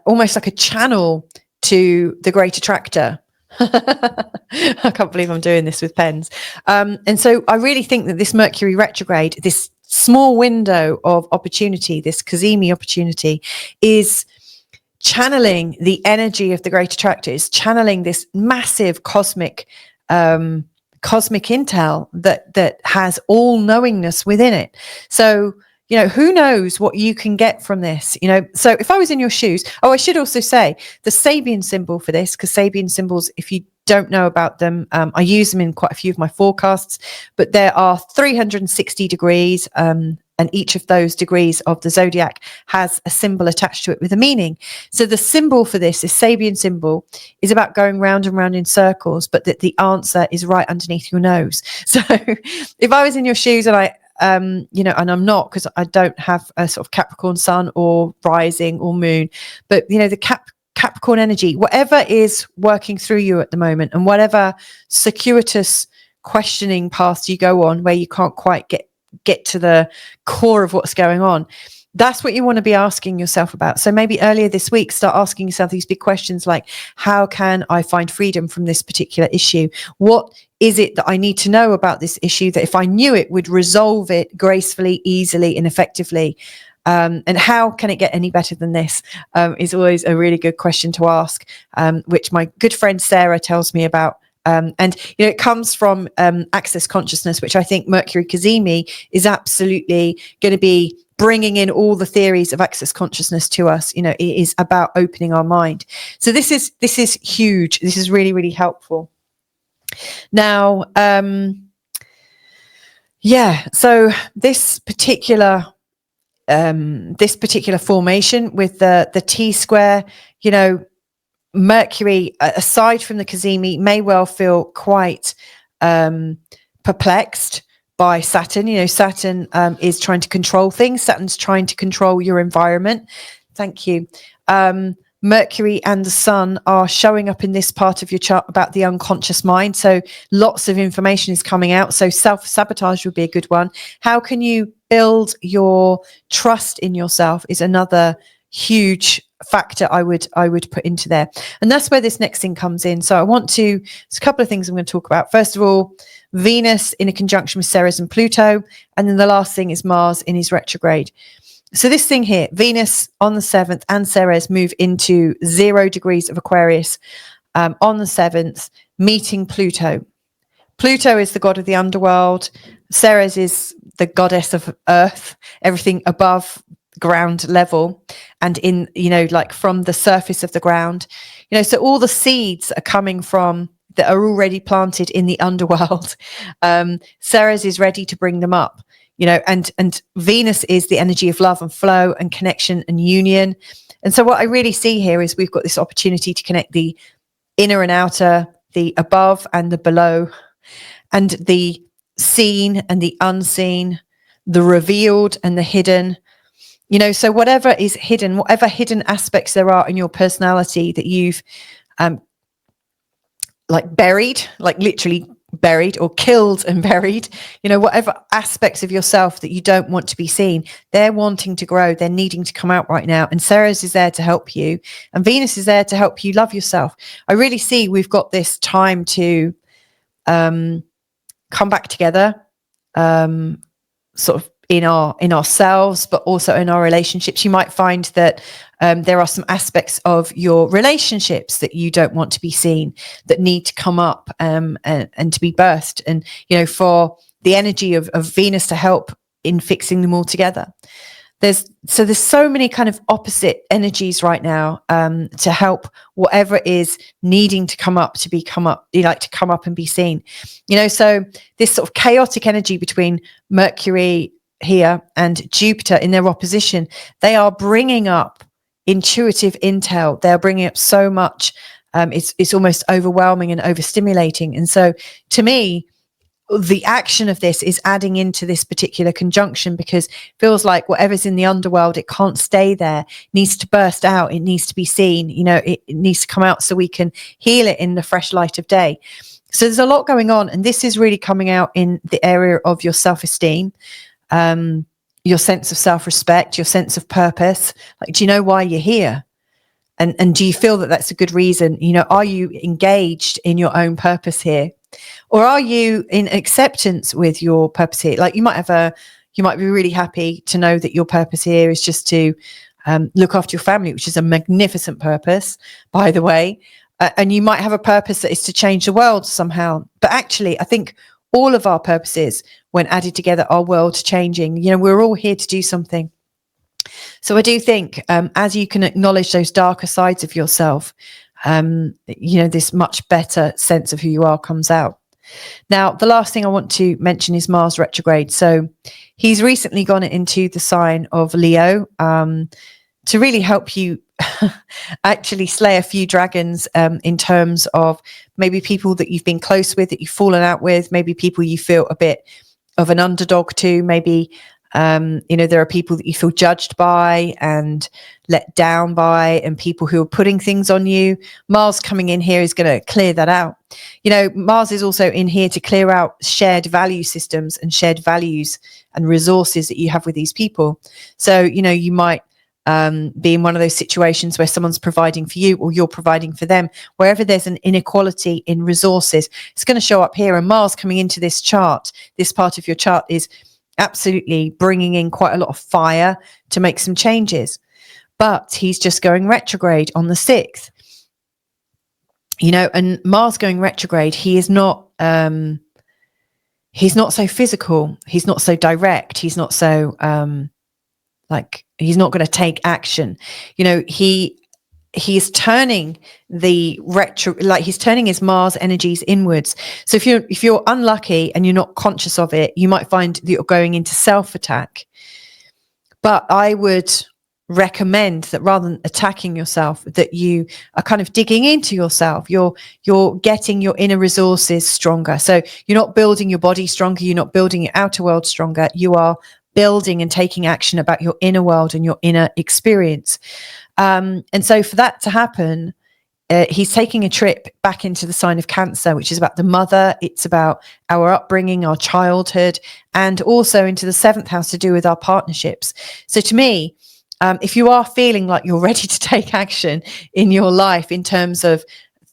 almost like a channel to the Great Attractor. I can't believe I'm doing this with pens. And so I really think that this Mercury retrograde, this small window of opportunity, this Cazimi opportunity, is channeling the energy of the Great Attractor, is channeling this massive cosmic intel that has all knowingness within it. So, you know, who knows what you can get from this, you know? So if I was in your shoes, I should also say the Sabian symbol for this, because Sabian symbols, if you don't know about them, I use them in quite a few of my forecasts, but there are 360 degrees, and each of those degrees of the zodiac has a symbol attached to it with a meaning. So the symbol for this Sabian symbol is about going round and round in circles, but that the answer is right underneath your nose. So if I was in your shoes and you know, and I'm not, because I don't have a sort of Capricorn sun or rising or moon, but you know, the Capricorn energy, whatever is working through you at the moment, and whatever circuitous questioning paths you go on where you can't quite get to the core of what's going on, that's what you want to be asking yourself about. So maybe earlier this week, start asking yourself these big questions like, how can I find freedom from this particular issue? What is it that I need to know about this issue that if I knew it would resolve it gracefully, easily, and effectively? And how can it get any better than this? Is always a really good question to ask, which my good friend Sarah tells me about. And you know, it comes from access consciousness, which I think Mercury Cazimi is absolutely going to be bringing in all the theories of access consciousness to us. You know, it is about opening our mind. So this is huge. This is really, really helpful. Now, so this particular formation with the T square, you know, Mercury, aside from the Cazimi, may well feel quite perplexed by Saturn. You know, Saturn is trying to control things. Saturn's trying to control your environment. Thank you. Mercury and the Sun are showing up in this part of your chart about the unconscious mind. So lots of information is coming out. So self-sabotage would be a good one. How can you build your trust in yourself is another huge factor I would put into there. And that's where this next thing comes in. So there's a couple of things I'm going to talk about. First of all, Venus in a conjunction with Ceres and Pluto. And then the last thing is Mars in his retrograde. So this thing here, Venus on the 7th and Ceres move into 0 degrees of Aquarius on the 7th, meeting Pluto. Pluto is the god of the underworld. Ceres is the goddess of earth, everything above ground level and in, you know, like from the surface of the ground. You know, so all the seeds are coming from that are already planted in the underworld. Ceres is ready to bring them up. You know, and Venus is the energy of love and flow and connection and union. And so what I really see here is we've got this opportunity to connect the inner and outer, the above and the below, and the seen and the unseen, the revealed and the hidden. You know, so whatever is hidden, whatever hidden aspects there are in your personality that you've like buried, like literally buried or killed and buried, you know, whatever aspects of yourself that you don't want to be seen, they're wanting to grow, they're needing to come out right now. And Ceres is there to help you, and Venus is there to help you love yourself. I really see we've got this time to come back together, sort of in ourselves, but also in our relationships. You might find that there are some aspects of your relationships that you don't want to be seen, that need to come up and to be birthed, and you know, for the energy of Venus to help in fixing them all together. There's so many kind of opposite energies right now to help whatever is needing to come up to come up and be seen. You know, so this sort of chaotic energy between Mercury here and Jupiter in their opposition, they are bringing up intuitive intel. They're bringing up so much. It's almost overwhelming and overstimulating. And so to me, the action of this is adding into this particular conjunction, because it feels like whatever's in the underworld, it can't stay there. It needs to burst out. It needs to be seen. You know, it needs to come out so we can heal it in the fresh light of day. So there's a lot going on, and this is really coming out in the area of your self-esteem, your sense of self-respect, your sense of purpose. Like, do you know why you're here? And do you feel that that's a good reason? You know, are you engaged in your own purpose here? Or are you in acceptance with your purpose here? Like, you might be really happy to know that your purpose here is just to look after your family, which is a magnificent purpose, by the way. And you might have a purpose that is to change the world somehow. But actually, I think all of our purposes, when added together, are world changing. You know, we're all here to do something. So I do think as you can acknowledge those darker sides of yourself, you know, this much better sense of who you are comes out. Now, the last thing I want to mention is Mars retrograde. So he's recently gone into the sign of Leo to really help you actually slay a few dragons in terms of maybe people that you've been close with, that you've fallen out with, maybe people you feel a bit of an underdog to, maybe you know, there are people that you feel judged by and let down by, and people who are putting things on you. Mars coming in here is going to clear that out. You know, Mars is also in here to clear out shared value systems and shared values and resources that you have with these people. So, you know, you might be in one of those situations where someone's providing for you or you're providing for them. Wherever there's an inequality in resources, it's going to show up here. And Mars coming into this chart, this part of your chart, is absolutely bringing in quite a lot of fire to make some changes. But he's just going retrograde on the 6th. You know, and Mars going retrograde, he is not he's not so physical, he's not so direct, he's not so like, he's not going to take action. You know, he's turning he's turning his Mars energies inwards. So if you're unlucky and you're not conscious of it, you might find that you're going into self-attack. But I would recommend that rather than attacking yourself, that you are kind of digging into yourself. You're getting your inner resources stronger. So you're not building your body stronger, you're not building your outer world stronger. You are building and taking action about your inner world and your inner experience. And so for that to happen, he's taking a trip back into the sign of Cancer, which is about the mother. It's about our upbringing, our childhood, and also into the 7th house to do with our partnerships. So to me, if you are feeling like you're ready to take action in your life in terms of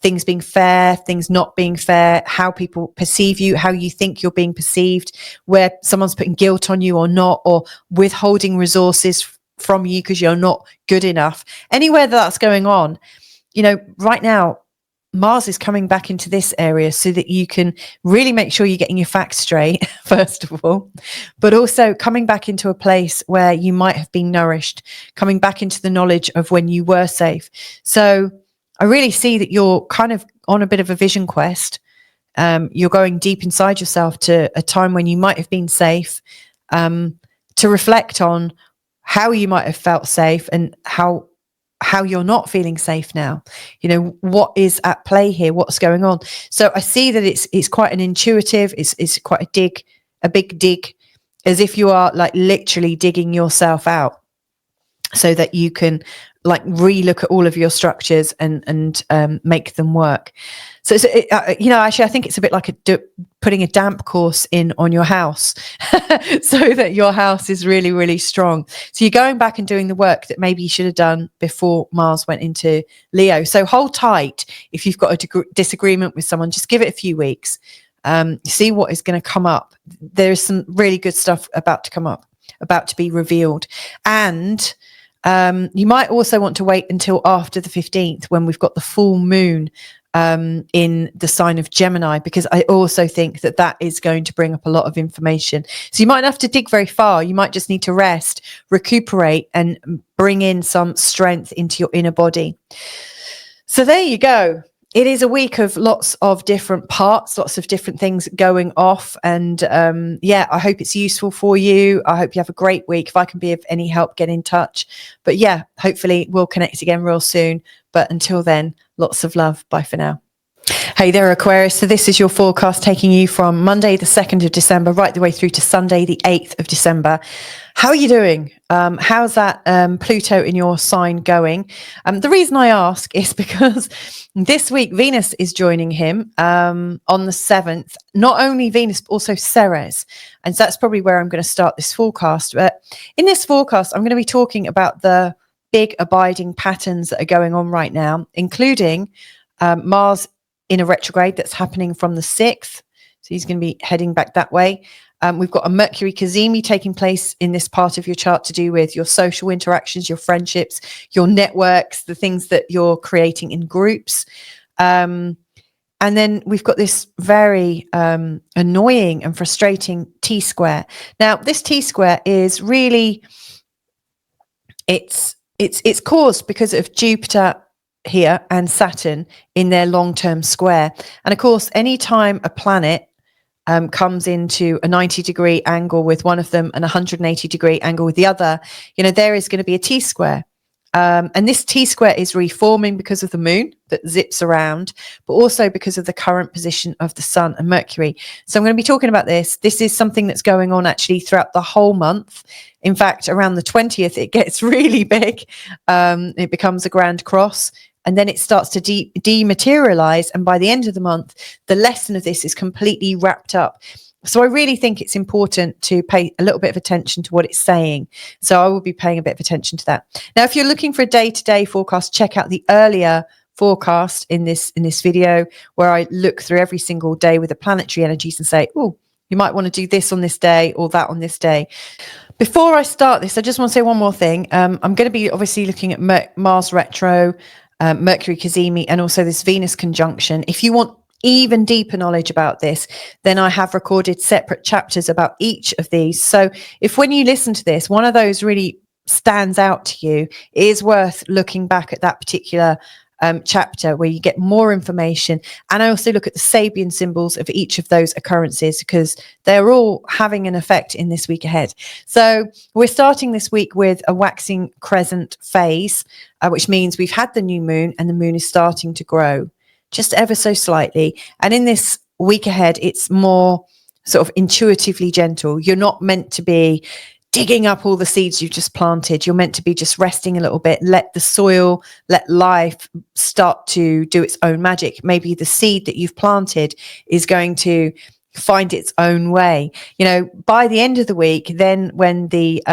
things being fair, things not being fair, how people perceive you, how you think you're being perceived, where someone's putting guilt on you or not, or withholding resources from you because you're not good enough, anywhere that's going on, you know, right now, Mars is coming back into this area so that you can really make sure you're getting your facts straight, first of all, but also coming back into a place where you might have been nourished, coming back into the knowledge of when you were safe. So I really see that you're kind of on a bit of a vision quest. You're going deep inside yourself to a time when you might have been safe, to reflect on how you might have felt safe and how you're not feeling safe now. You know, what is at play here? What's going on? So I see that it's quite an intuitive, it's quite a big dig, as if you are like literally digging yourself out so that you can like relook at all of your structures and make them work. So you know, actually, I think it's a bit like putting a damp course in on your house so that your house is really, really strong. So you're going back and doing the work that maybe you should have done before Mars went into Leo. So hold tight. If you've got a disagreement with someone, just give it a few weeks. See what is going to come up. There's some really good stuff about to come up, about to be revealed. And you might also want to wait until after the 15th, when we've got the full moon in the sign of Gemini, because I also think that is going to bring up a lot of information. So you might have to dig very far. You might just need to rest, recuperate, and bring in some strength into your inner body. So there you go. It is a week of lots of different parts, lots of different things going off. And yeah, I hope it's useful for you. I hope you have a great week. If I can be of any help, get in touch. But yeah, hopefully we'll connect again real soon. But until then, lots of love. Bye for now. Hey there, Aquarius. So this is your forecast taking you from Monday, the 2nd of December, right the way through to Sunday, the 8th of December. How are you doing? How's that Pluto in your sign going? The reason I ask is because this week Venus is joining him on the 7th. Not only Venus, but also Ceres. And so that's probably where I'm going to start this forecast. But in this forecast, I'm going to be talking about the big abiding patterns that are going on right now, including Mars in a retrograde that's happening from the 6th. So he's going to be heading back that way. We've got a Mercury Cazimi taking place in this part of your chart to do with your social interactions, your friendships, your networks, the things that you're creating in groups. And then we've got this very annoying and frustrating T-square. Now, this T-square is really, it's caused because of Jupiter here and Saturn in their long-term square. And of course, anytime a planet comes into a 90-degree angle with one of them and a 180-degree angle with the other, you know, there is going to be a T-square. And this T-square is reforming because of the moon that zips around, but also because of the current position of the sun and Mercury. So I'm going to be talking about this. This is something that's going on actually throughout the whole month. In fact, around the 20th, it gets really big. It becomes a grand cross. And then it starts to dematerialize. And by the end of the month, the lesson of this is completely wrapped up. So I really think it's important to pay a little bit of attention to what it's saying. So I will be paying a bit of attention to that. Now, if you're looking for a day-to-day forecast, check out the earlier forecast in this video, where I look through every single day with the planetary energies and say, oh, you might want to do this on this day or that on this day. Before I start this, I just want to say one more thing. I'm going to be obviously looking at Mars retro, Mercury Cazimi, and also this Venus conjunction. If you want even deeper knowledge about this, then I have recorded separate chapters about each of these. So if when you listen to this, one of those really stands out to you, it is worth looking back at that particular chapter where you get more information. And I also look at the Sabian symbols of each of those occurrences because they're all having an effect in this week ahead. So we're starting this week with a waxing crescent phase, which means we've had the new moon and the moon is starting to grow just ever so slightly. And in this week ahead, it's more sort of intuitively gentle. You're not meant to be digging up all the seeds you've just planted. You're meant to be just resting a little bit, let the soil, let life start to do its own magic. Maybe the seed that you've planted is going to find its own way. You know, by the end of the week, then when the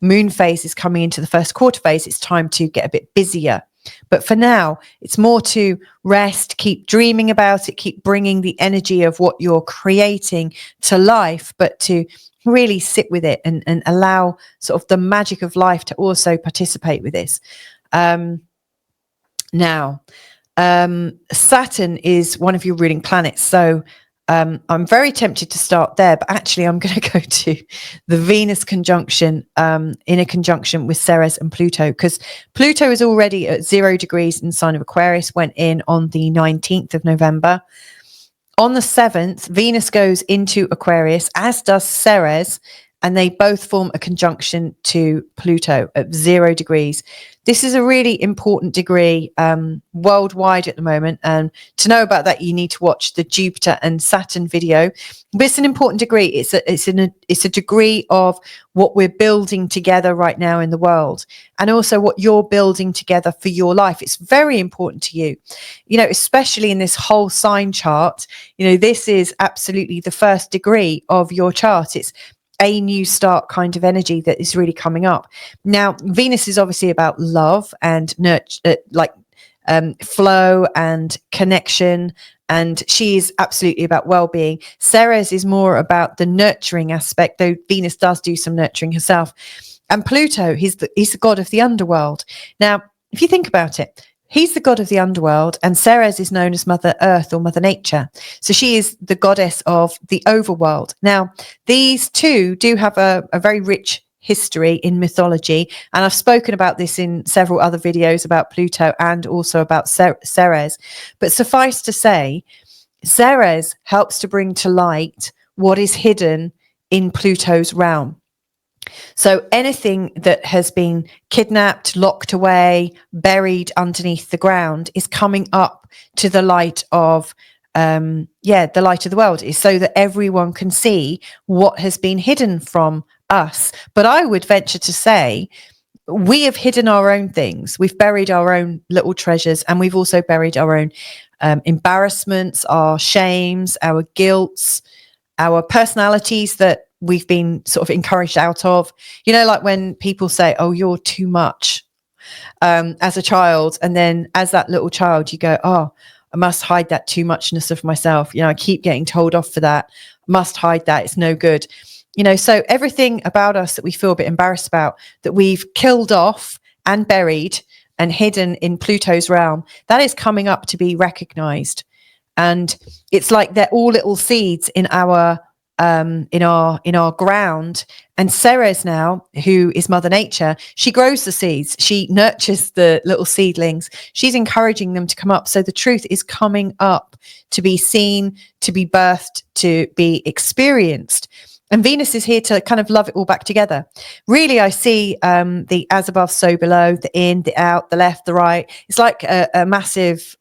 moon phase is coming into the first quarter phase, it's time to get a bit busier. But for now, it's more to rest, keep dreaming about it, keep bringing the energy of what you're creating to life, but to really sit with it and allow sort of the magic of life to also participate with this. Now, Saturn is one of your ruling planets. So I'm very tempted to start there, but actually I'm going to go to the Venus conjunction in a conjunction with Ceres and Pluto, because Pluto is already at 0 degrees in the sign of Aquarius, went in on the 19th of November. On the 7th, Venus goes into Aquarius, as does Ceres, and they both form a conjunction to Pluto at 0 degrees. This is a really important degree worldwide at the moment. And to know about that, you need to watch the Jupiter and Saturn video. But it's an important degree. It's a degree of what we're building together right now in the world, and also what you're building together for your life. It's very important to you, you know, especially in this whole sign chart. You know, this is absolutely the first degree of your chart. It's a new start kind of energy that is really coming up. Now, Venus is obviously about love and nurture, flow and connection, and she is absolutely about well-being. Ceres is more about the nurturing aspect, though Venus does do some nurturing herself. And Pluto, he's the god of the underworld. Now, if you think about it, he's the god of the underworld, and Ceres is known as Mother Earth or Mother Nature. So she is the goddess of the overworld. Now, these two do have a very rich history in mythology, and I've spoken about this in several other videos about Pluto and also about Ceres. But suffice to say, Ceres helps to bring to light what is hidden in Pluto's realm. So anything that has been kidnapped, locked away, buried underneath the ground is coming up to the light of the light of the world, is so that everyone can see what has been hidden from us. But I would venture to say we have hidden our own things. We've buried our own little treasures, and we've also buried our own embarrassments, our shames, our guilts, our personalities that we've been sort of encouraged out of. You know, like when people say, oh, you're too much as a child. And then as that little child, you go, oh, I must hide that too muchness of myself. You know, I keep getting told off for that. I must hide that. It's no good. You know, so everything about us that we feel a bit embarrassed about, that we've killed off and buried and hidden in Pluto's realm, that is coming up to be recognized. And it's like they're all little seeds in our ground. And Ceres now, who is Mother Nature, she grows the seeds, she nurtures the little seedlings, she's encouraging them to come up. So the truth is coming up to be seen, to be birthed, to be experienced. And Venus is here to kind of love it all back together. Really, I see the as above, so below, the in, the out, the left, the right. It's like a massive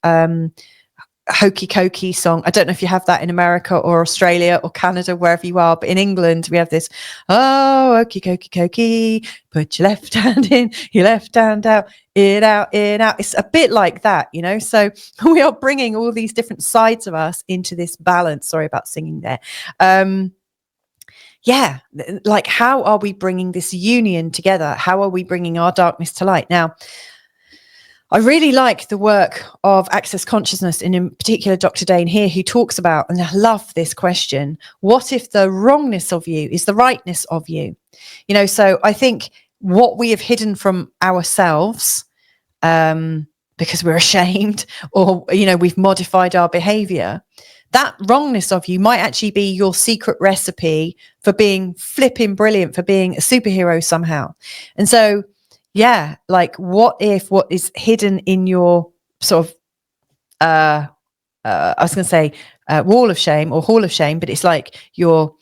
hokey cokey song. I don't know if you have that in America or Australia or Canada, wherever you are, but in England we have this, oh, hokey cokey cokey, put your left hand in, your left hand out, in out, in out. It's a bit like that, you know. So we are bringing all these different sides of us into this balance. Sorry about singing there. Like, how are we bringing this union together? How are we bringing our darkness to light? Now, I really like the work of Access Consciousness, and in particular Dr. Dane here, who talks about, and I love this question, what if the wrongness of you is the rightness of you? You know, so I think what we have hidden from ourselves because we're ashamed, or, you know, we've modified our behavior, that wrongness of you might actually be your secret recipe for being flipping brilliant, for being a superhero somehow. And so, yeah, like what if what is hidden in your sort of, I was going to say wall of shame or hall of shame, but it's like your,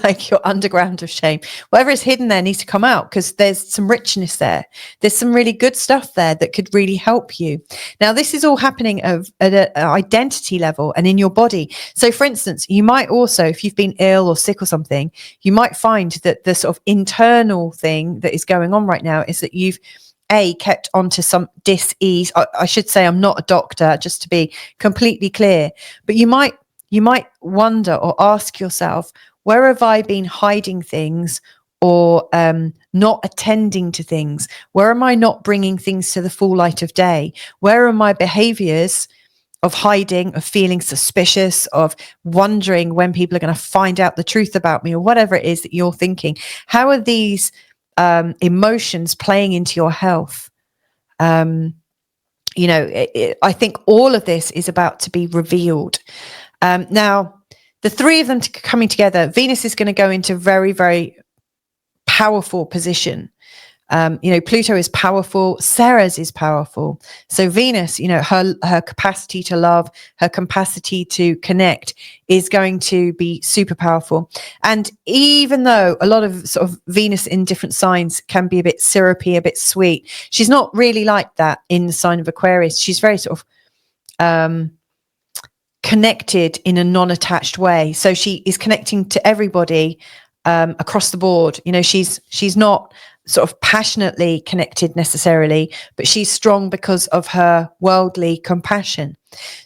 like your underground of shame, whatever is hidden there needs to come out, because there's some richness there. There's some really good stuff there that could really help you. Now, this is all happening at an identity level and in your body. So for instance, you might also, if you've been ill or sick or something, you might find that the sort of internal thing that is going on right now is that you've kept onto some dis-ease. I should say, I'm not a doctor, just to be completely clear, but you might wonder or ask yourself, where have I been hiding things or not attending to things? Where am I not bringing things to the full light of day? Where are my behaviors of hiding, of feeling suspicious, of wondering when people are going to find out the truth about me, or whatever it is that you're thinking? How are these emotions playing into your health? You know, I think all of this is about to be revealed. Now, the three of them coming together, Venus is going to go into very, very powerful position. You know, Pluto is powerful, Ceres is powerful. So Venus, you know, her capacity to love, her capacity to connect is going to be super powerful. And even though a lot of sort of Venus in different signs can be a bit syrupy, a bit sweet, she's not really like that in the sign of Aquarius. She's very sort of connected in a non-attached way. So she is connecting to everybody across the board. You know, she's not sort of passionately connected necessarily, but she's strong because of her worldly compassion.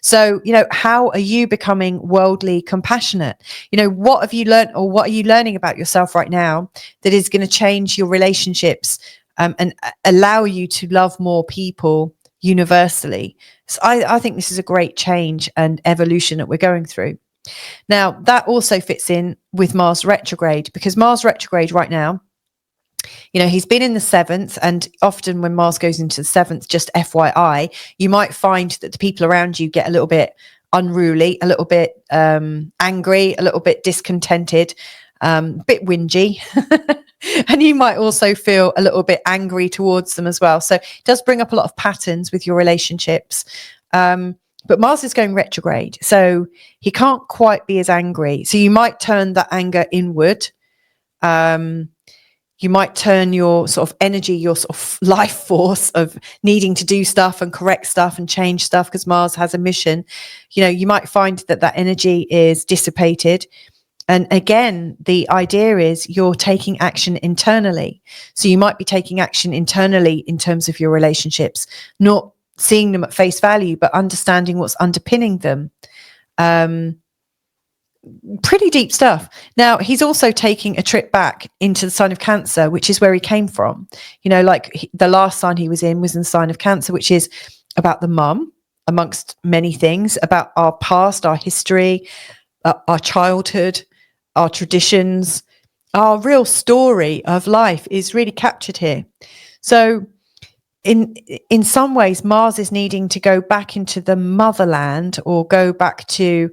So, you know, how are you becoming worldly compassionate? You know, what have you learned, or what are you learning about yourself right now that is going to change your relationships and allow you to love more people universally? So I think this is a great change and evolution that we're going through. Now, that also fits in with Mars retrograde, because Mars retrograde right now, you know, he's been in the 7th, and often when Mars goes into the 7th, just FYI, you might find that the people around you get a little bit unruly, a little bit angry, a little bit discontented, a bit whingy. And you might also feel a little bit angry towards them as well. So it does bring up a lot of patterns with your relationships. But Mars is going retrograde, so he can't quite be as angry. So you might turn that anger inward You might turn your sort of energy, your sort of life force of needing to do stuff and correct stuff and change stuff because Mars has a mission. You know, you might find that that energy is dissipated. And again, the idea is you're taking action internally. So you might be taking action internally in terms of your relationships, not seeing them at face value, but understanding what's underpinning them. Pretty deep stuff. Now, he's also taking a trip back into the sign of Cancer, which is where he came from. You know, like the last sign he was in the sign of Cancer, which is about the mum, amongst many things, about our past, our history, our childhood, our traditions, our real story of life is really captured here. So in some ways, Mars is needing to go back into the motherland or go back to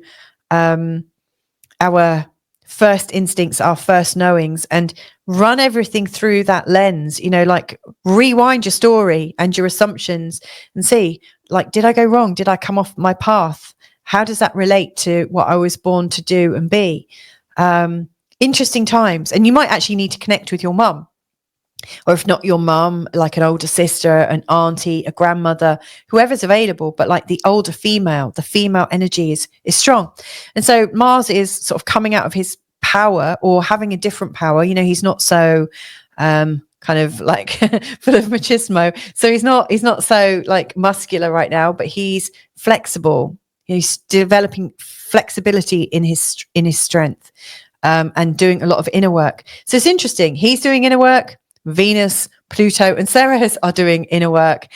our first instincts, our first knowings, and run everything through that lens, you know, like rewind your story and your assumptions and see, like, did I go wrong? Did I come off my path? How does that relate to what I was born to do and be? Interesting times. And you might actually need to connect with your mum, or if not your mum, like an older sister, an auntie, a grandmother, whoever's available, but like the older female, the female energy is strong. And so Mars is sort of coming out of his power or having a different power. You know, he's not so kind of like full of machismo. So he's not so like muscular right now, but he's flexible. He's developing flexibility in his strength, and doing a lot of inner work. So it's interesting. He's doing inner work. Venus, Pluto, and Ceres are doing inner work.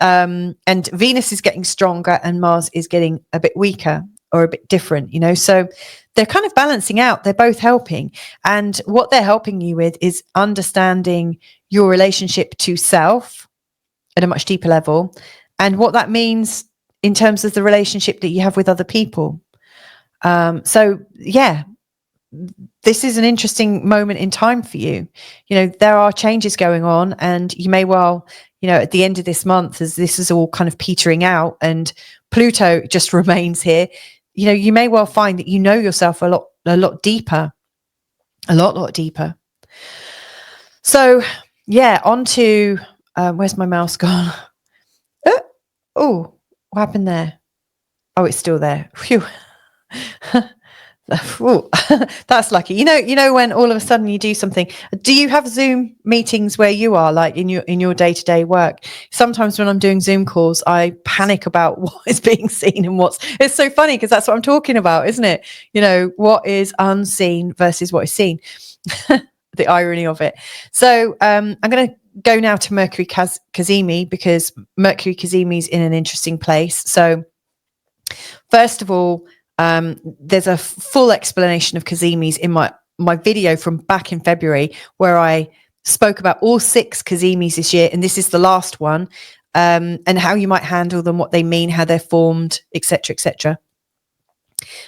And Venus is getting stronger and Mars is getting a bit weaker or a bit different, you know. So they're kind of balancing out. They're both helping. And what they're helping you with is understanding your relationship to self at a much deeper level and what that means in terms of the relationship that you have with other people. So, yeah. This is an interesting moment in time for you. You know, there are changes going on and you may well, you know, at the end of this month, as this is all kind of petering out and Pluto just remains here, you know, you may well find that you know yourself a lot deeper, a lot deeper. So yeah, on to, where's my mouse gone? Oh, what happened there? Oh, it's still there. Phew. Ooh, that's lucky. You know when all of a sudden you do something. Do you have Zoom meetings where you are, like in your day-to-day work? Sometimes when I'm doing Zoom calls, I panic about what is being seen and it's so funny because that's what I'm talking about, isn't it? You know, what is unseen versus what is seen. The irony of it. So I'm going to go now to Mercury Cazimi because Mercury Cazimi is in an interesting place. So first of all, there's a full explanation of Cazimis in my video from back in February where I spoke about all 6 Cazimis this year, and this is the last one, and how you might handle them, what they mean, how they're formed, etc., etc.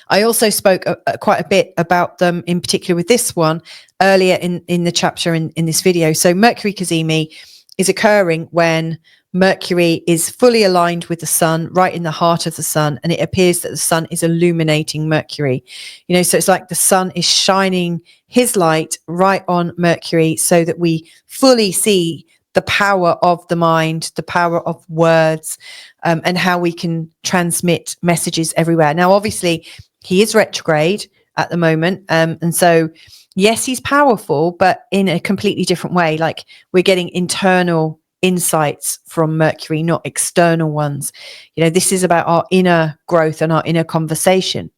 I also spoke quite a bit about them, in particular with this one, earlier in the chapter in this video. So Mercury Cazimi is occurring when Mercury is fully aligned with the sun, right in the heart of the sun, and it appears that the sun is illuminating Mercury. You know, so it's like the sun is shining his light right on Mercury so that we fully see the power of the mind, the power of words, and how we can transmit messages everywhere. Now, obviously, he is retrograde at the moment, and so yes, he's powerful, but in a completely different way. Like we're getting internal insights from Mercury, not external ones. You know, this is about our inner growth and our inner conversation.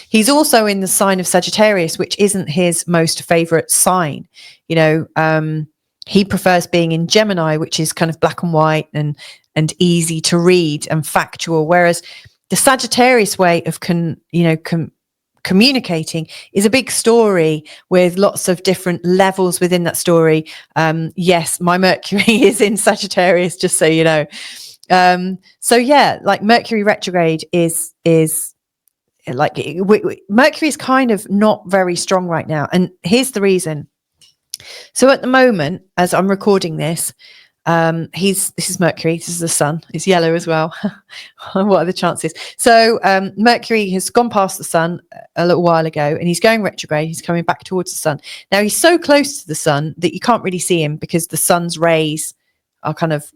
He's also in the sign of Sagittarius, which isn't his most favorite sign. You know, he prefers being in Gemini, which is kind of black and white and easy to read and factual, whereas the Sagittarius way of communicating is a big story with lots of different levels within that story. Yes, my Mercury is in Sagittarius, just so you know. So yeah, like Mercury retrograde is like Mercury is kind of not very strong right now, and here's the reason. So at the moment, as I'm recording this, This is Mercury. This is the sun. It's yellow as well. What are the chances? So Mercury has gone past the sun a little while ago, and he's going retrograde. He's coming back towards the sun. Now he's so close to the sun that you can't really see him because the sun's rays are kind of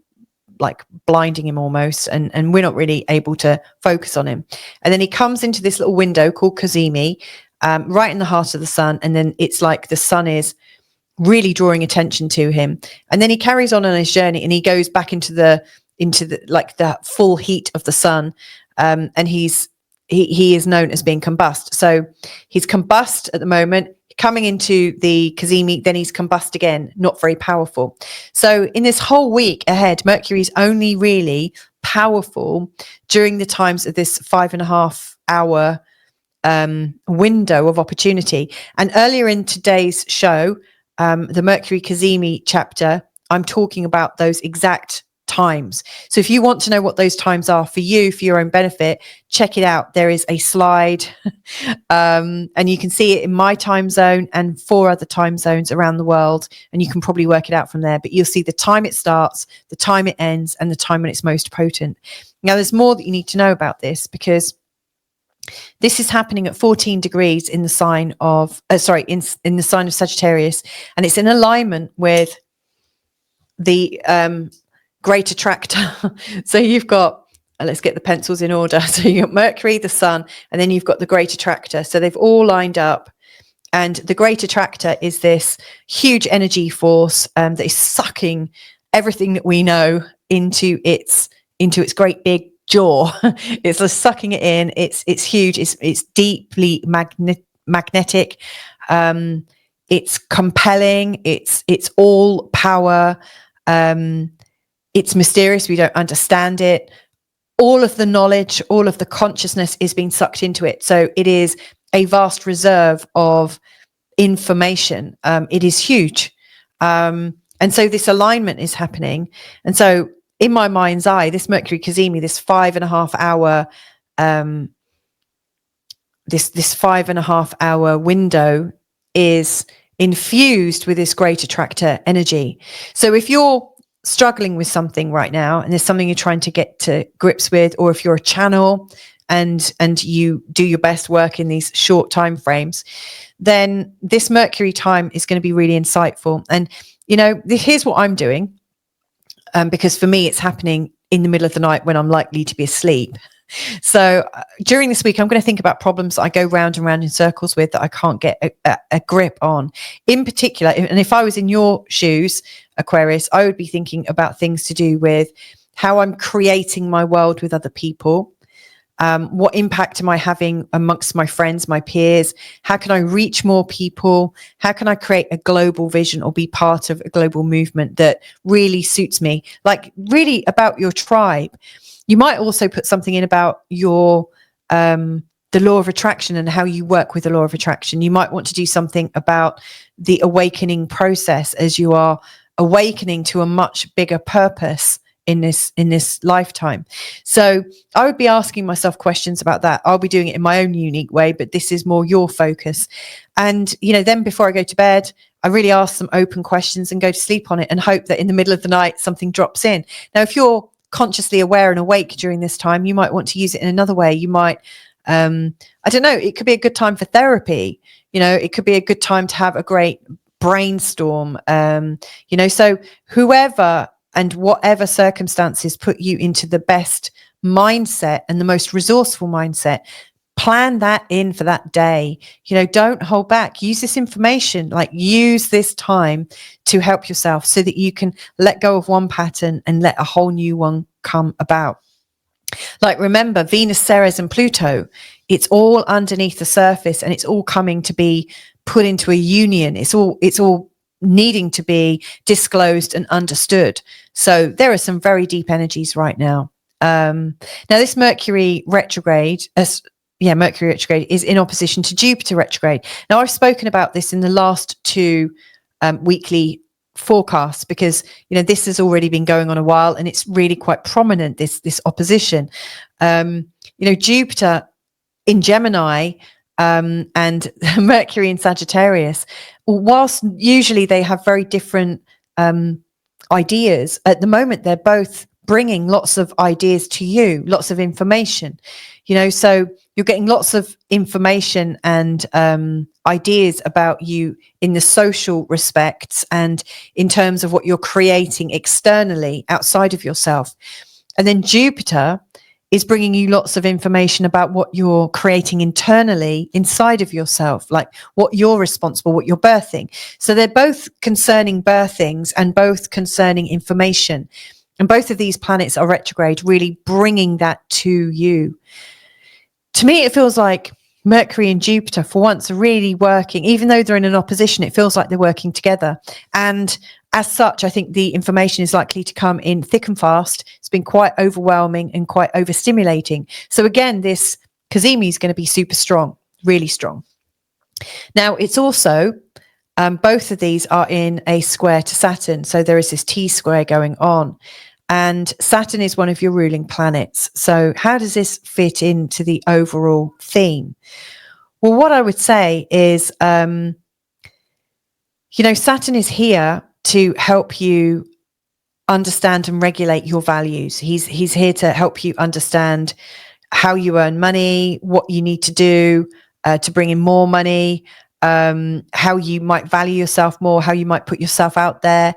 like blinding him almost, and we're not really able to focus on him. And then he comes into this little window called Cazimi, right in the heart of the sun, and then it's like the sun is really drawing attention to him. And then he carries on his journey, and he goes back into the like the full heat of the sun, and he is known as being combust. So he's combust at the moment, coming into the Cazimi, then he's combust again, not very powerful. So in this whole week ahead, Mercury's only really powerful during the times of this 5.5 hour window of opportunity. And earlier in today's show, the Mercury Cazimi chapter, I'm talking about those exact times. So if you want to know what those times are for you, for your own benefit, check it out. There is a slide, and you can see it in my time zone and 4 other time zones around the world, and you can probably work it out from there. But you'll see the time it starts, the time it ends, and the time when it's most potent. Now, there's more that you need to know about this, because this is happening at 14 degrees in the sign of, in the sign of Sagittarius, and it's in alignment with the Great Attractor. So you've got, let's get the pencils in order. So you've got Mercury, the sun, and then you've got the Great Attractor. So they've all lined up. And the Great Attractor is this huge energy force that is sucking everything that we know into its great big jaw. It's just sucking it in. It's huge. It's deeply magnetic. It's compelling. It's all power. It's mysterious. We don't understand it. All of the knowledge, all of the consciousness is being sucked into it. So it is a vast reserve of information. It is huge. And so this alignment is happening. And so in my mind's eye, this Mercury Cazimi, this 5.5 hour, this 5.5 hour window is infused with this Great Attractor energy. So if you're struggling with something right now, and there's something you're trying to get to grips with, or if you're a channel and you do your best work in these short time frames, then this Mercury time is going to be really insightful. And here's what I'm doing, because for me it's happening in the middle of the night when I'm likely to be asleep. So during this week, I'm going to think about problems that I go round and round in circles with, that I can't get a grip on. In particular, and if I was in your shoes, Aquarius, I would be thinking about things to do with how I'm creating my world with other people. What impact am I having amongst my friends, my peers? How can I reach more people? How can I create a global vision or be part of a global movement that really suits me? Like really about your tribe. You might also put something in about your the law of attraction and how you work with the law of attraction. You might want to do something about the awakening process as you are awakening to a much bigger purpose in this lifetime. So I would be asking myself questions about that. I'll be doing it in my own unique way, but this is more your focus. And then before I go to bed, I really ask some open questions and go to sleep on it, and hope that in the middle of the night something drops in. Now, if you're consciously aware and awake during this time, you might want to use it in another way. You might, I don't know, it could be a good time for therapy. It could be a good time to have a great brainstorm. So whoever and whatever circumstances put you into the best mindset and the most resourceful mindset, plan that in for that day. Don't hold back. Use this information, use this time to help yourself so that you can let go of one pattern and let a whole new one come about. Remember, Venus, Ceres, and Pluto, it's all underneath the surface, and it's all coming to be put into a union. It's all needing to be disclosed and understood. So there are some very deep energies right now. Now this Mercury retrograde, Mercury retrograde is in opposition to Jupiter retrograde. Now I've spoken about this in the last 2 weekly forecasts, because this has already been going on a while, and it's really quite prominent, this opposition. Jupiter in Gemini and Mercury in Sagittarius, whilst usually they have very different ideas. At the moment, they're both bringing lots of ideas to you, lots of information, so you're getting lots of information and ideas about you in the social respects and in terms of what you're creating externally outside of yourself. And then Jupiter is bringing you lots of information about what you're creating internally inside of yourself, like what you're responsible, what you're birthing. So they're both concerning birthings and both concerning information. And both of these planets are retrograde, really bringing that to you. To me, it feels like Mercury and Jupiter, for once, are really working. Even though they're in an opposition, it feels like they're working together. And as such, I think the information is likely to come in thick and fast. It's been quite overwhelming and quite overstimulating. So again, this Cazimi is going to be super strong, really strong. Now, it's also, both of these are in a square to Saturn. So there is this T-square going on. And Saturn is one of your ruling planets. So how does this fit into the overall theme? Well, what I would say is, Saturn is here to help you understand and regulate your values. He's here to help you understand how you earn money, what you need to do to bring in more money, how you might value yourself more, how you might put yourself out there,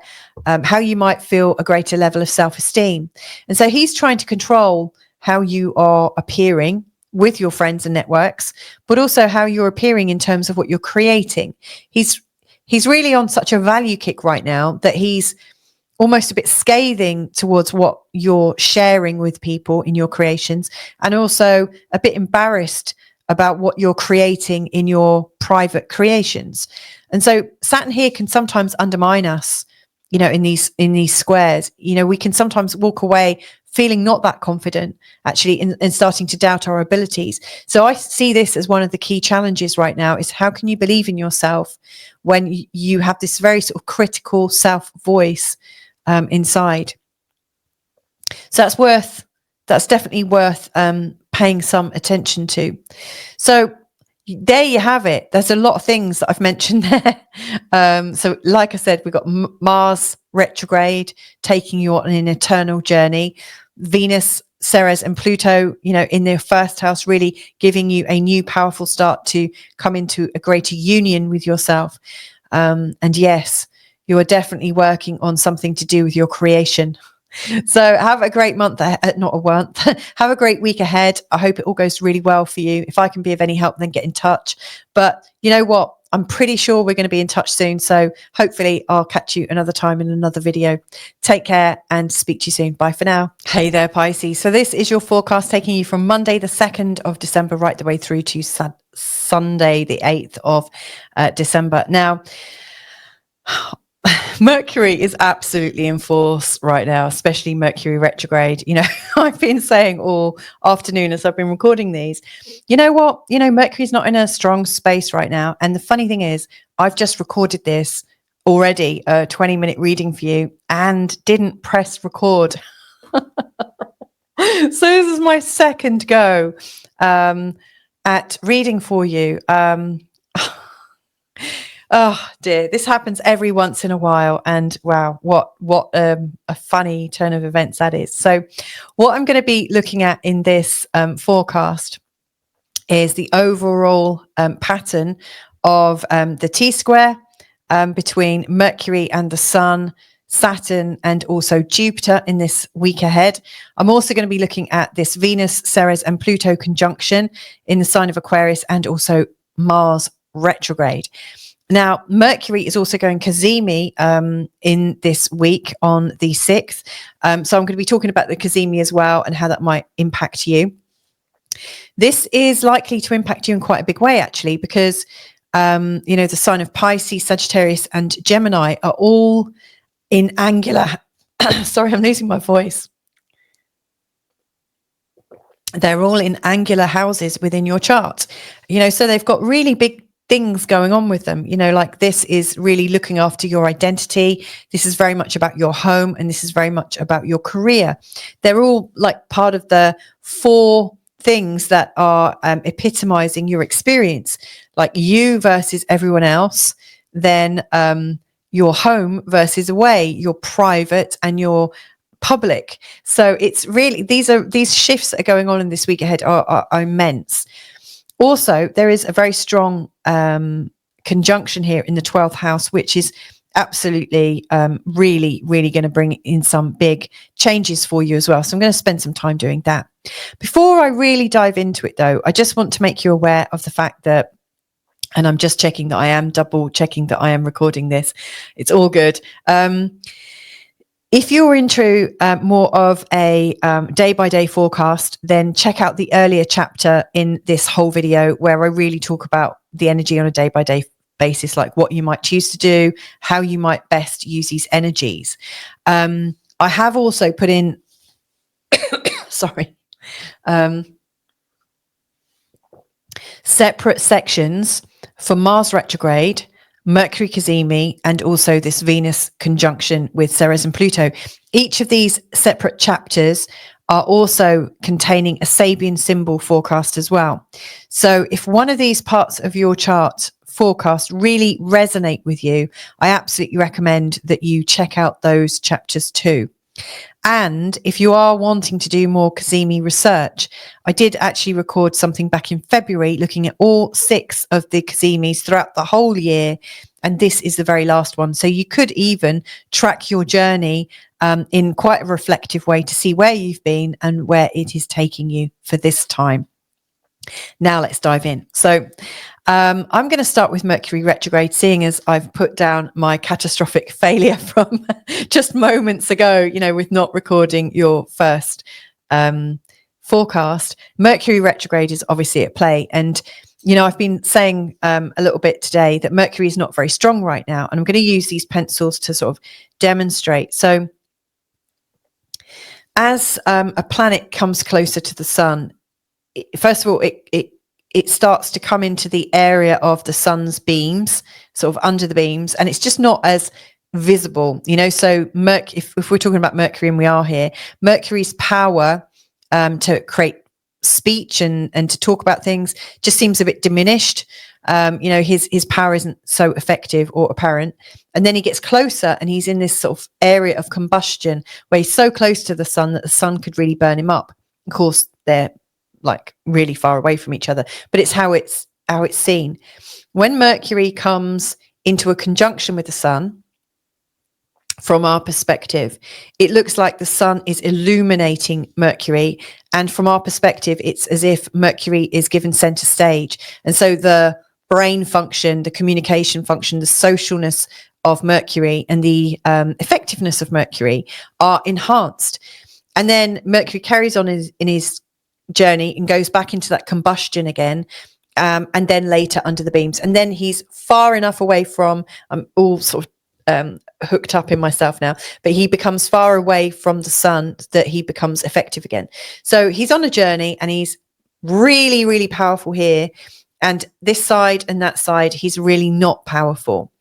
how you might feel a greater level of self-esteem. And so he's trying to control how you are appearing with your friends and networks, but also how you're appearing in terms of what you're creating. He's really on such a value kick right now that he's almost a bit scathing towards what you're sharing with people in your creations, and also a bit embarrassed about what you're creating in your private creations. And so Saturn here can sometimes undermine us, in these squares. We can sometimes walk away feeling not that confident, actually, and starting to doubt our abilities. So I see this as one of the key challenges right now, is how can you believe in yourself when you have this very sort of critical self voice inside? So that's definitely worth paying some attention to. So there you have it. There's a lot of things that I've mentioned there. So like I said, we've got Mars retrograde taking you on an eternal journey. Venus, Ceres and Pluto, in their first house, really giving you a new powerful start to come into a greater union with yourself. And yes, you are definitely working on something to do with your creation. So have a great month, have a great week ahead. I hope it all goes really well for you. If I can be of any help, then get in touch. But you know what? I'm pretty sure we're going to be in touch soon. So hopefully I'll catch you another time in another video. Take care and speak to you soon. Bye for now. Hey there, Pisces. So this is your forecast taking you from Monday, the 2nd of December, right the way through to Sunday, the 8th of December. Now, Mercury is absolutely in force right now, especially Mercury retrograde. I've been saying all afternoon as I've been recording these, you know what? Mercury's not in a strong space right now. And the funny thing is, I've just recorded this already, a 20-minute reading for you, and didn't press record. So this is my second go at reading for you. Oh dear, this happens every once in a while, and wow, what a funny turn of events that is. So what I'm going to be looking at in this forecast is the overall pattern of the T-square between Mercury and the Sun, Saturn and also Jupiter in this week ahead. I'm also going to be looking at this Venus, Ceres and Pluto conjunction in the sign of Aquarius, and also Mars retrograde. Now, Mercury is also going Cazimi in this week on the 6th. So I'm going to be talking about the Cazimi as well and how that might impact you. This is likely to impact you in quite a big way, actually, because, the sign of Pisces, Sagittarius and Gemini are all in angular. Sorry, I'm losing my voice. They're all in angular houses within your chart. So they've got really big things going on with them, like this is really looking after your identity. This is very much about your home, and this is very much about your career. They're all like part of the 4 things that are epitomizing your experience, like you versus everyone else, then your home versus away, your private and your public. So it's really, these shifts that are going on in this week ahead are immense. Also, there is a very strong conjunction here in the 12th house, which is absolutely really going to bring in some big changes for you as well. So I'm going to spend some time doing that. Before I really dive into it, though, I just want to make you aware of the fact that, and I'm just checking that I am double checking that I am recording this. It's all good. If you're into more of a day-by-day forecast, then check out the earlier chapter in this whole video where I really talk about the energy on a day-by-day basis, like what you might choose to do, how you might best use these energies. I have also put in, separate sections for Mars retrograde, Mercury Cazimi, and also this Venus conjunction with Ceres and Pluto. Each of these separate chapters are also containing a Sabian symbol forecast as well. So if one of these parts of your chart forecast really resonate with you, I absolutely recommend that you check out those chapters too. And if you are wanting to do more Cazimi research, I did actually record something back in February looking at all 6 of the Cazimis throughout the whole year. And this is the very last one. So you could even track your journey in quite a reflective way to see where you've been and where it is taking you for this time. Now let's dive in. So I'm going to start with Mercury retrograde, seeing as I've put down my catastrophic failure from just moments ago, with not recording your first forecast. Mercury retrograde is obviously at play. And, I've been saying a little bit today that Mercury is not very strong right now. And I'm going to use these pencils to sort of demonstrate. So as a planet comes closer to the sun, first of all, it starts to come into the area of the sun's beams, sort of under the beams, and it's just not as visible, So if we're talking about Mercury, and we are here, Mercury's power to create speech and to talk about things just seems a bit diminished. His power isn't so effective or apparent. And then he gets closer and he's in this sort of area of combustion where he's so close to the sun that the sun could really burn him up. Of course, they're like really far away from each other, but it's how it's seen. When Mercury comes into a conjunction with the sun, from our perspective, it looks like the sun is illuminating Mercury. And from our perspective, it's as if Mercury is given center stage. And so the brain function, the communication function, the socialness of Mercury and the effectiveness of Mercury are enhanced. And then Mercury carries on in his journey and goes back into that combustion again. And then later under the beams. And then he's far enough away from, I'm all sort of hooked up in myself now, but he becomes far away from the sun that he becomes effective again. So he's on a journey and he's really, really powerful here. And this side and that side, he's really not powerful.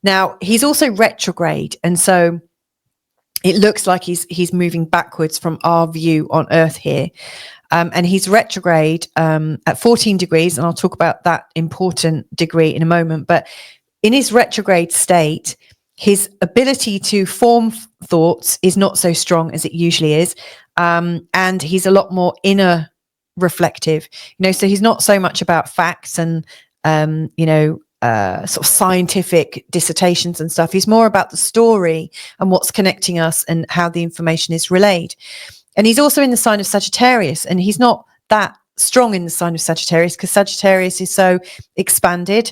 Now, he's also retrograde. And so it looks like he's moving backwards from our view on Earth here. And he's retrograde at 14 degrees. And I'll talk about that important degree in a moment. But in his retrograde state, his ability to form thoughts is not so strong as it usually is. And he's a lot more inner reflective, so he's not so much about facts and, sort of scientific dissertations and stuff. He's more about the story and what's connecting us and how the information is relayed. And he's also in the sign of Sagittarius, and he's not that strong in the sign of Sagittarius because Sagittarius is so expanded,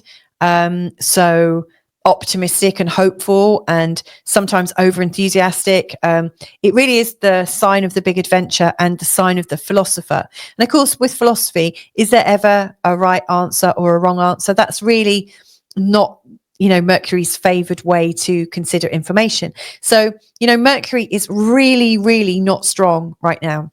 so optimistic and hopeful and sometimes over enthusiastic. It really is the sign of the big adventure and the sign of the philosopher. And of course, with philosophy, is there ever a right answer or a wrong answer? That's really not, Mercury's favored way to consider information. So, Mercury is really, really not strong right now,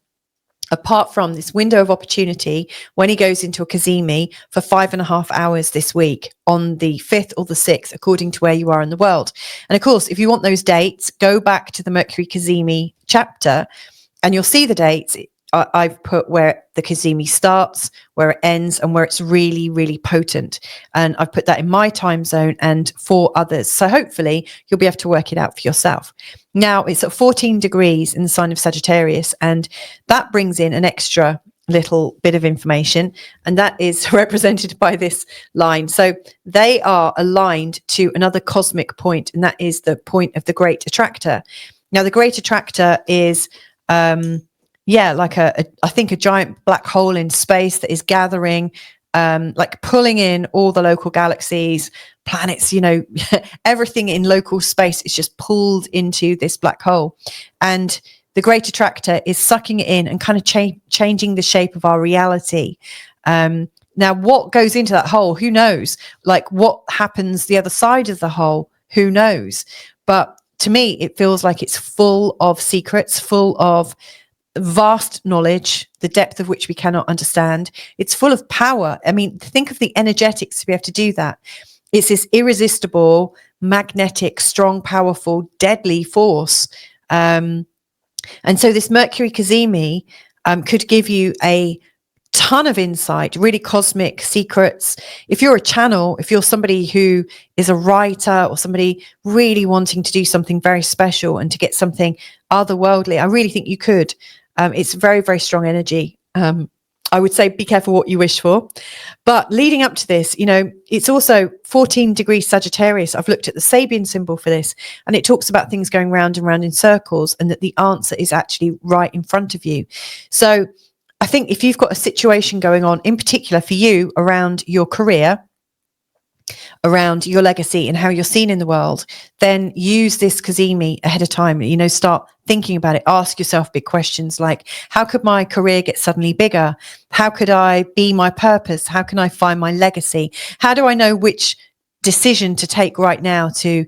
apart from this window of opportunity when he goes into a Cazimi for 5.5 hours this week on the 5th or the 6th, according to where you are in the world. And of course, if you want those dates, go back to the Mercury Cazimi chapter and you'll see the dates. I've put where the Cazimi starts, where it ends, and where it's really, really potent. And I've put that in my time zone and 4 others. So hopefully you'll be able to work it out for yourself. Now it's at 14 degrees in the sign of Sagittarius, and that brings in an extra little bit of information, and that is represented by this line. So they are aligned to another cosmic point, and that is the point of the Great Attractor. Now the Great Attractor is like I think a giant black hole in space that is gathering, like pulling in all the local galaxies, planets, everything in local space is just pulled into this black hole. And the Great Attractor is sucking it in and kind of changing the shape of our reality. Now, what goes into that hole? Who knows? Like what happens the other side of the hole? Who knows? But to me, it feels like it's full of secrets, full of vast knowledge, the depth of which we cannot understand. It's full of power. I mean, think of the energetics to be able to do that. It's this irresistible, magnetic, strong, powerful, deadly force. And so this Mercury Cazimi could give you a ton of insight, really cosmic secrets. If you're a channel, if you're somebody who is a writer or somebody really wanting to do something very special and to get something otherworldly, I really think you could. It's very, very strong energy. I would say be careful what you wish for. But leading up to this, it's also 14 degrees Sagittarius. I've looked at the Sabian symbol for this, and it talks about things going round and round in circles, and that the answer is actually right in front of you. So I think if you've got a situation going on, in particular for you, around your career, around your legacy and how you're seen in the world, then use this Cazimi ahead of time. Start thinking about it. Ask yourself big questions like, how could my career get suddenly bigger? How could I be my purpose? How can I find my legacy? How do I know which decision to take right now to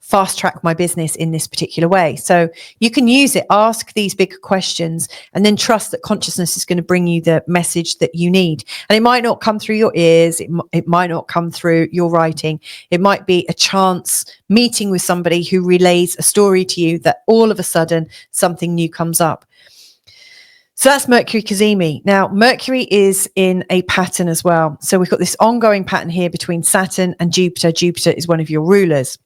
fast track my business in this particular way? So you can use it, ask these big questions, and then trust that consciousness is going to bring you the message that you need. And it might not come through your ears. It might not come through your writing. It might be a chance meeting with somebody who relays a story to you that all of a sudden something new comes up. So that's Mercury Cazimi. Now, Mercury is in a pattern as well. So we've got this ongoing pattern here between Saturn and Jupiter. Jupiter is one of your rulers.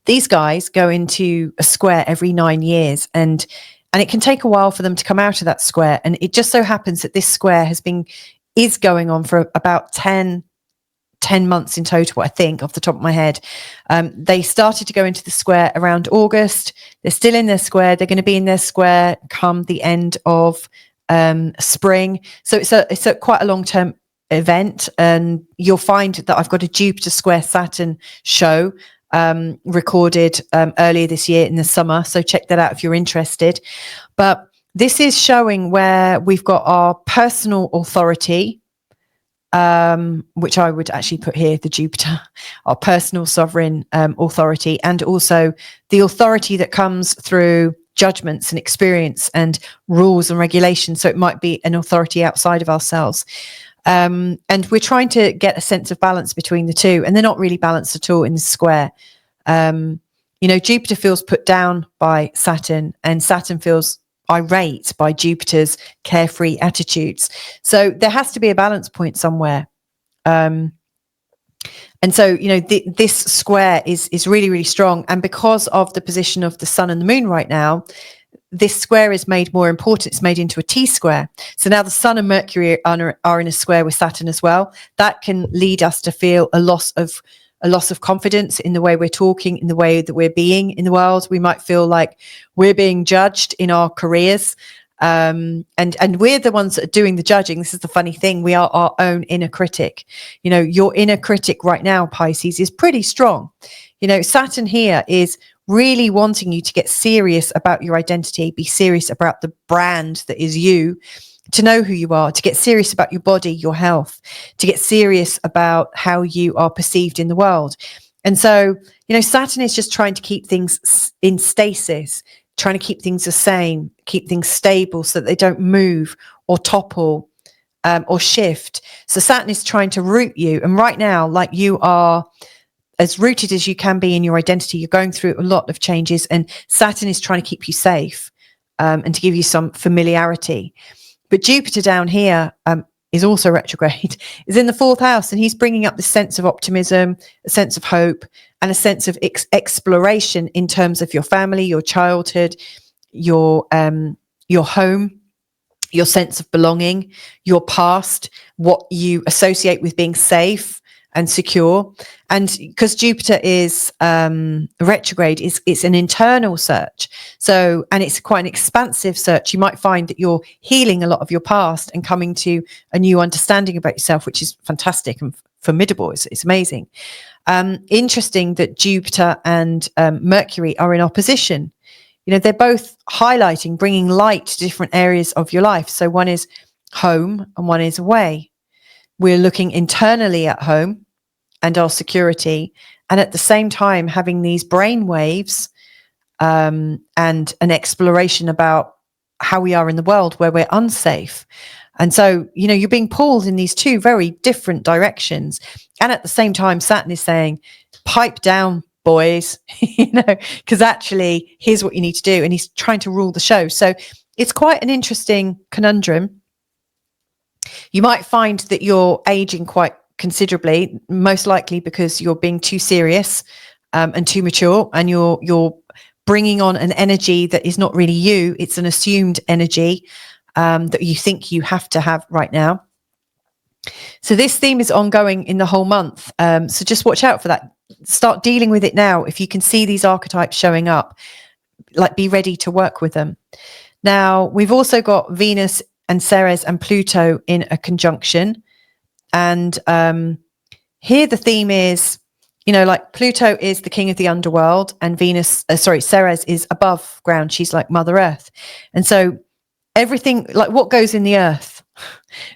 These guys go into a square every 9 years, and it can take a while for them to come out of that square. And it just so happens that this square is going on for about 10 months in total, I think, off the top of my head. They started to go into the square around August. They're still in their square. They're going to be in their square come the end of spring. So it's a quite a long-term event. And you'll find that I've got a Jupiter square Saturn show recorded earlier this year in the summer. So check that out if you're interested. But this is showing where we've got our personal authority, which I would actually put here, the Jupiter, our personal sovereign authority, and also the authority that comes through judgments and experience and rules and regulations. So it might be an authority outside of ourselves. And we're trying to get a sense of balance between the two, and they're not really balanced at all in the square. Jupiter feels put down by Saturn, and Saturn feels irate by Jupiter's carefree attitudes. So there has to be a balance point somewhere. And so, this square is really, really strong. And because of the position of the sun and the moon right now, this square is made more important. It's made into a T square. So now the sun and Mercury are in a square with Saturn as well. That can lead us to feel a loss of confidence in the way we're talking, in the way that we're being in the world. We might feel like we're being judged in our careers. And we're the ones that are doing the judging. This is the funny thing. We are our own inner critic. Your inner critic right now, Pisces, is pretty strong. Saturn here is really wanting you to get serious about your identity, be serious about the brand that is you, to know who you are, to get serious about your body, your health, to get serious about how you are perceived in the world. And so, Saturn is just trying to keep things in stasis, trying to keep things the same, keep things stable so that they don't move or topple or shift. So Saturn is trying to root you. And right now, like, you are as rooted as you can be in your identity. You're going through a lot of changes, and Saturn is trying to keep you safe. and to give you some familiarity. But Jupiter down here is also retrograde, is in the 4th house, and he's bringing up the sense of optimism, a sense of hope, and a sense of exploration in terms of your family, your childhood, your home, your sense of belonging, your past, what you associate with being safe and secure. And because Jupiter is retrograde, it's an internal search. So, and it's quite an expansive search. You might find that you're healing a lot of your past and coming to a new understanding about yourself, which is fantastic and formidable. It's amazing. Interesting that Jupiter and Mercury are in opposition. You know, they're both highlighting, bringing light to different areas of your life. So one is home and one is away. We're looking internally at home and our security, and at the same time having these brain waves and an exploration about how we are in the world where we're unsafe. And so, you know, you're being pulled in these two very different directions. And at the same time, Saturn is saying, pipe down, boys, you know, because actually here's what you need to do. And he's trying to rule the show. So it's quite an interesting conundrum. You might find that you're aging quite considerably, most likely because you're being too serious and too mature, and you're bringing on an energy that is not really you. It's an assumed energy that you think you have to have right now. So this theme is ongoing in the whole month. So just watch out for that. Start dealing with it now. If you can see these archetypes showing up, like, be ready to work with them. Now, we've also got Venus and Ceres and Pluto in a conjunction. And here the theme is, you know, like Pluto is the king of the underworld, and Ceres is above ground. She's like Mother Earth. And so everything, like what goes in the earth,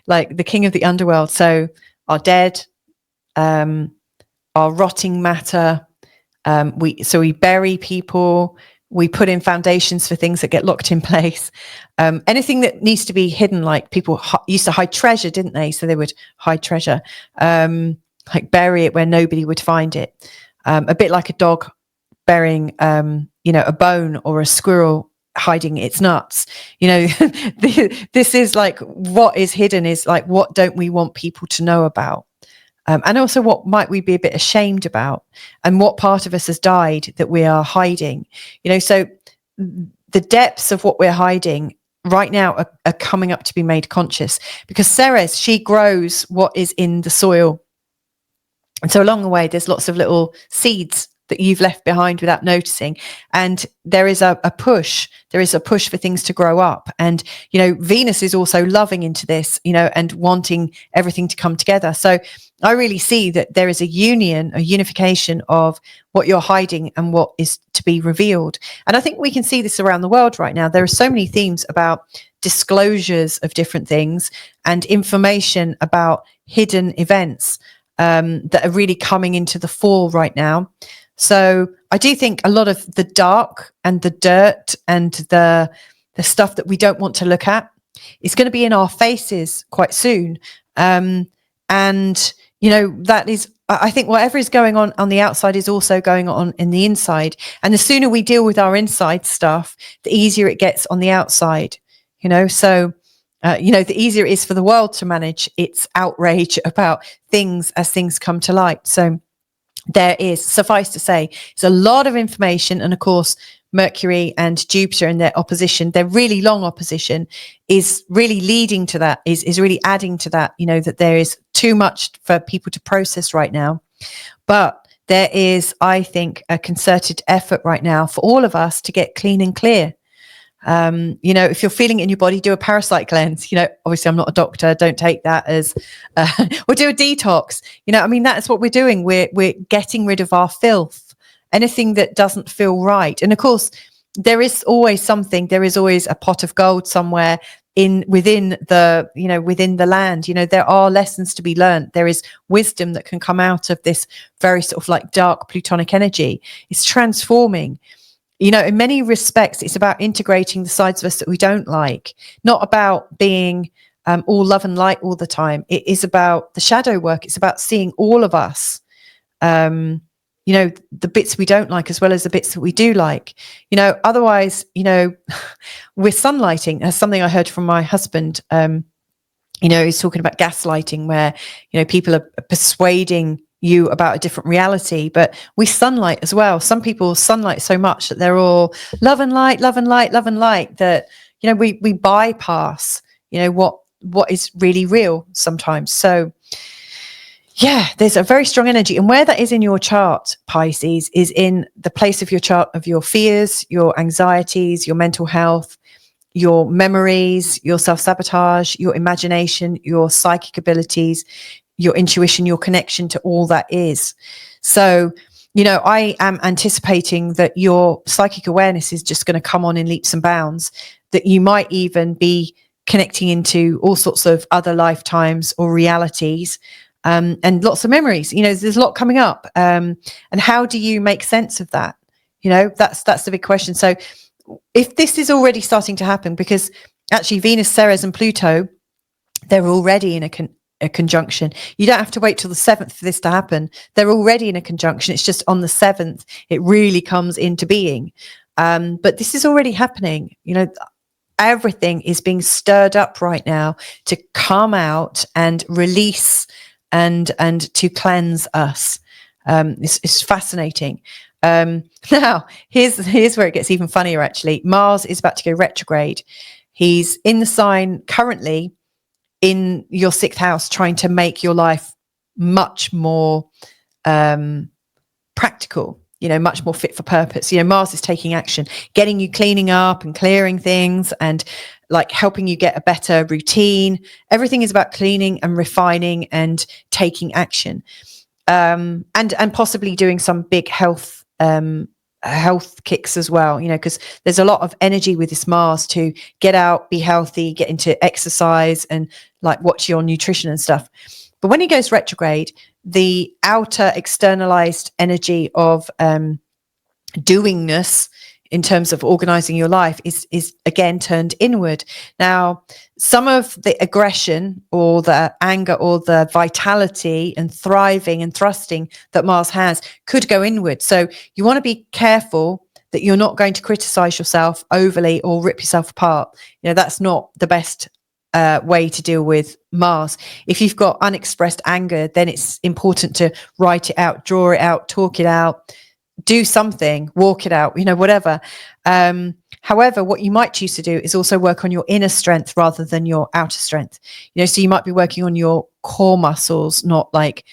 like the king of the underworld. So our dead, our rotting matter. We bury people. We put in foundations for things that get locked in place. Anything that needs to be hidden, like people used to hide treasure, didn't they? So they would hide treasure, like bury it where nobody would find it. A bit like a dog burying, a bone, or a squirrel hiding its nuts. You know, this is like what is hidden is like, what don't we want people to know about? And also, what might we be a bit ashamed about, and what part of us has died that we are hiding? You know, so the depths of what we're hiding right now are coming up to be made conscious, because Ceres, she grows what is in the soil. And so along the way, there's lots of little seeds that you've left behind without noticing. And there is a push. There is a push for things to grow up. And, you know, Venus is also loving into this, you know, and wanting everything to come together. So I really see that there is a unification of what you're hiding and what is to be revealed. And I think we can see this around the world right now. There are so many themes about disclosures of different things and information about hidden events that are really coming into the fore right now. So I do think a lot of the dark and the dirt and the stuff that we don't want to look at is going to be in our faces quite soon. And, you know, that is, I think whatever is going on the outside is also going on in the inside. And the sooner we deal with our inside stuff, the easier it gets on the outside, you know. So, the easier it is for the world to manage its outrage about things as things come to light. So there is, suffice to say, it's a lot of information. And of course, Mercury and Jupiter in their opposition, their really long opposition, is really leading to that, is really adding to that, you know, that there is too much for people to process right now. But there is, I think, a concerted effort right now for all of us to get clean and clear. If you're feeling it in your body, do a parasite cleanse. You know, obviously I'm not a doctor. Don't take that as, or do a detox. You know, I mean, that's what we're doing. We're getting rid of our filth, anything that doesn't feel right. And of course, there is always a pot of gold somewhere within the land. You know, there are lessons to be learned. There is wisdom that can come out of this very sort of like dark Plutonic energy. It's transforming. You know, in many respects, it's about integrating the sides of us that we don't like, not about being all love and light all the time. It is about the shadow work. It's about seeing all of us you know, the bits we don't like as well as the bits that we do like. You know, otherwise, you know, we're sunlighting. That's something I heard from my husband. You know, he's talking about gaslighting, where, you know, people are persuading you about a different reality, but we sunlight as well. Some people sunlight so much that they're all love and light, love and light, love and light, that, you know, we bypass, you know, what is really real sometimes. So yeah, there's a very strong energy. And where that is in your chart, Pisces, is in the place of your chart of your fears, your anxieties, your mental health, your memories, your self-sabotage, your imagination, your psychic abilities, your intuition, your connection to all that is. So, you know, I am anticipating that your psychic awareness is just going to come on in leaps and bounds, that you might even be connecting into all sorts of other lifetimes or realities, and lots of memories. You know, there's a lot coming up. And how do you make sense of that? You know, that's the big question. So if this is already starting to happen, because actually Venus, Ceres and Pluto, they're already in a conjunction. You don't have to wait till the 7th for this to happen. They're already in a conjunction. It's just on the 7th, it really comes into being. But this is already happening. You know, everything is being stirred up right now to come out and release and to cleanse us. It's fascinating. Now, here's where it gets even funnier, actually. Mars is about to go retrograde. He's in the sign currently in your 6th house, trying to make your life much more practical, you know, much more fit for purpose. You know, Mars is taking action, getting you cleaning up and clearing things and like helping you get a better routine. Everything is about cleaning and refining and taking action, and possibly doing some big health kicks as well, you know, because there's a lot of energy with this Mars to get out, be healthy, get into exercise and like watch your nutrition and stuff. But when he goes retrograde, the outer externalized energy of doingness in terms of organizing your life is again turned inward. Now, some of the aggression or the anger or the vitality and thriving and thrusting that Mars has could go inward. So you want to be careful that you're not going to criticize yourself overly or rip yourself apart. You know, that's not the best way to deal with Mars. If you've got unexpressed anger, then it's important to write it out, draw it out, talk it out, do something, walk it out, you know, whatever. However, what you might choose to do is also work on your inner strength rather than your outer strength. You know, so you might be working on your core muscles, not like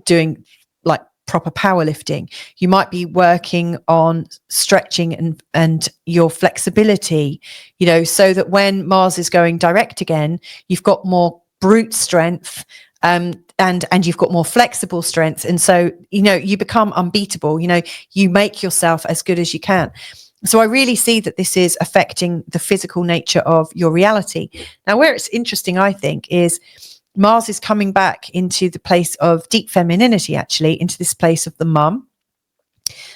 doing like proper powerlifting. You might be working on stretching and your flexibility, you know, so that when Mars is going direct again, you've got more brute strength, and you've got more flexible strength. And so, you know, you become unbeatable, you know, you make yourself as good as you can. So I really see that this is affecting the physical nature of your reality. Now, where it's interesting, I think, is Mars is coming back into the place of deep femininity, actually, into this place of the mum,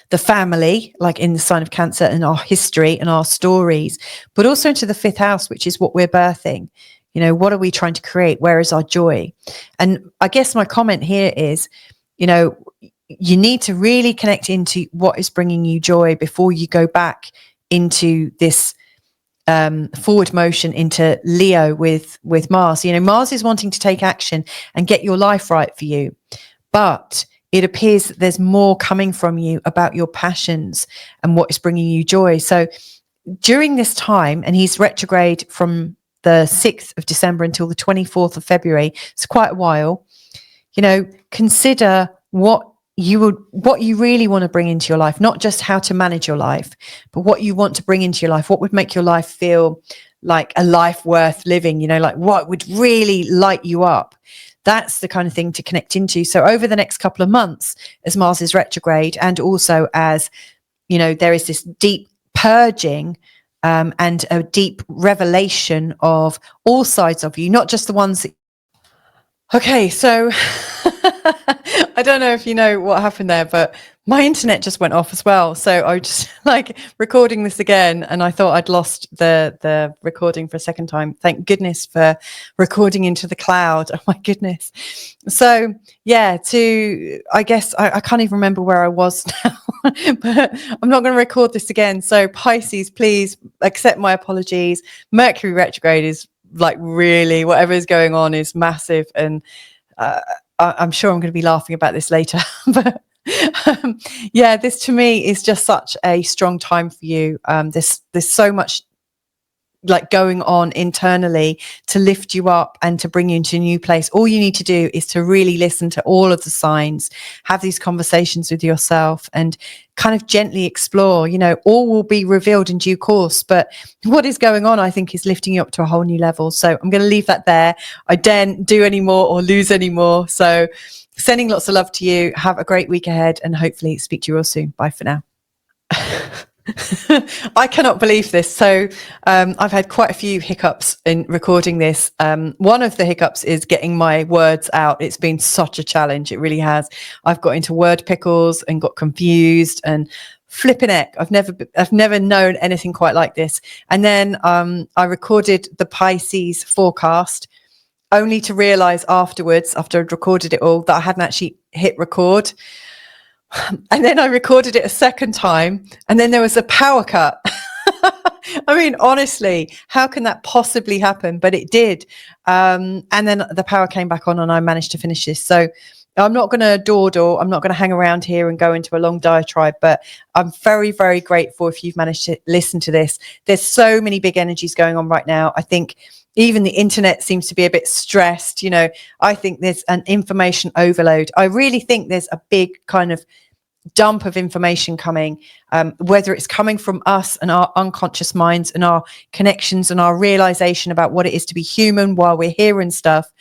the family, like in the sign of Cancer, and our history and our stories, but also into the 5th house, which is what we're birthing. You know, what are we trying to create? Where is our joy? And I guess my comment here is, you know, you need to really connect into what is bringing you joy before you go back into this forward motion into Leo with Mars. You know, Mars is wanting to take action and get your life right for you. But it appears that there's more coming from you about your passions and what is bringing you joy. So during this time, and he's retrograde from the 6th of December until the 24th of February, it's quite a while, you know, consider what you really want to bring into your life, not just how to manage your life, but what you want to bring into your life. What would make your life feel like a life worth living? You know, like what would really light you up? That's the kind of thing to connect into. So over the next couple of months, as Mars is retrograde, and also as, you know, there is this deep purging and a deep revelation of all sides of you, not just the ones that... Okay, so I don't know if you know what happened there, but My internet just went off as well. So I was just like recording this again, and I thought I'd lost the recording for a second time. Thank goodness for recording into the cloud. Oh my goodness. So yeah, I guess I can't even remember where I was now, but I'm not going to record this again. So Pisces, please accept my apologies. Mercury retrograde is like really, whatever is going on is massive. And I'm sure I'm going to be laughing about this later, but yeah, this to me is just such a strong time for you. There's so much like going on internally to lift you up and to bring you into a new place. All you need to do is to really listen to all of the signs, have these conversations with yourself, and kind of gently explore. All will be revealed in due course, but what is going on, I think, is lifting you up to a whole new level. So I'm going to leave that there. I daren't do any more or lose any more. So sending lots of love to you. Have a great week ahead, and hopefully speak to you all soon. Bye for now. I cannot believe this. So I've had quite a few hiccups in recording this. One of the hiccups is getting my words out. It's been such a challenge. It really has. I've got into word pickles and got confused and flipping heck. I've never known anything quite like this. And then I recorded the Pisces forecast, only to realize afterwards, after I'd recorded it all, that I hadn't actually hit record. And then I recorded it a second time, and then there was a power cut. I mean, honestly, how can that possibly happen? But it did. And then the power came back on, and I managed to finish this. So I'm not going to dawdle. I'm not going to hang around here and go into a long diatribe, but I'm very, very grateful if you've managed to listen to this. There's so many big energies going on right now. I think even the internet seems to be a bit stressed. I think there's an information overload. I really think there's a big kind of dump of information coming, whether it's coming from us and our unconscious minds and our connections and our realization about what it is to be human while we're here and stuff,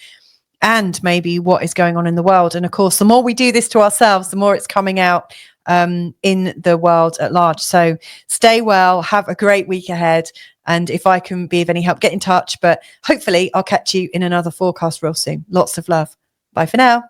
and maybe what is going on in the world. And of course, the more we do this to ourselves, the more it's coming out in the world at large. So stay well, have a great week ahead. And if I can be of any help, get in touch. But hopefully I'll catch you in another forecast real soon. Lots of love. Bye for now.